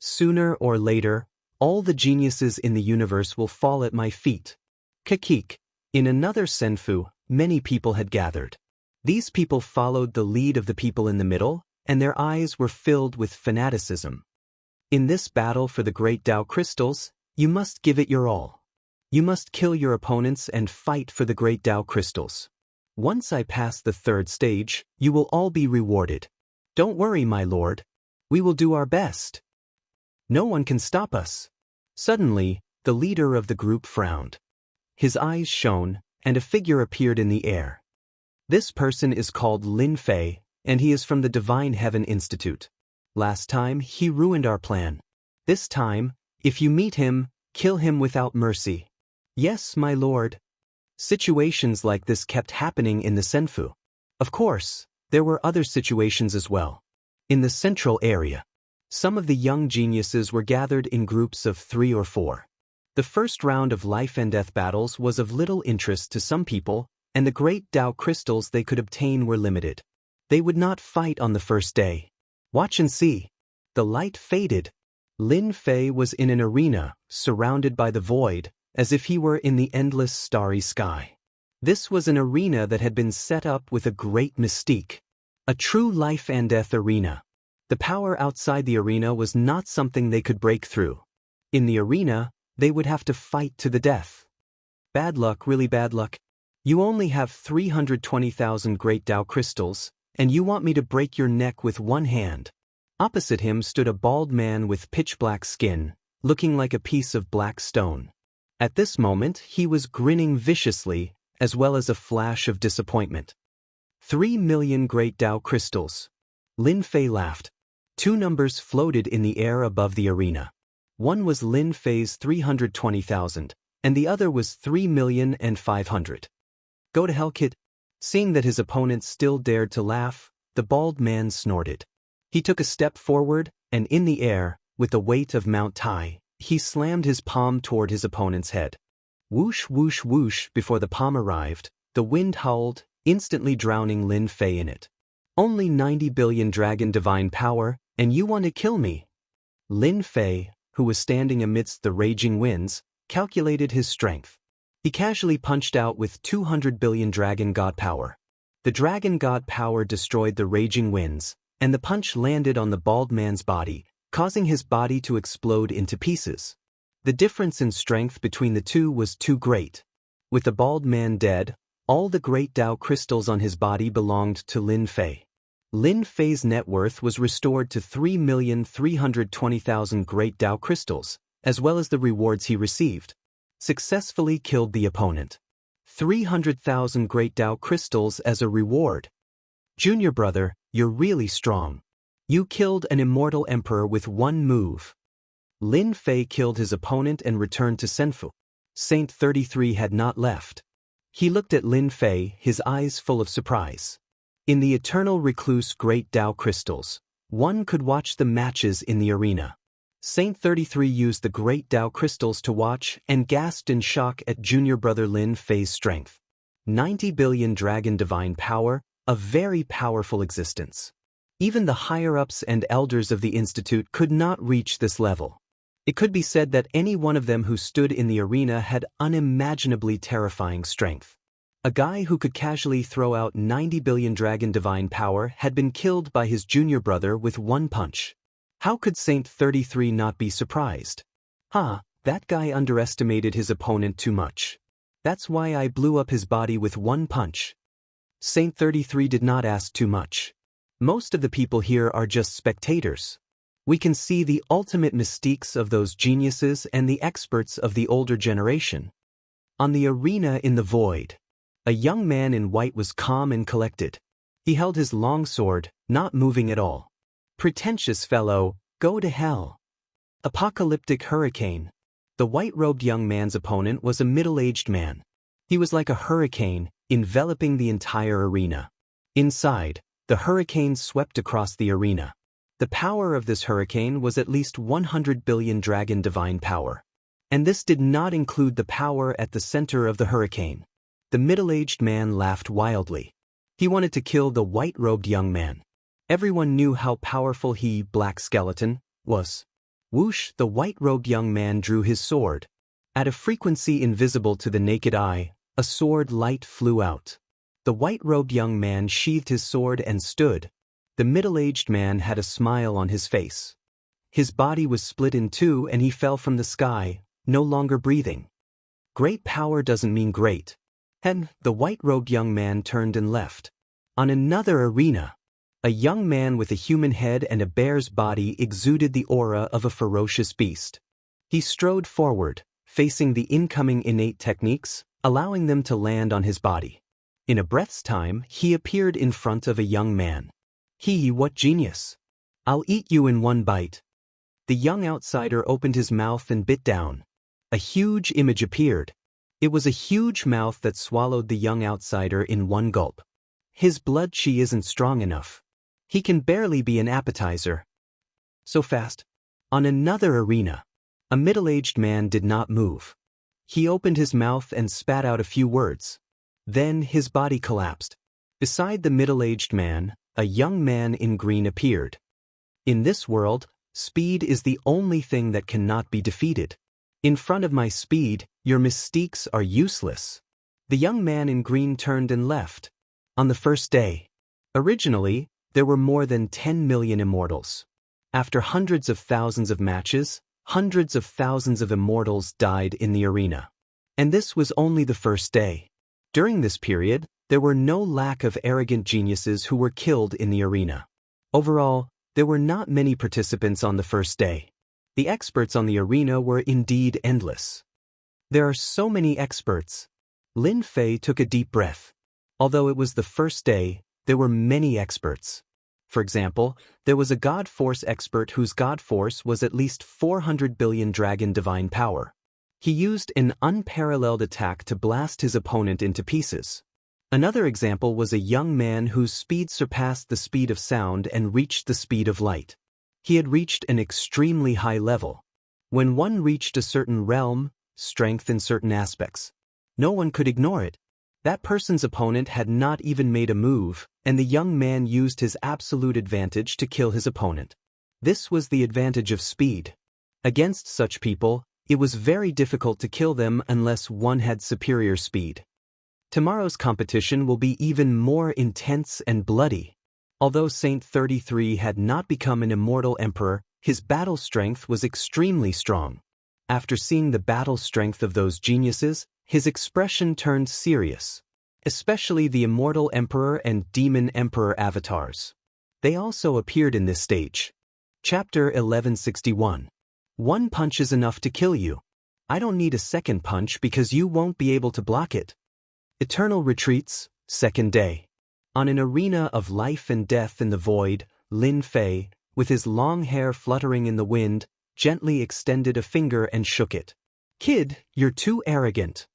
Sooner or later, all the geniuses in the universe will fall at my feet. Kakik. In another senfu, many people had gathered. These people followed the lead of the people in the middle, and their eyes were filled with fanaticism. In this battle for the great Tao crystals, you must give it your all. You must kill your opponents and fight for the great Tao crystals. Once I pass the 3rd stage, you will all be rewarded. Don't worry, my lord. We will do our best. No one can stop us. Suddenly, the leader of the group frowned. His eyes shone, and a figure appeared in the air. This person is called Lin Fei, and he is from the Divine Heaven Institute. Last time, he ruined our plan. This time, if you meet him, kill him without mercy. Yes, my lord. Situations like this kept happening in the senfu. Of course, there were other situations as well. In the central area, some of the young geniuses were gathered in groups of 3 or 4. The first round of life and death battles was of little interest to some people, and the great Tao crystals they could obtain were limited. They would not fight on the first day. Watch and see. The light faded. Lin Fei was in an arena, surrounded by the void, as if he were in the endless starry sky. This was an arena that had been set up with a great mystique. A true life and death arena. The power outside the arena was not something they could break through. In the arena, they would have to fight to the death. Bad luck, really bad luck. You only have 320,000 great Tao crystals, and you want me to break your neck with one hand. Opposite him stood a bald man with pitch-black skin, looking like a piece of black stone. At this moment, he was grinning viciously, as well as a flash of disappointment. 3 million great Tao crystals. Lin Fei laughed. 2 numbers floated in the air above the arena. One was Lin Fei's 320,000, and the other was 3,500,000. Go to hell, kid. Seeing that his opponent still dared to laugh, the bald man snorted. He took a step forward, and in the air, with the weight of Mount Tai, he slammed his palm toward his opponent's head. Whoosh, whoosh, whoosh. Before the palm arrived, the wind howled, instantly drowning Lin Fei in it. Only 90 billion dragon divine power, and you want to kill me? Lin Fei, who was standing amidst the raging winds, calculated his strength. He casually punched out with 200 billion dragon god power. The dragon god power destroyed the raging winds, and the punch landed on the bald man's body, causing his body to explode into pieces. The difference in strength between the two was too great. With the bald man dead, all the great Tao crystals on his body belonged to Lin Fei. Lin Fei's net worth was restored to 3,320,000 great Tao crystals, as well as the rewards he received. Successfully killed the opponent. 300,000 great Tao crystals as a reward. Junior brother, you're really strong. You killed an immortal emperor with one move. Lin Fei killed his opponent and returned to Senfu. Saint 33 had not left. He looked at Lin Fei, his eyes full of surprise. In the eternal recluse great Tao crystals, one could watch the matches in the arena. Saint 33 used the great Tao crystals to watch and gasped in shock at junior brother Lin Fei's strength. 90 billion dragon divine power, a very powerful existence. Even the higher-ups and elders of the Institute could not reach this level. It could be said that any one of them who stood in the arena had unimaginably terrifying strength. A guy who could casually throw out 90 billion dragon divine power had been killed by his junior brother with one punch. How could Saint 33 not be surprised? That guy underestimated his opponent too much. That's why I blew up his body with one punch. Saint 33 did not ask too much. Most of the people here are just spectators. We can see the ultimate mystiques of those geniuses and the experts of the older generation. On the arena in the void, a young man in white was calm and collected. He held his long sword, not moving at all. Pretentious fellow, go to hell. Apocalyptic hurricane. The white-robed young man's opponent was a middle-aged man. He was like a hurricane, enveloping the entire arena. Inside, the hurricane swept across the arena. The power of this hurricane was at least 100 billion dragon divine power. And this did not include the power at the center of the hurricane. The middle-aged man laughed wildly. He wanted to kill the white-robed young man. Everyone knew how powerful he, Black Skeleton, was. Whoosh, the white-robed young man drew his sword. At a frequency invisible to the naked eye, a sword light flew out. The white-robed young man sheathed his sword and stood. The middle-aged man had a smile on his face. His body was split in two and he fell from the sky, no longer breathing. Great power doesn't mean great. And the white-robed young man turned and left. On another arena, a young man with a human head and a bear's body exuded the aura of a ferocious beast. He strode forward, facing the incoming innate techniques, allowing them to land on his body. In a breath's time, he appeared in front of a young man. What genius! I'll eat you in one bite. The young outsider opened his mouth and bit down. A huge image appeared. It was a huge mouth that swallowed the young outsider in one gulp. His blood chi isn't strong enough. He can barely be an appetizer. So fast. On another arena, a middle-aged man did not move. He opened his mouth and spat out a few words. Then his body collapsed. Beside the middle-aged man, a young man in green appeared. In this world, speed is the only thing that cannot be defeated. In front of my speed, your mystiques are useless. The young man in green turned and left. On the first day. Originally, there were more than 10 million immortals. After hundreds of thousands of matches, hundreds of thousands of immortals died in the arena. And this was only the first day. During this period, there were no lack of arrogant geniuses who were killed in the arena. Overall, there were not many participants on the first day. The experts on the arena were indeed endless. There are so many experts. Lin Fei took a deep breath. Although it was the first day, there were many experts. For example, there was a God Force expert whose God Force was at least 400 billion dragon divine power. He used an unparalleled attack to blast his opponent into pieces. Another example was a young man whose speed surpassed the speed of sound and reached the speed of light. He had reached an extremely high level. When one reached a certain realm, strength in certain aspects, no one could ignore it. That person's opponent had not even made a move, and the young man used his absolute advantage to kill his opponent. This was the advantage of speed. Against such people, it was very difficult to kill them unless one had superior speed. Tomorrow's competition will be even more intense and bloody. Although Saint 33 had not become an immortal emperor, his battle strength was extremely strong. After seeing the battle strength of those geniuses, his expression turned serious. Especially the Immortal Emperor and Demon Emperor avatars. They also appeared in this stage. Chapter 1161. One punch is enough to kill you. I don't need a second punch because you won't be able to block it. Eternal Retreats, second day. On an arena of life and death in the void, Lin Fei, with his long hair fluttering in the wind, gently extended a finger and shook it. Kid, you're too arrogant.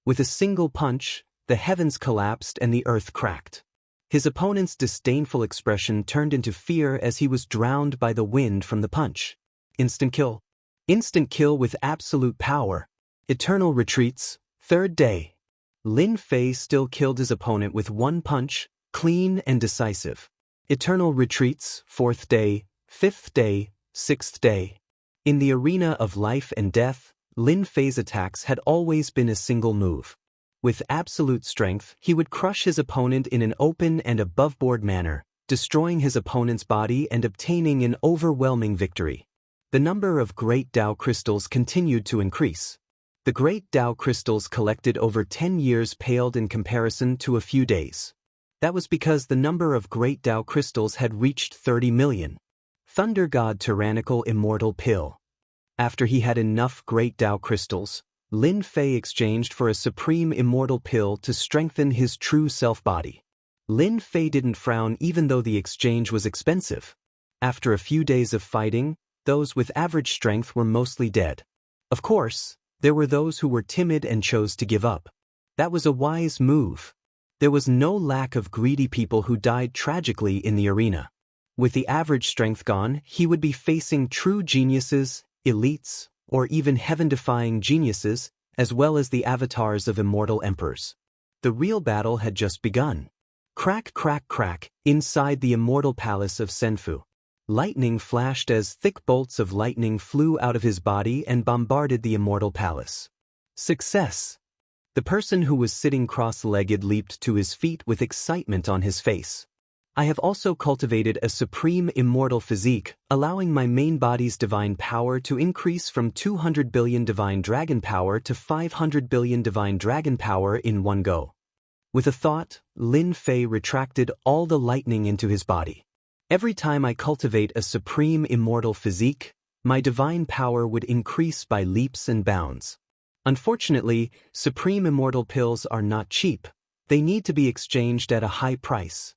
With a single punch, the heavens collapsed and the earth cracked. His opponent's disdainful expression turned into fear as he was drowned by the wind from the punch. Instant kill. Instant kill with absolute power. Eternal Retreats, third day. Lin Fei still killed his opponent with one punch, clean and decisive. Eternal Retreats, fourth day, fifth day, sixth day. In the arena of life and death, Lin Fei's attacks had always been a single move. With absolute strength, he would crush his opponent in an open and above-board manner, destroying his opponent's body and obtaining an overwhelming victory. The number of great Tao crystals continued to increase. The great Tao crystals collected over 10 years paled in comparison to a few days. That was because the number of great Tao crystals had reached 30 million. Thunder God Tyrannical Immortal Pill. After he had enough great Tao crystals, Lin Fei exchanged for a supreme immortal pill to strengthen his true self-body. Lin Fei didn't frown even though the exchange was expensive. After a few days of fighting, those with average strength were mostly dead. Of course, there were those who were timid and chose to give up. That was a wise move. There was no lack of greedy people who died tragically in the arena. With the average strength gone, he would be facing true geniuses, elites, or even heaven-defying geniuses, as well as the avatars of immortal emperors. The real battle had just begun. Crack, crack, crack, inside the immortal palace of Senfu. Lightning flashed as thick bolts of lightning flew out of his body and bombarded the immortal palace. Success! The person who was sitting cross-legged leaped to his feet with excitement on his face. I have also cultivated a supreme immortal physique, allowing my main body's divine power to increase from 200 billion divine dragon power to 500 billion divine dragon power in one go. With a thought, Lin Fei retracted all the lightning into his body. Every time I cultivate a supreme immortal physique, my divine power would increase by leaps and bounds. Unfortunately, supreme immortal pills are not cheap. They need to be exchanged at a high price.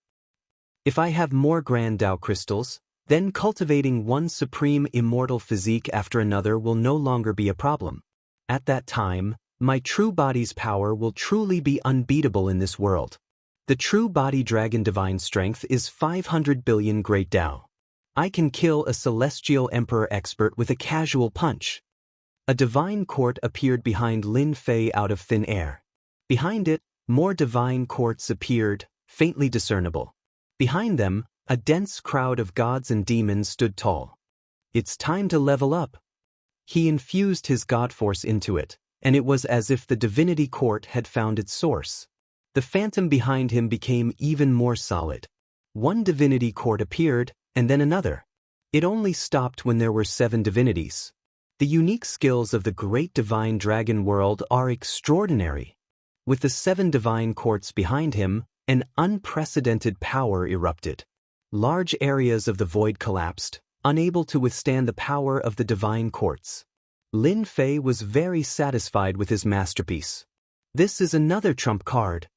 If I have more grand Tao crystals, then cultivating one supreme immortal physique after another will no longer be a problem. At that time, my true body's power will truly be unbeatable in this world. The true body dragon divine strength is 500 billion great Tao. I can kill a celestial emperor expert with a casual punch. A divine court appeared behind Lin Fei out of thin air. Behind it, more divine courts appeared, faintly discernible. Behind them, a dense crowd of gods and demons stood tall. It's time to level up. He infused his god force into it, and it was as if the divinity court had found its source. The phantom behind him became even more solid. One divinity court appeared, and then another. It only stopped when there were 7 divinities. The unique skills of the great divine dragon world are extraordinary. With the 7 divine courts behind him, an unprecedented power erupted. Large areas of the void collapsed, unable to withstand the power of the divine courts. Lin Fei was very satisfied with his masterpiece. This is another trump card.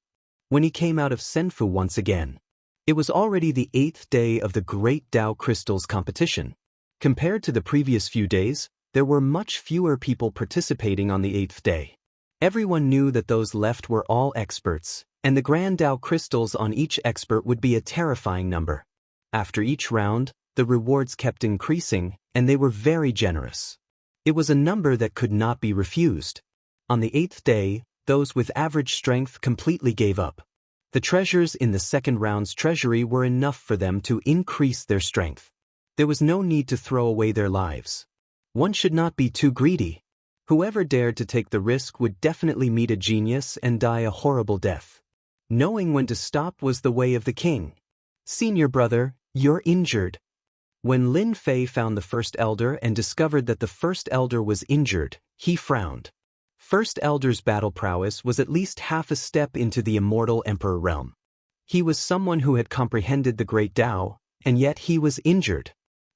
When he came out of Senfu once again, it was already the 8th day of the Great Tao Crystals competition. Compared to the previous few days, there were much fewer people participating on the 8th day. Everyone knew that those left were all experts, and the Grand Tao crystals on each expert would be a terrifying number. After each round, the rewards kept increasing, and they were very generous. It was a number that could not be refused. On the 8th day, those with average strength completely gave up. The treasures in the second round's treasury were enough for them to increase their strength. There was no need to throw away their lives. One should not be too greedy. Whoever dared to take the risk would definitely meet a genius and die a horrible death. Knowing when to stop was the way of the king. Senior brother, you're injured. When Lin Fei found the First Elder and discovered that the First Elder was injured, he frowned. First Elder's battle prowess was at least half a step into the immortal emperor realm. He was someone who had comprehended the great Tao, and yet he was injured.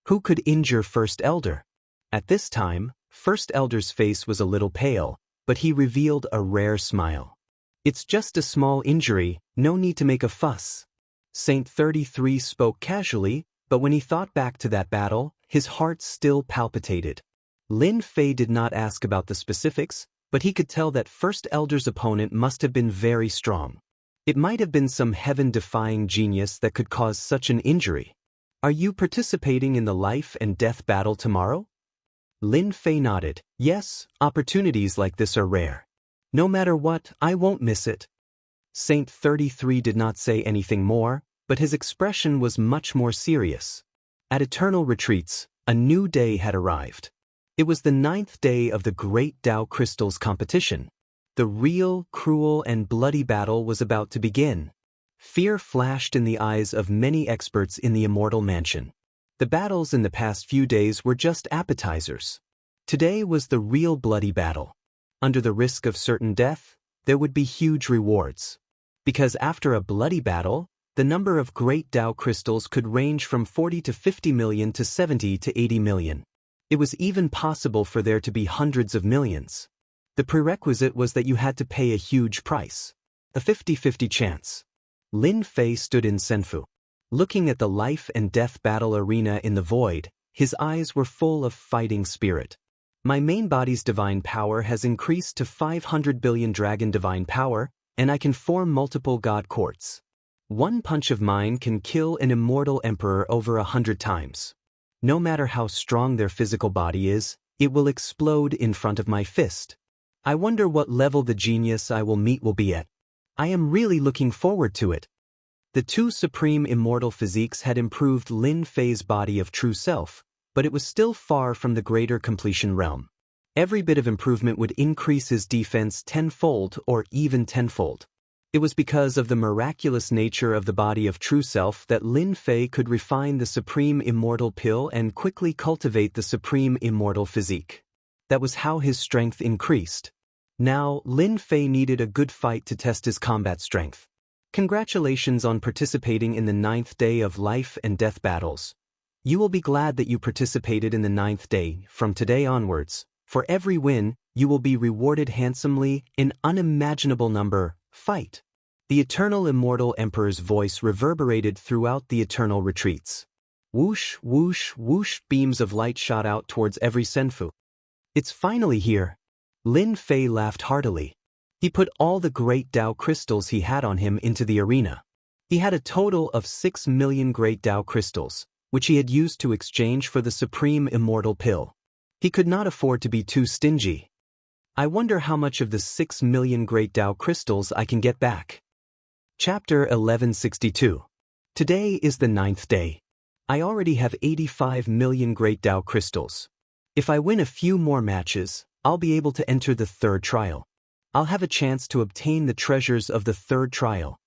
Who could injure First Elder? At this time, First Elder's face was a little pale, but he revealed a rare smile. It's just a small injury, no need to make a fuss. Saint 33 spoke casually, but when he thought back to that battle, his heart still palpitated. Lin Fei did not ask about the specifics, but he could tell that First Elder's opponent must have been very strong. It might have been some heaven-defying genius that could cause such an injury. Are you participating in the life and death battle tomorrow? Lin Fei nodded. Yes, opportunities like this are rare. No matter what, I won't miss it. Saint 33 did not say anything more, but his expression was much more serious. At Eternal Retreats, a new day had arrived. It was the 9th day of the Great Tao Crystals competition. The real, cruel, and bloody battle was about to begin. Fear flashed in the eyes of many experts in the Immortal Mansion. The battles in the past few days were just appetizers. Today was the real bloody battle. Under the risk of certain death, there would be huge rewards. Because after a bloody battle, the number of great Tao crystals could range from 40 to 50 million to 70 to 80 million. It was even possible for there to be hundreds of millions. The prerequisite was that you had to pay a huge price. A 50-50 chance. Lin Fei stood in Senfu. Looking at the life and death battle arena in the void, his eyes were full of fighting spirit. My main body's divine power has increased to 500 billion dragon divine power, and I can form multiple god courts. One punch of mine can kill an immortal emperor over 100 times. No matter how strong their physical body is, it will explode in front of my fist. I wonder what level the genius I will meet will be at. I am really looking forward to it. The two supreme immortal physiques had improved Lin Fei's body of true self, but it was still far from the greater completion realm. Every bit of improvement would increase his defense tenfold or even tenfold. It was because of the miraculous nature of the body of true self that Lin Fei could refine the supreme immortal pill and quickly cultivate the supreme immortal physique. That was how his strength increased. Now, Lin Fei needed a good fight to test his combat strength. Congratulations on participating in the 9th day of life and death battles. You will be glad that you participated in the 9th day. From today onwards, for every win, you will be rewarded handsomely in unimaginable number. Fight. The eternal immortal emperor's voice reverberated throughout the eternal retreats. Whoosh, whoosh, whoosh, beams of light shot out towards every senfu. It's finally here. Lin Fei laughed heartily. He put all the great Tao crystals he had on him into the arena. He had a total of 6 million great Tao crystals, which he had used to exchange for the supreme immortal pill. He could not afford to be too stingy. I wonder how much of the 6 million great Tao crystals I can get back. Chapter 1162. Today is the 9th day. I already have 85 million great Tao crystals. If I win a few more matches, I'll be able to enter the 3rd trial. I'll have a chance to obtain the treasures of the 3rd trial.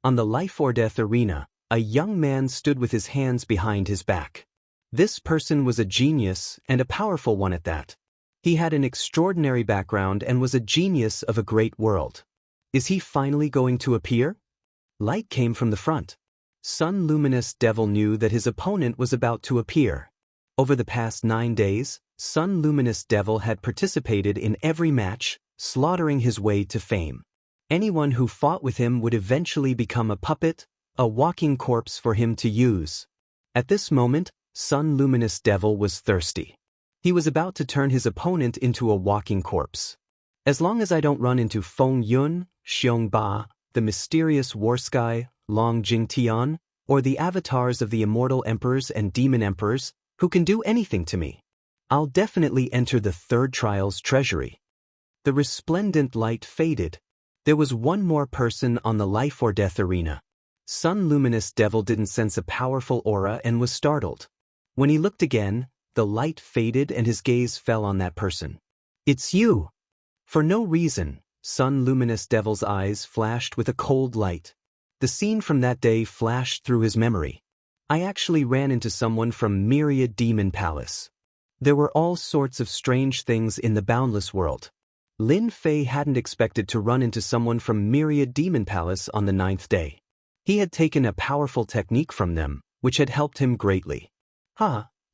On the life or death arena, a young man stood with his hands behind his back. This person was a genius, and a powerful one at that. He had an extraordinary background and was a genius of a great world. Is he finally going to appear? Light came from the front. Sun Luminous Devil knew that his opponent was about to appear. Over the past 9 days, Sun Luminous Devil had participated in every match, slaughtering his way to fame. Anyone who fought with him would eventually become a puppet, a walking corpse for him to use. At this moment, Sun Luminous Devil was thirsty. He was about to turn his opponent into a walking corpse. As long as I don't run into Feng Yun, Xiong Ba, the mysterious War Sky, Long Jing Tian, or the avatars of the immortal emperors and demon emperors, who can do anything to me, I'll definitely enter the 3rd trial's treasury. The resplendent light faded. There was one more person on the life or death arena. Sun Luminous Devil didn't sense a powerful aura and was startled. When he looked again, the light faded and his gaze fell on that person. It's you! For no reason, Sun Luminous Devil's eyes flashed with a cold light. The scene from that day flashed through his memory. I actually ran into someone from Myriad Demon Palace. There were all sorts of strange things in the boundless world. Lin Fei hadn't expected to run into someone from Myriad Demon Palace on the 9th day. He had taken a powerful technique from them, which had helped him greatly.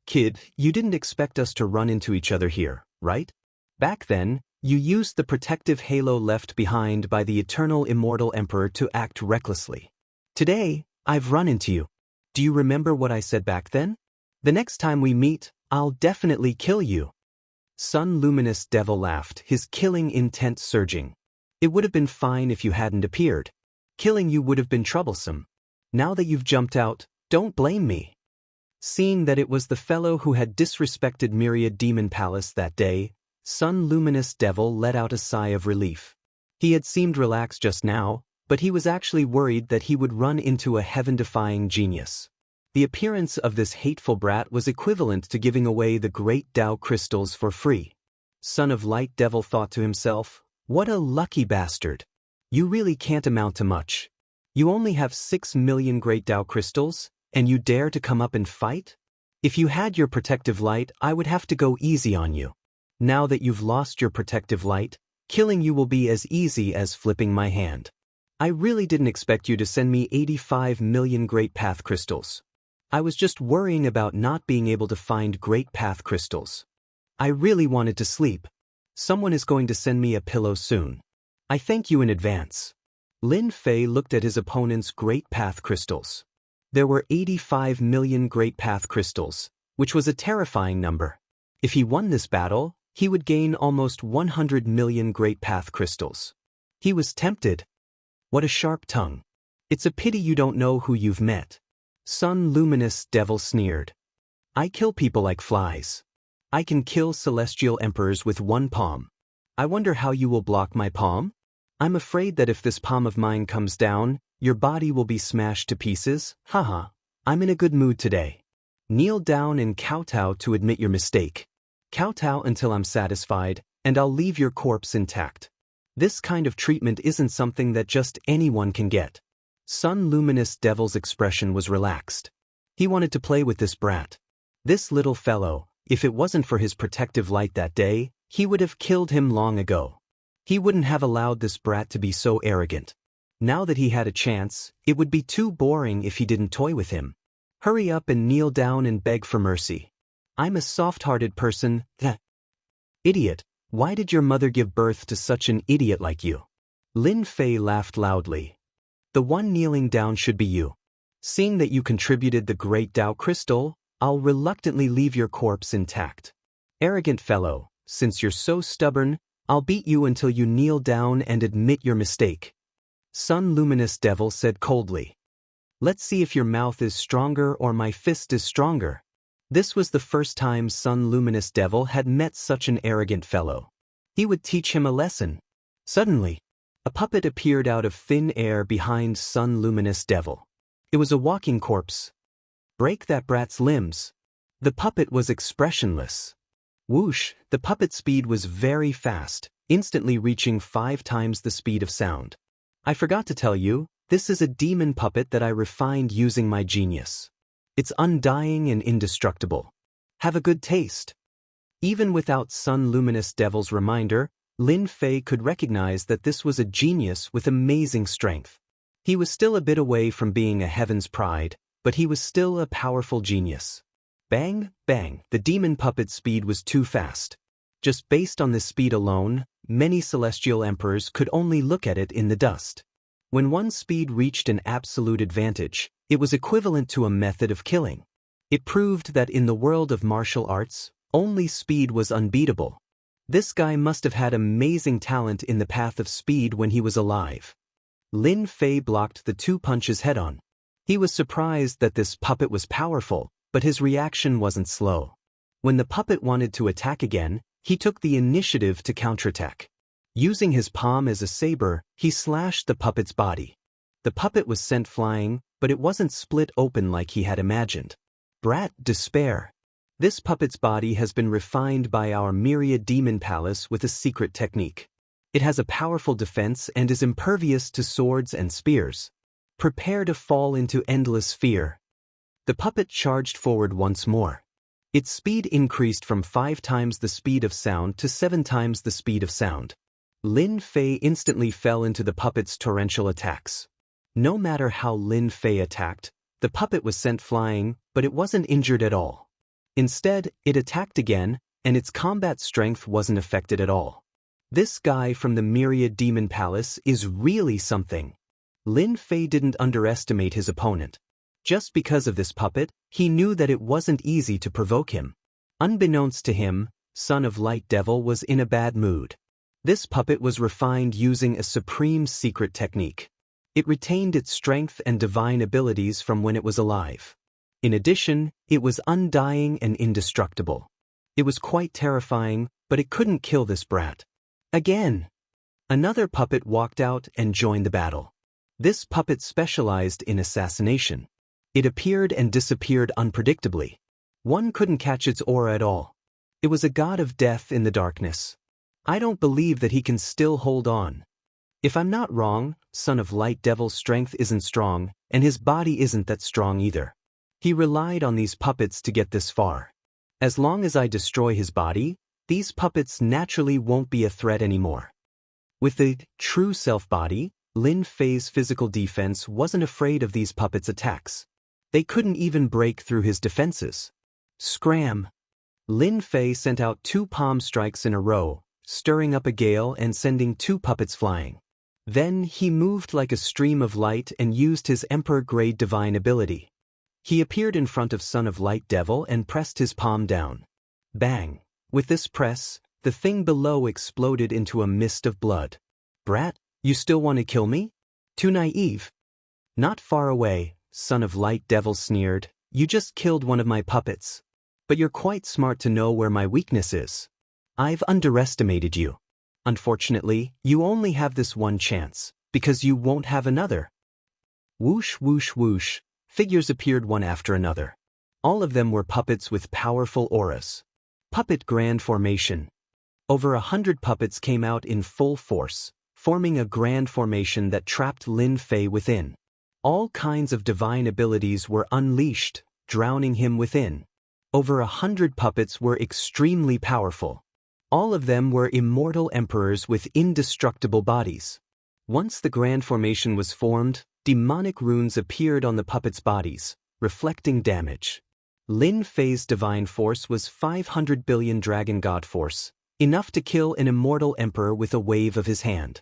Kid, you didn't expect us to run into each other here, right? Back then, you used the protective halo left behind by the eternal immortal emperor to act recklessly. Today, I've run into you. Do you remember what I said back then? The next time we meet, I'll definitely kill you. Sun Luminous Devil laughed, his killing intent surging. It would have been fine if you hadn't appeared. Killing you would have been troublesome. Now that you've jumped out, don't blame me. Seeing that it was the fellow who had disrespected Myriad Demon Palace that day, Sun Luminous Devil let out a sigh of relief. He had seemed relaxed just now, but he was actually worried that he would run into a heaven-defying genius. The appearance of this hateful brat was equivalent to giving away the great Tao crystals for free. Son of Light Devil thought to himself, what a lucky bastard. You really can't amount to much. You only have 6 million great Tao crystals, and you dare to come up and fight? If you had your protective light, I would have to go easy on you. Now that you've lost your protective light, killing you will be as easy as flipping my hand. I really didn't expect you to send me 85 million Great Path Crystals. I was just worrying about not being able to find Great Path Crystals. I really wanted to sleep. Someone is going to send me a pillow soon. I thank you in advance. Lin Fei looked at his opponent's Great Path Crystals. There were 85 million Great Path Crystals, which was a terrifying number. If he won this battle, he would gain almost 100 million Great Path Crystals. He was tempted. What a sharp tongue. It's a pity you don't know who you've met. Sun Luminous Devil sneered. I kill people like flies. I can kill celestial emperors with one palm. I wonder how you will block my palm? I'm afraid that if this palm of mine comes down, your body will be smashed to pieces. Haha, I'm in a good mood today. Kneel down and kowtow to admit your mistake. Kowtow until I'm satisfied, and I'll leave your corpse intact. This kind of treatment isn't something that just anyone can get. Sun Luminous Devil's expression was relaxed. He wanted to play with this brat. This little fellow, if it wasn't for his protective light that day, he would have killed him long ago. He wouldn't have allowed this brat to be so arrogant. Now that he had a chance, it would be too boring if he didn't toy with him. Hurry up and kneel down and beg for mercy. I'm a soft-hearted person. Idiot, why did your mother give birth to such an idiot like you? Lin Fei laughed loudly. The one kneeling down should be you. Seeing that you contributed the Great Tao Crystal, I'll reluctantly leave your corpse intact. Arrogant fellow, since you're so stubborn, I'll beat you until you kneel down and admit your mistake. Sun Luminous Devil said coldly. Let's see if your mouth is stronger or my fist is stronger. This was the first time Sun Luminous Devil had met such an arrogant fellow. He would teach him a lesson. Suddenly, a puppet appeared out of thin air behind Sun Luminous Devil. It was a walking corpse. Break that brat's limbs. The puppet was expressionless. Whoosh, the puppet's speed was very fast, instantly reaching 5 times the speed of sound. I forgot to tell you, this is a demon puppet that I refined using my genius. It's undying and indestructible. Have a good taste. Even without Sun Luminous Devil's reminder, Lin Fei could recognize that this was a genius with amazing strength. He was still a bit away from being a heaven's pride, but he was still a powerful genius. Bang, bang, the demon puppet's speed was too fast. Just based on this speed alone, many celestial emperors could only look at it in the dust. When one's speed reached an absolute advantage, it was equivalent to a method of killing. It proved that in the world of martial arts, only speed was unbeatable. This guy must have had amazing talent in the path of speed when he was alive. Lin Fei blocked the 2 punches head-on. He was surprised that this puppet was powerful, but his reaction wasn't slow. When the puppet wanted to attack again, he took the initiative to counterattack. Using his palm as a saber, he slashed the puppet's body. The puppet was sent flying, but it wasn't split open like he had imagined. Brat, despair. This puppet's body has been refined by our Myriad Demon Palace with a secret technique. It has a powerful defense and is impervious to swords and spears. Prepare to fall into endless fear. The puppet charged forward once more. Its speed increased from 5 times the speed of sound to 7 times the speed of sound. Lin Fei instantly fell into the puppet's torrential attacks. No matter how Lin Fei attacked, the puppet was sent flying, but it wasn't injured at all. Instead, it attacked again, and its combat strength wasn't affected at all. This guy from the Myriad Demon Palace is really something. Lin Fei didn't underestimate his opponent. Just because of this puppet, he knew that it wasn't easy to provoke him. Unbeknownst to him, Son of Light Devil was in a bad mood. This puppet was refined using a supreme secret technique. It retained its strength and divine abilities from when it was alive. In addition, it was undying and indestructible. It was quite terrifying, but it couldn't kill this brat. Again! Another puppet walked out and joined the battle. This puppet specialized in assassination. It appeared and disappeared unpredictably. One couldn't catch its aura at all. It was a god of death in the darkness. I don't believe that he can still hold on. If I'm not wrong, Son of Light Devil's strength isn't strong, and his body isn't that strong either. He relied on these puppets to get this far. As long as I destroy his body, these puppets naturally won't be a threat anymore. With the true self-body, Lin Fei's physical defense wasn't afraid of these puppets' attacks. They couldn't even break through his defenses. Scram! Lin Fei sent out 2 palm strikes in a row, stirring up a gale and sending 2 puppets flying. Then he moved like a stream of light and used his Emperor-grade divine ability. He appeared in front of Son of Light Devil and pressed his palm down. Bang! With this press, the thing below exploded into a mist of blood. Brat, you still want to kill me? Too naive. Not far away, Son of Light Devil sneered, you just killed one of my puppets. But you're quite smart to know where my weakness is. I've underestimated you. Unfortunately, you only have this one chance, because you won't have another. Whoosh whoosh whoosh, figures appeared one after another. All of them were puppets with powerful auras. Puppet Grand Formation. Over 100 puppets came out in full force, forming a grand formation that trapped Lin Fei within. All kinds of divine abilities were unleashed, drowning him within. Over 100 puppets were extremely powerful. All of them were immortal emperors with indestructible bodies. Once the grand formation was formed, demonic runes appeared on the puppets' bodies, reflecting damage. Lin Fei's divine force was 500 billion dragon god force, enough to kill an immortal emperor with a wave of his hand.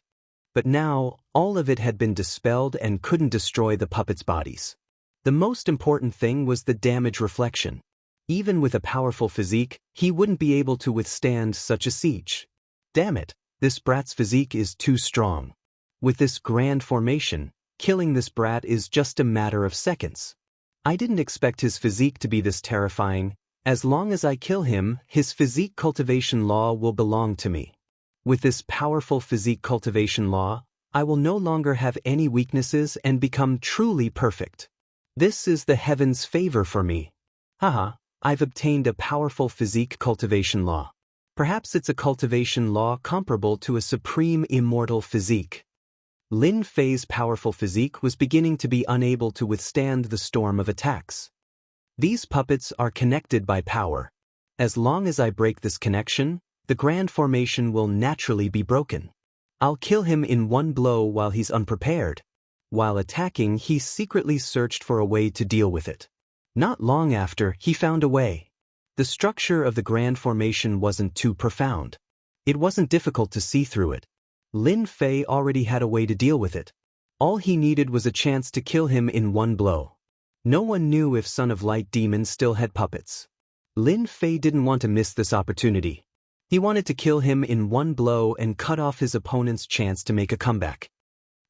But now, all of it had been dispelled and couldn't destroy the puppets' bodies. The most important thing was the damage reflection. Even with a powerful physique, he wouldn't be able to withstand such a siege. Damn it, this brat's physique is too strong. With this grand formation, killing this brat is just a matter of seconds. I didn't expect his physique to be this terrifying. As long as I kill him, his physique cultivation law will belong to me. With this powerful physique cultivation law, I will no longer have any weaknesses and become truly perfect. This is the heavens' favor for me. Haha. I've obtained a powerful physique cultivation law. Perhaps it's a cultivation law comparable to a supreme immortal physique. Lin Fei's powerful physique was beginning to be unable to withstand the storm of attacks. These puppets are connected by power. As long as I break this connection, the grand formation will naturally be broken. I'll kill him in one blow while he's unprepared. While attacking, he secretly searched for a way to deal with it. Not long after, he found a way. The structure of the grand formation wasn't too profound. It wasn't difficult to see through it. Lin Fei already had a way to deal with it. All he needed was a chance to kill him in one blow. No one knew if Son of Light Demon still had puppets. Lin Fei didn't want to miss this opportunity. He wanted to kill him in one blow and cut off his opponent's chance to make a comeback.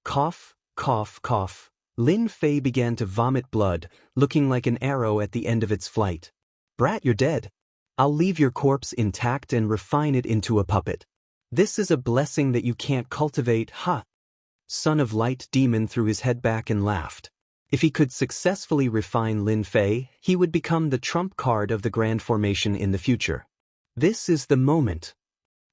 Cough, cough, cough. Lin Fei began to vomit blood, looking like an arrow at the end of its flight. Brat, you're dead. I'll leave your corpse intact and refine it into a puppet. This is a blessing that you can't cultivate, ha! Son of Light Demon threw his head back and laughed. If he could successfully refine Lin Fei, he would become the trump card of the grand formation in the future. This is the moment.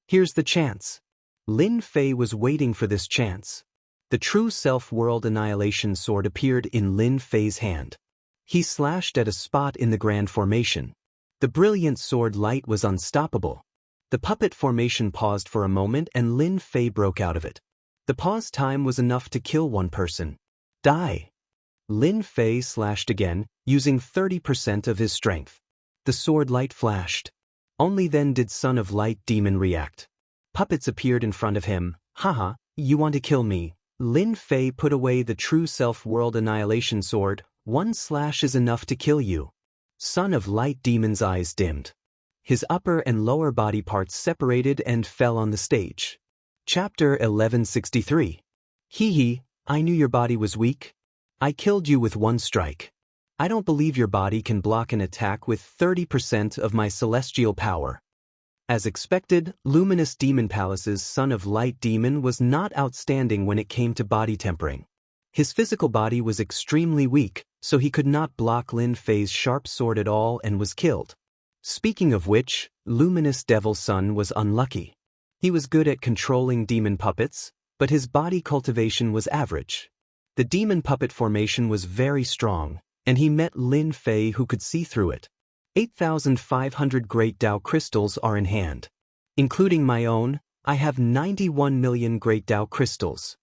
Here's the chance. Lin Fei was waiting for this chance. The true self-world annihilation sword appeared in Lin Fei's hand. He slashed at a spot in the grand formation. The brilliant sword light was unstoppable. The puppet formation paused for a moment and Lin Fei broke out of it. The pause time was enough to kill one person. Die! Lin Fei slashed again, using 30% of his strength. The sword light flashed. Only then did Son of Light Demon react. Puppets appeared in front of him. Haha, you want to kill me? Lin Fei put away the true self-world annihilation sword. One slash is enough to kill you. Son of Light Demon's eyes dimmed. His upper and lower body parts separated and fell on the stage. Chapter 1163. Hee hee, I knew your body was weak. I killed you with one strike. I don't believe your body can block an attack with 30% of my celestial power. As expected, Luminous Demon Palace's Son of Light Demon was not outstanding when it came to body tempering. His physical body was extremely weak, so he could not block Lin Fei's sharp sword at all and was killed. Speaking of which, Luminous Devil Son was unlucky. He was good at controlling demon puppets, but his body cultivation was average. The demon puppet formation was very strong, and he met Lin Fei who could see through it. 8,500 Great Tao crystals are in hand. Including my own, I have 91 million Great Tao crystals.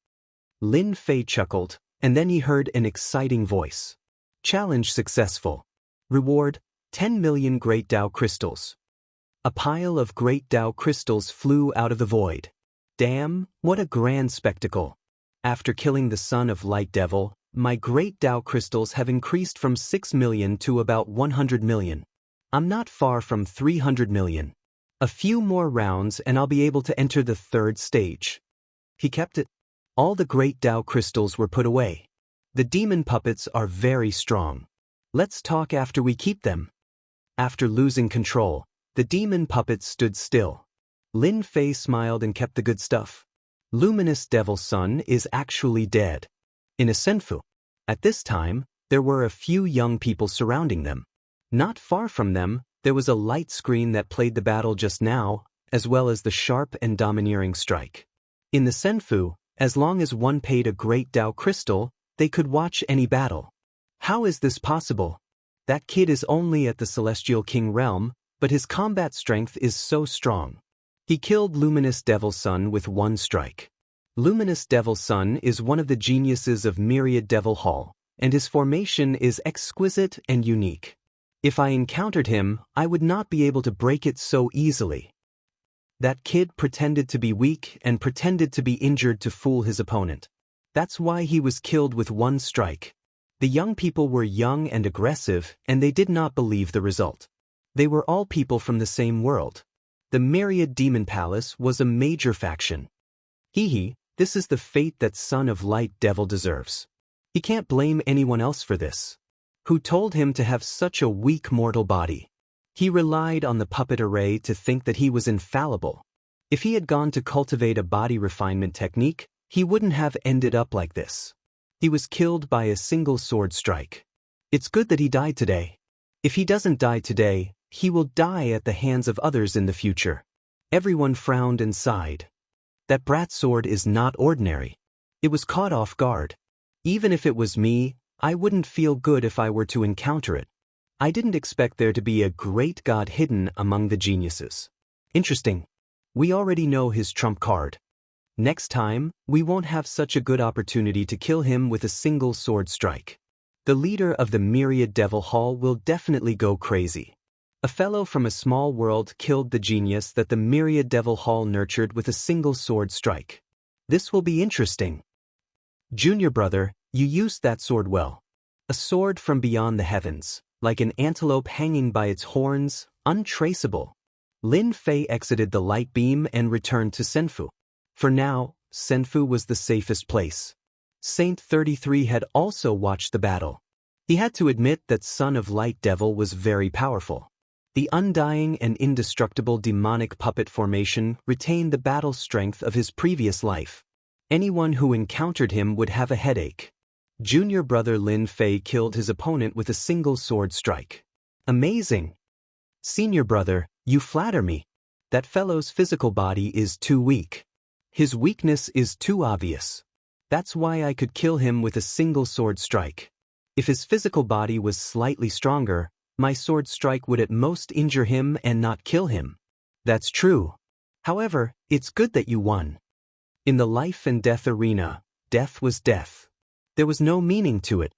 Lin Fei chuckled, and then he heard an exciting voice. Challenge successful. Reward, 10 million Great Tao crystals. A pile of Great Tao crystals flew out of the void. Damn, what a grand spectacle. After killing the son of Light Devil, my Great Tao crystals have increased from 6 million to about 100 million. I'm not far from 300 million. A few more rounds and I'll be able to enter the third stage. He kept it. All the Great Tao crystals were put away. The demon puppets are very strong. Let's talk after we keep them. After losing control, the demon puppets stood still. Lin Fei smiled and kept the good stuff. Luminous Devil's son is actually dead. In a senfu. At this time, there were a few young people surrounding them. Not far from them, there was a light screen that played the battle just now, as well as the sharp and domineering strike. In the senfu, as long as one paid a Great Tao crystal, they could watch any battle. How is this possible? That kid is only at the Celestial King realm, but his combat strength is so strong. He killed Luminous Devil's son with one strike. Luminous Devil's son is one of the geniuses of Myriad Devil Hall, and his formation is exquisite and unique. If I encountered him, I would not be able to break it so easily. That kid pretended to be weak and pretended to be injured to fool his opponent. That's why he was killed with one strike. The young people were young and aggressive, and they did not believe the result. They were all people from the same world. The Myriad Demon Palace was a major faction. This is the fate that Son of Light Devil deserves. He can't blame anyone else for this. Who told him to have such a weak mortal body? He relied on the puppet array to think that he was infallible. If he had gone to cultivate a body refinement technique, he wouldn't have ended up like this. He was killed by a single sword strike. It's good that he died today. If he doesn't die today, he will die at the hands of others in the future. Everyone frowned and sighed. That brat sword is not ordinary. It was caught off guard. Even if it was me, I wouldn't feel good if I were to encounter it. I didn't expect there to be a great god hidden among the geniuses. Interesting. We already know his trump card. Next time, we won't have such a good opportunity to kill him with a single sword strike. The leader of the Myriad Devil Hall will definitely go crazy. A fellow from a small world killed the genius that the Myriad Devil Hall nurtured with a single sword strike. This will be interesting. Junior brother, you used that sword well. A sword from beyond the heavens, like an antelope hanging by its horns, untraceable. Lin Fei exited the light beam and returned to Senfu. For now, Senfu was the safest place. Saint 33 had also watched the battle. He had to admit that Son of Light Devil was very powerful. The undying and indestructible demonic puppet formation retained the battle strength of his previous life. Anyone who encountered him would have a headache. Junior brother Lin Fei killed his opponent with a single sword strike. Amazing! Senior brother, you flatter me. That fellow's physical body is too weak. His weakness is too obvious. That's why I could kill him with a single sword strike. If his physical body was slightly stronger, my sword strike would at most injure him and not kill him. That's true. However, it's good that you won. In the life and death arena, death was death. There was no meaning to it.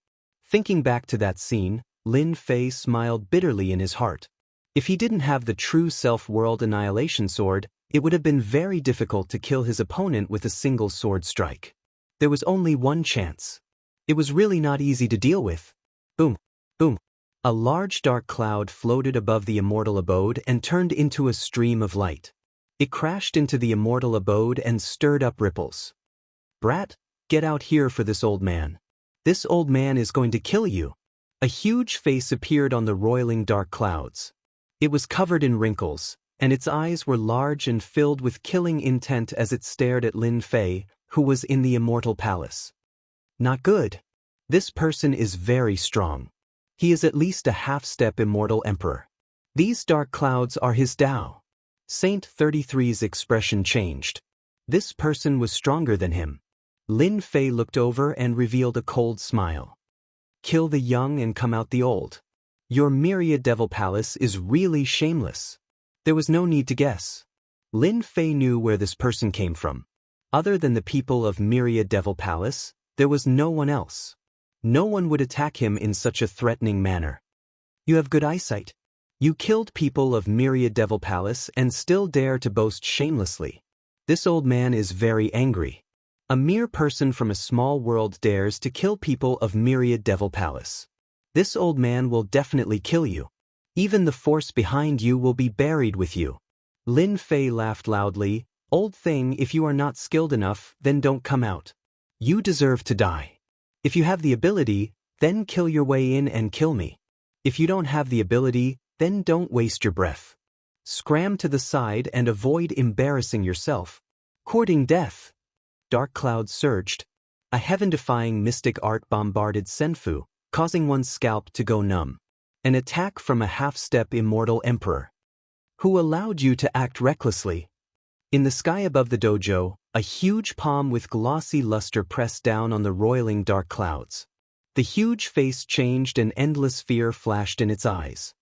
Thinking back to that scene, Lin Fei smiled bitterly in his heart. If he didn't have the true self-world annihilation sword, it would have been very difficult to kill his opponent with a single sword strike. There was only one chance. It was really not easy to deal with. Boom, boom. A large dark cloud floated above the immortal abode and turned into a stream of light. It crashed into the immortal abode and stirred up ripples. Brat, get out here for this old man. This old man is going to kill you. A huge face appeared on the roiling dark clouds. It was covered in wrinkles, and its eyes were large and filled with killing intent as it stared at Lin Fei, who was in the immortal palace. Not good. This person is very strong. He is at least a half-step immortal emperor. These dark clouds are his Tao. Saint 33's expression changed. This person was stronger than him. Lin Fei looked over and revealed a cold smile. kill the young and come out the old. Your Myriad Devil Palace is really shameless. There was no need to guess. Lin Fei knew where this person came from. Other than the people of Myriad Devil Palace, there was no one else. No one would attack him in such a threatening manner. You have good eyesight. You killed people of Myriad Devil Palace and still dare to boast shamelessly. This old man is very angry. A mere person from a small world dares to kill people of Myriad Devil Palace. This old man will definitely kill you. Even the force behind you will be buried with you. Lin Fei laughed loudly. Old thing, if you are not skilled enough, then don't come out. You deserve to die. If you have the ability, then kill your way in and kill me. If you don't have the ability, then don't waste your breath. Scram to the side and avoid embarrassing yourself. Courting death. Dark clouds surged. A heaven-defying mystic art bombarded Senfu, causing one's scalp to go numb. An attack from a half-step immortal emperor. Who allowed you to act recklessly? In the sky above the dojo, a huge palm with glossy luster pressed down on the roiling dark clouds. The huge face changed and endless fear flashed in its eyes.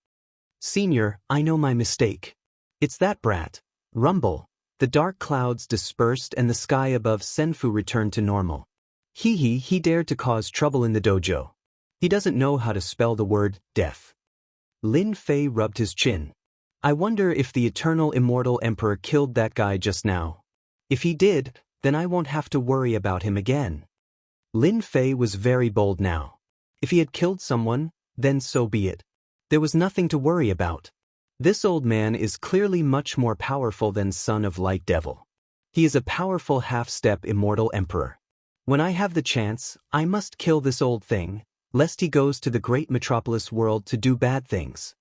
Senior, I know my mistake. It's that brat. Rumble. The dark clouds dispersed and the sky above Senfu returned to normal. He dared to cause trouble in the dojo. He doesn't know how to spell the word death. Lin Fei rubbed his chin. I wonder if the eternal immortal emperor killed that guy just now. If he did, then I won't have to worry about him again. Lin Fei was very bold now. If he had killed someone, then so be it. There was nothing to worry about. This old man is clearly much more powerful than Son of Light Devil. He is a powerful half-step immortal emperor. When I have the chance, I must kill this old thing, lest he goes to the great metropolis world to do bad things.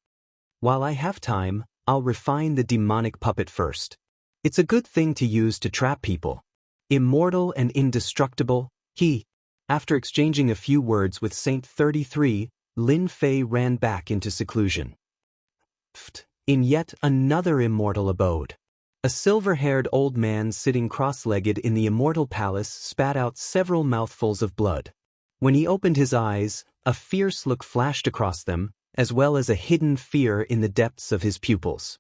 While I have time, I'll refine the demonic puppet first. It's a good thing to use to trap people. Immortal and indestructible, After exchanging a few words with Saint 33, Lin Fei ran back into seclusion. In yet another immortal abode. A silver-haired old man sitting cross-legged in the immortal palace spat out several mouthfuls of blood. When he opened his eyes, a fierce look flashed across them, as well as a hidden fear in the depths of his pupils.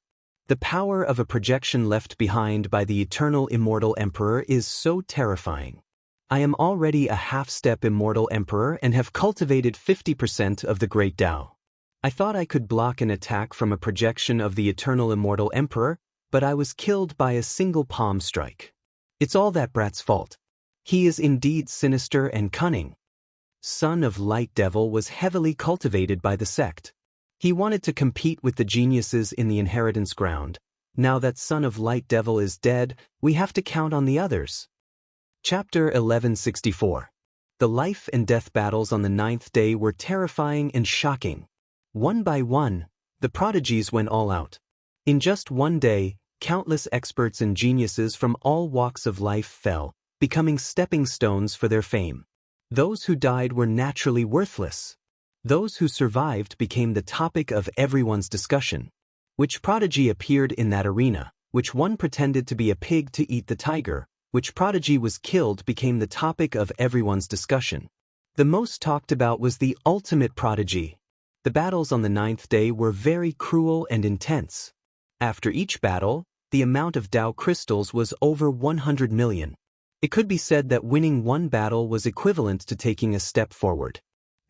The power of a projection left behind by the eternal immortal emperor is so terrifying. I am already a half-step immortal emperor and have cultivated 50% of the great Tao. I thought I could block an attack from a projection of the eternal immortal emperor, but I was killed by a single palm strike. It's all that brat's fault. He is indeed sinister and cunning. Son of Light Devil was heavily cultivated by the sect. He wanted to compete with the geniuses in the inheritance ground. Now that Son of Light Devil is dead, we have to count on the others. Chapter 1164. The life and death battles on the 9th day were terrifying and shocking. One by one, the prodigies went all out. In just one day, countless experts and geniuses from all walks of life fell, becoming stepping stones for their fame. Those who died were naturally worthless. Those who survived became the topic of everyone's discussion. Which prodigy appeared in that arena? Which one pretended to be a pig to eat the tiger? Which prodigy was killed became the topic of everyone's discussion. The most talked about was the ultimate prodigy. The battles on the 9th day were very cruel and intense. After each battle, the amount of Tao crystals was over 100 million. It could be said that winning one battle was equivalent to taking a step forward.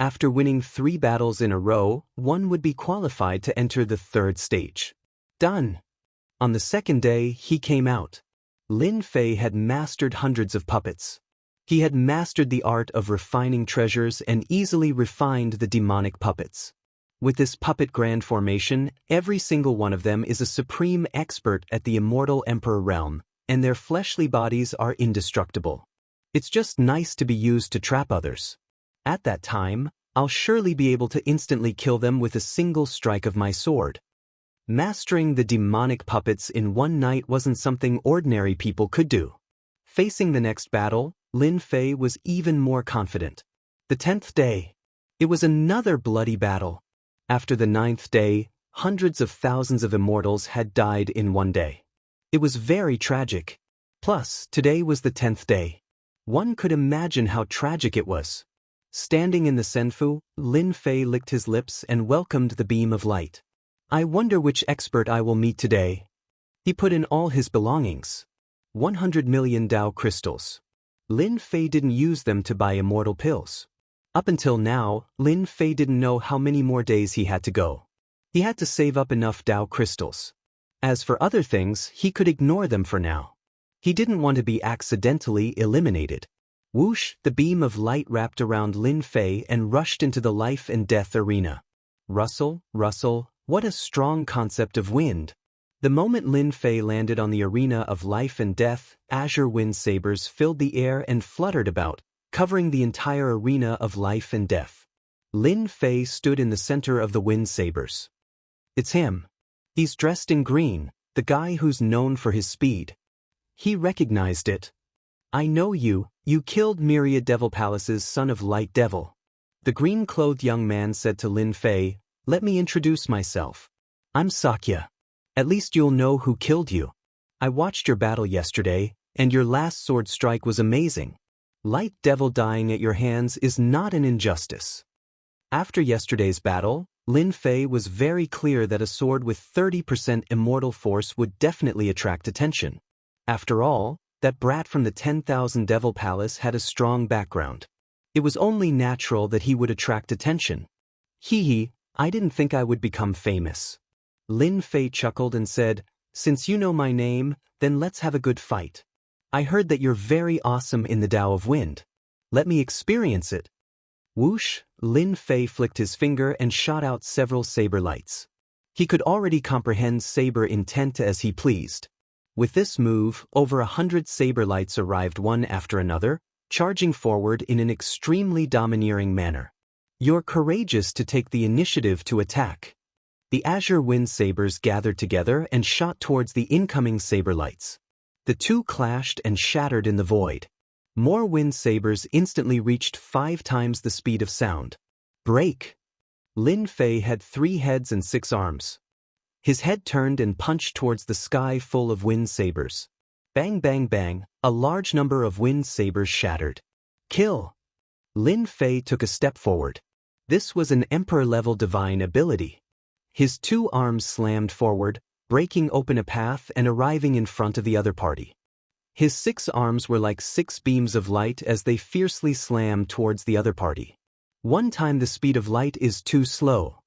After winning 3 battles in a row, one would be qualified to enter the 3rd stage. Done. On the 2nd day, he came out. Lin Fei had mastered hundreds of puppets. He had mastered the art of refining treasures and easily refined the demonic puppets. With this puppet grand formation, every single one of them is a supreme expert at the immortal emperor realm, and their fleshly bodies are indestructible. It's just nice to be used to trap others. At that time, I'll surely be able to instantly kill them with a single strike of my sword. Mastering the demonic puppets in one night wasn't something ordinary people could do. Facing the next battle, Lin Fei was even more confident. The 10th day. It was another bloody battle. After the 9th day, hundreds of thousands of immortals had died in one day. It was very tragic. Plus, today was the 10th day. One could imagine how tragic it was. Standing in the senfu, Lin Fei licked his lips and welcomed the beam of light. I wonder which expert I will meet today. He put in all his belongings. 100 million Dao crystals. Lin Fei didn't use them to buy immortal pills. Up until now, Lin Fei didn't know how many more days he had to go. He had to save up enough Dao crystals. As for other things, he could ignore them for now. He didn't want to be accidentally eliminated. Whoosh, the beam of light wrapped around Lin Fei and rushed into the life and death arena. Rustle, rustle, what a strong concept of wind. The moment Lin Fei landed on the arena of life and death, azure wind sabers filled the air and fluttered about, covering the entire arena of life and death. Lin Fei stood in the center of the wind sabers. It's him. He's dressed in green, the guy who's known for his speed. He recognized it. I know you killed Myriad Devil Palace's son of Light Devil. The green-clothed young man said to Lin Fei, let me introduce myself. I'm Xianxia. At least you'll know who killed you. I watched your battle yesterday, and your last sword strike was amazing. Light Devil dying at your hands is not an injustice. After yesterday's battle, Lin Fei was very clear that a sword with 30% immortal force would definitely attract attention. After all, that brat from the 10,000 Devil Palace had a strong background. It was only natural that he would attract attention. Hee, I didn't think I would become famous. Lin Fei chuckled and said, since you know my name, then let's have a good fight. I heard that you're very awesome in the Tao of Wind. Let me experience it. Whoosh, Lin Fei flicked his finger and shot out several saber lights. He could already comprehend saber intent as he pleased. With this move, over 100 saber lights arrived one after another, charging forward in an extremely domineering manner. You're courageous to take the initiative to attack. The azure wind sabers gathered together and shot towards the incoming saber lights. The two clashed and shattered in the void. More wind sabers instantly reached 5 times the speed of sound. Break! Lin Fei had 3 heads and 6 arms. His head turned and punched towards the sky full of wind sabers. Bang bang bang, a large number of wind sabers shattered. Kill! Lin Fei took a step forward. This was an emperor-level divine ability. His 2 arms slammed forward, breaking open a path and arriving in front of the other party. His 6 arms were like 6 beams of light as they fiercely slammed towards the other party. 1 time the speed of light is too slow.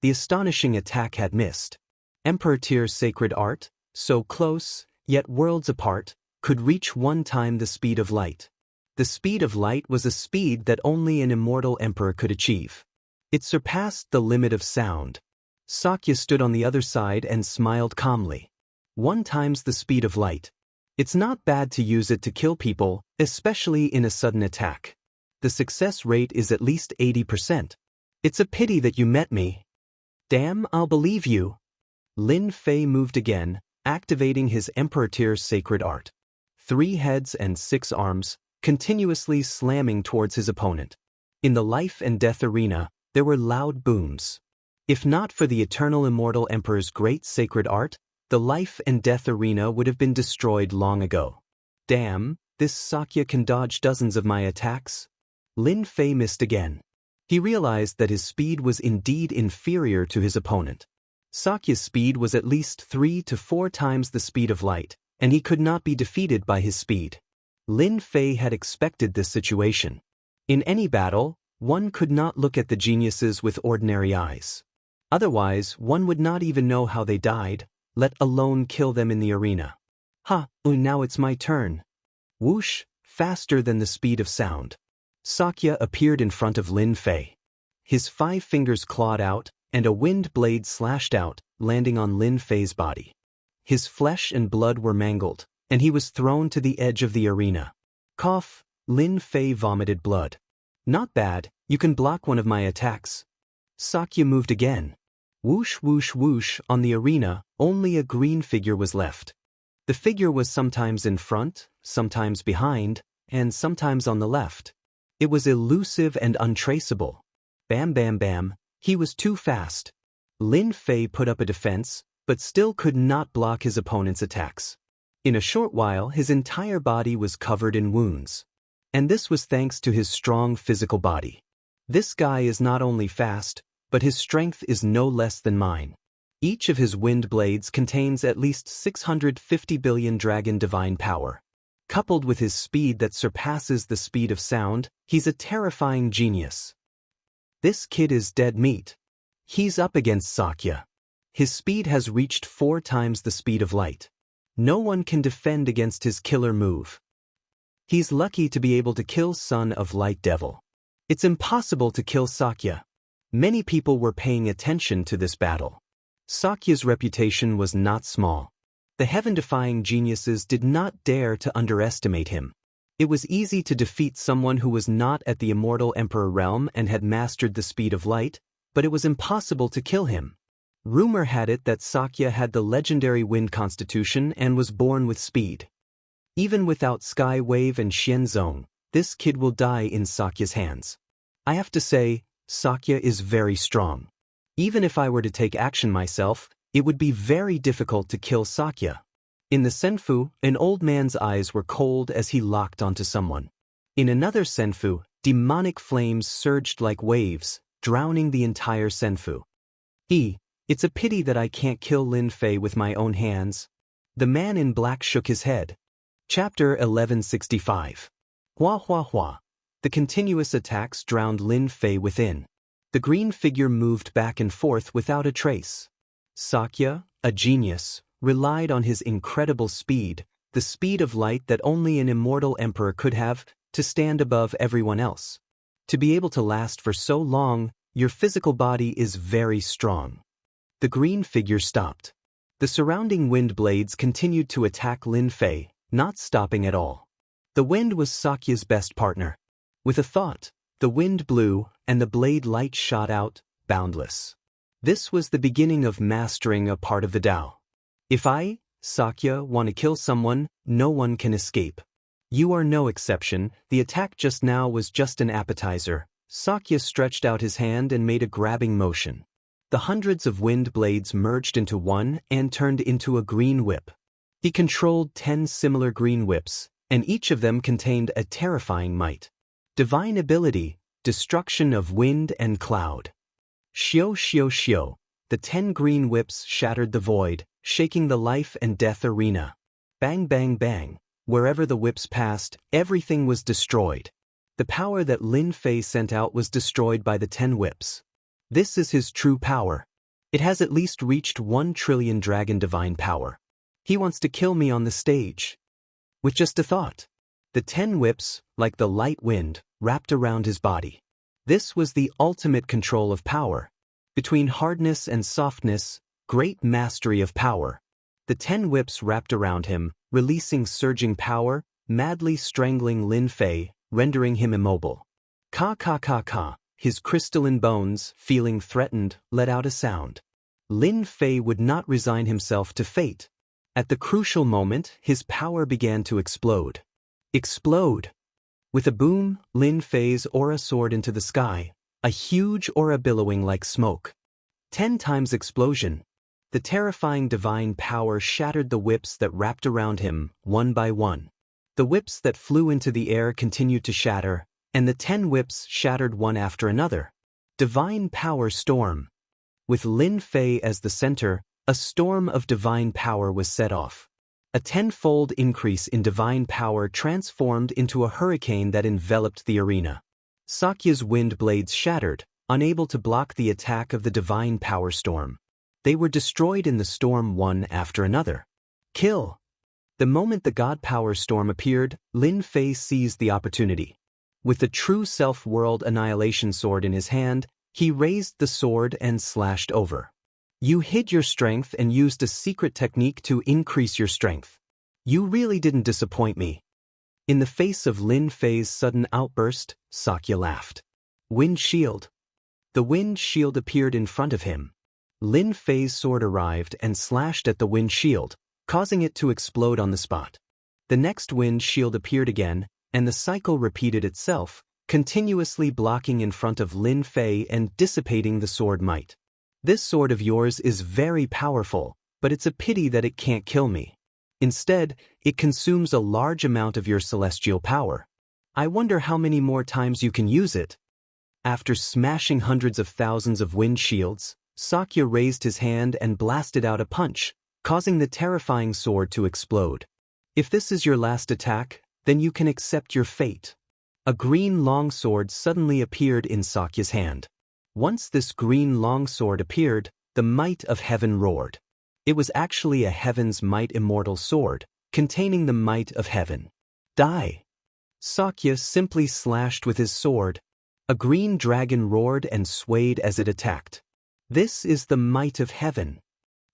The astonishing attack had missed. Emperor tier sacred art, so close, yet worlds apart, could reach 1 time the speed of light. The speed of light was a speed that only an immortal emperor could achieve. It surpassed the limit of sound. Xianxia stood on the other side and smiled calmly. 1 times the speed of light. It's not bad to use it to kill people, especially in a sudden attack. The success rate is at least 80%. It's a pity that you met me. Damn, I'll believe you. Lin Fei moved again, activating his Emperor tier sacred art. 3 heads and 6 arms, continuously slamming towards his opponent. In the life and death arena, there were loud booms. If not for the eternal immortal emperor's great sacred art, the life and death arena would have been destroyed long ago. Damn, this Xianxia can dodge dozens of my attacks. Lin Fei missed again. He realized that his speed was indeed inferior to his opponent. Xianxia's speed was at least 3 to 4 times the speed of light, and he could not be defeated by his speed. Lin Fei had expected this situation. In any battle, one could not look at the geniuses with ordinary eyes. Otherwise, one would not even know how they died, let alone kill them in the arena. Now it's my turn. Whoosh, faster than the speed of sound. Xianxia appeared in front of Lin Fei. His 5 fingers clawed out, and a wind blade slashed out, landing on Lin Fei's body. His flesh and blood were mangled, and he was thrown to the edge of the arena. Cough, Lin Fei vomited blood. Not bad, you can block one of my attacks. Xianxia moved again. Whoosh whoosh whoosh on the arena, only a green figure was left. The figure was sometimes in front, sometimes behind, and sometimes on the left. It was elusive and untraceable. Bam bam bam, he was too fast. Lin Fei put up a defense, but still could not block his opponent's attacks. In a short while his entire body was covered in wounds. And this was thanks to his strong physical body. This guy is not only fast, but his strength is no less than mine. Each of his wind blades contains at least 650 billion dragon divine power. Coupled with his speed that surpasses the speed of sound, he's a terrifying genius. This kid is dead meat. He's up against Xianxia. His speed has reached 4 times the speed of light. No one can defend against his killer move. He's lucky to be able to kill Son of Light Devil. It's impossible to kill Xianxia. Many people were paying attention to this battle. Xianxia's reputation was not small. The heaven-defying geniuses did not dare to underestimate him. It was easy to defeat someone who was not at the Immortal Emperor realm and had mastered the speed of light, but it was impossible to kill him. Rumor had it that Xianxia had the legendary wind constitution and was born with speed. Even without Sky Wave and Xianzong, this kid will die in Xianxia's hands. I have to say, Xianxia is very strong. Even if I were to take action myself, it would be very difficult to kill Xianxia. In the senfu, an old man's eyes were cold as he locked onto someone. In another senfu, demonic flames surged like waves, drowning the entire senfu. It's a pity that I can't kill Lin Fei with my own hands. The man in black shook his head. Chapter 1165. Hua hua hua. The continuous attacks drowned Lin Fei within. The green figure moved back and forth without a trace. Xianxia, a genius, relied on his incredible speed, the speed of light that only an immortal emperor could have, to stand above everyone else. To be able to last for so long, your physical body is very strong. The green figure stopped. The surrounding wind blades continued to attack Lin Fei, not stopping at all. The wind was Xianxia's best partner. With a thought, the wind blew, and the blade light shot out, boundless. This was the beginning of mastering a part of the Tao. If I, Xianxia, want to kill someone, no one can escape. You are no exception. The attack just now was just an appetizer. Xianxia stretched out his hand and made a grabbing motion. The hundreds of wind blades merged into one and turned into a green whip. He controlled 10 similar green whips, and each of them contained a terrifying might. Divine ability, destruction of wind and cloud. Xiao xiao xiao. The 10 green whips shattered the void, shaking the life and death arena. Bang bang bang. Wherever the whips passed, everything was destroyed. The power that Lin Fei sent out was destroyed by the 10 whips. This is his true power. It has at least reached 1 trillion dragon divine power. He wants to kill me on the stage. With just a thought. The 10 whips, like the light wind, wrapped around his body. This was the ultimate control of power. Between hardness and softness, great mastery of power. The 10 whips wrapped around him, releasing surging power, madly strangling Lin Fei, rendering him immobile. Ka ka ka ka. His crystalline bones, feeling threatened, let out a sound. Lin Fei would not resign himself to fate. At the crucial moment, his power began to explode. Explode! With a boom, Lin Fei's aura soared into the sky, a huge aura billowing like smoke. 10 times explosion. The terrifying divine power shattered the whips that wrapped around him, one by one. The whips that flew into the air continued to shatter, and the 10 whips shattered one after another. Divine power storm. With Lin Fei as the center, a storm of divine power was set off. A 10-fold increase in divine power transformed into a hurricane that enveloped the arena. Xianxia's wind blades shattered, unable to block the attack of the divine power storm. They were destroyed in the storm one after another. Kill! The moment the God Power Storm appeared, Lin Fei seized the opportunity. With the true self-world annihilation sword in his hand, he raised the sword and slashed over. You hid your strength and used a secret technique to increase your strength. You really didn't disappoint me. In the face of Lin Fei's sudden outburst, Xianxia laughed. Wind shield. The wind shield appeared in front of him. Lin Fei's sword arrived and slashed at the wind shield, causing it to explode on the spot. The next wind shield appeared again, and the cycle repeated itself, continuously blocking in front of Lin Fei and dissipating the sword might. This sword of yours is very powerful, but it's a pity that it can't kill me. Instead, it consumes a large amount of your celestial power. I wonder how many more times you can use it. After smashing hundreds of thousands of wind shields, Xianxia raised his hand and blasted out a punch, causing the terrifying sword to explode. If this is your last attack, then you can accept your fate. A green longsword suddenly appeared in Xianxia's hand. Once this green longsword appeared, the might of heaven roared. It was actually a heaven's might immortal sword, containing the might of heaven. Die! Xianxia simply slashed with his sword. A green dragon roared and swayed as it attacked. This is the might of heaven.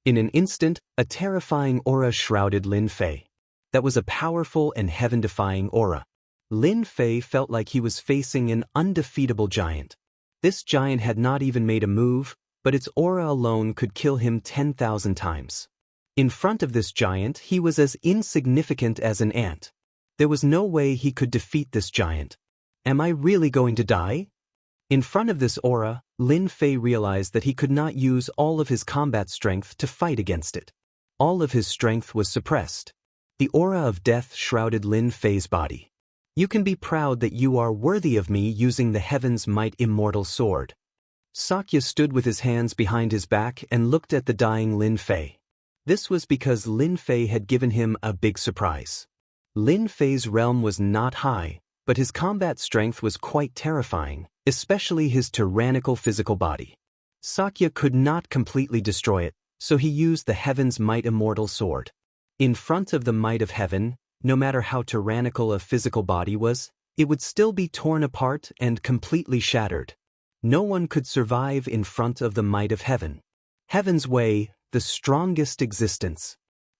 In an instant, a terrifying aura shrouded Lin Fei. That was a powerful and heaven-defying aura. Lin Fei felt like he was facing an undefeatable giant. This giant had not even made a move, but its aura alone could kill him 10,000 times. In front of this giant, he was as insignificant as an ant. There was no way he could defeat this giant. Am I really going to die? In front of this aura, Lin Fei realized that he could not use all of his combat strength to fight against it. All of his strength was suppressed. The aura of death shrouded Lin Fei's body. You can be proud that you are worthy of me using the heaven's might immortal sword. Xianxia stood with his hands behind his back and looked at the dying Lin Fei. This was because Lin Fei had given him a big surprise. Lin Fei's realm was not high, but his combat strength was quite terrifying, especially his tyrannical physical body. Xianxia could not completely destroy it, so he used the heaven's might immortal sword. In front of the might of heaven, no matter how tyrannical a physical body was, it would still be torn apart and completely shattered. No one could survive in front of the might of heaven. Heaven's way, the strongest existence.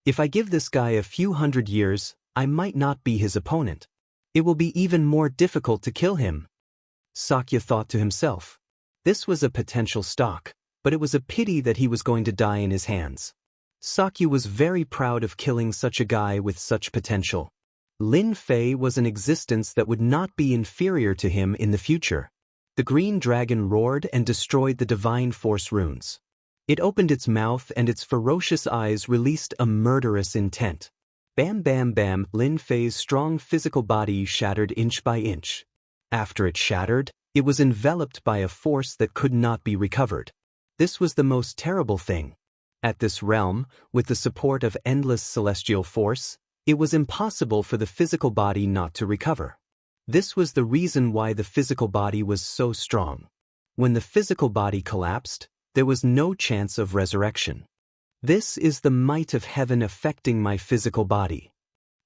If I give this guy a few hundred years, I might not be his opponent. It will be even more difficult to kill him. Xianxia thought to himself. This was a potential stock, but it was a pity that he was going to die in his hands. Xianxia was very proud of killing such a guy with such potential. Lin Fei was an existence that would not be inferior to him in the future. The green dragon roared and destroyed the divine force runes. It opened its mouth and its ferocious eyes released a murderous intent. Bam bam bam, Lin Fei's strong physical body shattered inch by inch. After it shattered, it was enveloped by a force that could not be recovered. This was the most terrible thing. At this realm, with the support of endless celestial force, it was impossible for the physical body not to recover. This was the reason why the physical body was so strong. When the physical body collapsed, there was no chance of resurrection. This is the might of heaven affecting my physical body.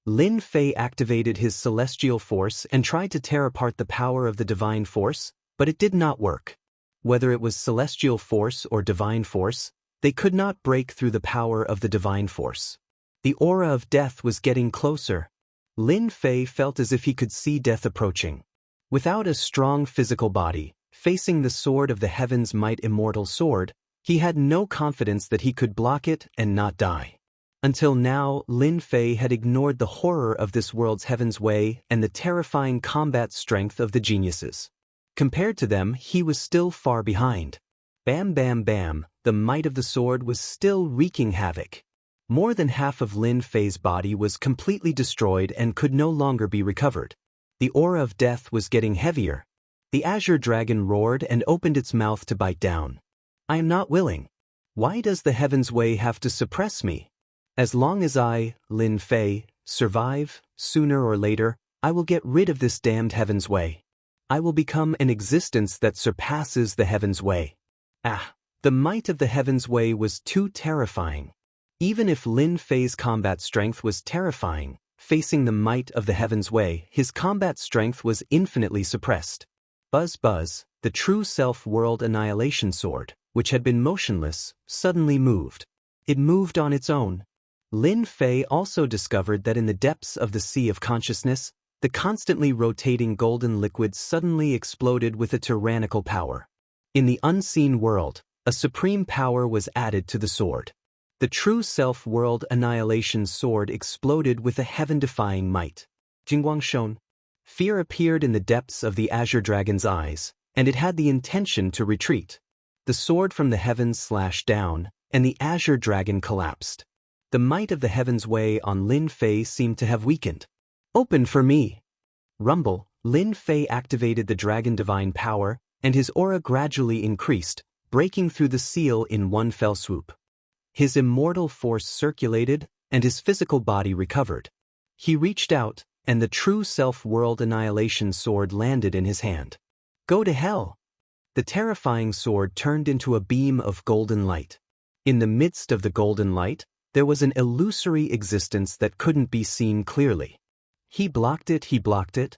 Lin Fei activated his celestial force and tried to tear apart the power of the divine force, but it did not work. Whether it was celestial force or divine force, they could not break through the power of the divine force. The aura of death was getting closer. Lin Fei felt as if he could see death approaching. Without a strong physical body, facing the sword of the heaven's might immortal sword, he had no confidence that he could block it and not die. Until now, Lin Fei had ignored the horror of this world's heaven's way and the terrifying combat strength of the geniuses. Compared to them, he was still far behind. Bam bam bam, the might of the sword was still wreaking havoc. More than half of Lin Fei's body was completely destroyed and could no longer be recovered. The aura of death was getting heavier. The azure dragon roared and opened its mouth to bite down. I am not willing. Why does the heaven's way have to suppress me? As long as I, Lin Fei, survive, sooner or later, I will get rid of this damned heaven's way. I will become an existence that surpasses the heaven's way. The might of the heaven's way was too terrifying. Even if Lin Fei's combat strength was terrifying, facing the might of the heaven's way, his combat strength was infinitely suppressed. Buzz buzz, the true self-world annihilation sword, which had been motionless, suddenly moved. It moved on its own. Lin Fei also discovered that in the depths of the sea of consciousness, the constantly rotating golden liquid suddenly exploded with a tyrannical power. In the unseen world, a supreme power was added to the sword. The true self-world annihilation sword exploded with a heaven-defying might. Jingguangshon. Fear appeared in the depths of the azure dragon's eyes, and it had the intention to retreat. The sword from the heavens slashed down, and the azure dragon collapsed. The might of the heaven's way on Lin Fei seemed to have weakened. Open for me! Rumble, Lin Fei activated the dragon divine power, and his aura gradually increased, breaking through the seal in one fell swoop. His immortal force circulated, and his physical body recovered. He reached out, and the true self-world annihilation sword landed in his hand. Go to hell! The terrifying sword turned into a beam of golden light. In the midst of the golden light, there was an illusory existence that couldn't be seen clearly. He blocked it.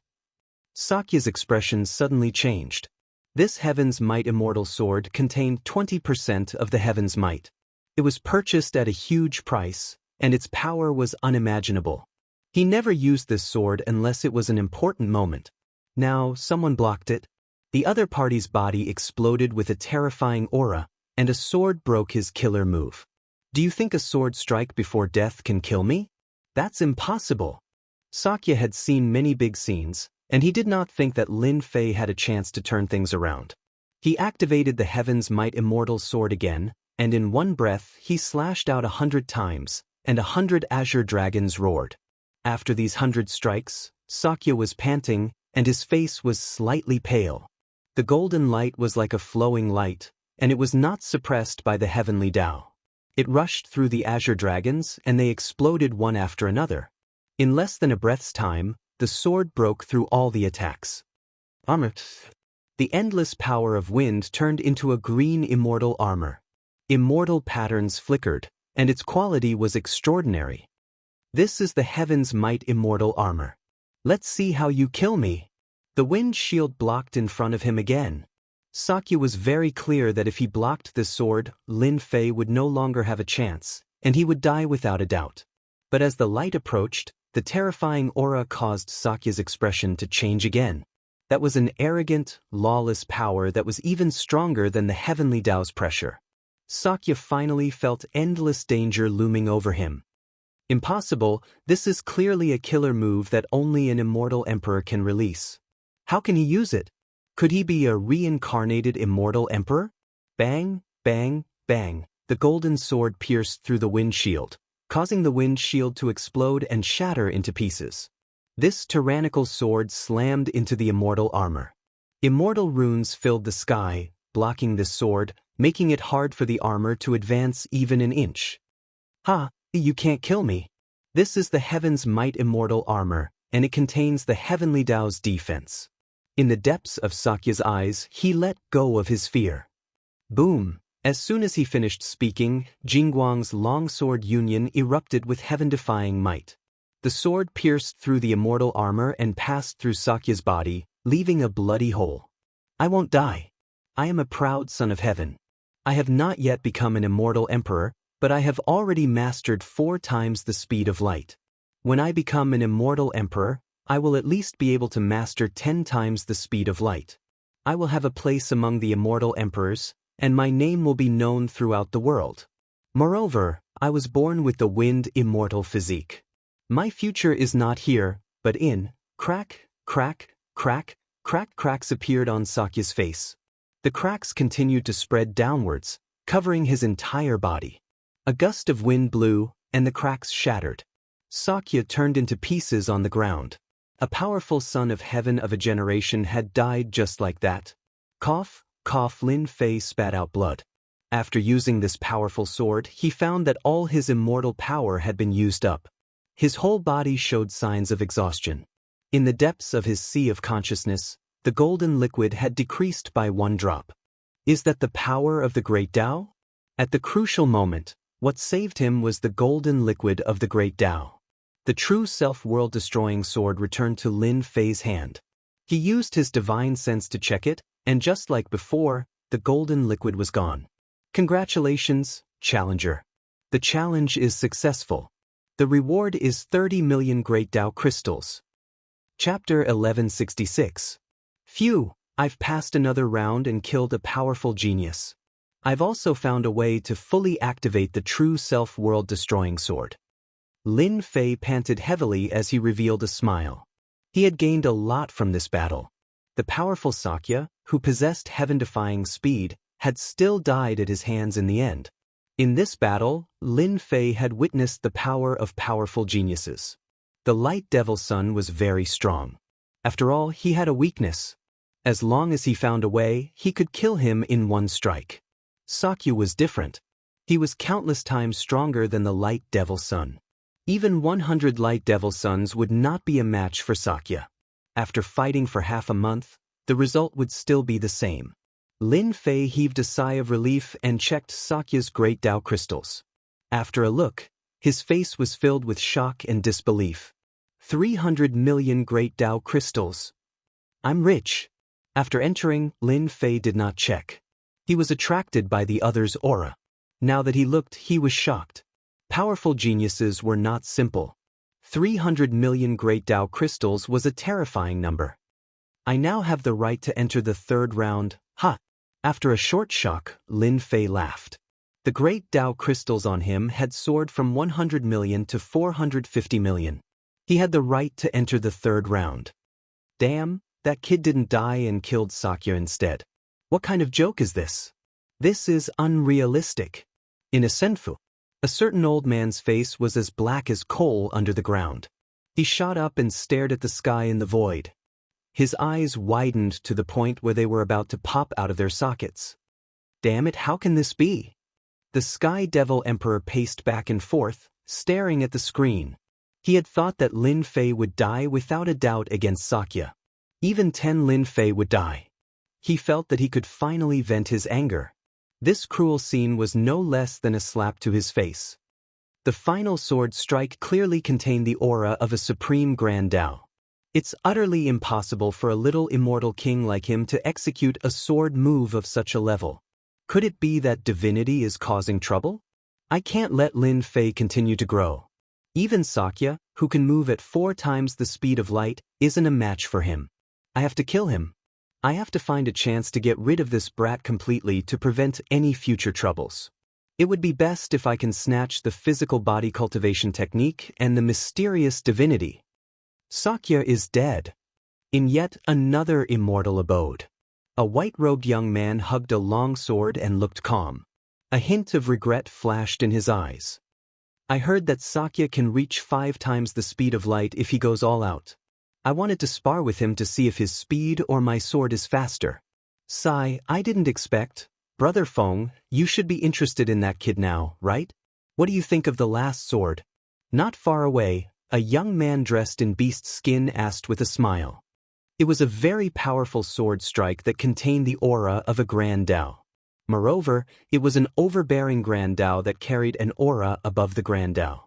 Xianxia's expression suddenly changed. This Heaven's Might Immortal sword contained 20% of the Heaven's Might. It was purchased at a huge price, and its power was unimaginable. He never used this sword unless it was an important moment. Now, someone blocked it. The other party's body exploded with a terrifying aura, and a sword broke his killer move. Do you think a sword strike before death can kill me? That's impossible. Xianxia had seen many big scenes, and he did not think that Lin Fei had a chance to turn things around. He activated the Heaven's Might Immortal sword again, and in one breath he slashed out 100 times, and 100 azure dragons roared. After these 100 strikes, Xianxia was panting, and his face was slightly pale. The golden light was like a flowing light, and it was not suppressed by the heavenly Tao. It rushed through the azure dragons, and they exploded one after another. In less than a breath's time, the sword broke through all the attacks. Armor. The endless power of wind turned into a green immortal armor. Immortal patterns flickered, and its quality was extraordinary. This is the Heaven's Might Immortal armor. Let's see how you kill me. The wind shield blocked in front of him again. Xianxia was very clear that if he blocked this sword, Lin Fei would no longer have a chance, and he would die without a doubt. But as the light approached, the terrifying aura caused Xianxia's expression to change again. That was an arrogant, lawless power that was even stronger than the heavenly Tao's pressure. Xianxia finally felt endless danger looming over him. Impossible, this is clearly a killer move that only an immortal emperor can release. How can he use it? Could he be a reincarnated immortal emperor? Bang, bang, bang, the golden sword pierced through the wind shield, causing the wind shield to explode and shatter into pieces. This tyrannical sword slammed into the immortal armor. Immortal runes filled the sky, blocking this sword, making it hard for the armor to advance even an inch. Ha! You can't kill me. This is the Heaven's Might Immortal armor, and it contains the heavenly Tao's defense. In the depths of Xianxia's eyes, he let go of his fear. Boom! As soon as he finished speaking, Jingguang's longsword union erupted with heaven-defying might. The sword pierced through the immortal armor and passed through Xianxia's body, leaving a bloody hole. I won't die. I am a proud son of heaven. I have not yet become an immortal emperor, but I have already mastered 4 times the speed of light. When I become an immortal emperor, I will at least be able to master 10 times the speed of light. I will have a place among the immortal emperors, and my name will be known throughout the world. Moreover, I was born with the wind immortal physique. My future is not here, but in. Crack, crack, crack, crack. Cracks appeared on Xianxia's face. The cracks continued to spread downwards, covering his entire body. A gust of wind blew, and the cracks shattered. Xianxia turned into pieces on the ground. A powerful son of heaven of a generation had died just like that. Cough, cough. Lin Fei spat out blood. After using this powerful sword, he found that all his immortal power had been used up. His whole body showed signs of exhaustion. In the depths of his sea of consciousness, the golden liquid had decreased by 1 drop. Is that the power of the great Tao? At the crucial moment, what saved him was the golden liquid of the great Tao. The true self-world-destroying sword returned to Lin Fei's hand. He used his divine sense to check it, and just like before, the golden liquid was gone. Congratulations, challenger. The challenge is successful. The reward is 30 million Great Tao crystals. Chapter 1166. Phew, I've passed another round and killed a powerful genius. I've also found a way to fully activate the true self-world-destroying sword. Lin Fei panted heavily as he revealed a smile. He had gained a lot from this battle. The powerful Xianxia, who possessed heaven-defying speed, had still died at his hands in the end. In this battle, Lin Fei had witnessed the power of powerful geniuses. The light devil son was very strong. After all, he had a weakness. As long as he found a way, he could kill him in one strike. Xianxia was different. He was countless times stronger than the Light Devil Sun. Even 100 Light Devil Suns would not be a match for Xianxia. After fighting for half a month, the result would still be the same. Lin Fei heaved a sigh of relief and checked Xianxia's great Dao crystals. After a look, his face was filled with shock and disbelief. 300 million great Dao crystals. I'm rich. After entering, Lin Fei did not check. He was attracted by the other's aura. Now that he looked, he was shocked. Powerful geniuses were not simple. 300 million great Dao crystals was a terrifying number. I now have the right to enter the third round, ha! After a short shock, Lin Fei laughed. The great Dao crystals on him had soared from 100 million to 450 million. He had the right to enter the third round. Damn, that kid didn't die and killed Xianxia instead. What kind of joke is this? This is unrealistic. In a senfu, a certain old man's face was as black as coal under the ground. He shot up and stared at the sky in the void. His eyes widened to the point where they were about to pop out of their sockets. Damn it, how can this be? The Sky Devil Emperor paced back and forth, staring at the screen. He had thought that Lin Fei would die without a doubt against Xianxia. Even 10 Lin Fei would die. He felt that he could finally vent his anger. This cruel scene was no less than a slap to his face. The final sword strike clearly contained the aura of a supreme grand Dao. It's utterly impossible for a little immortal king like him to execute a sword move of such a level. Could it be that divinity is causing trouble? I can't let Lin Fei continue to grow. Even Xianxia, who can move at 4 times the speed of light, isn't a match for him. I have to kill him. I have to find a chance to get rid of this brat completely to prevent any future troubles. It would be best if I can snatch the physical body cultivation technique and the mysterious divinity. Xianxia is dead. In yet another immortal abode. A white-robed young man hugged a long sword and looked calm. A hint of regret flashed in his eyes. I heard that Xianxia can reach 5 times the speed of light if he goes all out. I wanted to spar with him to see if his speed or my sword is faster. Sigh, I didn't expect. Brother Feng, you should be interested in that kid now, right? What do you think of the last sword? Not far away, a young man dressed in beast skin asked with a smile. It was a very powerful sword strike that contained the aura of a Grand Dao. Moreover, it was an overbearing Grand Dao that carried an aura above the Grand Dao.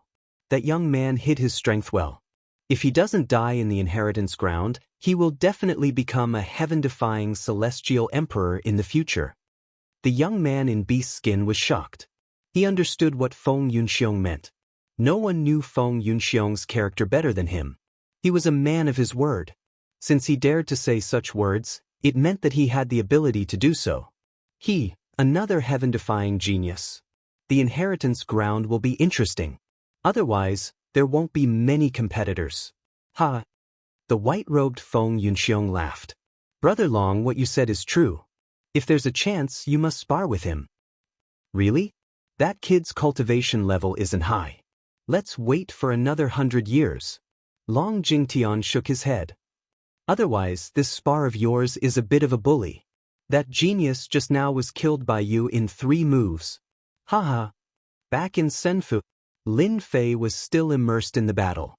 That young man hid his strength well. If he doesn't die in the inheritance ground, he will definitely become a heaven-defying celestial emperor in the future. The young man in beast skin was shocked. He understood what Feng Yunxiong meant. No one knew Feng Yunxiong's character better than him. He was a man of his word. Since he dared to say such words, it meant that he had the ability to do so. He, another heaven-defying genius. The inheritance ground will be interesting. Otherwise, there won't be many competitors. Ha! The white-robed Feng Yunxiong laughed. Brother Long, what you said is true. If there's a chance, you must spar with him. Really? That kid's cultivation level isn't high. Let's wait for another 100 years. Long Jingtian shook his head. Otherwise, this spar of yours is a bit of a bully. That genius just now was killed by you in 3 moves. Haha. Back in Senfu, Lin Fei was still immersed in the battle.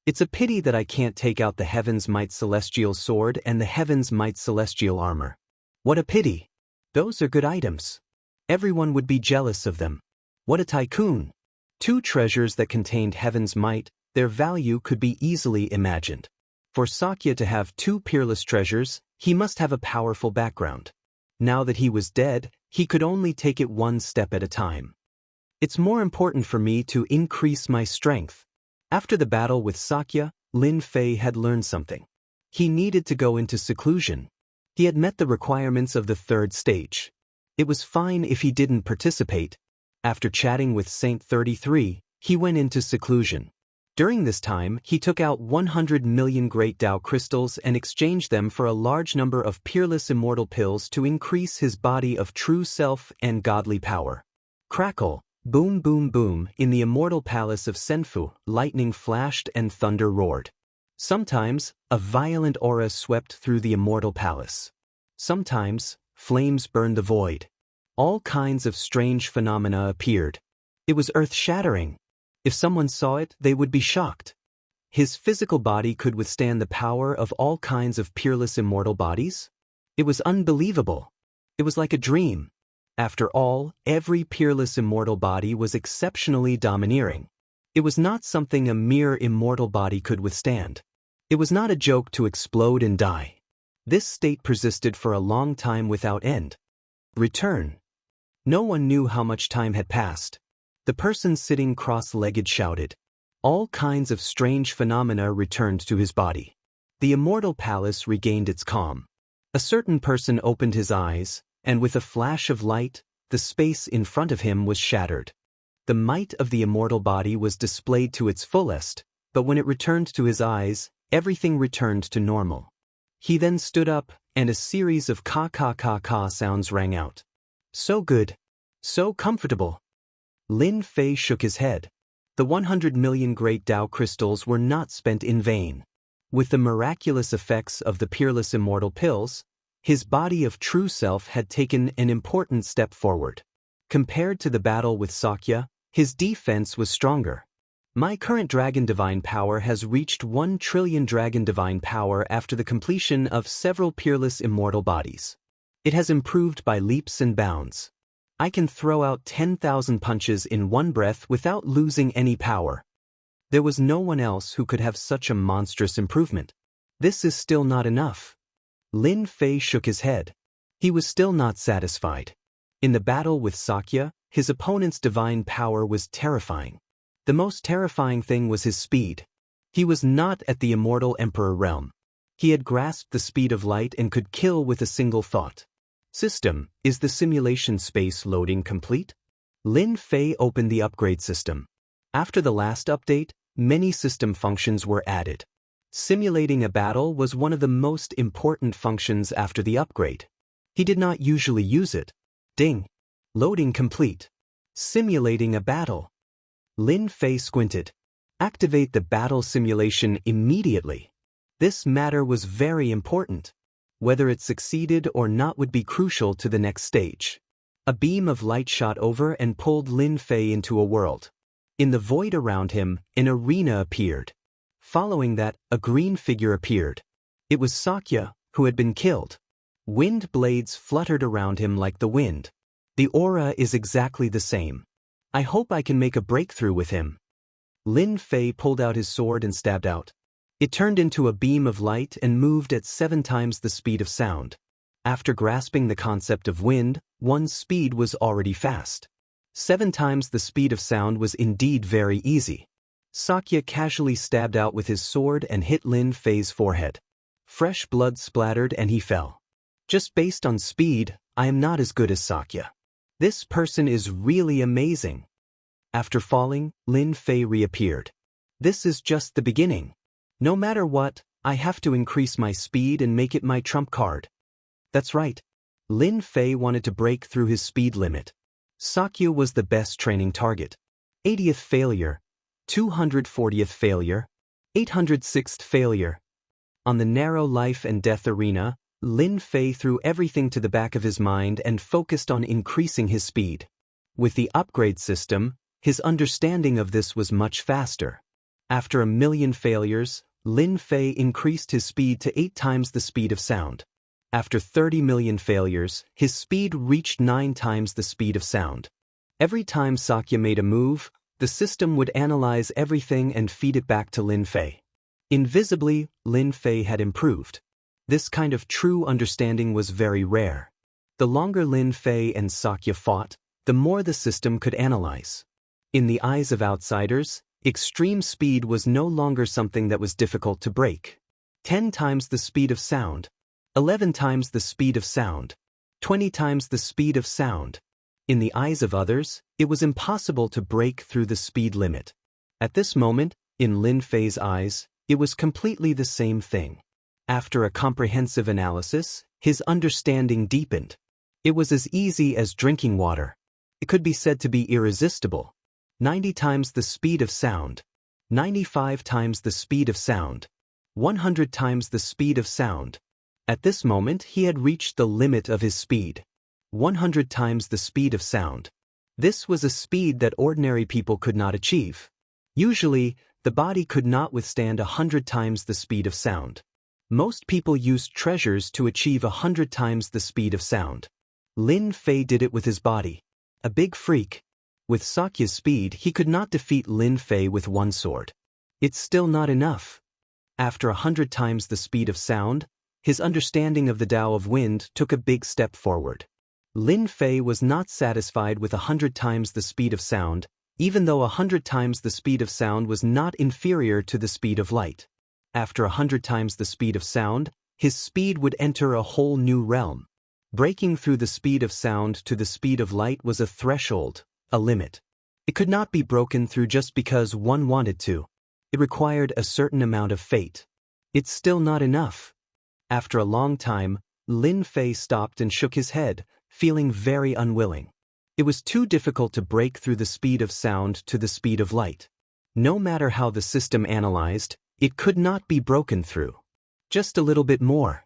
It's a pity that I can't take out the Heaven's Might Celestial Sword and the Heaven's Might Celestial Armor. What a pity. Those are good items. Everyone would be jealous of them. What a tycoon. 2 treasures that contained Heaven's Might, their value could be easily imagined. For Xianxia to have 2 peerless treasures, he must have a powerful background. Now that he was dead, he could only take it 1 step at a time. It's more important for me to increase my strength. After the battle with Xianxia, Lin Fei had learned something. He needed to go into seclusion. He had met the requirements of the 3rd stage. It was fine if he didn't participate. After chatting with Saint 33, he went into seclusion. During this time, he took out 100 million Great Dao crystals and exchanged them for a large number of peerless immortal pills to increase his body of true self and godly power. Crackle, boom boom boom, in the immortal palace of Senfu, lightning flashed and thunder roared. Sometimes, a violent aura swept through the immortal palace. Sometimes, flames burned the void. All kinds of strange phenomena appeared. It was earth-shattering. If someone saw it, they would be shocked. His physical body could withstand the power of all kinds of peerless immortal bodies? It was unbelievable. It was like a dream. After all, every peerless immortal body was exceptionally domineering. It was not something a mere immortal body could withstand. It was not a joke to explode and die. This state persisted for a long time without end. Return. No one knew how much time had passed. The person sitting cross-legged shouted. All kinds of strange phenomena returned to his body. The immortal palace regained its calm. A certain person opened his eyes, and with a flash of light, the space in front of him was shattered. The might of the immortal body was displayed to its fullest, but when it returned to his eyes, everything returned to normal. He then stood up, and a series of ka-ka-ka-ka sounds rang out. So good. So comfortable. Lin Fei shook his head. The 100 million great Tao crystals were not spent in vain. With the miraculous effects of the peerless immortal pills, his body of true self had taken an important step forward. Compared to the battle with Xianxia, his defense was stronger. My current dragon divine power has reached 1 trillion dragon divine power after the completion of several peerless immortal bodies. It has improved by leaps and bounds. I can throw out 10,000 punches in one breath without losing any power. There was no one else who could have such a monstrous improvement. This is still not enough. Lin Fei shook his head. He was still not satisfied. In the battle with Xianxia, his opponent's divine power was terrifying. The most terrifying thing was his speed. He was not at the immortal emperor realm. He had grasped the speed of light and could kill with a single thought. System, is the simulation space loading complete? Lin Fei opened the upgrade system. After the last update, many system functions were added. Simulating a battle was one of the most important functions after the upgrade. He did not usually use it. Ding. Loading complete. Simulating a battle. Lin Fei squinted. Activate the battle simulation immediately. This matter was very important. Whether it succeeded or not would be crucial to the next stage. A beam of light shot over and pulled Lin Fei into a world. In the void around him, an arena appeared. Following that, a green figure appeared. It was Xianxia, who had been killed. Wind blades fluttered around him like the wind. The aura is exactly the same. I hope I can make a breakthrough with him. Lin Fei pulled out his sword and stabbed out. It turned into a beam of light and moved at 7 times the speed of sound. After grasping the concept of wind, one's speed was already fast. 7 times the speed of sound was indeed very easy. Xianxia casually stabbed out with his sword and hit Lin Fei's forehead. Fresh blood splattered and he fell. Just based on speed, I am not as good as Xianxia. This person is really amazing. After falling, Lin Fei reappeared. This is just the beginning. No matter what, I have to increase my speed and make it my trump card. That's right. Lin Fei wanted to break through his speed limit. Xianxia was the best training target. 80th failure. 240th failure. 806th failure. On the narrow life and death arena, Lin Fei threw everything to the back of his mind and focused on increasing his speed. With the upgrade system, his understanding of this was much faster. After 1,000,000 failures, Lin Fei increased his speed to 8 times the speed of sound. After 30 million failures, his speed reached 9 times the speed of sound. Every time Xianxia made a move, the system would analyze everything and feed it back to Lin Fei. Invisibly, Lin Fei had improved. This kind of true understanding was very rare. The longer Lin Fei and Xianxia fought, the more the system could analyze. In the eyes of outsiders, extreme speed was no longer something that was difficult to break. 10 times the speed of sound. 11 times the speed of sound. 20 times the speed of sound. In the eyes of others, it was impossible to break through the speed limit. At this moment, in Lin Fei's eyes, it was completely the same thing. After a comprehensive analysis, his understanding deepened. It was as easy as drinking water. It could be said to be irresistible. 90 times the speed of sound. 95 times the speed of sound. 100 times the speed of sound. At this moment he had reached the limit of his speed. 100 times the speed of sound. This was a speed that ordinary people could not achieve. Usually, the body could not withstand 100 times the speed of sound. Most people used treasures to achieve 100 times the speed of sound. Lin Fei did it with his body. A big freak. With Sakya's speed, he could not defeat Lin Fei with one sword. It's still not enough. After 100 times the speed of sound, his understanding of the Tao of Wind took a big step forward. Lin Fei was not satisfied with 100 times the speed of sound, even though 100 times the speed of sound was not inferior to the speed of light. After 100 times the speed of sound, his speed would enter a whole new realm. Breaking through the speed of sound to the speed of light was a threshold, a limit. It could not be broken through just because one wanted to. It required a certain amount of fate. It's still not enough. After a long time, Lin Fei stopped and shook his head, feeling very unwilling. It was too difficult to break through the speed of sound to the speed of light. No matter how the system analyzed, it could not be broken through. Just a little bit more.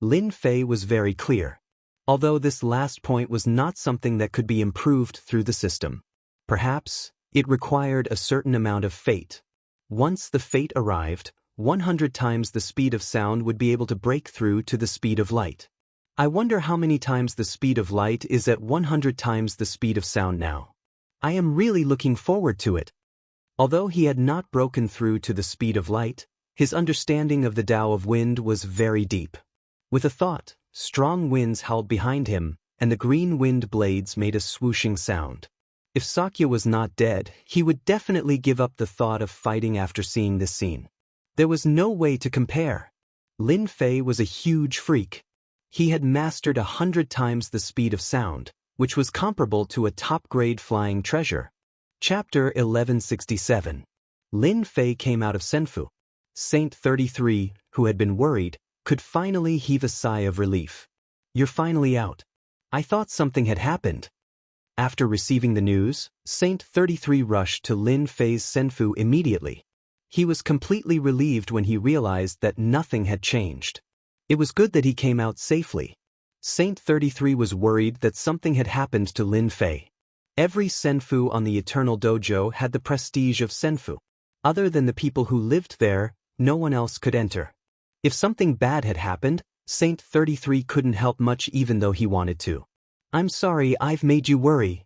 Lin Fei was very clear. Although this last point was not something that could be improved through the system. Perhaps, it required a certain amount of fate. Once the fate arrived, 100 times the speed of sound would be able to break through to the speed of light. I wonder how many times the speed of light is at 100 times the speed of sound now. I am really looking forward to it. Although he had not broken through to the speed of light, his understanding of the Tao of Wind was very deep. With a thought, strong winds howled behind him, and the green wind blades made a swooshing sound. If Sakya was not dead, he would definitely give up the thought of fighting after seeing this scene. There was no way to compare. Lin Fei was a huge freak. He had mastered 100 times the speed of sound, which was comparable to a top-grade flying treasure. Chapter 1167. Lin Fei came out of Senfu. Saint 33, who had been worried, could finally heave a sigh of relief. You're finally out. I thought something had happened. After receiving the news, Saint 33 rushed to Lin Fei's Senfu immediately. He was completely relieved when he realized that nothing had changed. It was good that he came out safely. Saint 33 was worried that something had happened to Lin Fei. Every Senfu on the Eternal Dojo had the prestige of Senfu. Other than the people who lived there, no one else could enter. If something bad had happened, Saint 33 couldn't help much even though he wanted to. I'm sorry I've made you worry.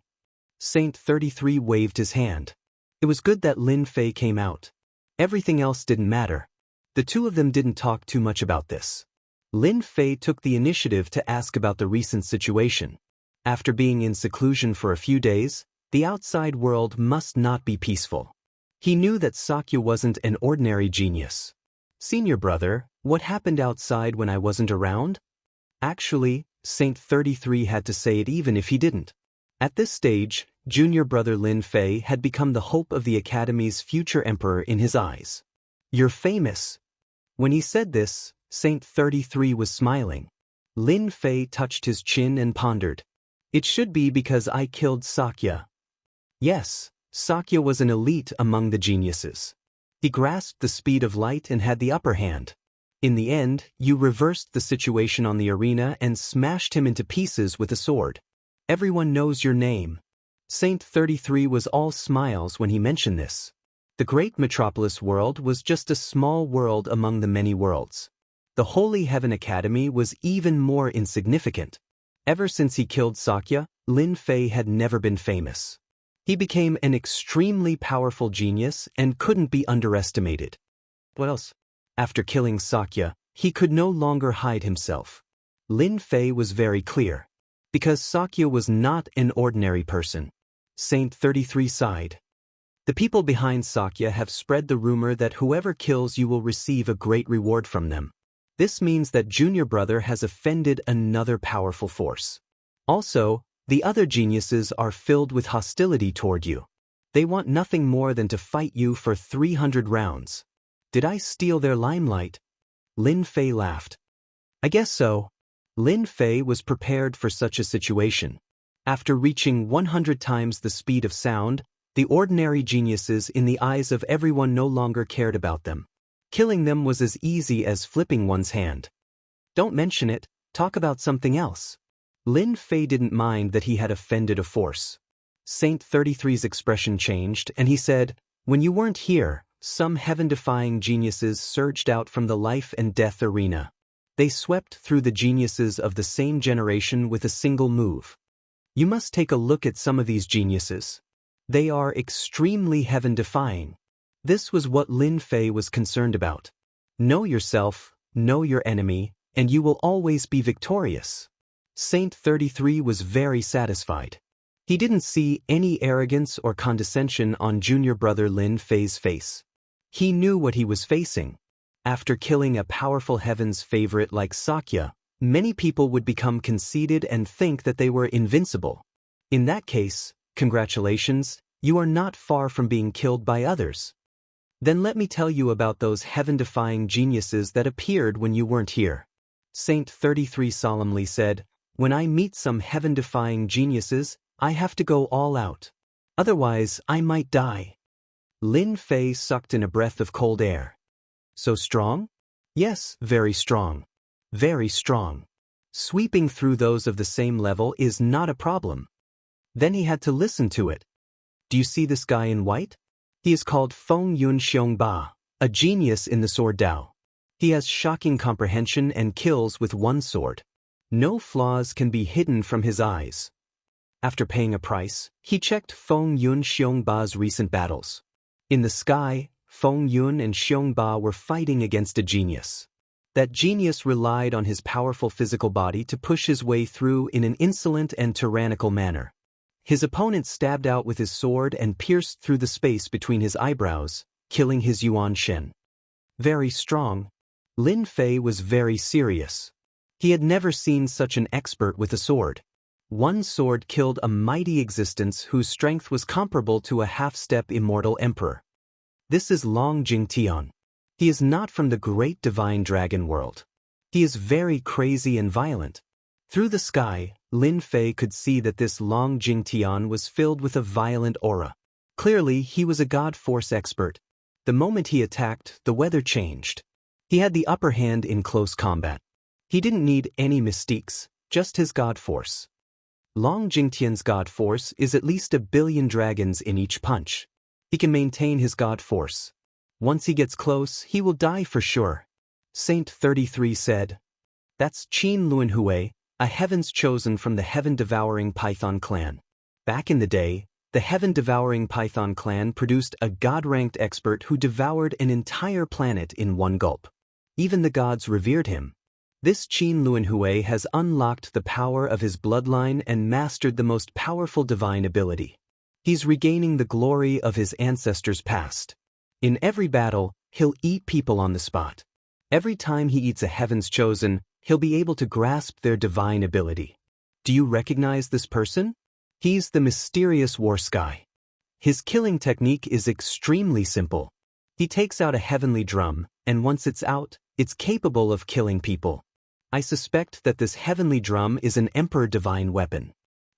Saint 33 waved his hand. It was good that Lin Fei came out. Everything else didn't matter. The two of them didn't talk too much about this. Lin Fei took the initiative to ask about the recent situation. After being in seclusion for a few days, the outside world must not be peaceful. He knew that Sakya wasn't an ordinary genius. Senior brother, what happened outside when I wasn't around? Actually, Saint 33 had to say it even if he didn't. At this stage, junior brother Lin Fei had become the hope of the Academy's future emperor in his eyes. You're famous. When he said this, Saint 33 was smiling. Lin Fei touched his chin and pondered. It should be because I killed Sakya. Yes, Sakya was an elite among the geniuses. He grasped the speed of light and had the upper hand. In the end, you reversed the situation on the arena and smashed him into pieces with a sword. Everyone knows your name. Saint 33 was all smiles when he mentioned this. The great metropolis world was just a small world among the many worlds. The Holy Heaven Academy was even more insignificant. Ever since he killed Sakya, Lin Fei had never been famous. He became an extremely powerful genius and couldn't be underestimated. What else? After killing Sakya, he could no longer hide himself. Lin Fei was very clear. Because Sakya was not an ordinary person. Saint 33 sighed. The people behind Sakya have spread the rumor that whoever kills you will receive a great reward from them. This means that junior brother has offended another powerful force. Also, the other geniuses are filled with hostility toward you. They want nothing more than to fight you for 300 rounds. Did I steal their limelight? Lin Fei laughed. I guess so. Lin Fei was prepared for such a situation. After reaching 100 times the speed of sound, the ordinary geniuses in the eyes of everyone no longer cared about them. Killing them was as easy as flipping one's hand. Don't mention it, talk about something else. Lin Fei didn't mind that he had offended a force. Saint 33's expression changed, and he said, "When you weren't here, some heaven-defying geniuses surged out from the life and death arena. They swept through the geniuses of the same generation with a single move. You must take a look at some of these geniuses. They are extremely heaven-defying." This was what Lin Fei was concerned about. Know yourself, know your enemy, and you will always be victorious. Saint 33 was very satisfied. He didn't see any arrogance or condescension on junior brother Lin Fei's face. He knew what he was facing. After killing a powerful heaven's favorite like Xianxia, many people would become conceited and think that they were invincible. In that case, congratulations, you are not far from being killed by others. Then let me tell you about those heaven-defying geniuses that appeared when you weren't here. Saint 33 solemnly said, "When I meet some heaven-defying geniuses, I have to go all out. Otherwise, I might die." Lin Fei sucked in a breath of cold air. So strong? Yes, very strong. Very strong. Sweeping through those of the same level is not a problem. Then he had to listen to it. Do you see this guy in white? He is called Feng Yun Xiong Ba, a genius in the sword Dao. He has shocking comprehension and kills with one sword. No flaws can be hidden from his eyes. After paying a price, he checked Feng Yun Xiong Ba's recent battles. In the sky, Feng Yun and Xiong Ba were fighting against a genius. That genius relied on his powerful physical body to push his way through in an insolent and tyrannical manner. His opponent stabbed out with his sword and pierced through the space between his eyebrows, killing his Yuan Shen. Very strong. Lin Fei was very serious. He had never seen such an expert with a sword. One sword killed a mighty existence whose strength was comparable to a half-step immortal emperor. This is Long Jingtian. He is not from the great divine dragon world. He is very crazy and violent. Through the sky, Lin Fei could see that this Long Jingtian was filled with a violent aura. Clearly, he was a god force expert. The moment he attacked, the weather changed. He had the upper hand in close combat. He didn't need any mystiques, just his god force. Long Jingtian's god force is at least 1 billion dragons in each punch. He can maintain his god force. Once he gets close, he will die for sure. Saint 33 said, "That's Qin Luanhui, a heavens chosen from the heaven-devouring Python clan. Back in the day, the heaven-devouring Python clan produced a god-ranked expert who devoured an entire planet in one gulp. Even the gods revered him. This Qin Luanhui has unlocked the power of his bloodline and mastered the most powerful divine ability. He's regaining the glory of his ancestors' past. In every battle, he'll eat people on the spot. Every time he eats a heaven's chosen, he'll be able to grasp their divine ability. Do you recognize this person? He's the mysterious war sky. His killing technique is extremely simple. He takes out a heavenly drum, and once it's out, it's capable of killing people. I suspect that this heavenly drum is an emperor divine weapon."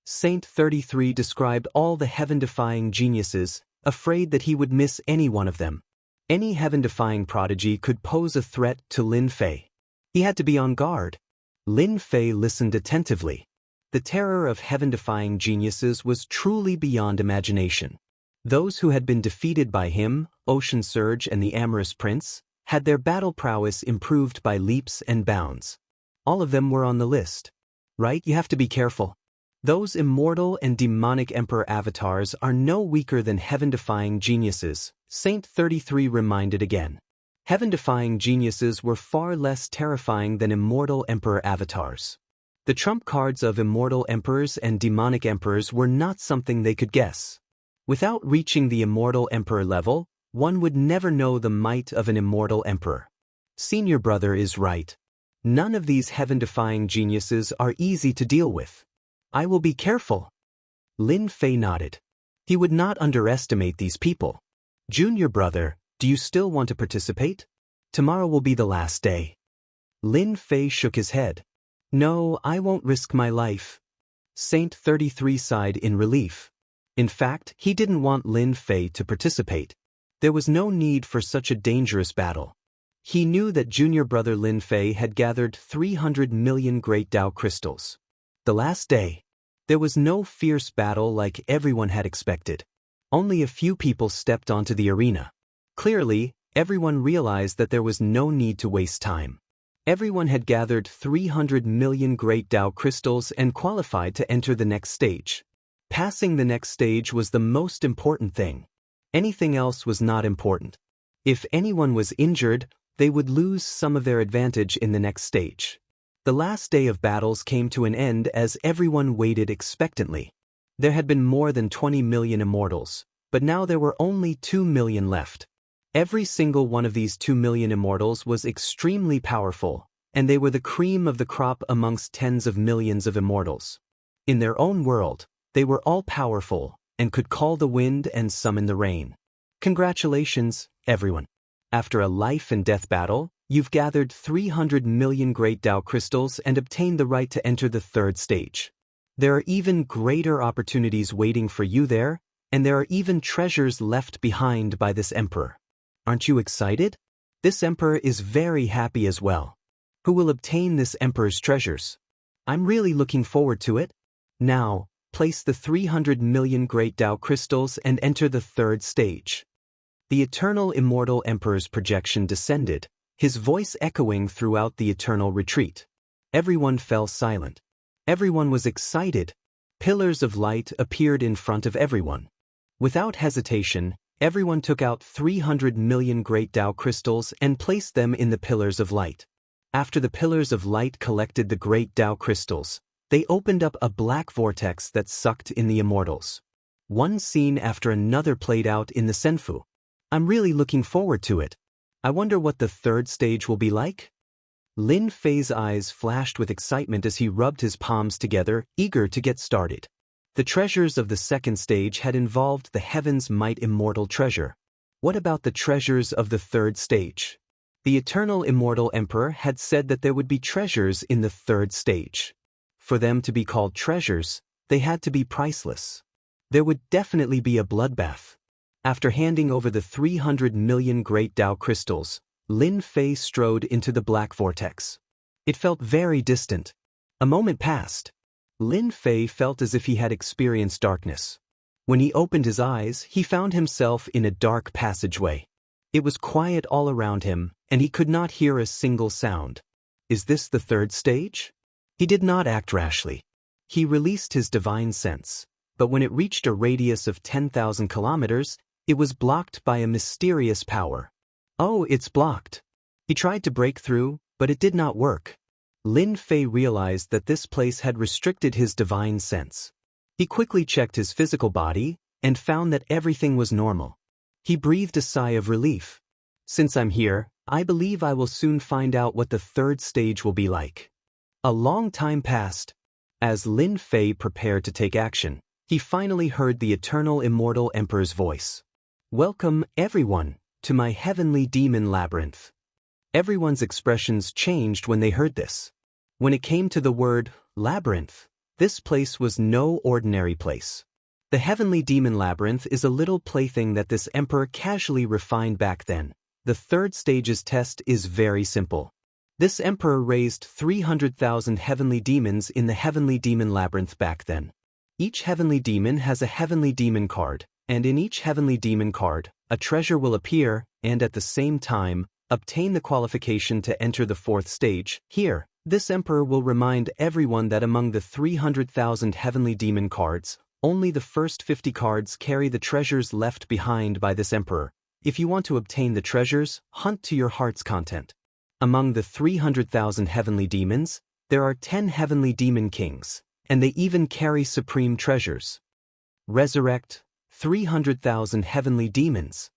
Saint 33 described all the heaven-defying geniuses, afraid that he would miss any one of them. Any heaven-defying prodigy could pose a threat to Lin Fei. He had to be on guard. Lin Fei listened attentively. The terror of heaven-defying geniuses was truly beyond imagination. Those who had been defeated by him, Ocean Surge and the Amorous Prince, had their battle prowess improved by leaps and bounds. All of them were on the list. Right? You have to be careful. Those immortal and demonic emperor avatars are no weaker than heaven-defying geniuses, Saint 33 reminded again. Heaven-defying geniuses were far less terrifying than immortal emperor avatars. The trump cards of immortal emperors and demonic emperors were not something they could guess. Without reaching the immortal emperor level, one would never know the might of an immortal emperor. Senior brother is right. None of these heaven-defying geniuses are easy to deal with. I will be careful. Lin Fei nodded. He would not underestimate these people. Junior brother, do you still want to participate? Tomorrow will be the last day. Lin Fei shook his head. No, I won't risk my life. Saint 33 sighed in relief. In fact, he didn't want Lin Fei to participate. There was no need for such a dangerous battle. He knew that junior brother Lin Fei had gathered 300 million great Dao crystals. The last day, there was no fierce battle like everyone had expected. Only a few people stepped onto the arena. Clearly, everyone realized that there was no need to waste time. Everyone had gathered 300 million great Dao crystals and qualified to enter the next stage. Passing the next stage was the most important thing. Anything else was not important. If anyone was injured, they would lose some of their advantage in the next stage. The last day of battles came to an end as everyone waited expectantly. There had been more than 20 million immortals, but now there were only 2 million left. Every single one of these 2 million immortals was extremely powerful, and they were the cream of the crop amongst tens of millions of immortals. In their own world, they were all powerful and could call the wind and summon the rain. Congratulations, everyone. After a life and death battle, you've gathered 300 million great Dao crystals and obtained the right to enter the third stage. There are even greater opportunities waiting for you there, and there are even treasures left behind by this emperor. Aren't you excited? This emperor is very happy as well. Who will obtain this emperor's treasures? I'm really looking forward to it. Now, place the 300 million great Dao crystals and enter the third stage. The eternal immortal emperor's projection descended, his voice echoing throughout the eternal retreat. Everyone fell silent. Everyone was excited. Pillars of light appeared in front of everyone. Without hesitation, everyone took out 300 million great Dao crystals and placed them in the pillars of light. After the pillars of light collected the great Dao crystals, they opened up a black vortex that sucked in the immortals. One scene after another played out in the Senfu. I'm really looking forward to it. I wonder what the third stage will be like? Lin Fei's eyes flashed with excitement as he rubbed his palms together, eager to get started. The treasures of the second stage had involved the Heaven's Might Immortal treasure. What about the treasures of the third stage? The Eternal Immortal Emperor had said that there would be treasures in the third stage. For them to be called treasures, they had to be priceless. There would definitely be a bloodbath. After handing over the 300 million great Dao crystals, Lin Fei strode into the black vortex. It felt very distant. A moment passed. Lin Fei felt as if he had experienced darkness. When he opened his eyes, he found himself in a dark passageway. It was quiet all around him, and he could not hear a single sound. Is this the third stage? He did not act rashly. He released his divine sense, but when it reached a radius of 10,000 kilometers, it was blocked by a mysterious power. Oh, it's blocked. He tried to break through, but it did not work. Lin Fei realized that this place had restricted his divine sense. He quickly checked his physical body and found that everything was normal. He breathed a sigh of relief. Since I'm here, I believe I will soon find out what the third stage will be like. A long time passed. As Lin Fei prepared to take action, he finally heard the Eternal Immortal Emperor's voice. Welcome, everyone, to my heavenly demon labyrinth. Everyone's expressions changed when they heard this. When it came to the word labyrinth, this place was no ordinary place. The heavenly demon labyrinth is a little plaything that this emperor casually refined back then. The third stage's test is very simple. This emperor raised 300,000 heavenly demons in the heavenly demon labyrinth back then. Each heavenly demon has a heavenly demon card, and in each heavenly demon card, a treasure will appear, and at the same time, obtain the qualification to enter the fourth stage. Here, this emperor will remind everyone that among the 300,000 heavenly demon cards, only the first 50 cards carry the treasures left behind by this emperor. If you want to obtain the treasures, hunt to your heart's content. Among the 300,000 heavenly demons, there are 10 heavenly demon kings, and they even carry supreme treasures. Resurrect 300,000 heavenly demons.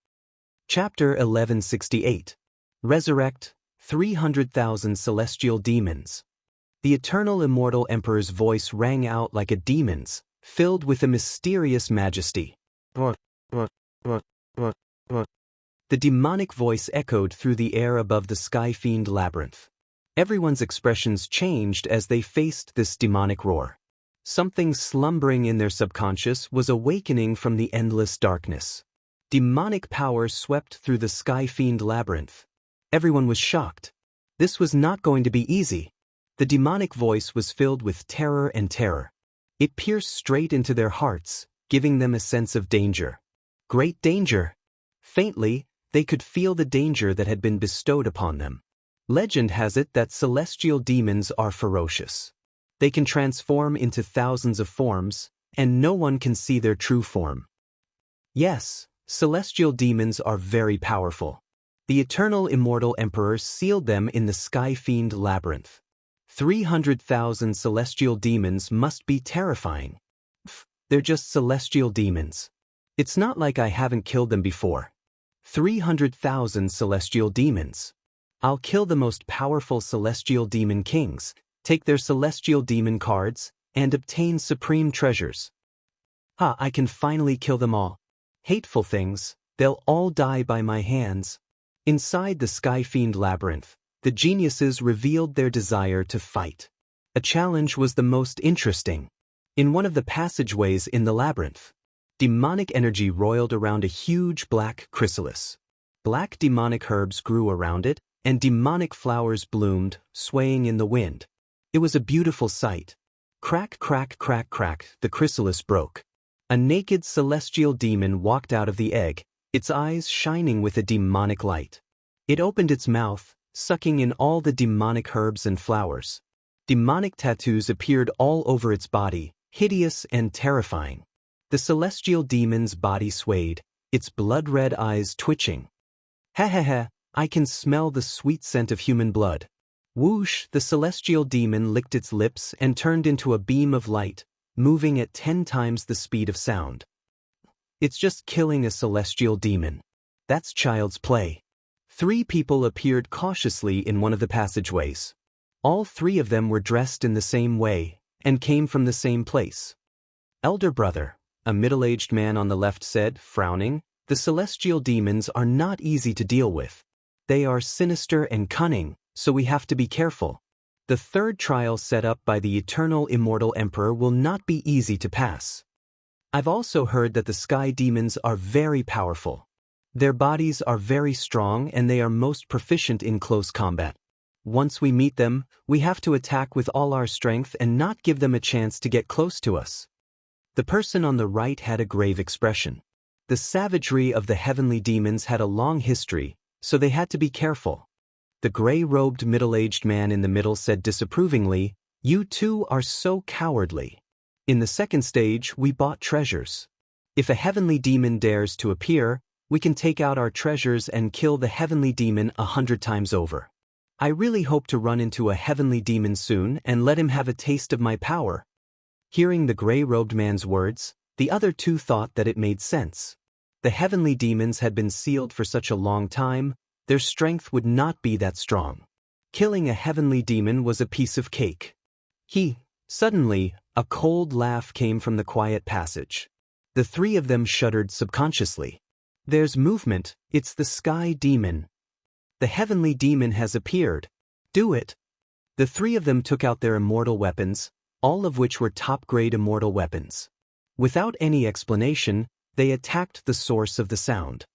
Chapter 1168. Resurrect 300,000 celestial demons. The Eternal Immortal Emperor's voice rang out like a demon's, filled with a mysterious majesty. The demonic voice echoed through the air above the sky-fiend labyrinth. Everyone's expressions changed as they faced this demonic roar. Something slumbering in their subconscious was awakening from the endless darkness. Demonic power swept through the sky-fiend labyrinth. Everyone was shocked. This was not going to be easy. The demonic voice was filled with terror and terror. It pierced straight into their hearts, giving them a sense of danger. Great danger! Faintly, they could feel the danger that had been bestowed upon them. Legend has it that celestial demons are ferocious. They can transform into thousands of forms, and no one can see their true form. Yes, celestial demons are very powerful. The eternal immortal emperor sealed them in the Sky Fiend labyrinth. 300,000 celestial demons must be terrifying. They're just celestial demons. It's not like I haven't killed them before. 300,000 celestial demons. I'll kill the most powerful celestial demon kings, take their celestial demon cards, and obtain supreme treasures. I can finally kill them all. Hateful things, they'll all die by my hands. Inside the Sky Fiend labyrinth, the geniuses revealed their desire to fight. A challenge was the most interesting. In one of the passageways in the labyrinth, demonic energy roiled around a huge black chrysalis. Black demonic herbs grew around it, and demonic flowers bloomed, swaying in the wind. It was a beautiful sight. Crack, crack, crack, crack, the chrysalis broke. A naked celestial demon walked out of the egg, its eyes shining with a demonic light. It opened its mouth, sucking in all the demonic herbs and flowers. Demonic tattoos appeared all over its body, hideous and terrifying. The celestial demon's body swayed, its blood-red eyes twitching. Ha ha ha, I can smell the sweet scent of human blood. Whoosh, the celestial demon licked its lips and turned into a beam of light, moving at 10 times the speed of sound. It's just killing a celestial demon. That's child's play. 3 people appeared cautiously in one of the passageways. All 3 of them were dressed in the same way, and came from the same place. Elder brother, a middle-aged man on the left said, frowning, the celestial demons are not easy to deal with. They are sinister and cunning, so we have to be careful. The third trial set up by the eternal immortal emperor will not be easy to pass. I've also heard that the sky demons are very powerful. Their bodies are very strong and they are most proficient in close combat. Once we meet them, we have to attack with all our strength and not give them a chance to get close to us. The person on the right had a grave expression. The savagery of the heavenly demons had a long history, so they had to be careful. The gray-robed middle-aged man in the middle said disapprovingly, "You two are so cowardly. In the second stage, we bought treasures. If a heavenly demon dares to appear, we can take out our treasures and kill the heavenly demon 100 times over. I really hope to run into a heavenly demon soon and let him have a taste of my power." Hearing the gray-robed man's words, the other 2 thought that it made sense. The heavenly demons had been sealed for such a long time, their strength would not be that strong. Killing a heavenly demon was a piece of cake. Suddenly, a cold laugh came from the quiet passage. The 3 of them shuddered subconsciously. There's movement, it's the sky demon. The heavenly demon has appeared. Do it. The 3 of them took out their immortal weapons, all of which were top-grade immortal weapons. Without any explanation, they attacked the source of the sound.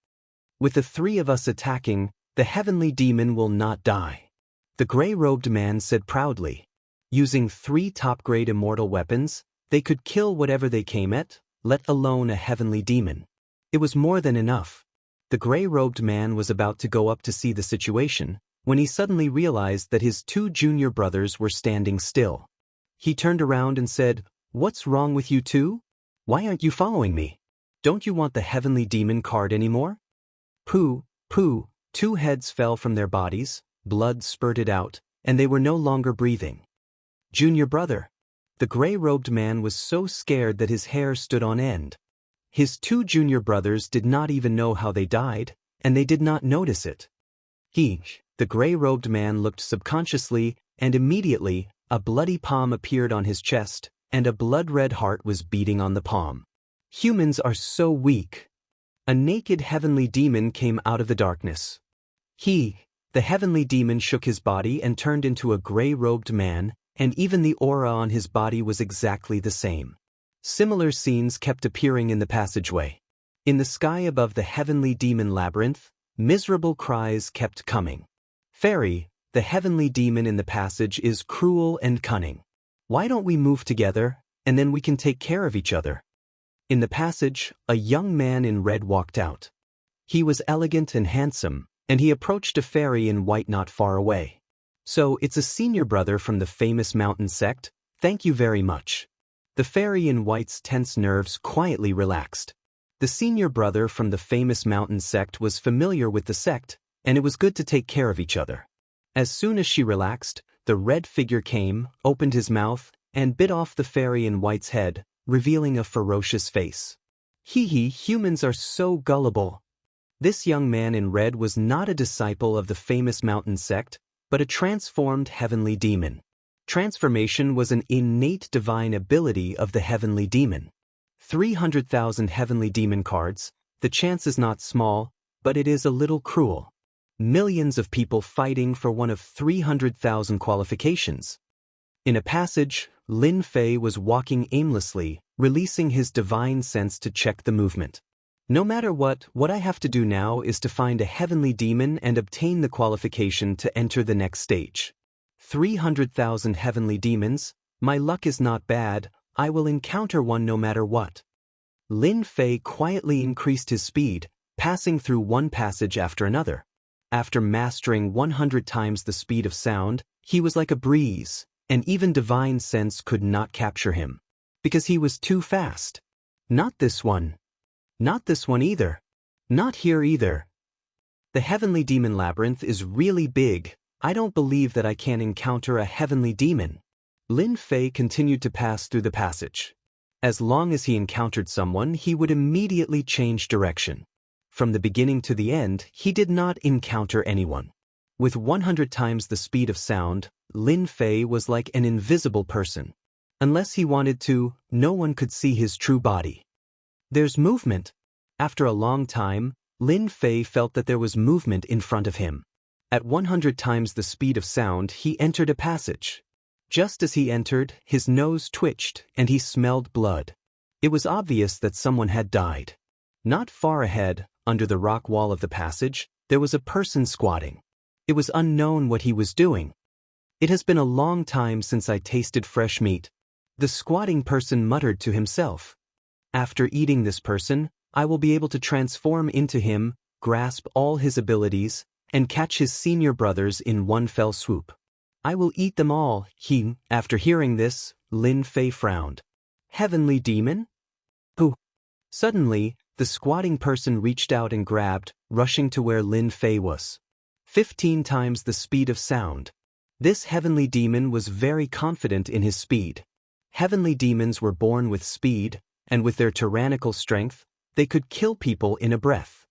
With the 3 of us attacking, the heavenly demon will not die. The gray-robed man said proudly. Using 3 top-grade immortal weapons, they could kill whatever they came at, let alone a heavenly demon. It was more than enough. The gray-robed man was about to go up to see the situation, when he suddenly realized that his 2 junior brothers were standing still. He turned around and said, "What's wrong with you two? Why aren't you following me? Don't you want the heavenly demon card anymore?" Pooh, pooh, 2 heads fell from their bodies, blood spurted out, and they were no longer breathing. Junior brother. The gray-robed man was so scared that his hair stood on end. His 2 junior brothers did not even know how they died, and they did not notice it. The gray-robed man looked subconsciously, and immediately, a bloody palm appeared on his chest, and a blood-red heart was beating on the palm. Humans are so weak. A naked heavenly demon came out of the darkness. The heavenly demon shook his body and turned into a gray-robed man, and even the aura on his body was exactly the same. Similar scenes kept appearing in the passageway. In the sky above the heavenly demon labyrinth, miserable cries kept coming. Fairy, the heavenly demon in the passage is cruel and cunning. Why don't we move together, and then we can take care of each other? In the passage, a young man in red walked out. He was elegant and handsome, and he approached a fairy in white not far away. So, it's a senior brother from the famous mountain sect? Thank you very much. The fairy in white's tense nerves quietly relaxed. The senior brother from the famous mountain sect was familiar with the sect, and it was good to take care of each other. As soon as she relaxed, the red figure came, opened his mouth, and bit off the fairy in white's head, revealing a ferocious face. Hee, humans are so gullible. This young man in red was not a disciple of the famous mountain sect, but a transformed heavenly demon. Transformation was an innate divine ability of the heavenly demon. 300,000 heavenly demon cards, the chance is not small, but it is a little cruel. Millions of people fighting for one of 300,000 qualifications. In a passage, Lin Fei was walking aimlessly, releasing his divine sense to check the movement. No matter what I have to do now is to find a heavenly demon and obtain the qualification to enter the next stage. 300,000 heavenly demons, my luck is not bad, I will encounter one no matter what. Lin Fei quietly increased his speed, passing through one passage after another. After mastering 100 times the speed of sound, he was like a breeze, and even divine sense could not capture him. Because he was too fast. Not this one. Not this one either. Not here either. The heavenly demon labyrinth is really big. I don't believe that I can encounter a heavenly demon. Lin Fei continued to pass through the passage. As long as he encountered someone, he would immediately change direction. From the beginning to the end, he did not encounter anyone. With 100 times the speed of sound, Lin Fei was like an invisible person. Unless he wanted to, no one could see his true body. There's movement. After a long time, Lin Fei felt that there was movement in front of him. At 100 times the speed of sound, he entered a passage. Just as he entered, his nose twitched and he smelled blood. It was obvious that someone had died. Not far ahead, under the rock wall of the passage, there was a person squatting. It was unknown what he was doing. It has been a long time since I tasted fresh meat. The squatting person muttered to himself. After eating this person, I will be able to transform into him, grasp all his abilities, and catch his senior brothers in one fell swoop. I will eat them all, After hearing this, Lin Fei frowned. Heavenly demon? Who? Suddenly, the squatting person reached out and grabbed, rushing to where Lin Fei was. 15 times the speed of sound. This heavenly demon was very confident in his speed. Heavenly demons were born with speed, and with their tyrannical strength, they could kill people in a breath.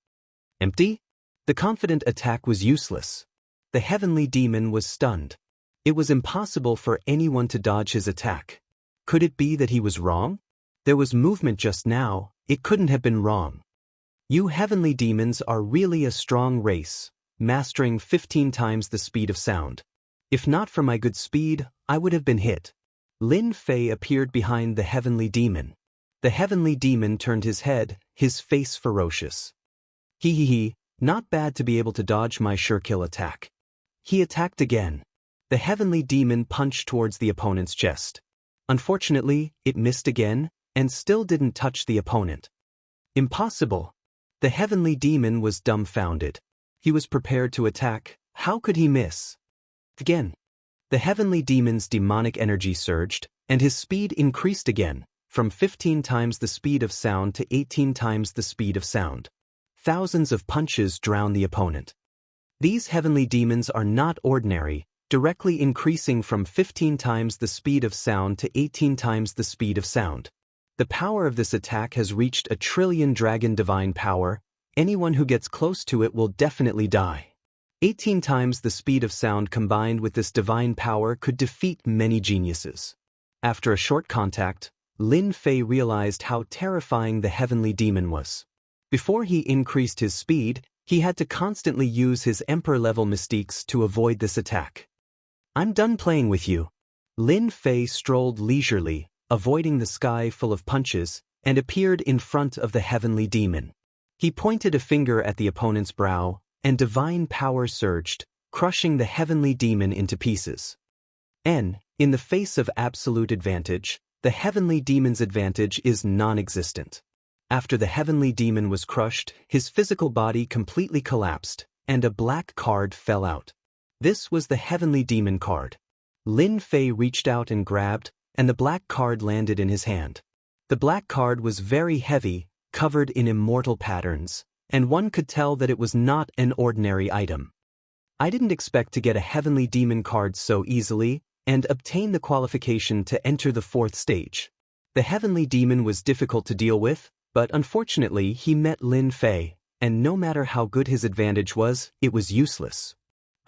Empty? The confident attack was useless. The heavenly demon was stunned. It was impossible for anyone to dodge his attack. Could it be that he was wrong? There was movement just now, it couldn't have been wrong. You heavenly demons are really a strong race, mastering 15 times the speed of sound. If not for my good speed, I would have been hit. Lin Fei appeared behind the heavenly demon. The heavenly demon turned his head, his face ferocious. Not bad to be able to dodge my sure kill attack. He attacked again. The heavenly demon punched towards the opponent's chest. Unfortunately, it missed again, and still didn't touch the opponent. Impossible. The heavenly demon was dumbfounded. He was prepared to attack. How could he miss? Again. The heavenly demon's demonic energy surged, and his speed increased again, from 15 times the speed of sound to 18 times the speed of sound. Thousands of punches drowned the opponent. These heavenly demons are not ordinary, directly increasing from 15 times the speed of sound to 18 times the speed of sound. The power of this attack has reached 1 trillion dragon divine power. Anyone who gets close to it will definitely die. 18 times the speed of sound combined with this divine power could defeat many geniuses. After a short contact, Lin Fei realized how terrifying the heavenly demon was. Before he increased his speed, he had to constantly use his emperor-level mystiques to avoid this attack. I'm done playing with you. Lin Fei strolled leisurely, avoiding the sky full of punches, and appeared in front of the heavenly demon. He pointed a finger at the opponent's brow, and divine power surged, crushing the heavenly demon into pieces. In the face of absolute advantage, the heavenly demon's advantage is non-existent. After the heavenly demon was crushed, his physical body completely collapsed, and a black card fell out. This was the heavenly demon card. Lin Fei reached out and grabbed, and the black card landed in his hand. The black card was very heavy, covered in immortal patterns, and one could tell that it was not an ordinary item. I didn't expect to get a heavenly demon card so easily, and obtain the qualification to enter the 4th stage. The heavenly demon was difficult to deal with, but unfortunately he met Lin Fei, and no matter how good his advantage was, it was useless.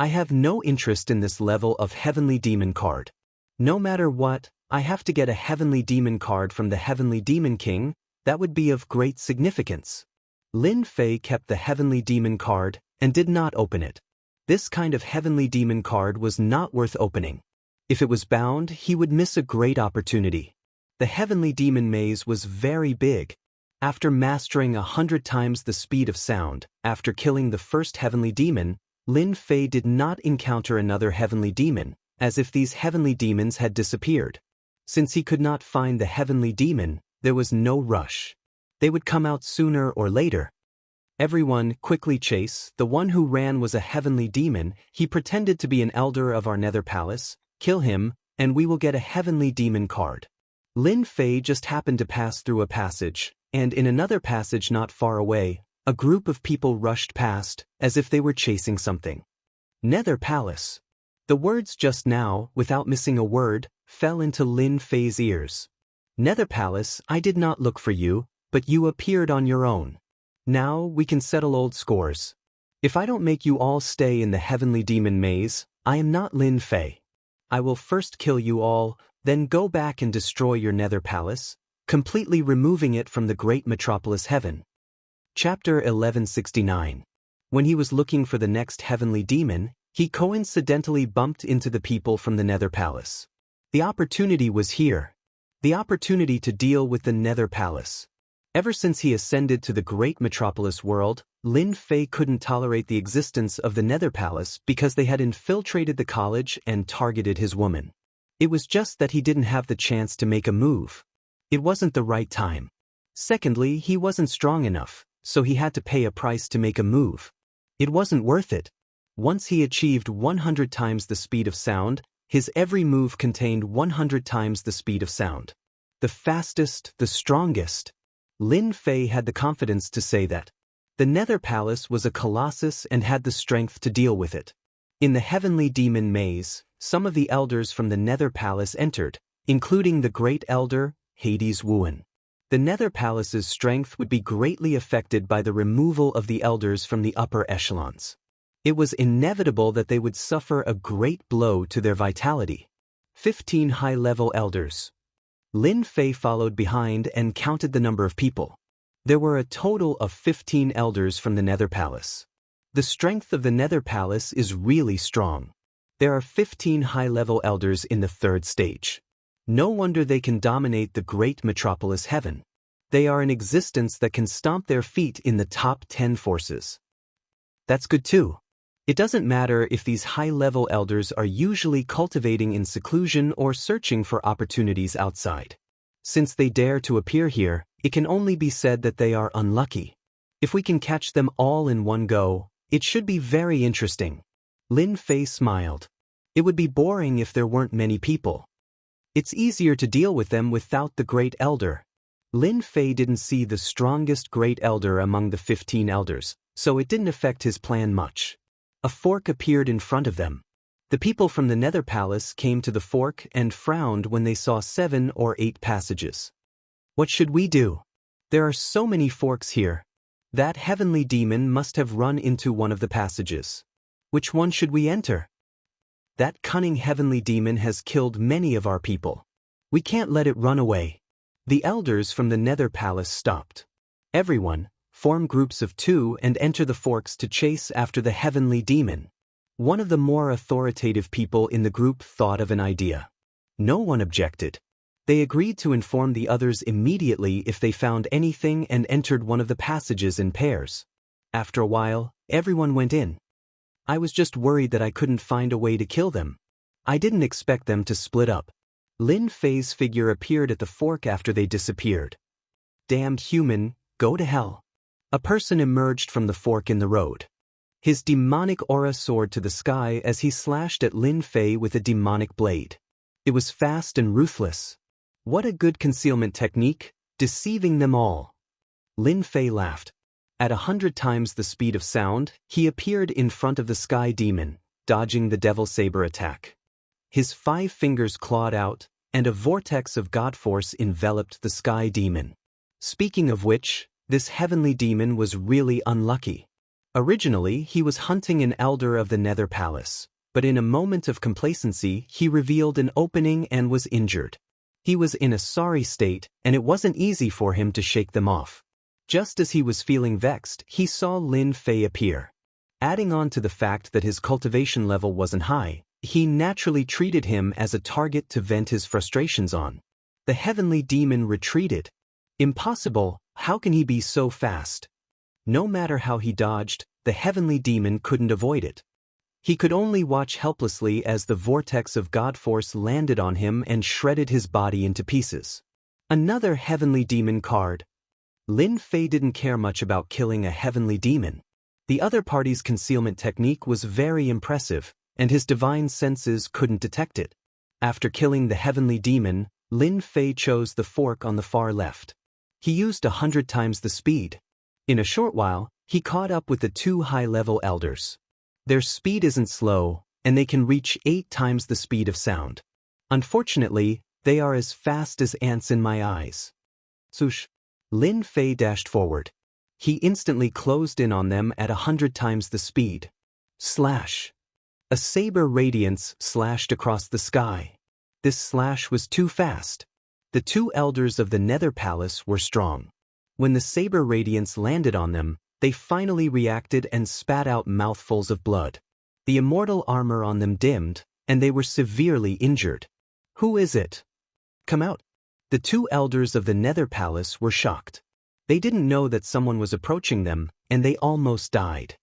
I have no interest in this level of heavenly demon card. No matter what, I have to get a heavenly demon card from the heavenly demon king. That would be of great significance. Lin Fei kept the heavenly demon card and did not open it. This kind of heavenly demon card was not worth opening. If it was bound, he would miss a great opportunity. The heavenly demon maze was very big. After mastering 100 times the speed of sound, after killing the first heavenly demon, Lin Fei did not encounter another heavenly demon, as if these heavenly demons had disappeared. Since he could not find the heavenly demon, there was no rush. They would come out sooner or later. Everyone, quickly chase. The one who ran was a heavenly demon. He pretended to be an elder of our nether palace. Kill him, and we will get a heavenly demon card. Lin Fei just happened to pass through a passage, and in another passage not far away, a group of people rushed past, as if they were chasing something. Nether Palace. The words just now, without missing a word, fell into Lin Fei's ears. Nether Palace, I did not look for you, but you appeared on your own. Now we can settle old scores. If I don't make you all stay in the heavenly demon maze, I am not Lin Fei. I will first kill you all, then go back and destroy your nether palace, completely removing it from the great metropolis heaven. Chapter 1169. When he was looking for the next heavenly demon, he coincidentally bumped into the people from the nether palace. The opportunity was here. The opportunity to deal with the nether palace. Ever since he ascended to the great metropolis world, Lin Fei couldn't tolerate the existence of the nether palace because they had infiltrated the college and targeted his woman. It was just that he didn't have the chance to make a move. It wasn't the right time. Secondly, he wasn't strong enough, so he had to pay a price to make a move. It wasn't worth it. Once he achieved 100 times the speed of sound, his every move contained 100 times the speed of sound. The fastest, the strongest. Lin Fei had the confidence to say that. The nether palace was a colossus and had the strength to deal with it. In the heavenly demon maze, some of the elders from the nether palace entered, including the great elder, Hades Wuan. The nether palace's strength would be greatly affected by the removal of the elders from the upper echelons. It was inevitable that they would suffer a great blow to their vitality. 15 high-level elders. Lin Fei followed behind and counted the number of people. There were a total of 15 elders from the nether palace. The strength of the nether palace is really strong. There are 15 high-level elders in the 3rd stage. No wonder they can dominate the great metropolis heaven. They are an existence that can stomp their feet in the top 10 forces. That's good too. It doesn't matter if these high-level elders are usually cultivating in seclusion or searching for opportunities outside. Since they dare to appear here, it can only be said that they are unlucky. If we can catch them all in one go, it should be very interesting. Lin Fei smiled. It would be boring if there weren't many people. It's easier to deal with them without the great elder. Lin Fei didn't see the strongest great elder among the 15 elders, so it didn't affect his plan much. A fork appeared in front of them. The people from the nether palace came to the fork and frowned when they saw 7 or 8 passages. What should we do? There are so many forks here. That heavenly demon must have run into one of the passages. Which one should we enter? That cunning heavenly demon has killed many of our people. We can't let it run away. The elders from the nether palace stopped. Everyone, form groups of 2 and enter the forks to chase after the heavenly demon. One of the more authoritative people in the group thought of an idea. No one objected. They agreed to inform the others immediately if they found anything and entered one of the passages in pairs. After a while, everyone went in. I was just worried that I couldn't find a way to kill them. I didn't expect them to split up. Lin Fei's figure appeared at the fork after they disappeared. Damned human, go to hell. A person emerged from the fork in the road. His demonic aura soared to the sky as he slashed at Lin Fei with a demonic blade. It was fast and ruthless. What a good concealment technique, deceiving them all. Lin Fei laughed. At 100 times the speed of sound, he appeared in front of the sky demon, dodging the devil saber attack. His 5 fingers clawed out, and a vortex of god force enveloped the sky demon. Speaking of which, this heavenly demon was really unlucky. Originally, he was hunting an elder of the Nether Palace, but in a moment of complacency, he revealed an opening and was injured. He was in a sorry state, and it wasn't easy for him to shake them off. Just as he was feeling vexed, he saw Lin Fei appear. Adding on to the fact that his cultivation level wasn't high, he naturally treated him as a target to vent his frustrations on. The heavenly demon retreated. Impossible, how can he be so fast? No matter how he dodged, the heavenly demon couldn't avoid it. He could only watch helplessly as the vortex of god force landed on him and shredded his body into pieces. Another heavenly demon card. Lin Fei didn't care much about killing a heavenly demon. The other party's concealment technique was very impressive, and his divine senses couldn't detect it. After killing the heavenly demon, Lin Fei chose the fork on the far left. He used 100 times the speed. In a short while, he caught up with the 2 high-level elders. Their speed isn't slow, and they can reach 8 times the speed of sound. Unfortunately, they are as fast as ants in my eyes. Swoosh! Lin Fei dashed forward. He instantly closed in on them at 100 times the speed. Slash! A saber radiance slashed across the sky. This slash was too fast. The 2 elders of the Nether Palace were strong. When the saber radiance landed on them, they finally reacted and spat out mouthfuls of blood. The immortal armor on them dimmed, and they were severely injured. Who is it? Come out. The 2 elders of the Nether Palace were shocked. They didn't know that someone was approaching them, and they almost died.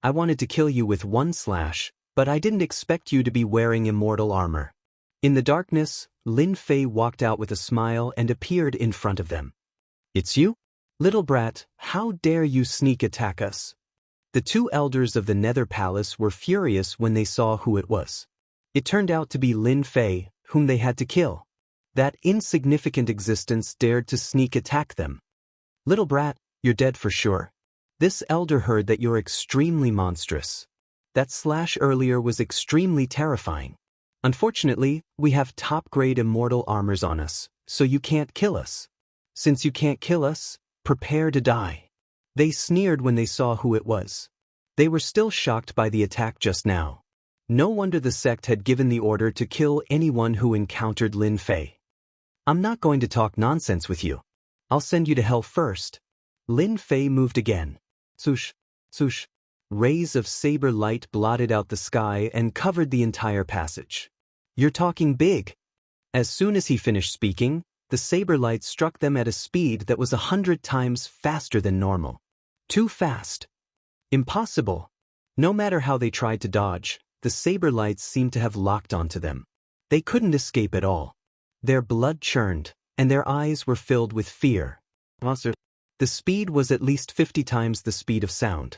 I wanted to kill you with 1 slash, but I didn't expect you to be wearing immortal armor. In the darkness, Lin Fei walked out with a smile and appeared in front of them. It's you? Little brat, how dare you sneak attack us? The 2 elders of the Nether Palace were furious when they saw who it was. It turned out to be Lin Fei, whom they had to kill. That insignificant existence dared to sneak attack them. Little brat, you're dead for sure. This elder heard that you're extremely monstrous. That slash earlier was extremely terrifying. Unfortunately, we have top-grade immortal armors on us, so you can't kill us. Since you can't kill us, prepare to die. They sneered when they saw who it was. They were still shocked by the attack just now. No wonder the sect had given the order to kill anyone who encountered Lin Fei. I'm not going to talk nonsense with you. I'll send you to hell first. Lin Fei moved again. Swoosh, swoosh. Rays of saber light blotted out the sky and covered the entire passage. You're talking big. As soon as he finished speaking, the saber light struck them at a speed that was 100 times faster than normal. Too fast. Impossible. No matter how they tried to dodge, the saber lights seemed to have locked onto them. They couldn't escape at all. Their blood churned, and their eyes were filled with fear. Monster. The speed was at least 50 times the speed of sound.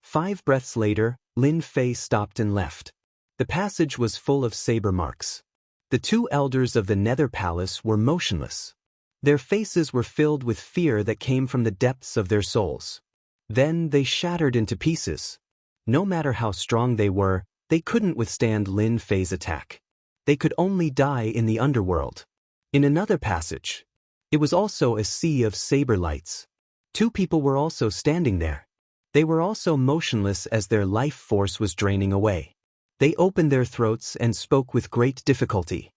5 breaths later, Lin Fei stopped and left. The passage was full of saber marks. The 2 elders of the Nether Palace were motionless. Their faces were filled with fear that came from the depths of their souls. Then they shattered into pieces. No matter how strong they were, they couldn't withstand Lin Fei's attack. They could only die in the underworld. In another passage, it was also a sea of saber lights. 2 people were also standing there. They were also motionless as their life force was draining away. They opened their throats and spoke with great difficulty.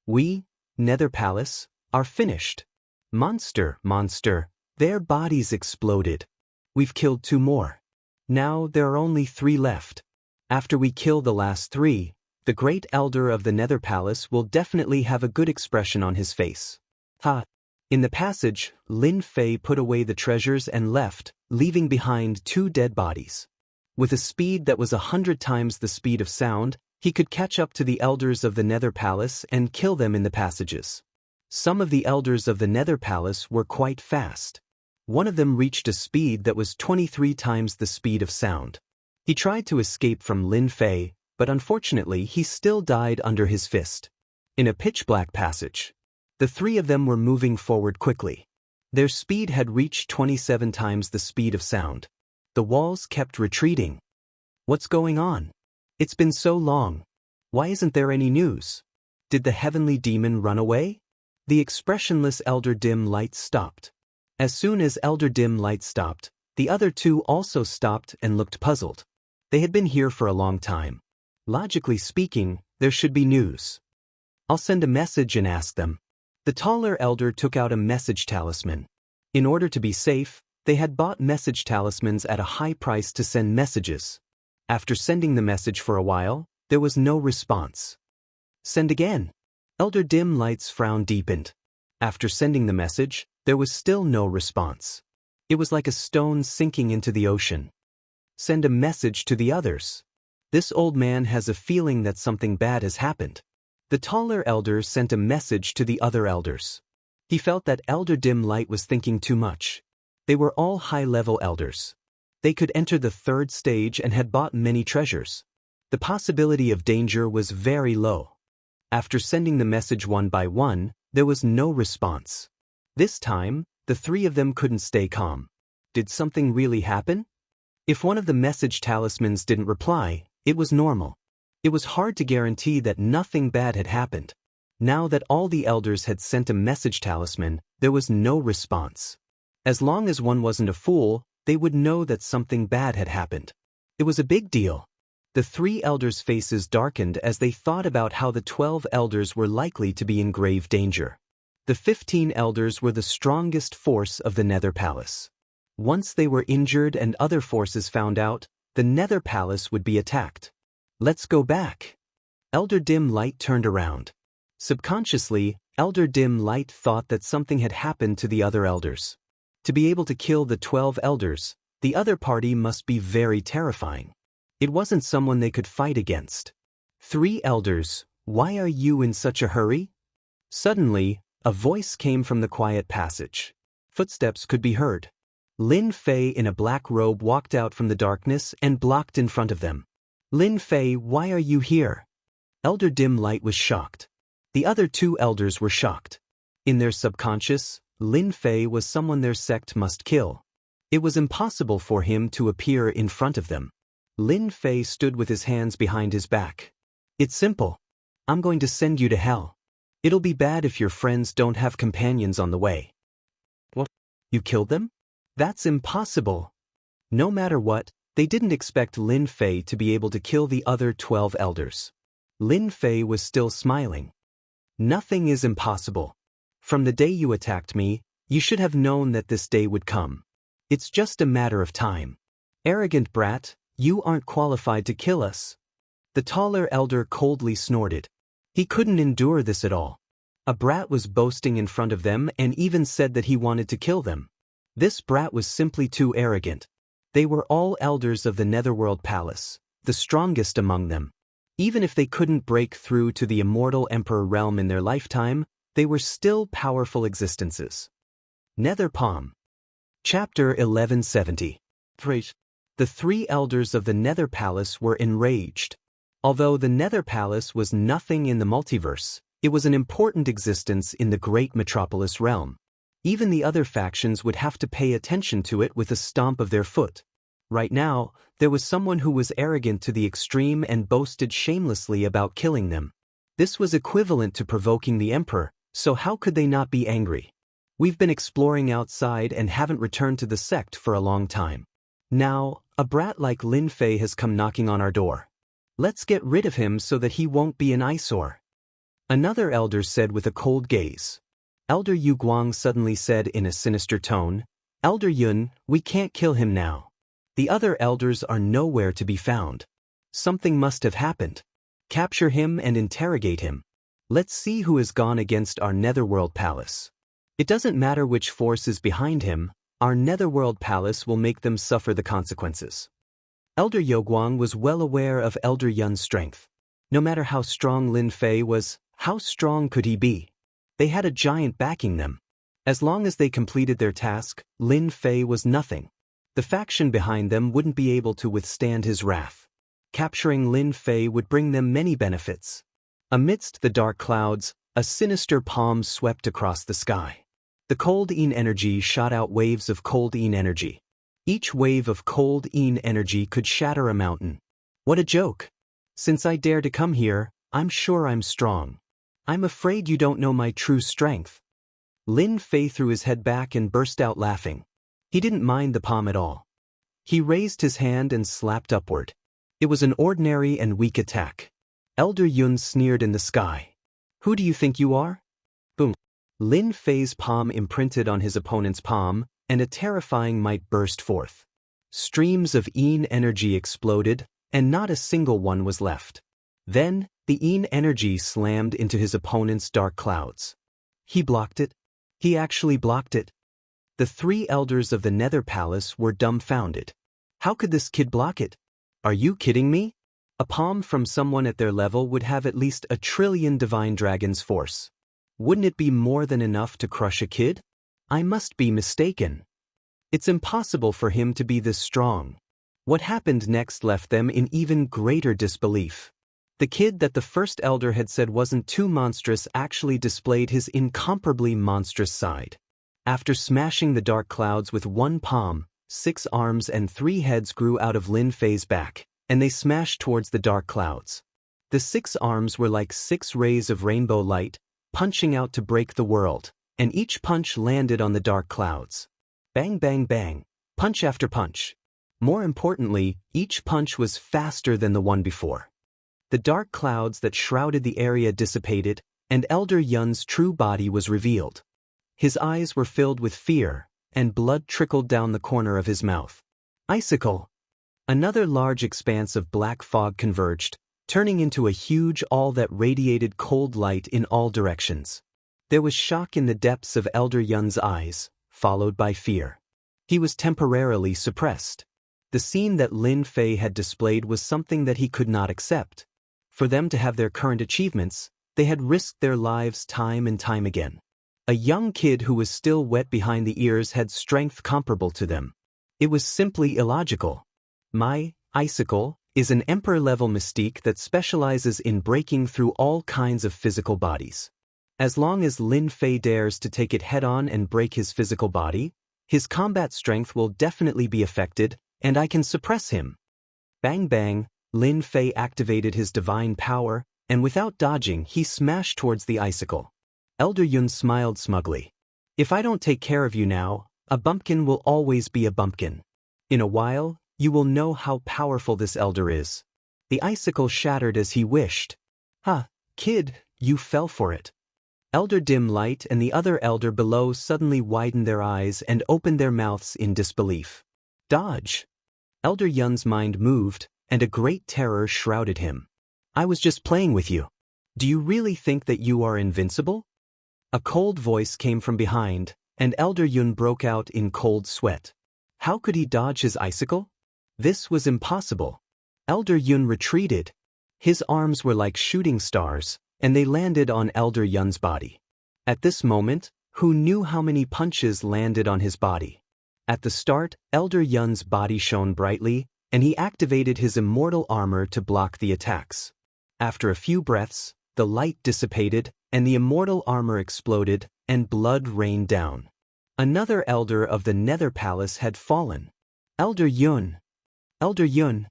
We, Nether Palace, are finished. Monster, monster, their bodies exploded. We've killed 2 more. Now there are only 3 left. After we kill the last 3, the great elder of the Nether Palace will definitely have a good expression on his face. Ha! In the passage, Lin Fei put away the treasures and left, leaving behind 2 dead bodies. With a speed that was 100 times the speed of sound, he could catch up to the elders of the Nether Palace and kill them in the passages. Some of the elders of the Nether Palace were quite fast. One of them reached a speed that was 23 times the speed of sound. He tried to escape from Lin Fei, but unfortunately he still died under his fist. In a pitch-black passage, the three of them were moving forward quickly. Their speed had reached 27 times the speed of sound. The walls kept retreating. What's going on? It's been so long. Why isn't there any news? Did the heavenly demon run away? The expressionless Elder Dim Light stopped. As soon as Elder Dim Light stopped, the other two also stopped and looked puzzled. They had been here for a long time. Logically speaking, there should be news. I'll send a message and ask them. The taller elder took out a message talisman. In order to be safe, they had bought message talismans at a high price to send messages. After sending the message for a while, there was no response. Send again. Elder Dim Light's frown deepened. After sending the message, there was still no response. It was like a stone sinking into the ocean. Send a message to the others. This old man has a feeling that something bad has happened. The taller elder sent a message to the other elders. He felt that Elder Dim Light was thinking too much. They were all high-level elders. They could enter the third stage and had bought many treasures. The possibility of danger was very low. After sending the message one by one, there was no response. This time, the three of them couldn't stay calm. Did something really happen? If one of the message talismans didn't reply, it was normal. It was hard to guarantee that nothing bad had happened. Now that all the elders had sent a message talisman, there was no response. As long as one wasn't a fool, they would know that something bad had happened. It was a big deal. The three elders' faces darkened as they thought about how the 12 elders were likely to be in grave danger. The 15 elders were the strongest force of the Nether Palace. Once they were injured and other forces found out, the Nether Palace would be attacked. Let's go back. Elder Dim Light turned around. Subconsciously, Elder Dim Light thought that something had happened to the other elders. To be able to kill the 12 elders, the other party must be very terrifying. It wasn't someone they could fight against. 3 elders, why are you in such a hurry? Suddenly, a voice came from the quiet passage. Footsteps could be heard. Lin Fei in a black robe walked out from the darkness and blocked in front of them. Lin Fei, why are you here? Elder Dim Light was shocked. The other 2 elders were shocked. In their subconscious, Lin Fei was someone their sect must kill. It was impossible for him to appear in front of them. Lin Fei stood with his hands behind his back. It's simple. I'm going to send you to hell. It'll be bad if your friends don't have companions on the way. What? You killed them? That's impossible. No matter what, they didn't expect Lin Fei to be able to kill the other 12 elders. Lin Fei was still smiling. Nothing is impossible. From the day you attacked me, you should have known that this day would come. It's just a matter of time. Arrogant brat, you aren't qualified to kill us. The taller elder coldly snorted. He couldn't endure this at all. A brat was boasting in front of them and even said that he wanted to kill them. This brat was simply too arrogant. They were all elders of the Netherworld Palace, the strongest among them. Even if they couldn't break through to the Immortal Emperor realm in their lifetime, they were still powerful existences. Nether Palm. Chapter 1170. The 3 elders of the Nether Palace were enraged. Although the Nether Palace was nothing in the multiverse, it was an important existence in the great metropolis realm. Even the other factions would have to pay attention to it with a stomp of their foot. Right now, there was someone who was arrogant to the extreme and boasted shamelessly about killing them. This was equivalent to provoking the Emperor, so how could they not be angry? We've been exploring outside and haven't returned to the sect for a long time. Now, a brat like Lin Fei has come knocking on our door. Let's get rid of him so that he won't be an eyesore. Another elder said with a cold gaze. Elder Yu Guang suddenly said in a sinister tone, Elder Yun, we can't kill him now. The other elders are nowhere to be found. Something must have happened. Capture him and interrogate him. Let's see who has gone against our Netherworld Palace. It doesn't matter which force is behind him, our Netherworld Palace will make them suffer the consequences. Elder Youguang was well aware of Elder Yun's strength. No matter how strong Lin Fei was, how strong could he be? They had a giant backing them. As long as they completed their task, Lin Fei was nothing. The faction behind them wouldn't be able to withstand his wrath. Capturing Lin Fei would bring them many benefits. Amidst the dark clouds, a sinister palm swept across the sky. The cold Yin energy shot out waves of cold Yin energy. Each wave of cold Yin energy could shatter a mountain. What a joke! Since I dare to come here, I'm sure I'm strong. I'm afraid you don't know my true strength. Lin Fei threw his head back and burst out laughing. He didn't mind the palm at all. He raised his hand and slapped upward. It was an ordinary and weak attack. Elder Yun sneered in the sky. Who do you think you are? Boom. Lin Fei's palm imprinted on his opponent's palm, and a terrifying might burst forth. Streams of Yin energy exploded, and not a single one was left. Then, the Yin energy slammed into his opponent's dark clouds. He blocked it. He actually blocked it. The three elders of the Nether Palace were dumbfounded. How could this kid block it? Are you kidding me? A palm from someone at their level would have at least 1 trillion divine dragons' force. Wouldn't it be more than enough to crush a kid? I must be mistaken. It's impossible for him to be this strong. What happened next left them in even greater disbelief. The kid that the first elder had said wasn't too monstrous actually displayed his incomparably monstrous side. After smashing the dark clouds with one palm, 6 arms and 3 heads grew out of Lin Fei's back, and they smashed towards the dark clouds. The 6 arms were like 6 rays of rainbow light, punching out to break the world, and each punch landed on the dark clouds. Bang, bang, bang, punch after punch. More importantly, each punch was faster than the one before. The dark clouds that shrouded the area dissipated, and Elder Yun's true body was revealed. His eyes were filled with fear, and blood trickled down the corner of his mouth. Icicle! Another large expanse of black fog converged, turning into a huge all that radiated cold light in all directions. There was shock in the depths of Elder Yun's eyes, followed by fear. He was temporarily suppressed. The scene that Lin Fei had displayed was something that he could not accept. For them to have their current achievements, they had risked their lives time and time again. A young kid who was still wet behind the ears had strength comparable to them. It was simply illogical. My icicle is an emperor-level mystique that specializes in breaking through all kinds of physical bodies. As long as Lin Fei dares to take it head-on and break his physical body, his combat strength will definitely be affected, and I can suppress him. Bang bang, Lin Fei activated his divine power, and without dodging he smashed towards the icicle. Elder Yun smiled smugly. If I don't take care of you now, a bumpkin will always be a bumpkin. In a while, you will know how powerful this elder is. The icicle shattered as he wished. Ha, kid, you fell for it. Elder Dim Light and the other elder below suddenly widened their eyes and opened their mouths in disbelief. Dodge! Elder Yun's mind moved, and a great terror shrouded him. I was just playing with you. Do you really think that you are invincible? A cold voice came from behind, and Elder Yun broke out in cold sweat. How could he dodge his icicle? This was impossible. Elder Yun retreated. His arms were like shooting stars, and they landed on Elder Yun's body. At this moment, who knew how many punches landed on his body? At the start, Elder Yun's body shone brightly, and he activated his immortal armor to block the attacks. After a few breaths, the light dissipated, and the immortal armor exploded, and blood rained down. Another elder of the Nether Palace had fallen. Elder Yun! Elder Yun!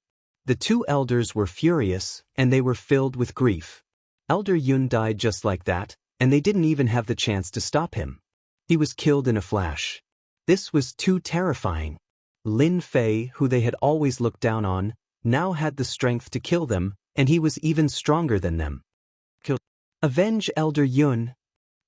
The 2 elders were furious, and they were filled with grief. Elder Yun died just like that, and they didn't even have the chance to stop him. He was killed in a flash. This was too terrifying. Lin Fei, who they had always looked down on, now had the strength to kill them, and he was even stronger than them. Avenge Elder Yun!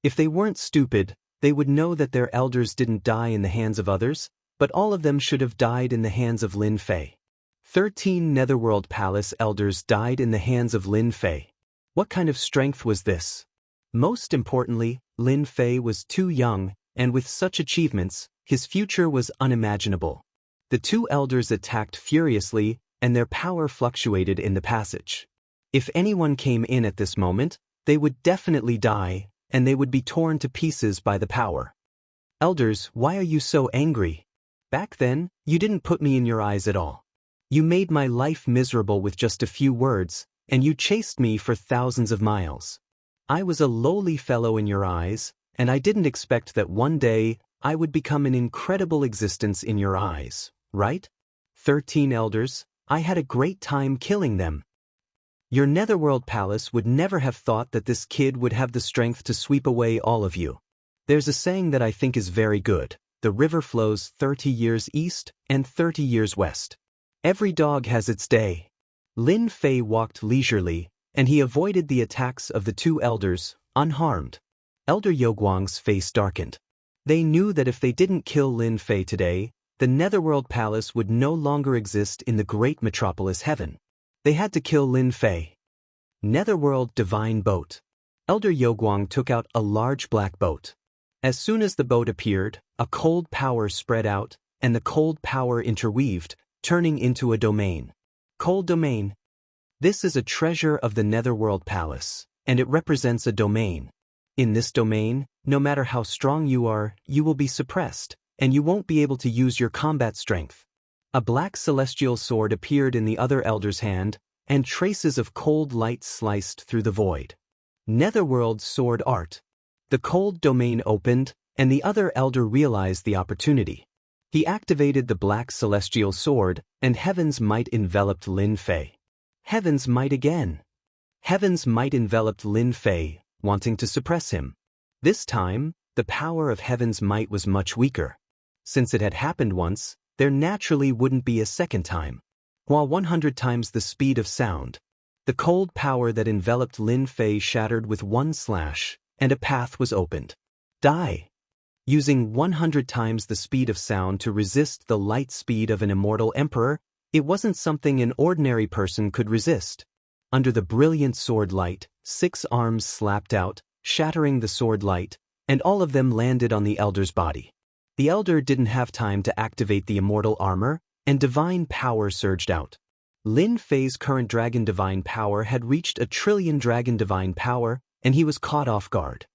If they weren't stupid, they would know that their elders didn't die in the hands of others, but all of them should have died in the hands of Lin Fei. 13 Netherworld Palace elders died in the hands of Lin Fei. What kind of strength was this? Most importantly, Lin Fei was too young, and with such achievements, his future was unimaginable. The 2 elders attacked furiously, and their power fluctuated in the passage. If anyone came in at this moment, they would definitely die, and they would be torn to pieces by the power. Elders, why are you so angry? Back then, you didn't put me in your eyes at all. You made my life miserable with just a few words, and you chased me for thousands of miles. I was a lowly fellow in your eyes, and I didn't expect that one day I would become an incredible existence in your eyes, right? 13 elders, I had a great time killing them. Your Netherworld Palace would never have thought that this kid would have the strength to sweep away all of you. There's a saying that I think is very good. The river flows 30 years east and 30 years west. Every dog has its day. Lin Fei walked leisurely, and he avoided the attacks of the two elders, unharmed. Elder Youguang's face darkened. They knew that if they didn't kill Lin Fei today, the Netherworld Palace would no longer exist in the great metropolis heaven. They had to kill Lin Fei. Netherworld Divine Boat. Elder Youguang took out a large black boat. As soon as the boat appeared, a cold power spread out, and the cold power interweaved, turning into a domain. Cold domain. This is a treasure of the Netherworld Palace, and it represents a domain. In this domain, no matter how strong you are, you will be suppressed, and you won't be able to use your combat strength. A black celestial sword appeared in the other elder's hand, and traces of cold light sliced through the void. Netherworld Sword Art. The cold domain opened, and the other elder realized the opportunity. He activated the black celestial sword, and Heaven's Might enveloped Lin Fei. Heaven's Might again. Heaven's Might enveloped Lin Fei, wanting to suppress him. This time, the power of Heaven's Might was much weaker. Since it had happened once, there naturally wouldn't be a second time. While 100 times the speed of sound, the cold power that enveloped Lin Fei shattered with one slash, and a path was opened. Die. Using 100 times the speed of sound to resist the light speed of an immortal emperor, it wasn't something an ordinary person could resist. Under the brilliant sword light, 6 arms slapped out, shattering the sword light, and all of them landed on the elder's body. The elder didn't have time to activate the immortal armor, and divine power surged out. Lin Fei's current dragon divine power had reached 1 trillion dragon divine power, and he was caught off guard.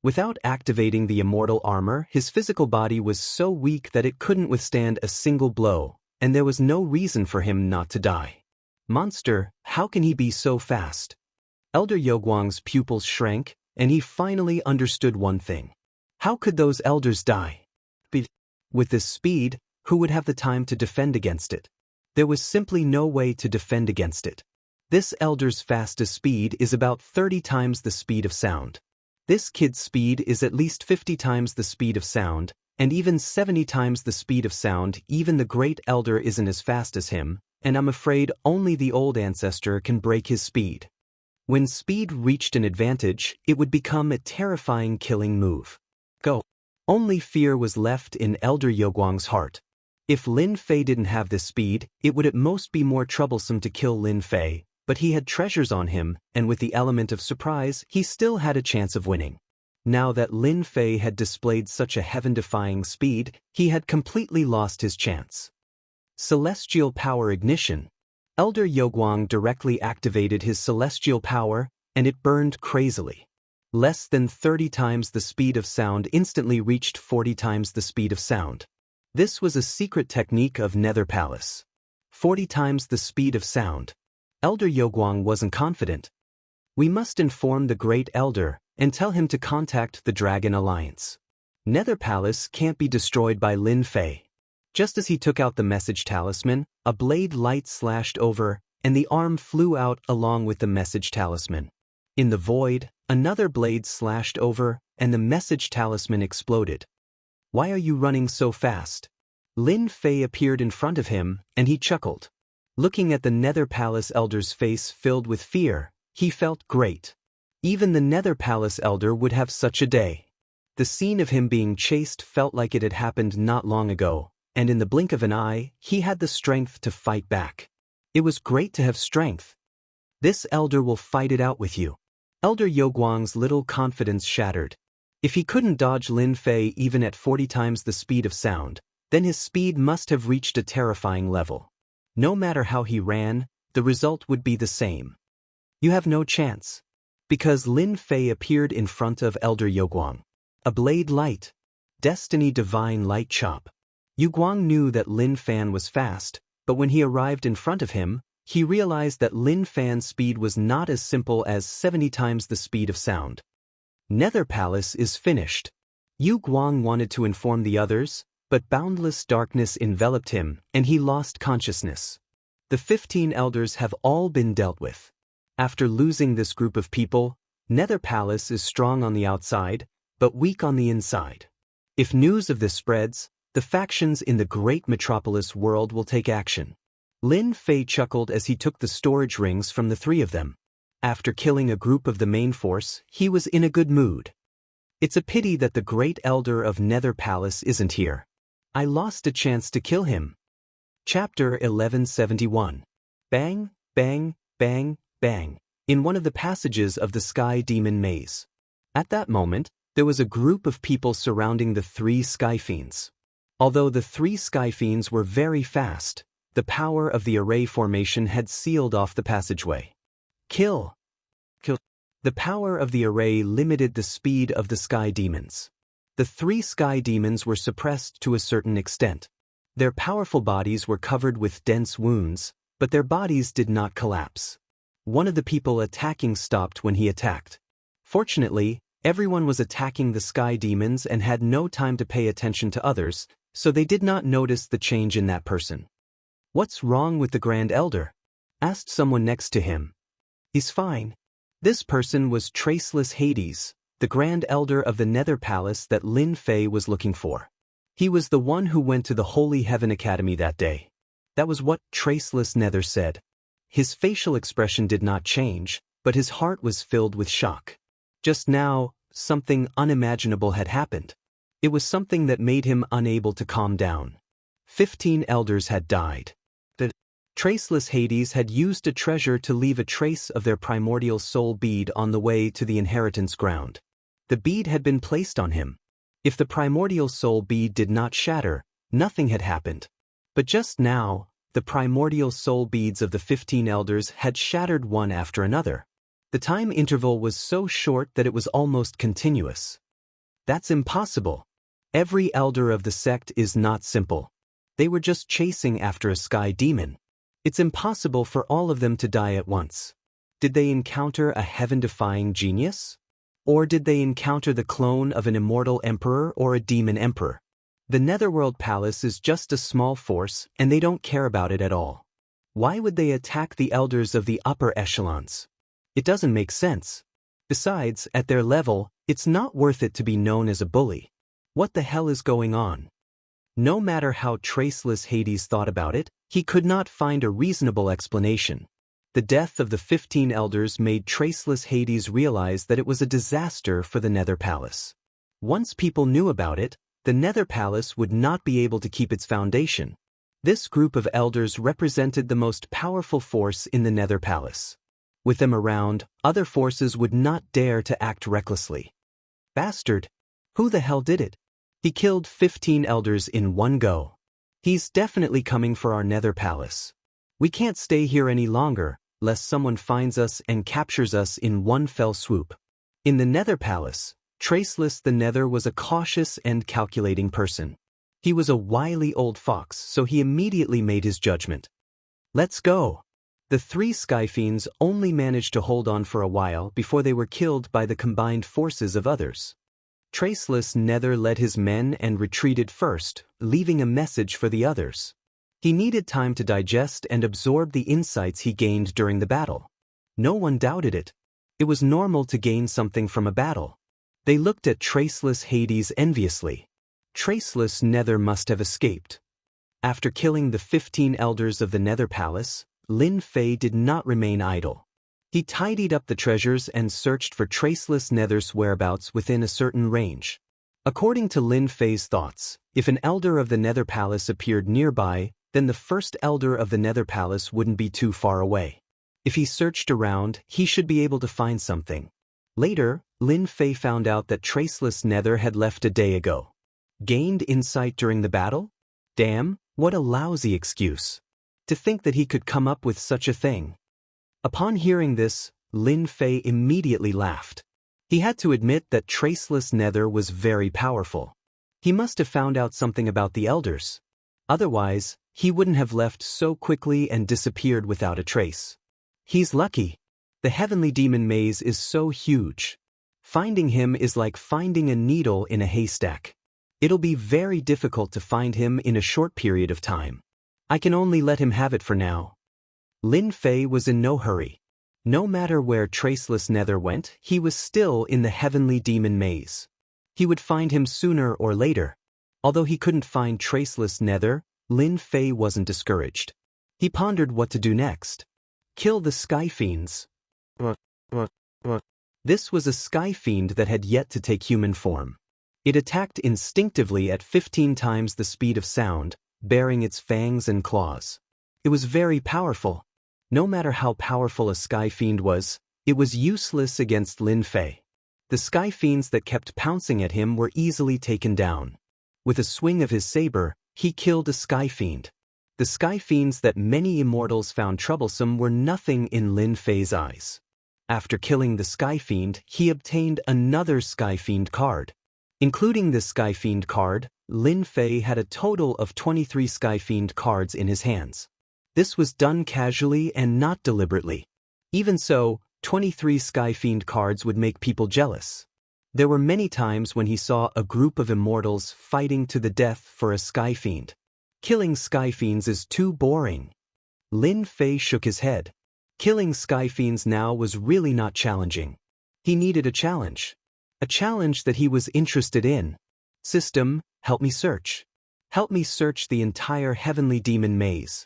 Without activating the immortal armor, his physical body was so weak that it couldn't withstand a single blow, and there was no reason for him not to die. Monster, how can he be so fast? Elder Youguang's pupils shrank, and he finally understood one thing. How could those elders die? With this speed, who would have the time to defend against it? There was simply no way to defend against it. This elder's fastest speed is about 30 times the speed of sound. This kid's speed is at least 50 times the speed of sound, and even 70 times the speed of sound. Even the great elder isn't as fast as him, and I'm afraid only the old ancestor can break his speed. When speed reached an advantage, it would become a terrifying killing move. Go. Only fear was left in Elder Youguang's heart. If Lin Fei didn't have this speed, it would at most be more troublesome to kill Lin Fei, but he had treasures on him, and with the element of surprise, he still had a chance of winning. Now that Lin Fei had displayed such a heaven-defying speed, he had completely lost his chance. Celestial Power Ignition. Elder Youguang directly activated his celestial power, and it burned crazily. Less than 30 times the speed of sound instantly reached 40 times the speed of sound. This was a secret technique of Nether Palace. 40 times the speed of sound. Elder Youguang wasn't confident. We must inform the Great Elder and tell him to contact the Dragon Alliance. Nether Palace can't be destroyed by Lin Fei. Just as he took out the message talisman, a blade light slashed over, and the arm flew out along with the message talisman. In the void, another blade slashed over, and the message talisman exploded. Why are you running so fast? Lin Fei appeared in front of him, and he chuckled. Looking at the Nether Palace Elder's face filled with fear, he felt great. Even the Nether Palace Elder would have such a day. The scene of him being chased felt like it had happened not long ago, and in the blink of an eye, he had the strength to fight back. It was great to have strength. This elder will fight it out with you. Elder Youguang's little confidence shattered. If he couldn't dodge Lin Fei even at 40 times the speed of sound, then his speed must have reached a terrifying level. No matter how he ran, the result would be the same. You have no chance. Because Lin Fei appeared in front of Elder Youguang. A blade light. Destiny divine light chop. Youguang knew that Lin Fan was fast, but when he arrived in front of him, he realized that Lin Fan's speed was not as simple as 70 times the speed of sound. Nether Palace is finished. Youguang wanted to inform the others, but boundless darkness enveloped him, and he lost consciousness. The 15 elders have all been dealt with. After losing this group of people, Nether Palace is strong on the outside, but weak on the inside. If news of this spreads, the factions in the great metropolis world will take action. Lin Fei chuckled as he took the storage rings from the three of them. After killing a group of the main force, he was in a good mood. It's a pity that the great elder of Nether Palace isn't here. I lost a chance to kill him. Chapter 1171. Bang, bang, bang, bang, in one of the passages of the Sky Demon Maze. At that moment, there was a group of people surrounding the three Sky Fiends. Although the three Sky Fiends were very fast, the power of the array formation had sealed off the passageway. Kill. Kill. The power of the array limited the speed of the Sky Demons. The three Sky Demons were suppressed to a certain extent. Their powerful bodies were covered with dense wounds, but their bodies did not collapse. One of the people attacking stopped when he attacked. Fortunately, everyone was attacking the Sky Demons and had no time to pay attention to others, so they did not notice the change in that person. "What's wrong with the Grand Elder?" asked someone next to him. "He's fine." This person was Traceless Hades, the Grand Elder of the Nether Palace that Lin Fei was looking for. He was the one who went to the Holy Heaven Academy that day. That was what Traceless Nether said. His facial expression did not change, but his heart was filled with shock. Just now, something unimaginable had happened. It was something that made him unable to calm down. 15 elders had died. The Traceless Hades had used a treasure to leave a trace of their primordial soul bead on the way to the inheritance ground. The bead had been placed on him. If the primordial soul bead did not shatter, nothing had happened. But just now, the primordial soul beads of the 15 elders had shattered one after another. The time interval was so short that it was almost continuous. That's impossible. Every elder of the sect is not simple. They were just chasing after a Sky Demon. It's impossible for all of them to die at once. Did they encounter a heaven-defying genius? Or did they encounter the clone of an immortal emperor or a demon emperor? The Netherworld Palace is just a small force, and they don't care about it at all. Why would they attack the elders of the upper echelons? It doesn't make sense. Besides, at their level, it's not worth it to be known as a bully. What the hell is going on? No matter how Traceless Hades thought about it, he could not find a reasonable explanation. The death of the 15 elders made Traceless Hades realize that it was a disaster for the Nether Palace. Once people knew about it, the Nether Palace would not be able to keep its foundation. This group of elders represented the most powerful force in the Nether Palace. With them around, other forces would not dare to act recklessly. Bastard! Who the hell did it? He killed 15 elders in one go. He's definitely coming for our Nether Palace. We can't stay here any longer, lest someone finds us and captures us in one fell swoop. In the Nether Palace, Traceless the Nether was a cautious and calculating person. He was a wily old fox, so he immediately made his judgment. Let's go. The three Skyfiends only managed to hold on for a while before they were killed by the combined forces of others. Traceless Nether led his men and retreated first, leaving a message for the others. He needed time to digest and absorb the insights he gained during the battle. No one doubted it. It was normal to gain something from a battle. They looked at Traceless Hades enviously. Traceless Nether must have escaped. After killing the 15 elders of the Nether Palace, Lin Fei did not remain idle. He tidied up the treasures and searched for Traceless Nether's whereabouts within a certain range. According to Lin Fei's thoughts, if an elder of the Nether Palace appeared nearby, then the first elder of the Nether Palace wouldn't be too far away. If he searched around, he should be able to find something. Later, Lin Fei found out that Traceless Nether had left a day ago. Gained insight during the battle? Damn, what a lousy excuse. To think that he could come up with such a thing. Upon hearing this, Lin Fei immediately laughed. He had to admit that traceless nether was very powerful. He must have found out something about the elders. Otherwise, he wouldn't have left so quickly and disappeared without a trace. He's lucky. The heavenly demon maze is so huge. Finding him is like finding a needle in a haystack. It'll be very difficult to find him in a short period of time. I can only let him have it for now. Lin Fei was in no hurry. No matter where Traceless Nether went, he was still in the heavenly demon maze. He would find him sooner or later. Although he couldn't find Traceless Nether, Lin Fei wasn't discouraged. He pondered what to do next. Kill the Sky Fiends. This was a Sky Fiend that had yet to take human form. It attacked instinctively at 15 times the speed of sound, baring its fangs and claws. It was very powerful. No matter how powerful a Sky Fiend was, it was useless against Lin Fei. The Sky Fiends that kept pouncing at him were easily taken down. With a swing of his saber, he killed a Sky Fiend. The Sky Fiends that many immortals found troublesome were nothing in Lin Fei's eyes. After killing the Sky Fiend, he obtained another Sky Fiend card. Including the Sky Fiend card, Lin Fei had a total of 23 Sky Fiend cards in his hands. This was done casually and not deliberately. Even so, 23 Sky Fiend cards would make people jealous. There were many times when he saw a group of immortals fighting to the death for a Sky Fiend. Killing Sky Fiends is too boring. Lin Fei shook his head. Killing Sky Fiends now was really not challenging. He needed a challenge. A challenge that he was interested in. System, help me search. Help me search the entire heavenly demon maze.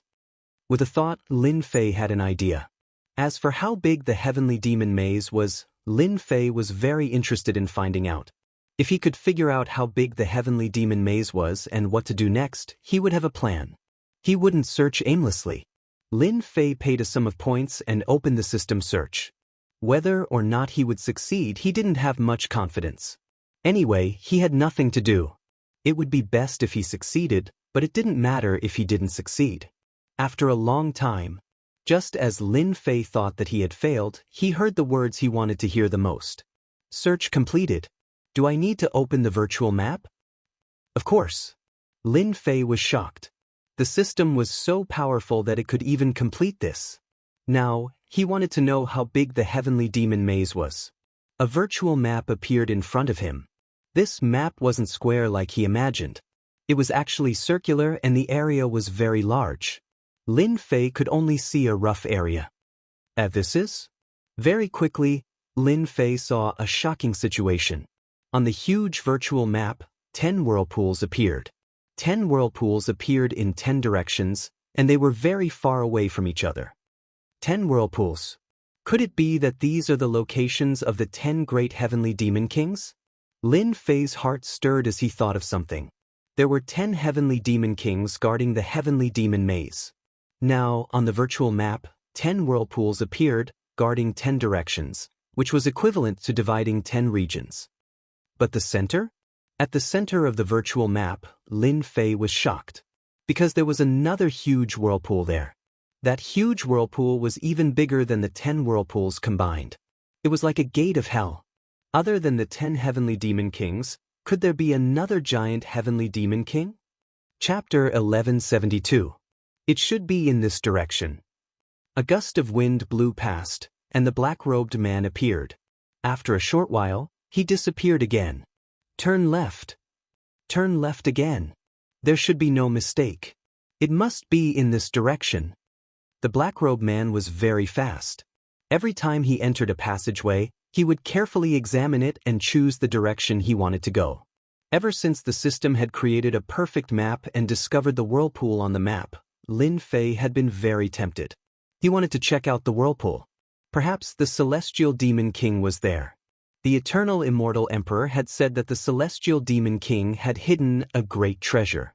With a thought, Lin Fei had an idea. As for how big the heavenly demon maze was, Lin Fei was very interested in finding out. If he could figure out how big the heavenly demon maze was and what to do next, he would have a plan. He wouldn't search aimlessly. Lin Fei paid a sum of points and opened the system search. Whether or not he would succeed, he didn't have much confidence. Anyway, he had nothing to do. It would be best if he succeeded, but it didn't matter if he didn't succeed. After a long time, just as Lin Fei thought that he had failed, he heard the words he wanted to hear the most. Search completed. Do I need to open the virtual map? Of course. Lin Fei was shocked. The system was so powerful that it could even complete this. Now, he wanted to know how big the heavenly demon maze was. A virtual map appeared in front of him. This map wasn't square like he imagined. It was actually circular and the area was very large. Lin Fei could only see a rough area. This is? Very quickly, Lin Fei saw a shocking situation. On the huge virtual map, 10 whirlpools appeared. 10 whirlpools appeared in 10 directions, and they were very far away from each other. 10 whirlpools. Could it be that these are the locations of the 10 great heavenly demon kings? Lin Fei's heart stirred as he thought of something. There were 10 heavenly demon kings guarding the heavenly demon maze. Now, on the virtual map, 10 whirlpools appeared, guarding 10 directions, which was equivalent to dividing 10 regions. But the center? At the center of the virtual map, Lin Fei was shocked. Because there was another huge whirlpool there. That huge whirlpool was even bigger than the 10 whirlpools combined. It was like a gate of hell. Other than the 10 heavenly demon kings, could there be another giant heavenly demon king? Chapter 1172. It should be in this direction. A gust of wind blew past, and the black-robed man appeared. After a short while, he disappeared again. Turn left. Turn left again. There should be no mistake. It must be in this direction. The black-robed man was very fast. Every time he entered a passageway, he would carefully examine it and choose the direction he wanted to go. Ever since the system had created a perfect map and discovered the whirlpool on the map, Lin Fei had been very tempted. He wanted to check out the whirlpool. Perhaps the Celestial Demon King was there. The Eternal Immortal Emperor had said that the Celestial Demon King had hidden a great treasure.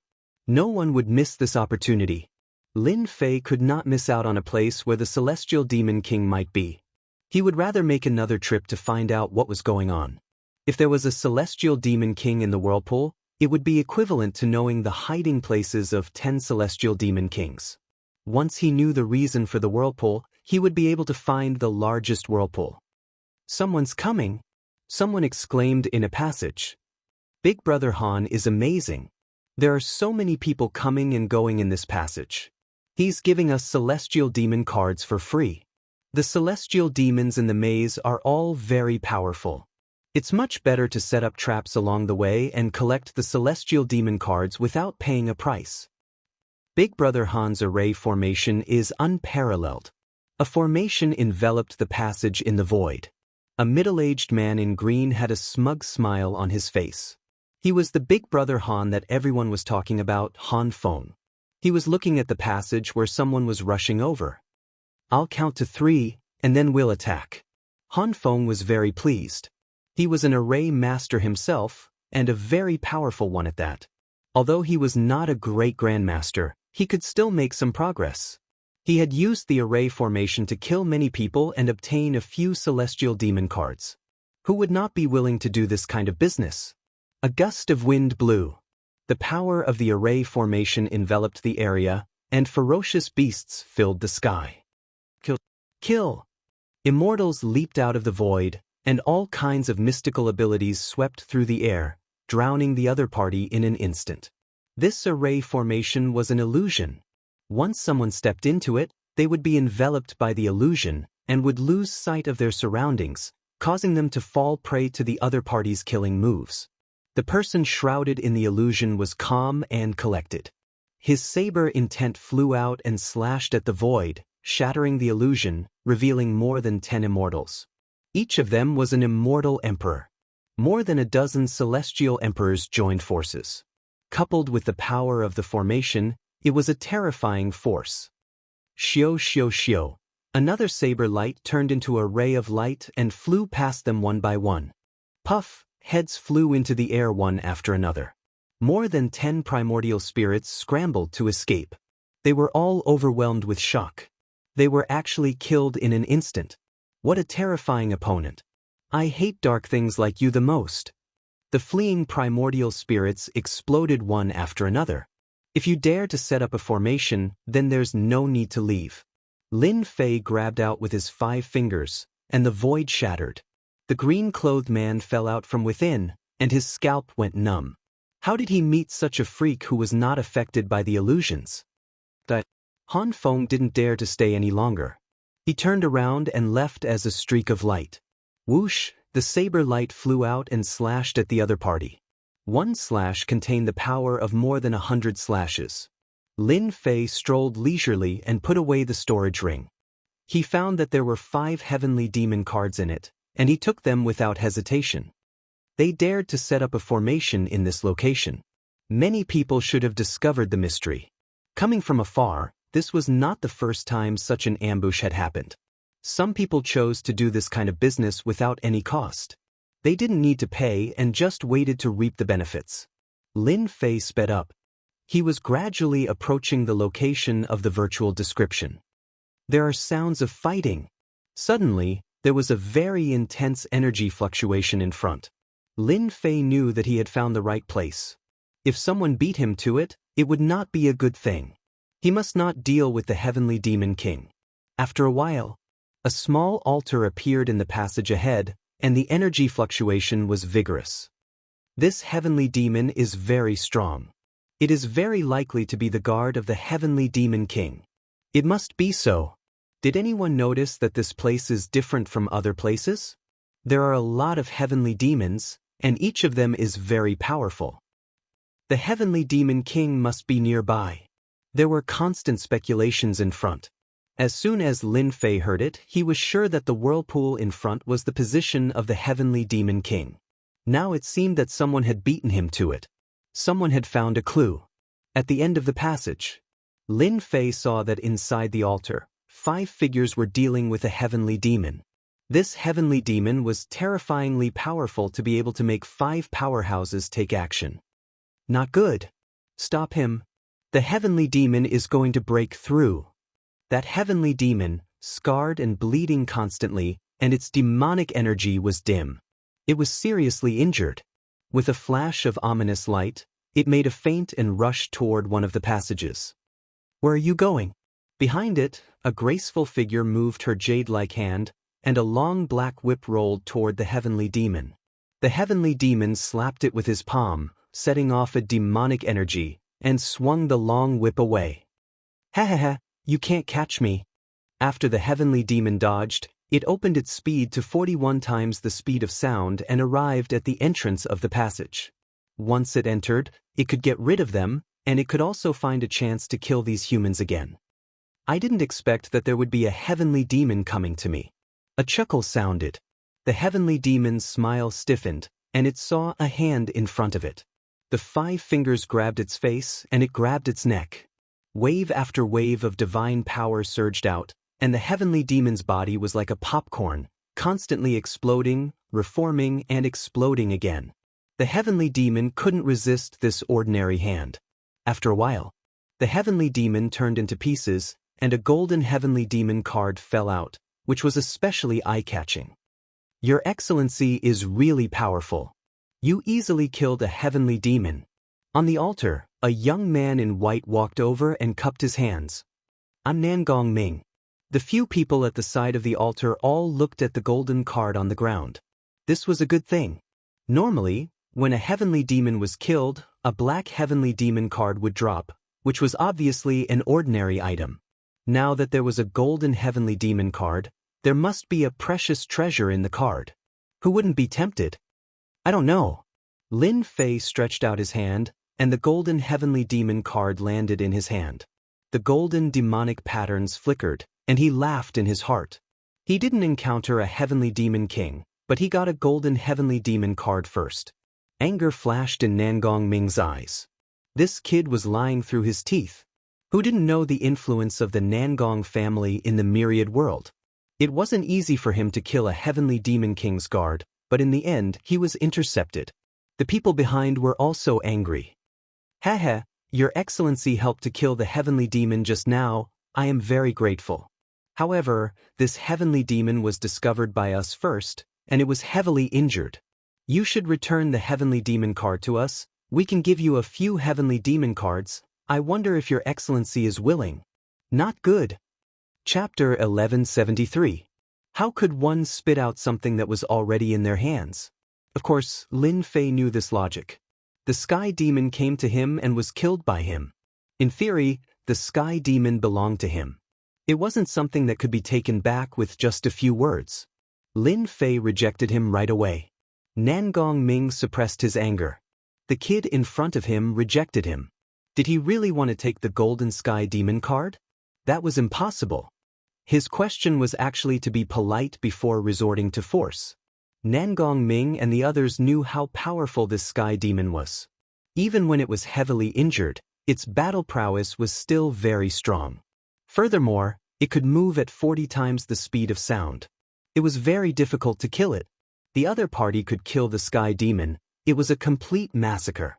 No one would miss this opportunity. Lin Fei could not miss out on a place where the Celestial Demon King might be. He would rather make another trip to find out what was going on. If there was a Celestial Demon King in the whirlpool, it would be equivalent to knowing the hiding places of 10 Celestial Demon Kings. Once he knew the reason for the whirlpool, he would be able to find the largest whirlpool. "Someone's coming!" someone exclaimed in a passage. "Big Brother Han is amazing. There are so many people coming and going in this passage. He's giving us celestial demon cards for free. The celestial demons in the maze are all very powerful. It's much better to set up traps along the way and collect the celestial demon cards without paying a price." Big Brother Han's array formation is unparalleled. A formation enveloped the passage in the void. A middle-aged man in green had a smug smile on his face. He was the Big Brother Han that everyone was talking about, Han Feng. He was looking at the passage where someone was rushing over. "I'll count to 3, and then we'll attack." Han Feng was very pleased. He was an array master himself, and a very powerful one at that. Although he was not a great grandmaster, he could still make some progress. He had used the array formation to kill many people and obtain a few celestial demon cards. Who would not be willing to do this kind of business? A gust of wind blew. The power of the array formation enveloped the area, and ferocious beasts filled the sky. Kill! Kill! Immortals leaped out of the void, and all kinds of mystical abilities swept through the air, drowning the other party in an instant. This array formation was an illusion. Once someone stepped into it, they would be enveloped by the illusion and would lose sight of their surroundings, causing them to fall prey to the other party's killing moves. The person shrouded in the illusion was calm and collected. His saber intent flew out and slashed at the void, shattering the illusion, revealing more than 10 immortals. Each of them was an immortal emperor. More than a dozen celestial emperors joined forces. Coupled with the power of the formation, it was a terrifying force. Xiao xiao xiao. Another saber light turned into a ray of light and flew past them one by one. Puff, heads flew into the air one after another. More than 10 primordial spirits scrambled to escape. They were all overwhelmed with shock. They were actually killed in an instant. What a terrifying opponent. "I hate dark things like you the most." The fleeing primordial spirits exploded one after another. If you dare to set up a formation, then there's no need to leave. Lin Fei grabbed out with his 5 fingers, and the void shattered. The green-clothed man fell out from within, and his scalp went numb. How did he meet such a freak who was not affected by the illusions? Han Feng didn't dare to stay any longer. He turned around and left as a streak of light. Whoosh, the saber light flew out and slashed at the other party. One slash contained the power of more than 100 slashes. Lin Fei strolled leisurely and put away the storage ring. He found that there were 5 heavenly demon cards in it, and he took them without hesitation. They dared to set up a formation in this location. Many people should have discovered the mystery. Coming from afar, this was not the first time such an ambush had happened. Some people chose to do this kind of business without any cost. They didn't need to pay and just waited to reap the benefits. Lin Fei sped up. He was gradually approaching the location of the virtual description. There are sounds of fighting. Suddenly, there was a very intense energy fluctuation in front. Lin Fei knew that he had found the right place. If someone beat him to it, it would not be a good thing. He must not deal with the heavenly demon king. After a while, a small altar appeared in the passage ahead, and the energy fluctuation was vigorous. This heavenly demon is very strong. It is very likely to be the guard of the heavenly demon king. It must be so. Did anyone notice that this place is different from other places? There are a lot of heavenly demons, and each of them is very powerful. The heavenly demon king must be nearby. There were constant speculations in front. As soon as Lin Fei heard it, he was sure that the whirlpool in front was the position of the heavenly demon king. Now it seemed that someone had beaten him to it. Someone had found a clue. At the end of the passage, Lin Fei saw that inside the altar, 5 figures were dealing with a heavenly demon. This heavenly demon was terrifyingly powerful to be able to make 5 powerhouses take action. Not good. Stop him. The heavenly demon is going to break through. That heavenly demon, scarred and bleeding constantly, and its demonic energy was dim. It was seriously injured. With a flash of ominous light, it made a feint and rushed toward one of the passages. Where are you going? Behind it, a graceful figure moved her jade-like hand, and a long black whip rolled toward the heavenly demon. The heavenly demon slapped it with his palm, setting off a demonic energy, and swung the long whip away. Ha ha ha, you can't catch me. After the heavenly demon dodged, it opened its speed to 41 times the speed of sound and arrived at the entrance of the passage. Once it entered, it could get rid of them, and it could also find a chance to kill these humans again. I didn't expect that there would be a heavenly demon coming to me. A chuckle sounded. The heavenly demon's smile stiffened, and it saw a hand in front of it. The 5 fingers grabbed its face, and it grabbed its neck. Wave after wave of divine power surged out, and the heavenly demon's body was like a popcorn, constantly exploding, reforming, and exploding again. The heavenly demon couldn't resist this ordinary hand. After a while, the heavenly demon turned into pieces, and a golden heavenly demon card fell out, which was especially eye-catching. Your Excellency is really powerful. You easily killed a heavenly demon. On the altar, a young man in white walked over and cupped his hands. I'm Nangong Ming. The few people at the side of the altar all looked at the golden card on the ground. This was a good thing. Normally, when a heavenly demon was killed, a black heavenly demon card would drop, which was obviously an ordinary item. Now that there was a golden heavenly demon card, there must be a precious treasure in the card. Who wouldn't be tempted? I don't know. Lin Fei stretched out his hand, and the golden heavenly demon card landed in his hand. The golden demonic patterns flickered, and he laughed in his heart. He didn't encounter a heavenly demon king, but he got a golden heavenly demon card first. Anger flashed in Nangong Ming's eyes. This kid was lying through his teeth. Who didn't know the influence of the Nangong family in the myriad world? It wasn't easy for him to kill a heavenly demon king's guard, but in the end he was intercepted. The people behind were also angry. Haha, Your Excellency helped to kill the heavenly demon just now. I am very grateful. However, this heavenly demon was discovered by us first, and it was heavily injured. You should return the heavenly demon card to us. We can give you a few heavenly demon cards. I wonder if Your Excellency is willing. Not good. Chapter 1173. How could one spit out something that was already in their hands? Of course, Lin Fei knew this logic. The sky demon came to him and was killed by him. In theory, the sky demon belonged to him. It wasn't something that could be taken back with just a few words. Lin Fei rejected him right away. Nangong Ming suppressed his anger. The kid in front of him rejected him. Did he really want to take the golden sky demon card? That was impossible. His question was actually to be polite before resorting to force. Nangong Ming and the others knew how powerful this sky demon was. Even when it was heavily injured, its battle prowess was still very strong. Furthermore, it could move at 40 times the speed of sound. It was very difficult to kill it. The other party could kill the sky demon. It was a complete massacre.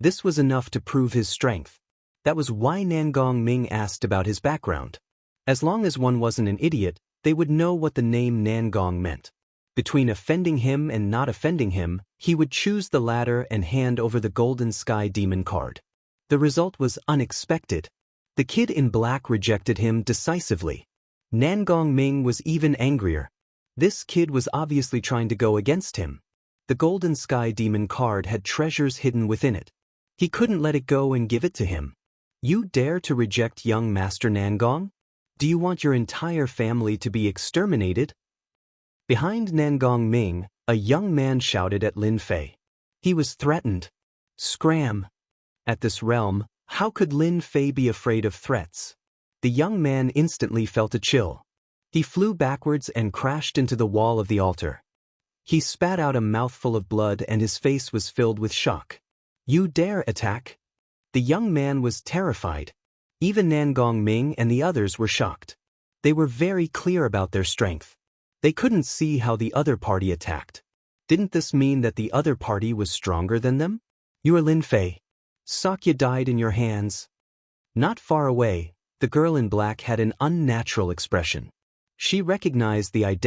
This was enough to prove his strength. That was why Nangong Ming asked about his background. As long as one wasn't an idiot, they would know what the name Nangong meant. Between offending him and not offending him, he would choose the latter and hand over the golden sky demon card. The result was unexpected. The kid in black rejected him decisively. Nangong Ming was even angrier. This kid was obviously trying to go against him. The golden sky demon card had treasures hidden within it. He couldn't let it go and give it to him. You dare to reject young Master Nangong? Do you want your entire family to be exterminated? Behind Nangong Ming, a young man shouted at Lin Fei. He was threatened. Scram! At this realm, how could Lin Fei be afraid of threats? The young man instantly felt a chill. He flew backwards and crashed into the wall of the altar. He spat out a mouthful of blood and his face was filled with shock. You dare attack? The young man was terrified. Even Nangong Ming and the others were shocked. They were very clear about their strength. They couldn't see how the other party attacked. Didn't this mean that the other party was stronger than them? You are Lin Fei. Sakya died in your hands. Not far away, the girl in black had an unnatural expression. She recognized the identity